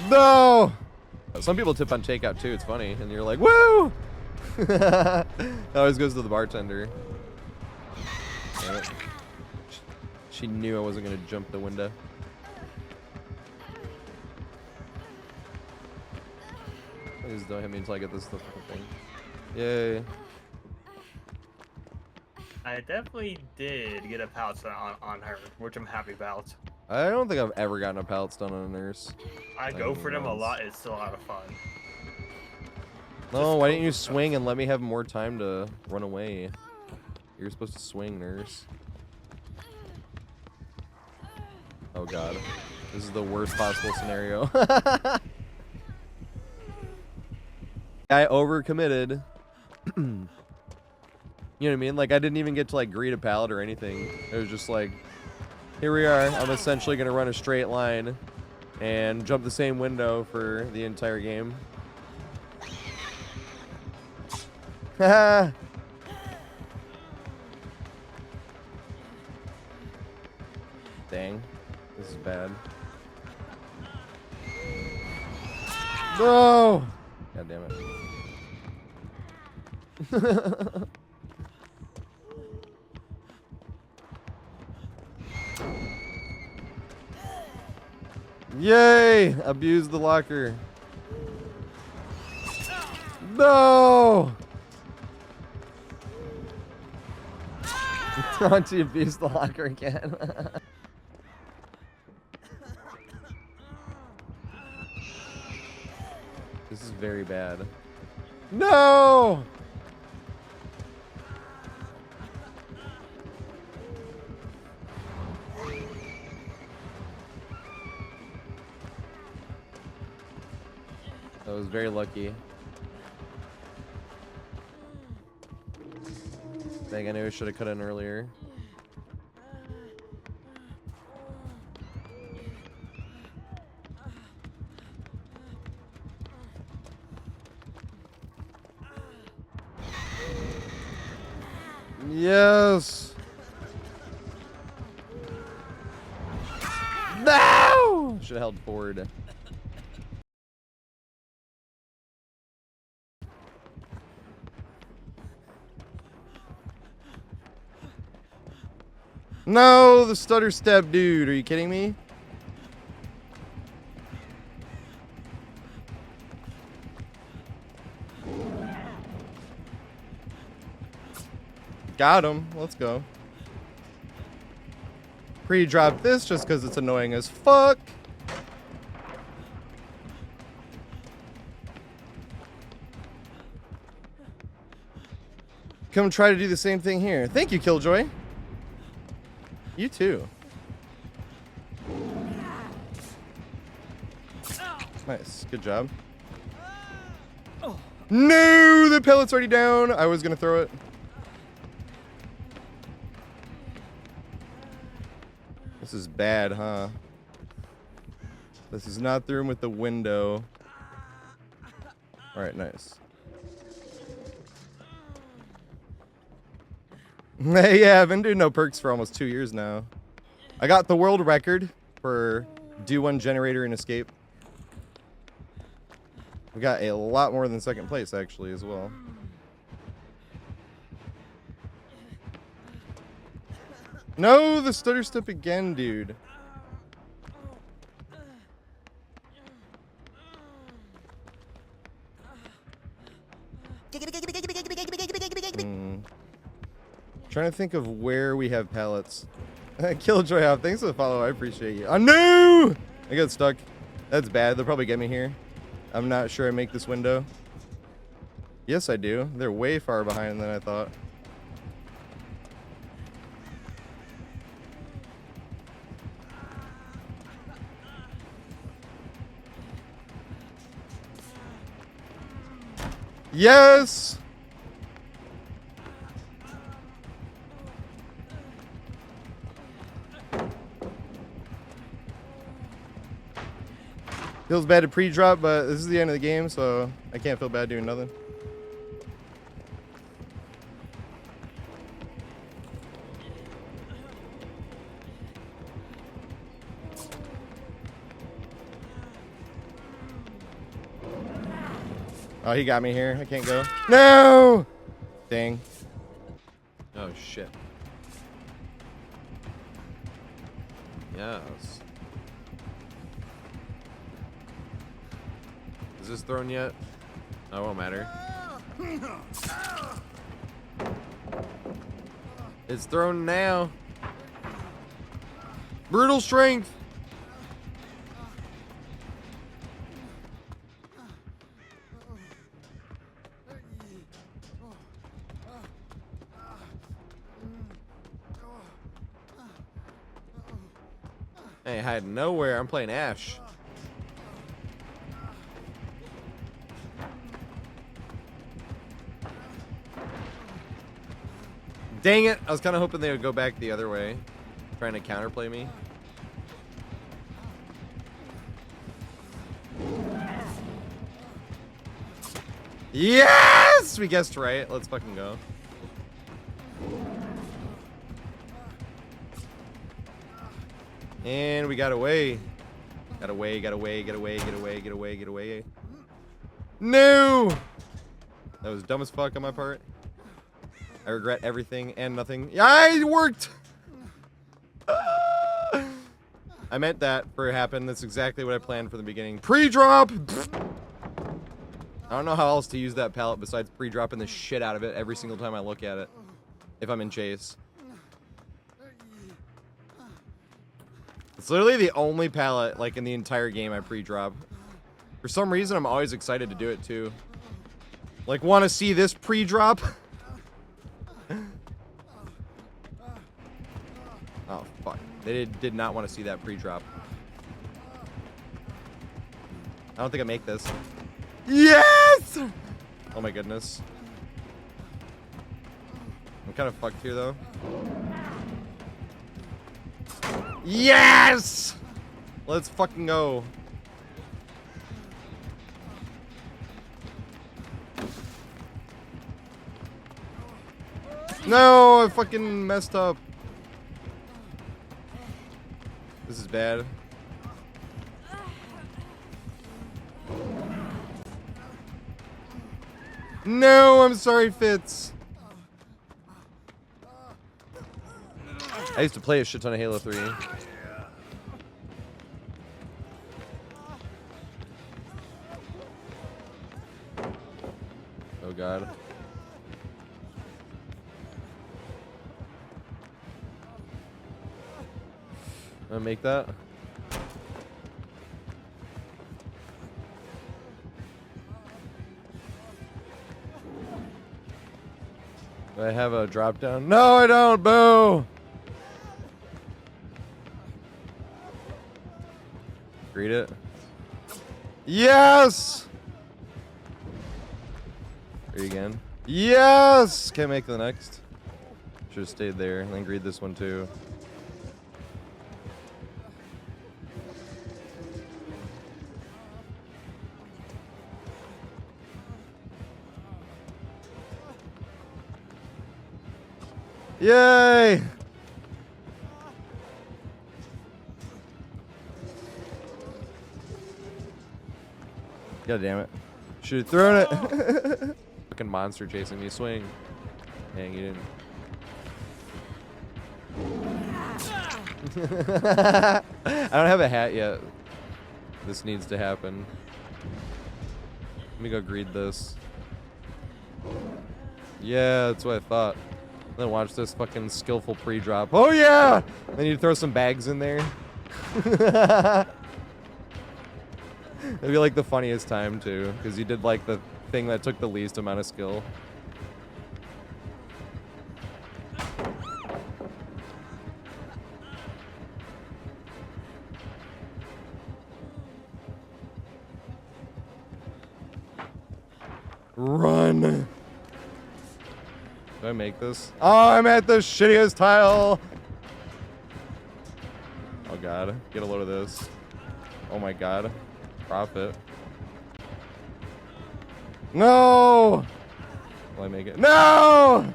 No! Some people tip on takeout too, it's funny. And you're like, woo! It always goes to the bartender. Damn it. She knew I wasn't gonna jump the window. Please don't hit me until I get this fucking thing. Yay. I definitely did get a pallet on her, which I'm happy about. I don't think I've ever gotten a pallet stun on a nurse. I go for them a lot, it's still a lot of fun. No, why didn't you swing and let me have more time to run away? You're supposed to swing, nurse. Oh god. This is the worst possible scenario. I overcommitted. You know what I mean? Like, I didn't even get to, like, greet a pallet or anything. It was just like, here we are. I'm essentially going to run a straight line and jump the same window for the entire game. Haha. Dang. This is bad. No! God damn it. Yay! Abuse the locker. No! Don't you abuse the locker again. This is very bad. No! I was very lucky. Dang, I knew I should have cut in earlier. Yes. No! Should have held forward. No, the stutter step dude. Are you kidding me? Got him. Let's go. Pre-drop this just because it's annoying as fuck. Come try to do the same thing here. Thank you, Killjoy. You too. Nice. Good job. No! The pellet's already down. I was gonna throw it. This is bad, huh? This is not the room with the window. Alright, nice. Yeah, I've been doing no perks for almost 2 years now. I got the world record for do one generator and escape. We got a lot more than second place, actually, as well. No, the stutter step again, dude. Trying to think of where we have pallets. Killjoy Hop, thanks for the follow. I appreciate you. Oh no! I got stuck. That's bad. They'll probably get me here. I'm not sure I make this window. Yes, I do. They're way far behind than I thought. Yes! Feels bad to pre-drop, but this is the end of the game, so I can't feel bad doing nothing. Oh, he got me here. I can't go. No! Dang. Oh, shit. Yes. Is this thrown yet? Oh, it won't matter. It's thrown now. Brutal strength. I ain't hiding nowhere. I'm playing Ash. Dang it! I was kind of hoping they would go back the other way, trying to counterplay me. Yes! Yes, we guessed right. Let's fucking go. And we got away. Got away, got away, get away, get away, get away, get away. No! That was dumb as fuck on my part. I regret everything and nothing. Yeah, it worked! I meant that for it happen. That's exactly what I planned from the beginning. Pre-drop! I don't know how else to use that pallet besides pre-dropping the shit out of it every single time I look at it. If I'm in chase. It's literally the only pallet, like, in the entire game I pre-drop. For some reason, I'm always excited to do it, too. Like, want to see this pre-drop? Oh, fuck. They did not want to see that pre-drop. I don't think I make this. Yes! Oh my goodness. I'm kind of fucked here, though. Yes! Let's fucking go. No, I fucking messed up. This is bad. No, I'm sorry, Fitz. I used to play a shit ton of Halo 3. Oh god. Wanna make that? Do I have a drop down? No, I don't. Boo! Read it. Yes! There you again. Yes! Can't make the next. Should have stayed there and then greed this one too. Yay! God damn it. Should have thrown it. Fucking monster chasing me. Swing. Dang, you didn't. I don't have a hat yet. This needs to happen. Let me go greed this. Yeah, that's what I thought. Then watch this fucking skillful pre-drop. Oh yeah! Then you throw some bags in there. It'd be like the funniest time too, because you did like the thing that took the least amount of skill. Run! Do I make this? Oh, I'm at the shittiest tile! Oh god, get a load of this. Oh my god. Profit. No! Will I make it? No!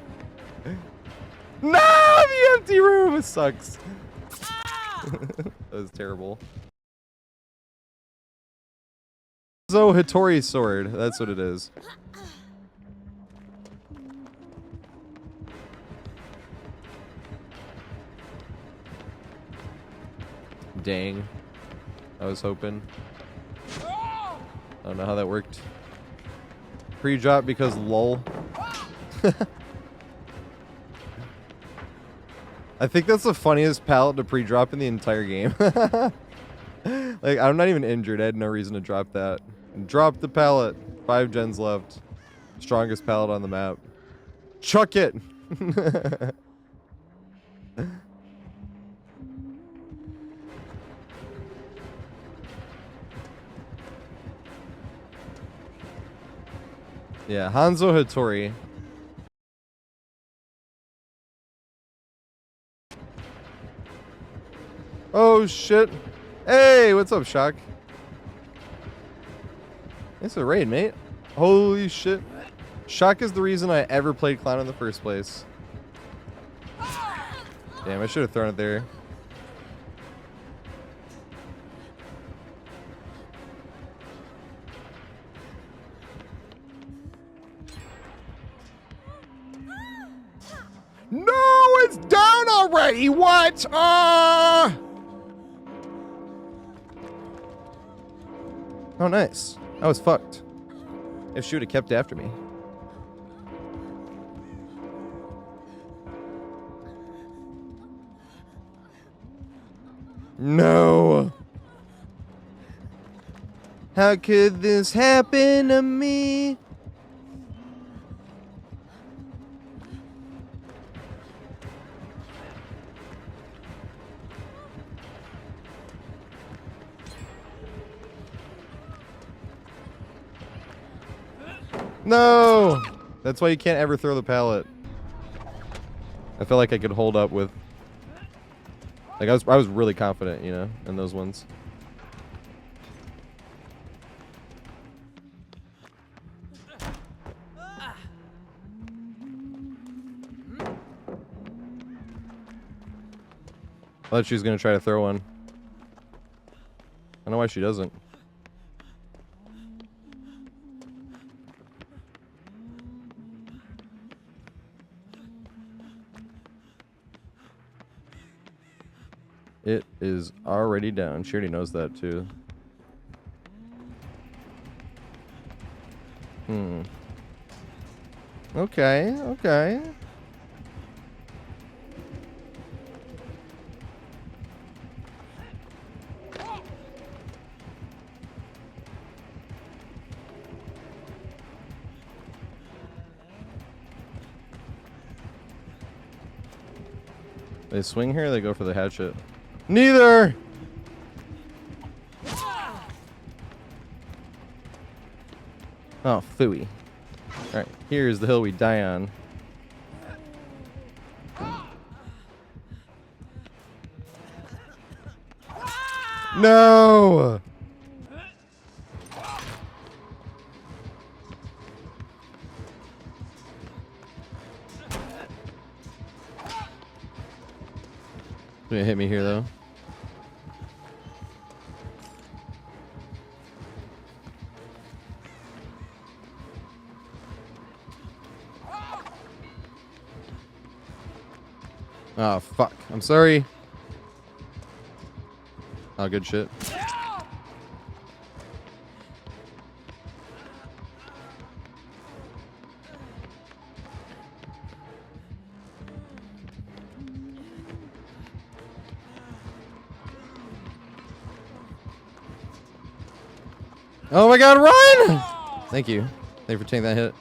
No! The empty room! It sucks. That was terrible. So Hattori sword. That's what it is. Dang. I was hoping. I don't know how that worked. Pre-drop because lol. I think that's the funniest pallet to pre-drop in the entire game. Like, I'm not even injured. I had no reason to drop that. Drop the pallet. 5 gens left. Strongest pallet on the map. Chuck it! Yeah, Hanzo Hattori. Oh shit. Hey, what's up, Shock? Thanks for the raid, mate. Holy shit. Shock is the reason I ever played Clown in the first place. Damn, I should have thrown it there. No, it's down already. What? Oh, nice. I was fucked. If she would have kept after me. No. How could this happen to me? No! That's why you can't ever throw the pallet. I felt like I could hold up with... Like, I was really confident, you know, in those ones. I thought she was going to try to throw one. I don't know why she doesn't. It is already down. She already knows that too. Okay, okay. They swing here or they go for the hatchet? Neither! Oh, phooey. Alright, here's the hill we die on. No! Gonna hit me here though. Oh, fuck. I'm sorry. Oh, good shit. Oh my god, run! Thank you. Thank you for taking that hit.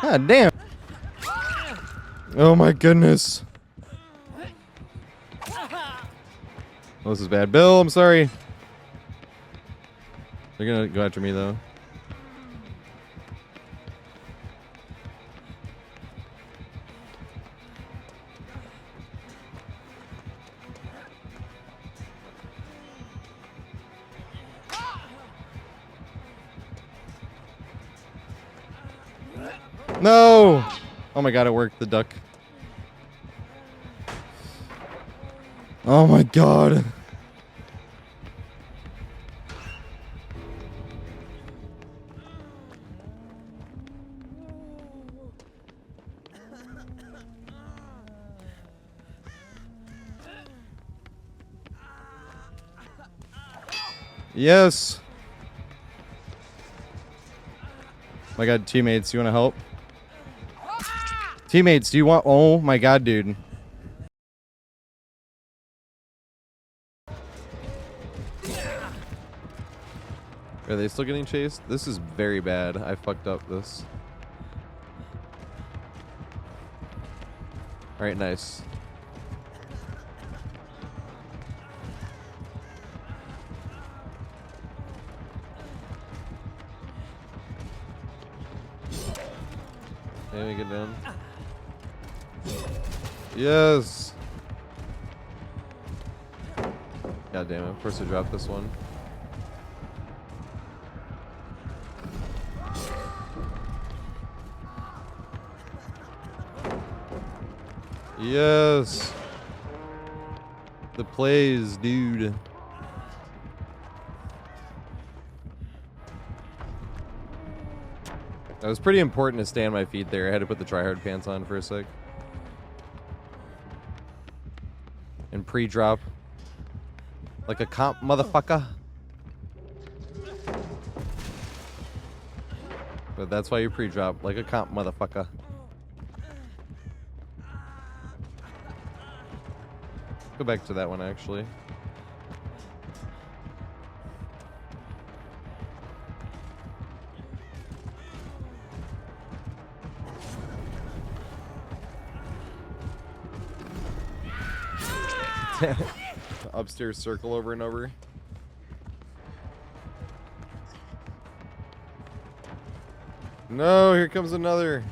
God damn. Oh my goodness. Oh, this is bad. Bill, I'm sorry. They're gonna go after me though. No! Oh my god, it worked. The duck. Oh my god. Yes. My god, teammates, you want to help? Teammates, do you want... Oh my god, dude. Are they still getting chased? This is very bad. I fucked up this. Alright, nice. Let me get down. Yes. God damn it! Of course I dropped this one. Yes. The plays, dude. It was pretty important to stay on my feet there. I had to put the tryhard pants on for a sec. And pre-drop. Like a comp motherfucker. But that's why you pre-drop. Like a comp motherfucker. Go back to that one, actually. Upstairs circle over and over. No, here comes another.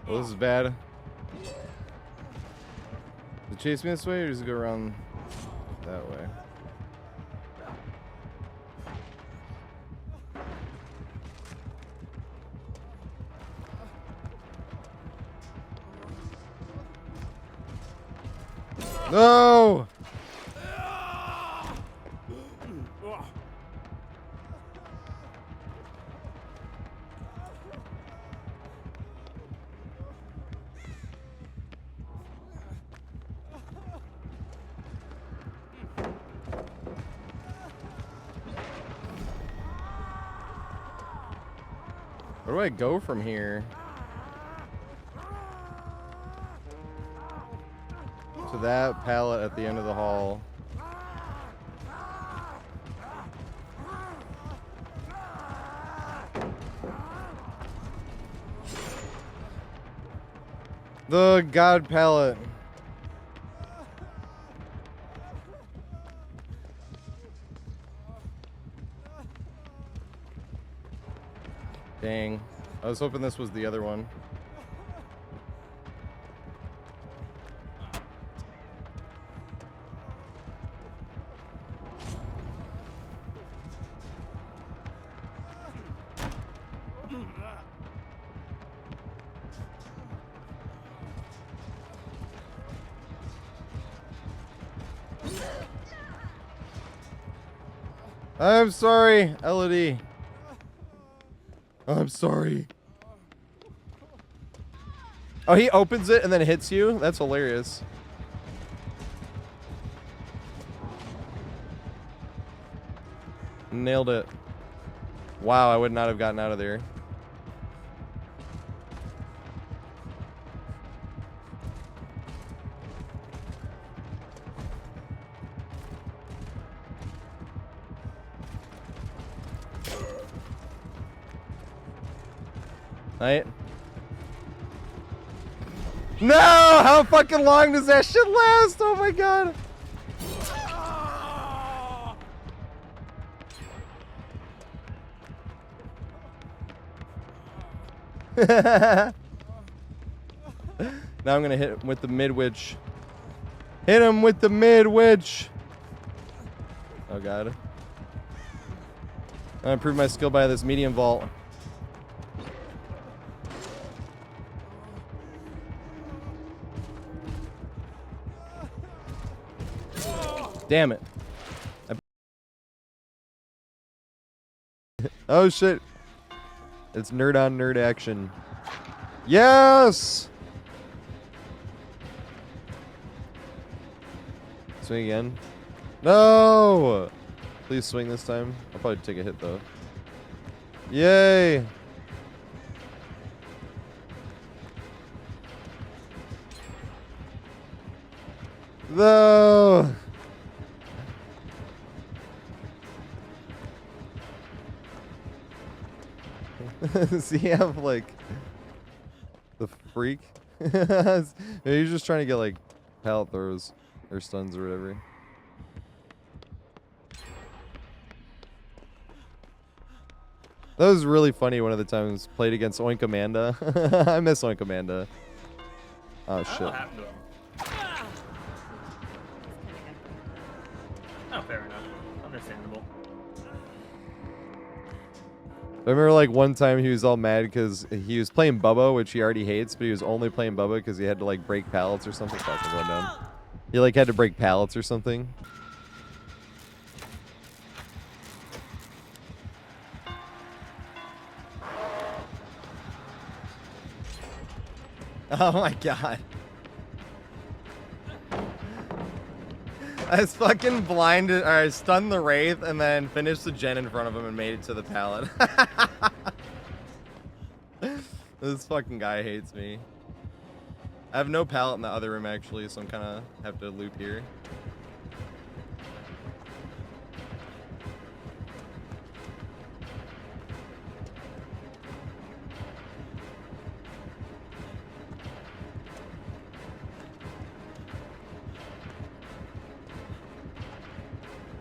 Well, this is bad. Does it chase me this way, or does it go around that way? No! Where do I go from here? To that pallet at the end of the hall. The God pallet. Dang. I was hoping this was the other one. I'm sorry, Elodie. I'm sorry. Oh, he opens it and then hits you? That's hilarious. Nailed it. Wow, I would not have gotten out of there. Right? No! How fucking long does that shit last? Oh my god. Now I'm gonna hit him with the Midwich. Hit him with the Midwich. Oh god. I'm gonna improve my skill by this medium vault. Damn it. Oh shit. It's nerd on nerd action. Yes! Swing again. No! Please swing this time. I'll probably take a hit though. Yay! No! Does he have like the freak? Maybe he's just trying to get like pallet throws or stuns or whatever. That was really funny one of the times played against Oink Amanda. I miss Oink Amanda. Oh I don't know shit. what happened to him. Oh, fair enough. Understandable. I remember like one time he was all mad because he was playing Bubba, which he already hates, but he was only playing Bubba because he had to like break pallets or something. Fuck, I'm going down. He like had to break pallets or something. Oh my god. I was fucking blinded, or I stunned the Wraith and then finished the gen in front of him and made it to the pallet. This fucking guy hates me. I have no pallet in the other room actually, so I'm kind of have to loop here.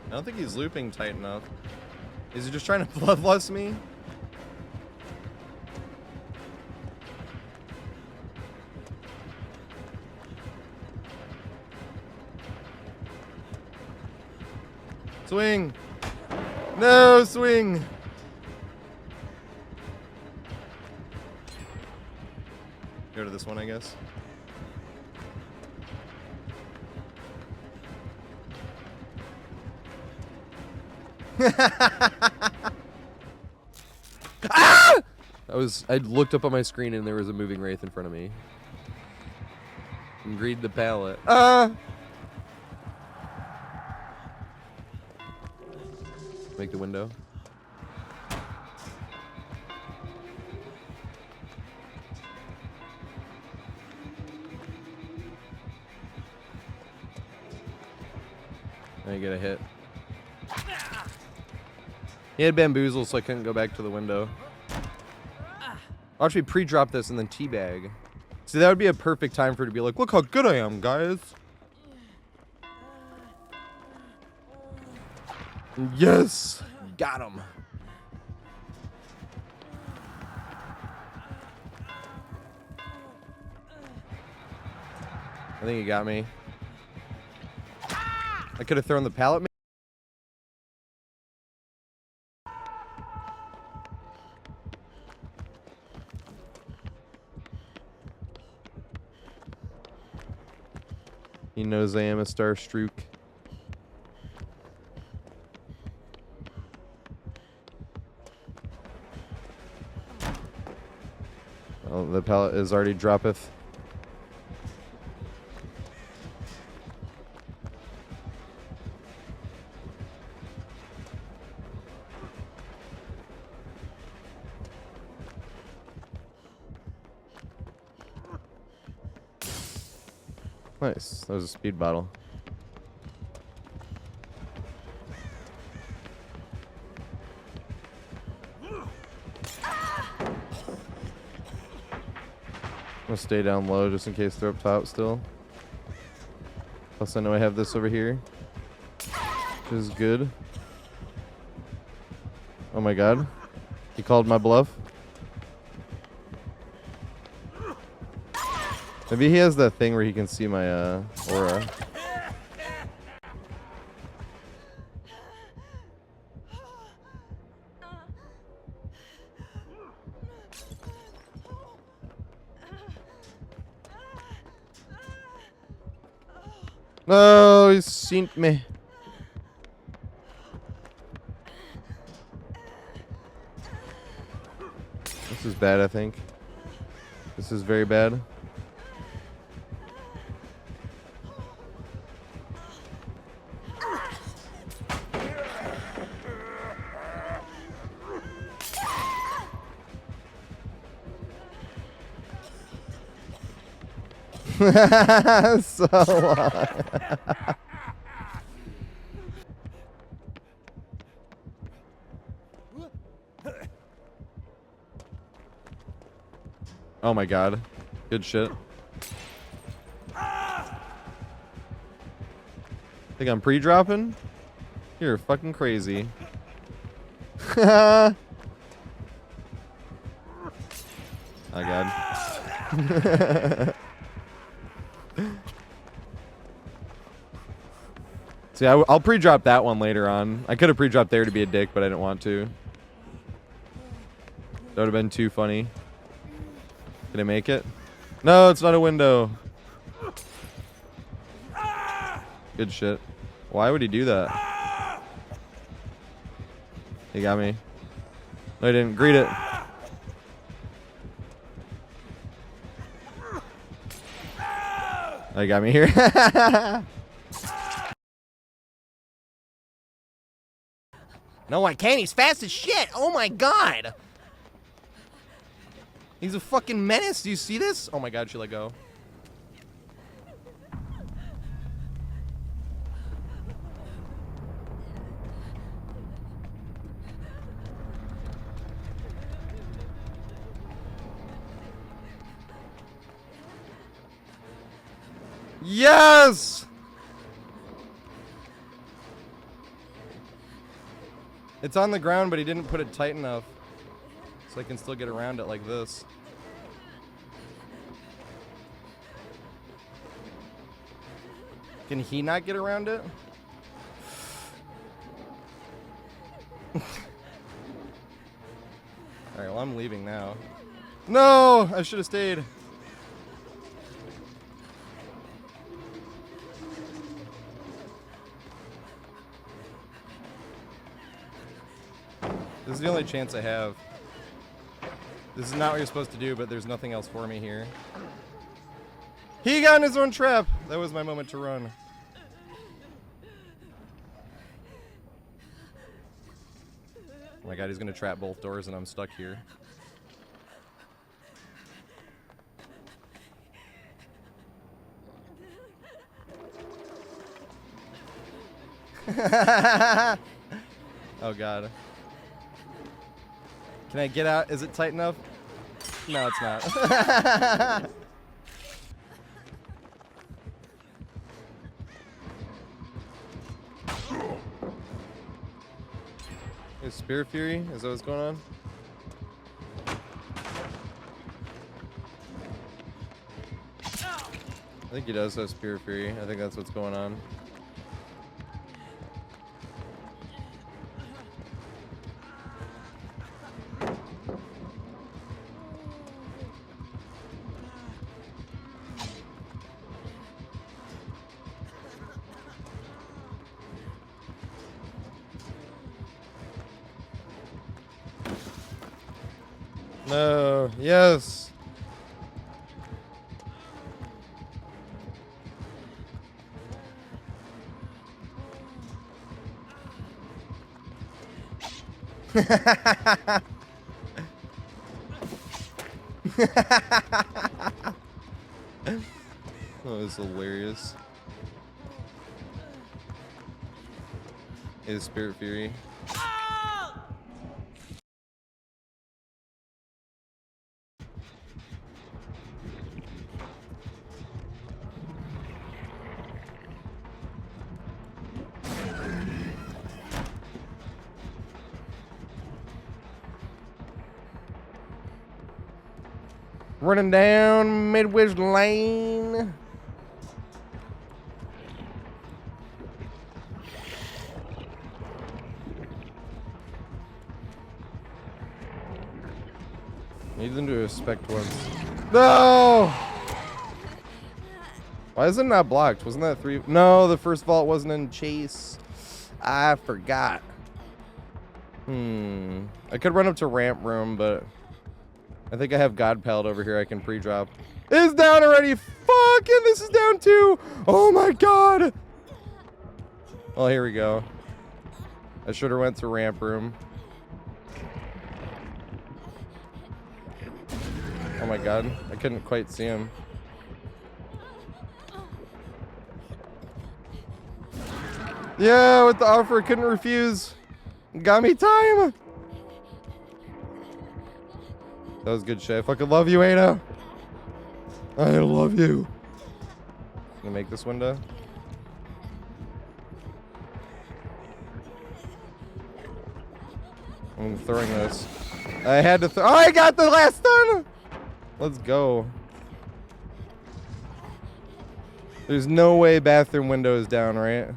I don't think he's looping tight enough. Is he just trying to bloodlust me? Swing! No, swing! Go to this one, I guess. Ah! I looked up on my screen and there was a moving Wraith in front of me. And greed the pallet. Ah! Make the window. I get a hit. He had bamboozle, so I couldn't go back to the window. I'll actually pre-drop this and then teabag. See, that would be a perfect time for it to be like, look how good I am, guys. Yes! Got him. I think he got me. I could have thrown the pallet. He knows I am a star streak. Oh, the pallet is already droppeth. Nice. That was a speed bottle. I'm gonna stay down low just in case they're up top still. Plus I know I have this over here, which is good. Oh my god. He called my bluff. Maybe he has that thing where he can see my aura. No, he seen me. This is bad, I think. This is very bad. So long. Oh my god. Good shit. Think I'm pre-dropping? You're fucking crazy. Oh god. See, I'll pre-drop that one later on. I could have pre-dropped there to be a dick, but I didn't want to. That would have been too funny. Can I make it? No, it's not a window. Good shit. Why would he do that? He got me. No, he didn't. Greet it. Oh, he got me here. No, I can't. He's fast as shit. Oh my god. He's a fucking menace. Do you see this? Oh my god, should I go? Yes! It's on the ground, but he didn't put it tight enough. So I can still get around it like this. Can he not get around it? Alright, well I'm leaving now. No! I should have stayed. This is the only chance I have. This is not what you're supposed to do, but there's nothing else for me here. He got in his own trap! That was my moment to run. Oh my god, he's gonna trap both doors and I'm stuck here. Oh god. Can I get out? Is it tight enough? No, it's not. Is Spirit Fury? Is that what's going on? I think he does have Spirit Fury. I think that's what's going on. No, yes. That was hilarious. Is Spirit Fury. Running down Midwich Lane. Need them to respect once. No! Why is it not blocked? Wasn't that 3? No, the first vault wasn't in chase. I forgot. I could run up to ramp room, but I think I have God Pallet over here I can pre-drop. It's down already! Fucking this is down too! Oh my god! Well, here we go. I should have went to ramp room. Oh my god, I couldn't quite see him. Yeah, with the offer, couldn't refuse. Got me time! That was good shit. I fucking love you, Ada. I love you. Gonna make this window. I'm throwing this. I had to throw. Oh, I got the last stun! Let's go. There's no way bathroom window is down, right?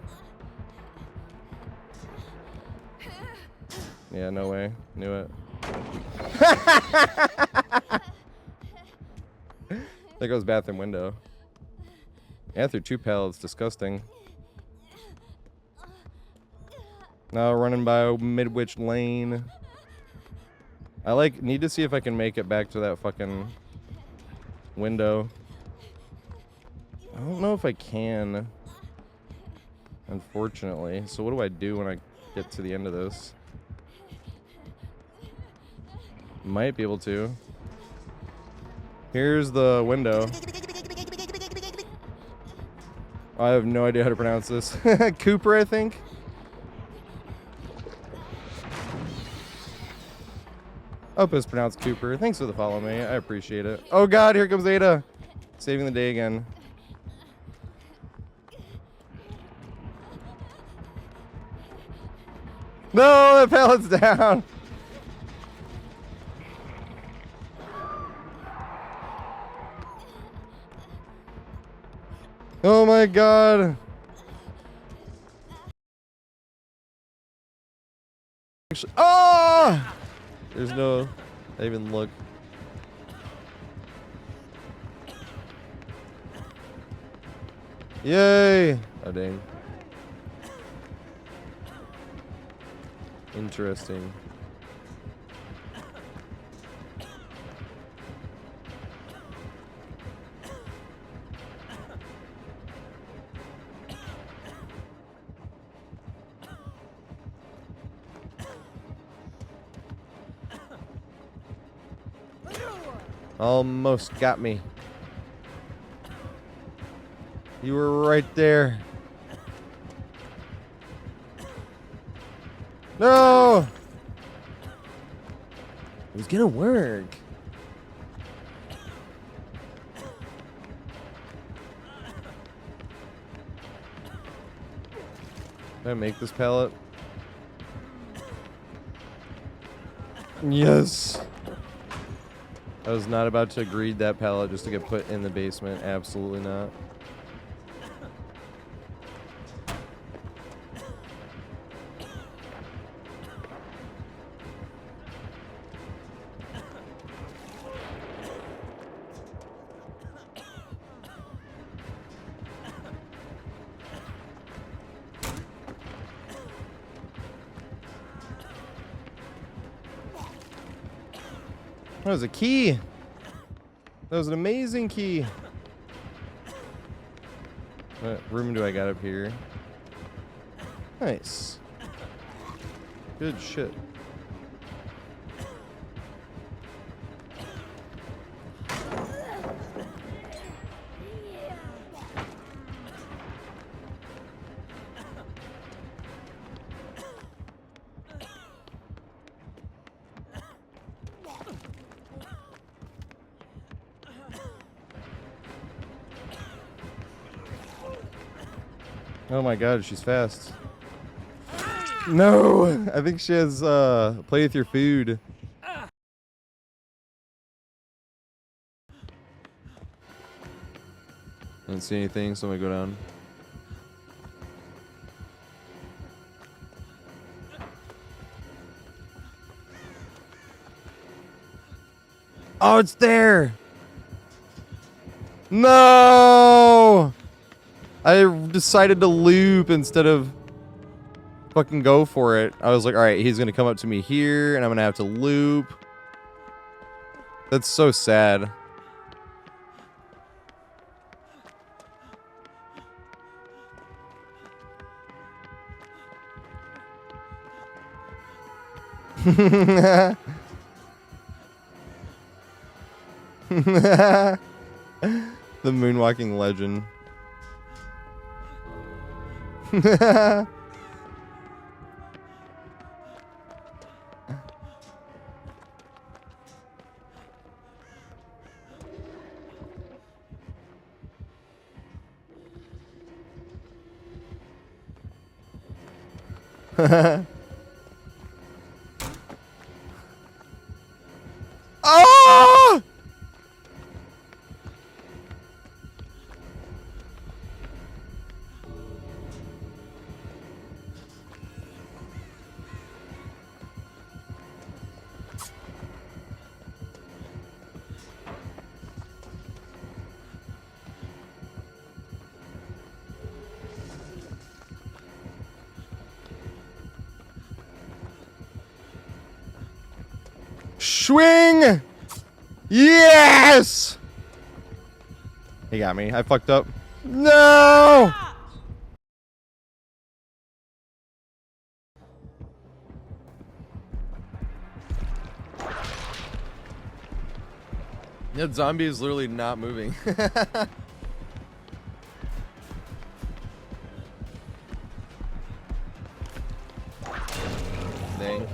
Yeah, no way. Knew it. There goes bathroom window. Yeah, through 2 pallets. Disgusting. Now running by Midwich Lane. I need to see if I can make it back to that fucking window. I don't know if I can, unfortunately. So what do I do when I get to the end of this? Might be able to. Here's the window. I have no idea how to pronounce this. Cooper, I think. I hope it's pronounced Cooper. Thanks for the follow, mate. I appreciate it. Oh god, here comes Ada. Saving the day again. No, that pallet's down. Oh my god. Oh! There's no, I even look. Yay! Oh dang. Interesting. Almost got me. You were right there. No! It was gonna work. Can I make this pallet? Yes! I was not about to greed that pallet just to get put in the basement. Absolutely not. That was a key. That was an amazing key. What room do I got up here? Nice. Good shit. Oh my god, she's fast. No! I think she has play with your food. I don't see anything, so I'm gonna go down. Oh, it's there! No! I decided to loop instead of fucking go for it. I was like, alright, he's gonna come up to me here, and I'm gonna have to loop. That's so sad. The moonwalking legend. Oh! Swing! Yes! He got me. I fucked up. No! That zombie is literally not moving. Dang.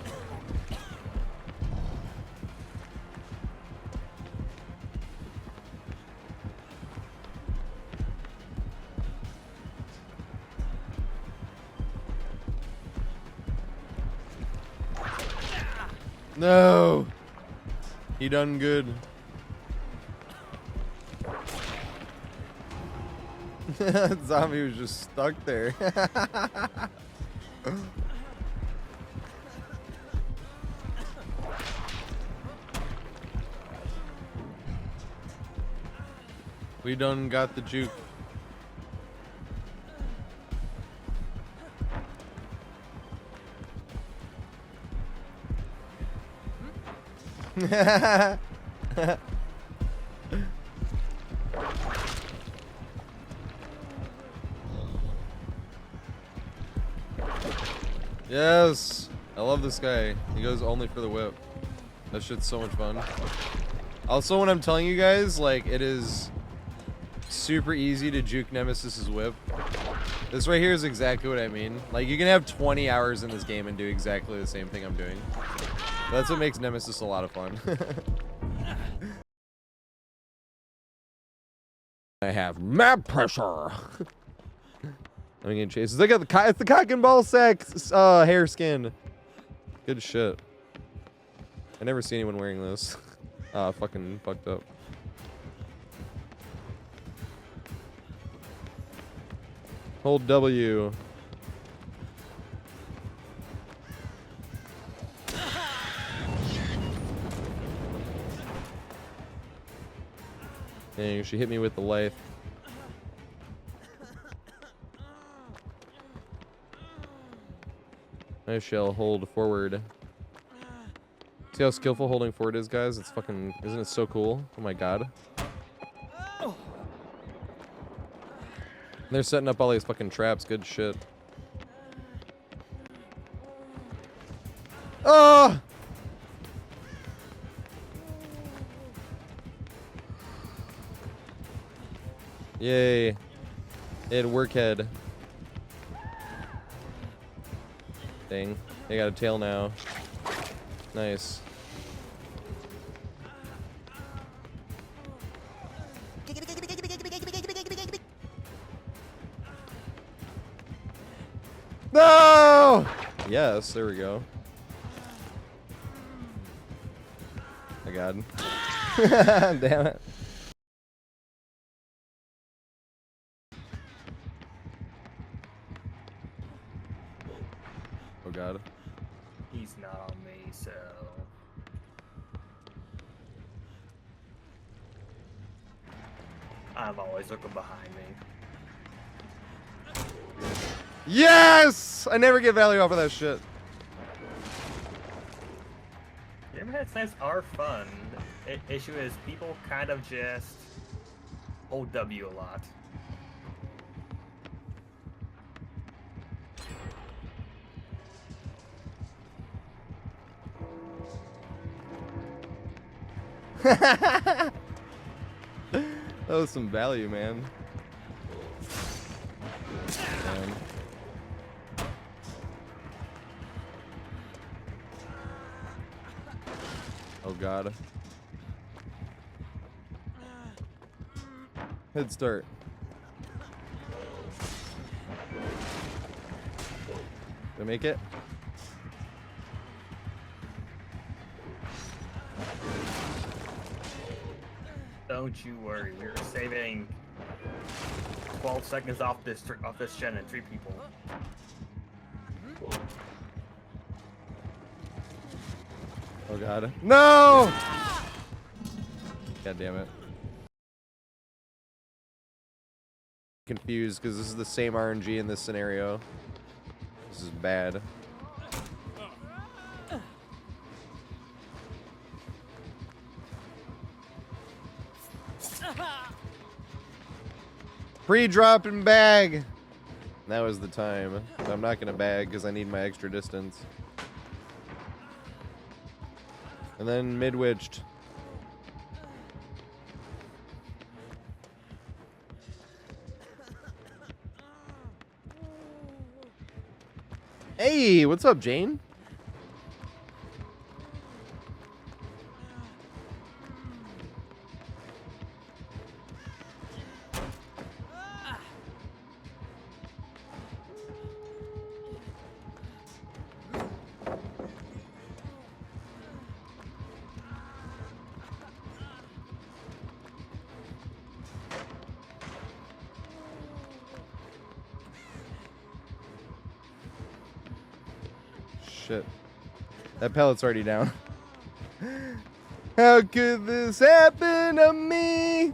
No! He done good. Zombie was just stuck there. We done got the juke. Yes! I love this guy. He goes only for the whip. That shit's so much fun. Also, when I'm telling you guys, like, it is super easy to juke Nemesis's whip. This right here is exactly what I mean. Like, you can have 20 hours in this game and do exactly the same thing I'm doing. That's what makes Nemesis a lot of fun. I have map pressure. I'm getting chased. Look at it's the cock and ball sack hair skin. Good shit. I never see anyone wearing this. Fucking fucked up. Hold W. Dang, she hit me with the lathe. I shall hold forward. See how skillful holding forward is, guys? It's fucking... Isn't it so cool? Oh my god. They're setting up all these fucking traps. Good shit. Oh! Yay. It had workhead. Dang. They got a tail now. Nice. No! Yes, there we go. Oh god. Damn it. Oh god. He's not on me, so... I'm always looking behind me. Yes! I never get value off of that shit. Your head snipes are fun issue is people kind of just hold W a lot. That was some value, man. Man. Oh god. Head start. Did I make it? Don't you worry, we're saving 12 seconds off this gen and 3 people. Oh god. No! God damn it. Confused because this is the same RNG in this scenario. This is bad. Pre-drop and bag. That was the time. But I'm not gonna bag because I need my extra distance. And then mid-witched. Hey, what's up, Jane? Shit. That pallet's already down. How could this happen to me?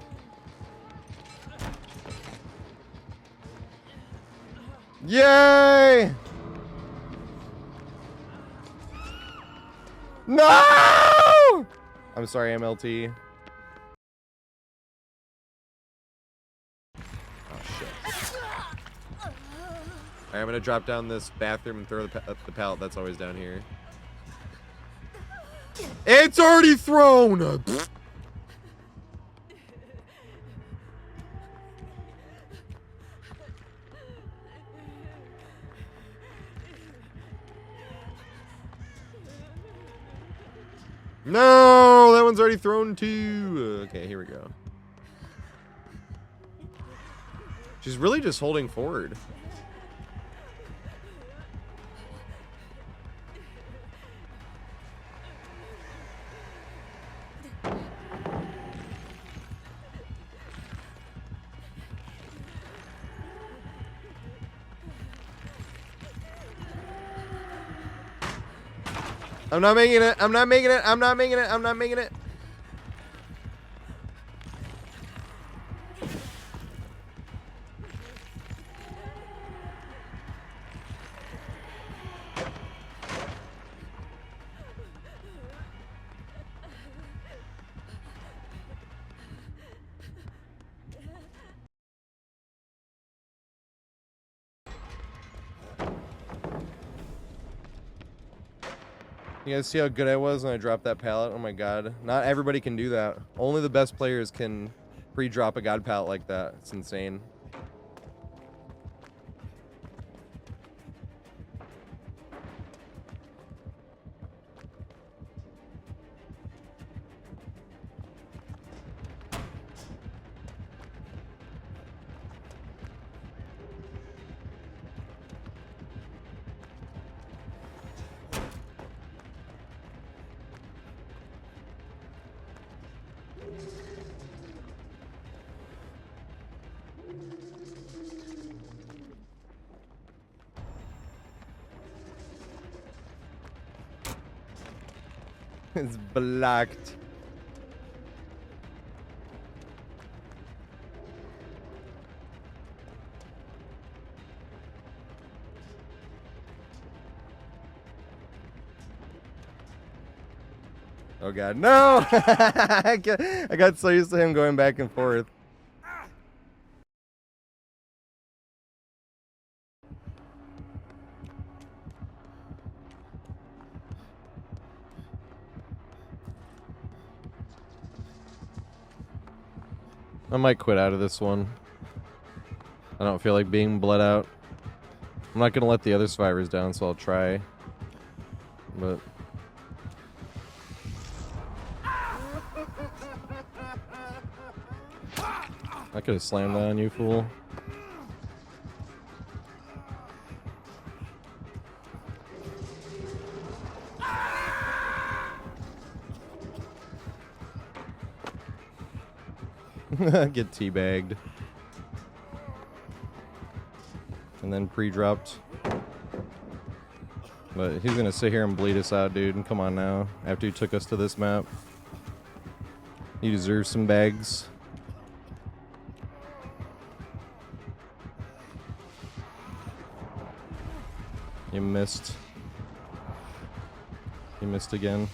Yay! No! I'm sorry, MLT. Alright, I'm gonna drop down this bathroom and throw the pallet that's always down here. It's already thrown! No! That one's already thrown too! Okay, here we go. She's really just holding forward. I'm not making it. I'm not making it. I'm not making it. I'm not making it. You guys see how good I was when I dropped that pallet? Oh my god. Not everybody can do that. Only the best players can pre-drop a god pallet like that. It's insane. It's blocked. Oh god, no! I got so used to him going back and forth. I might quit out of this one. I don't feel like being bled out. I'm not gonna let the other survivors down, so I'll try. But I could have slammed that on you, fool. Get teabagged. And then pre-dropped. But he's gonna sit here and bleed us out, dude. And come on now. After you took us to this map. You deserve some bags. You missed. You missed again.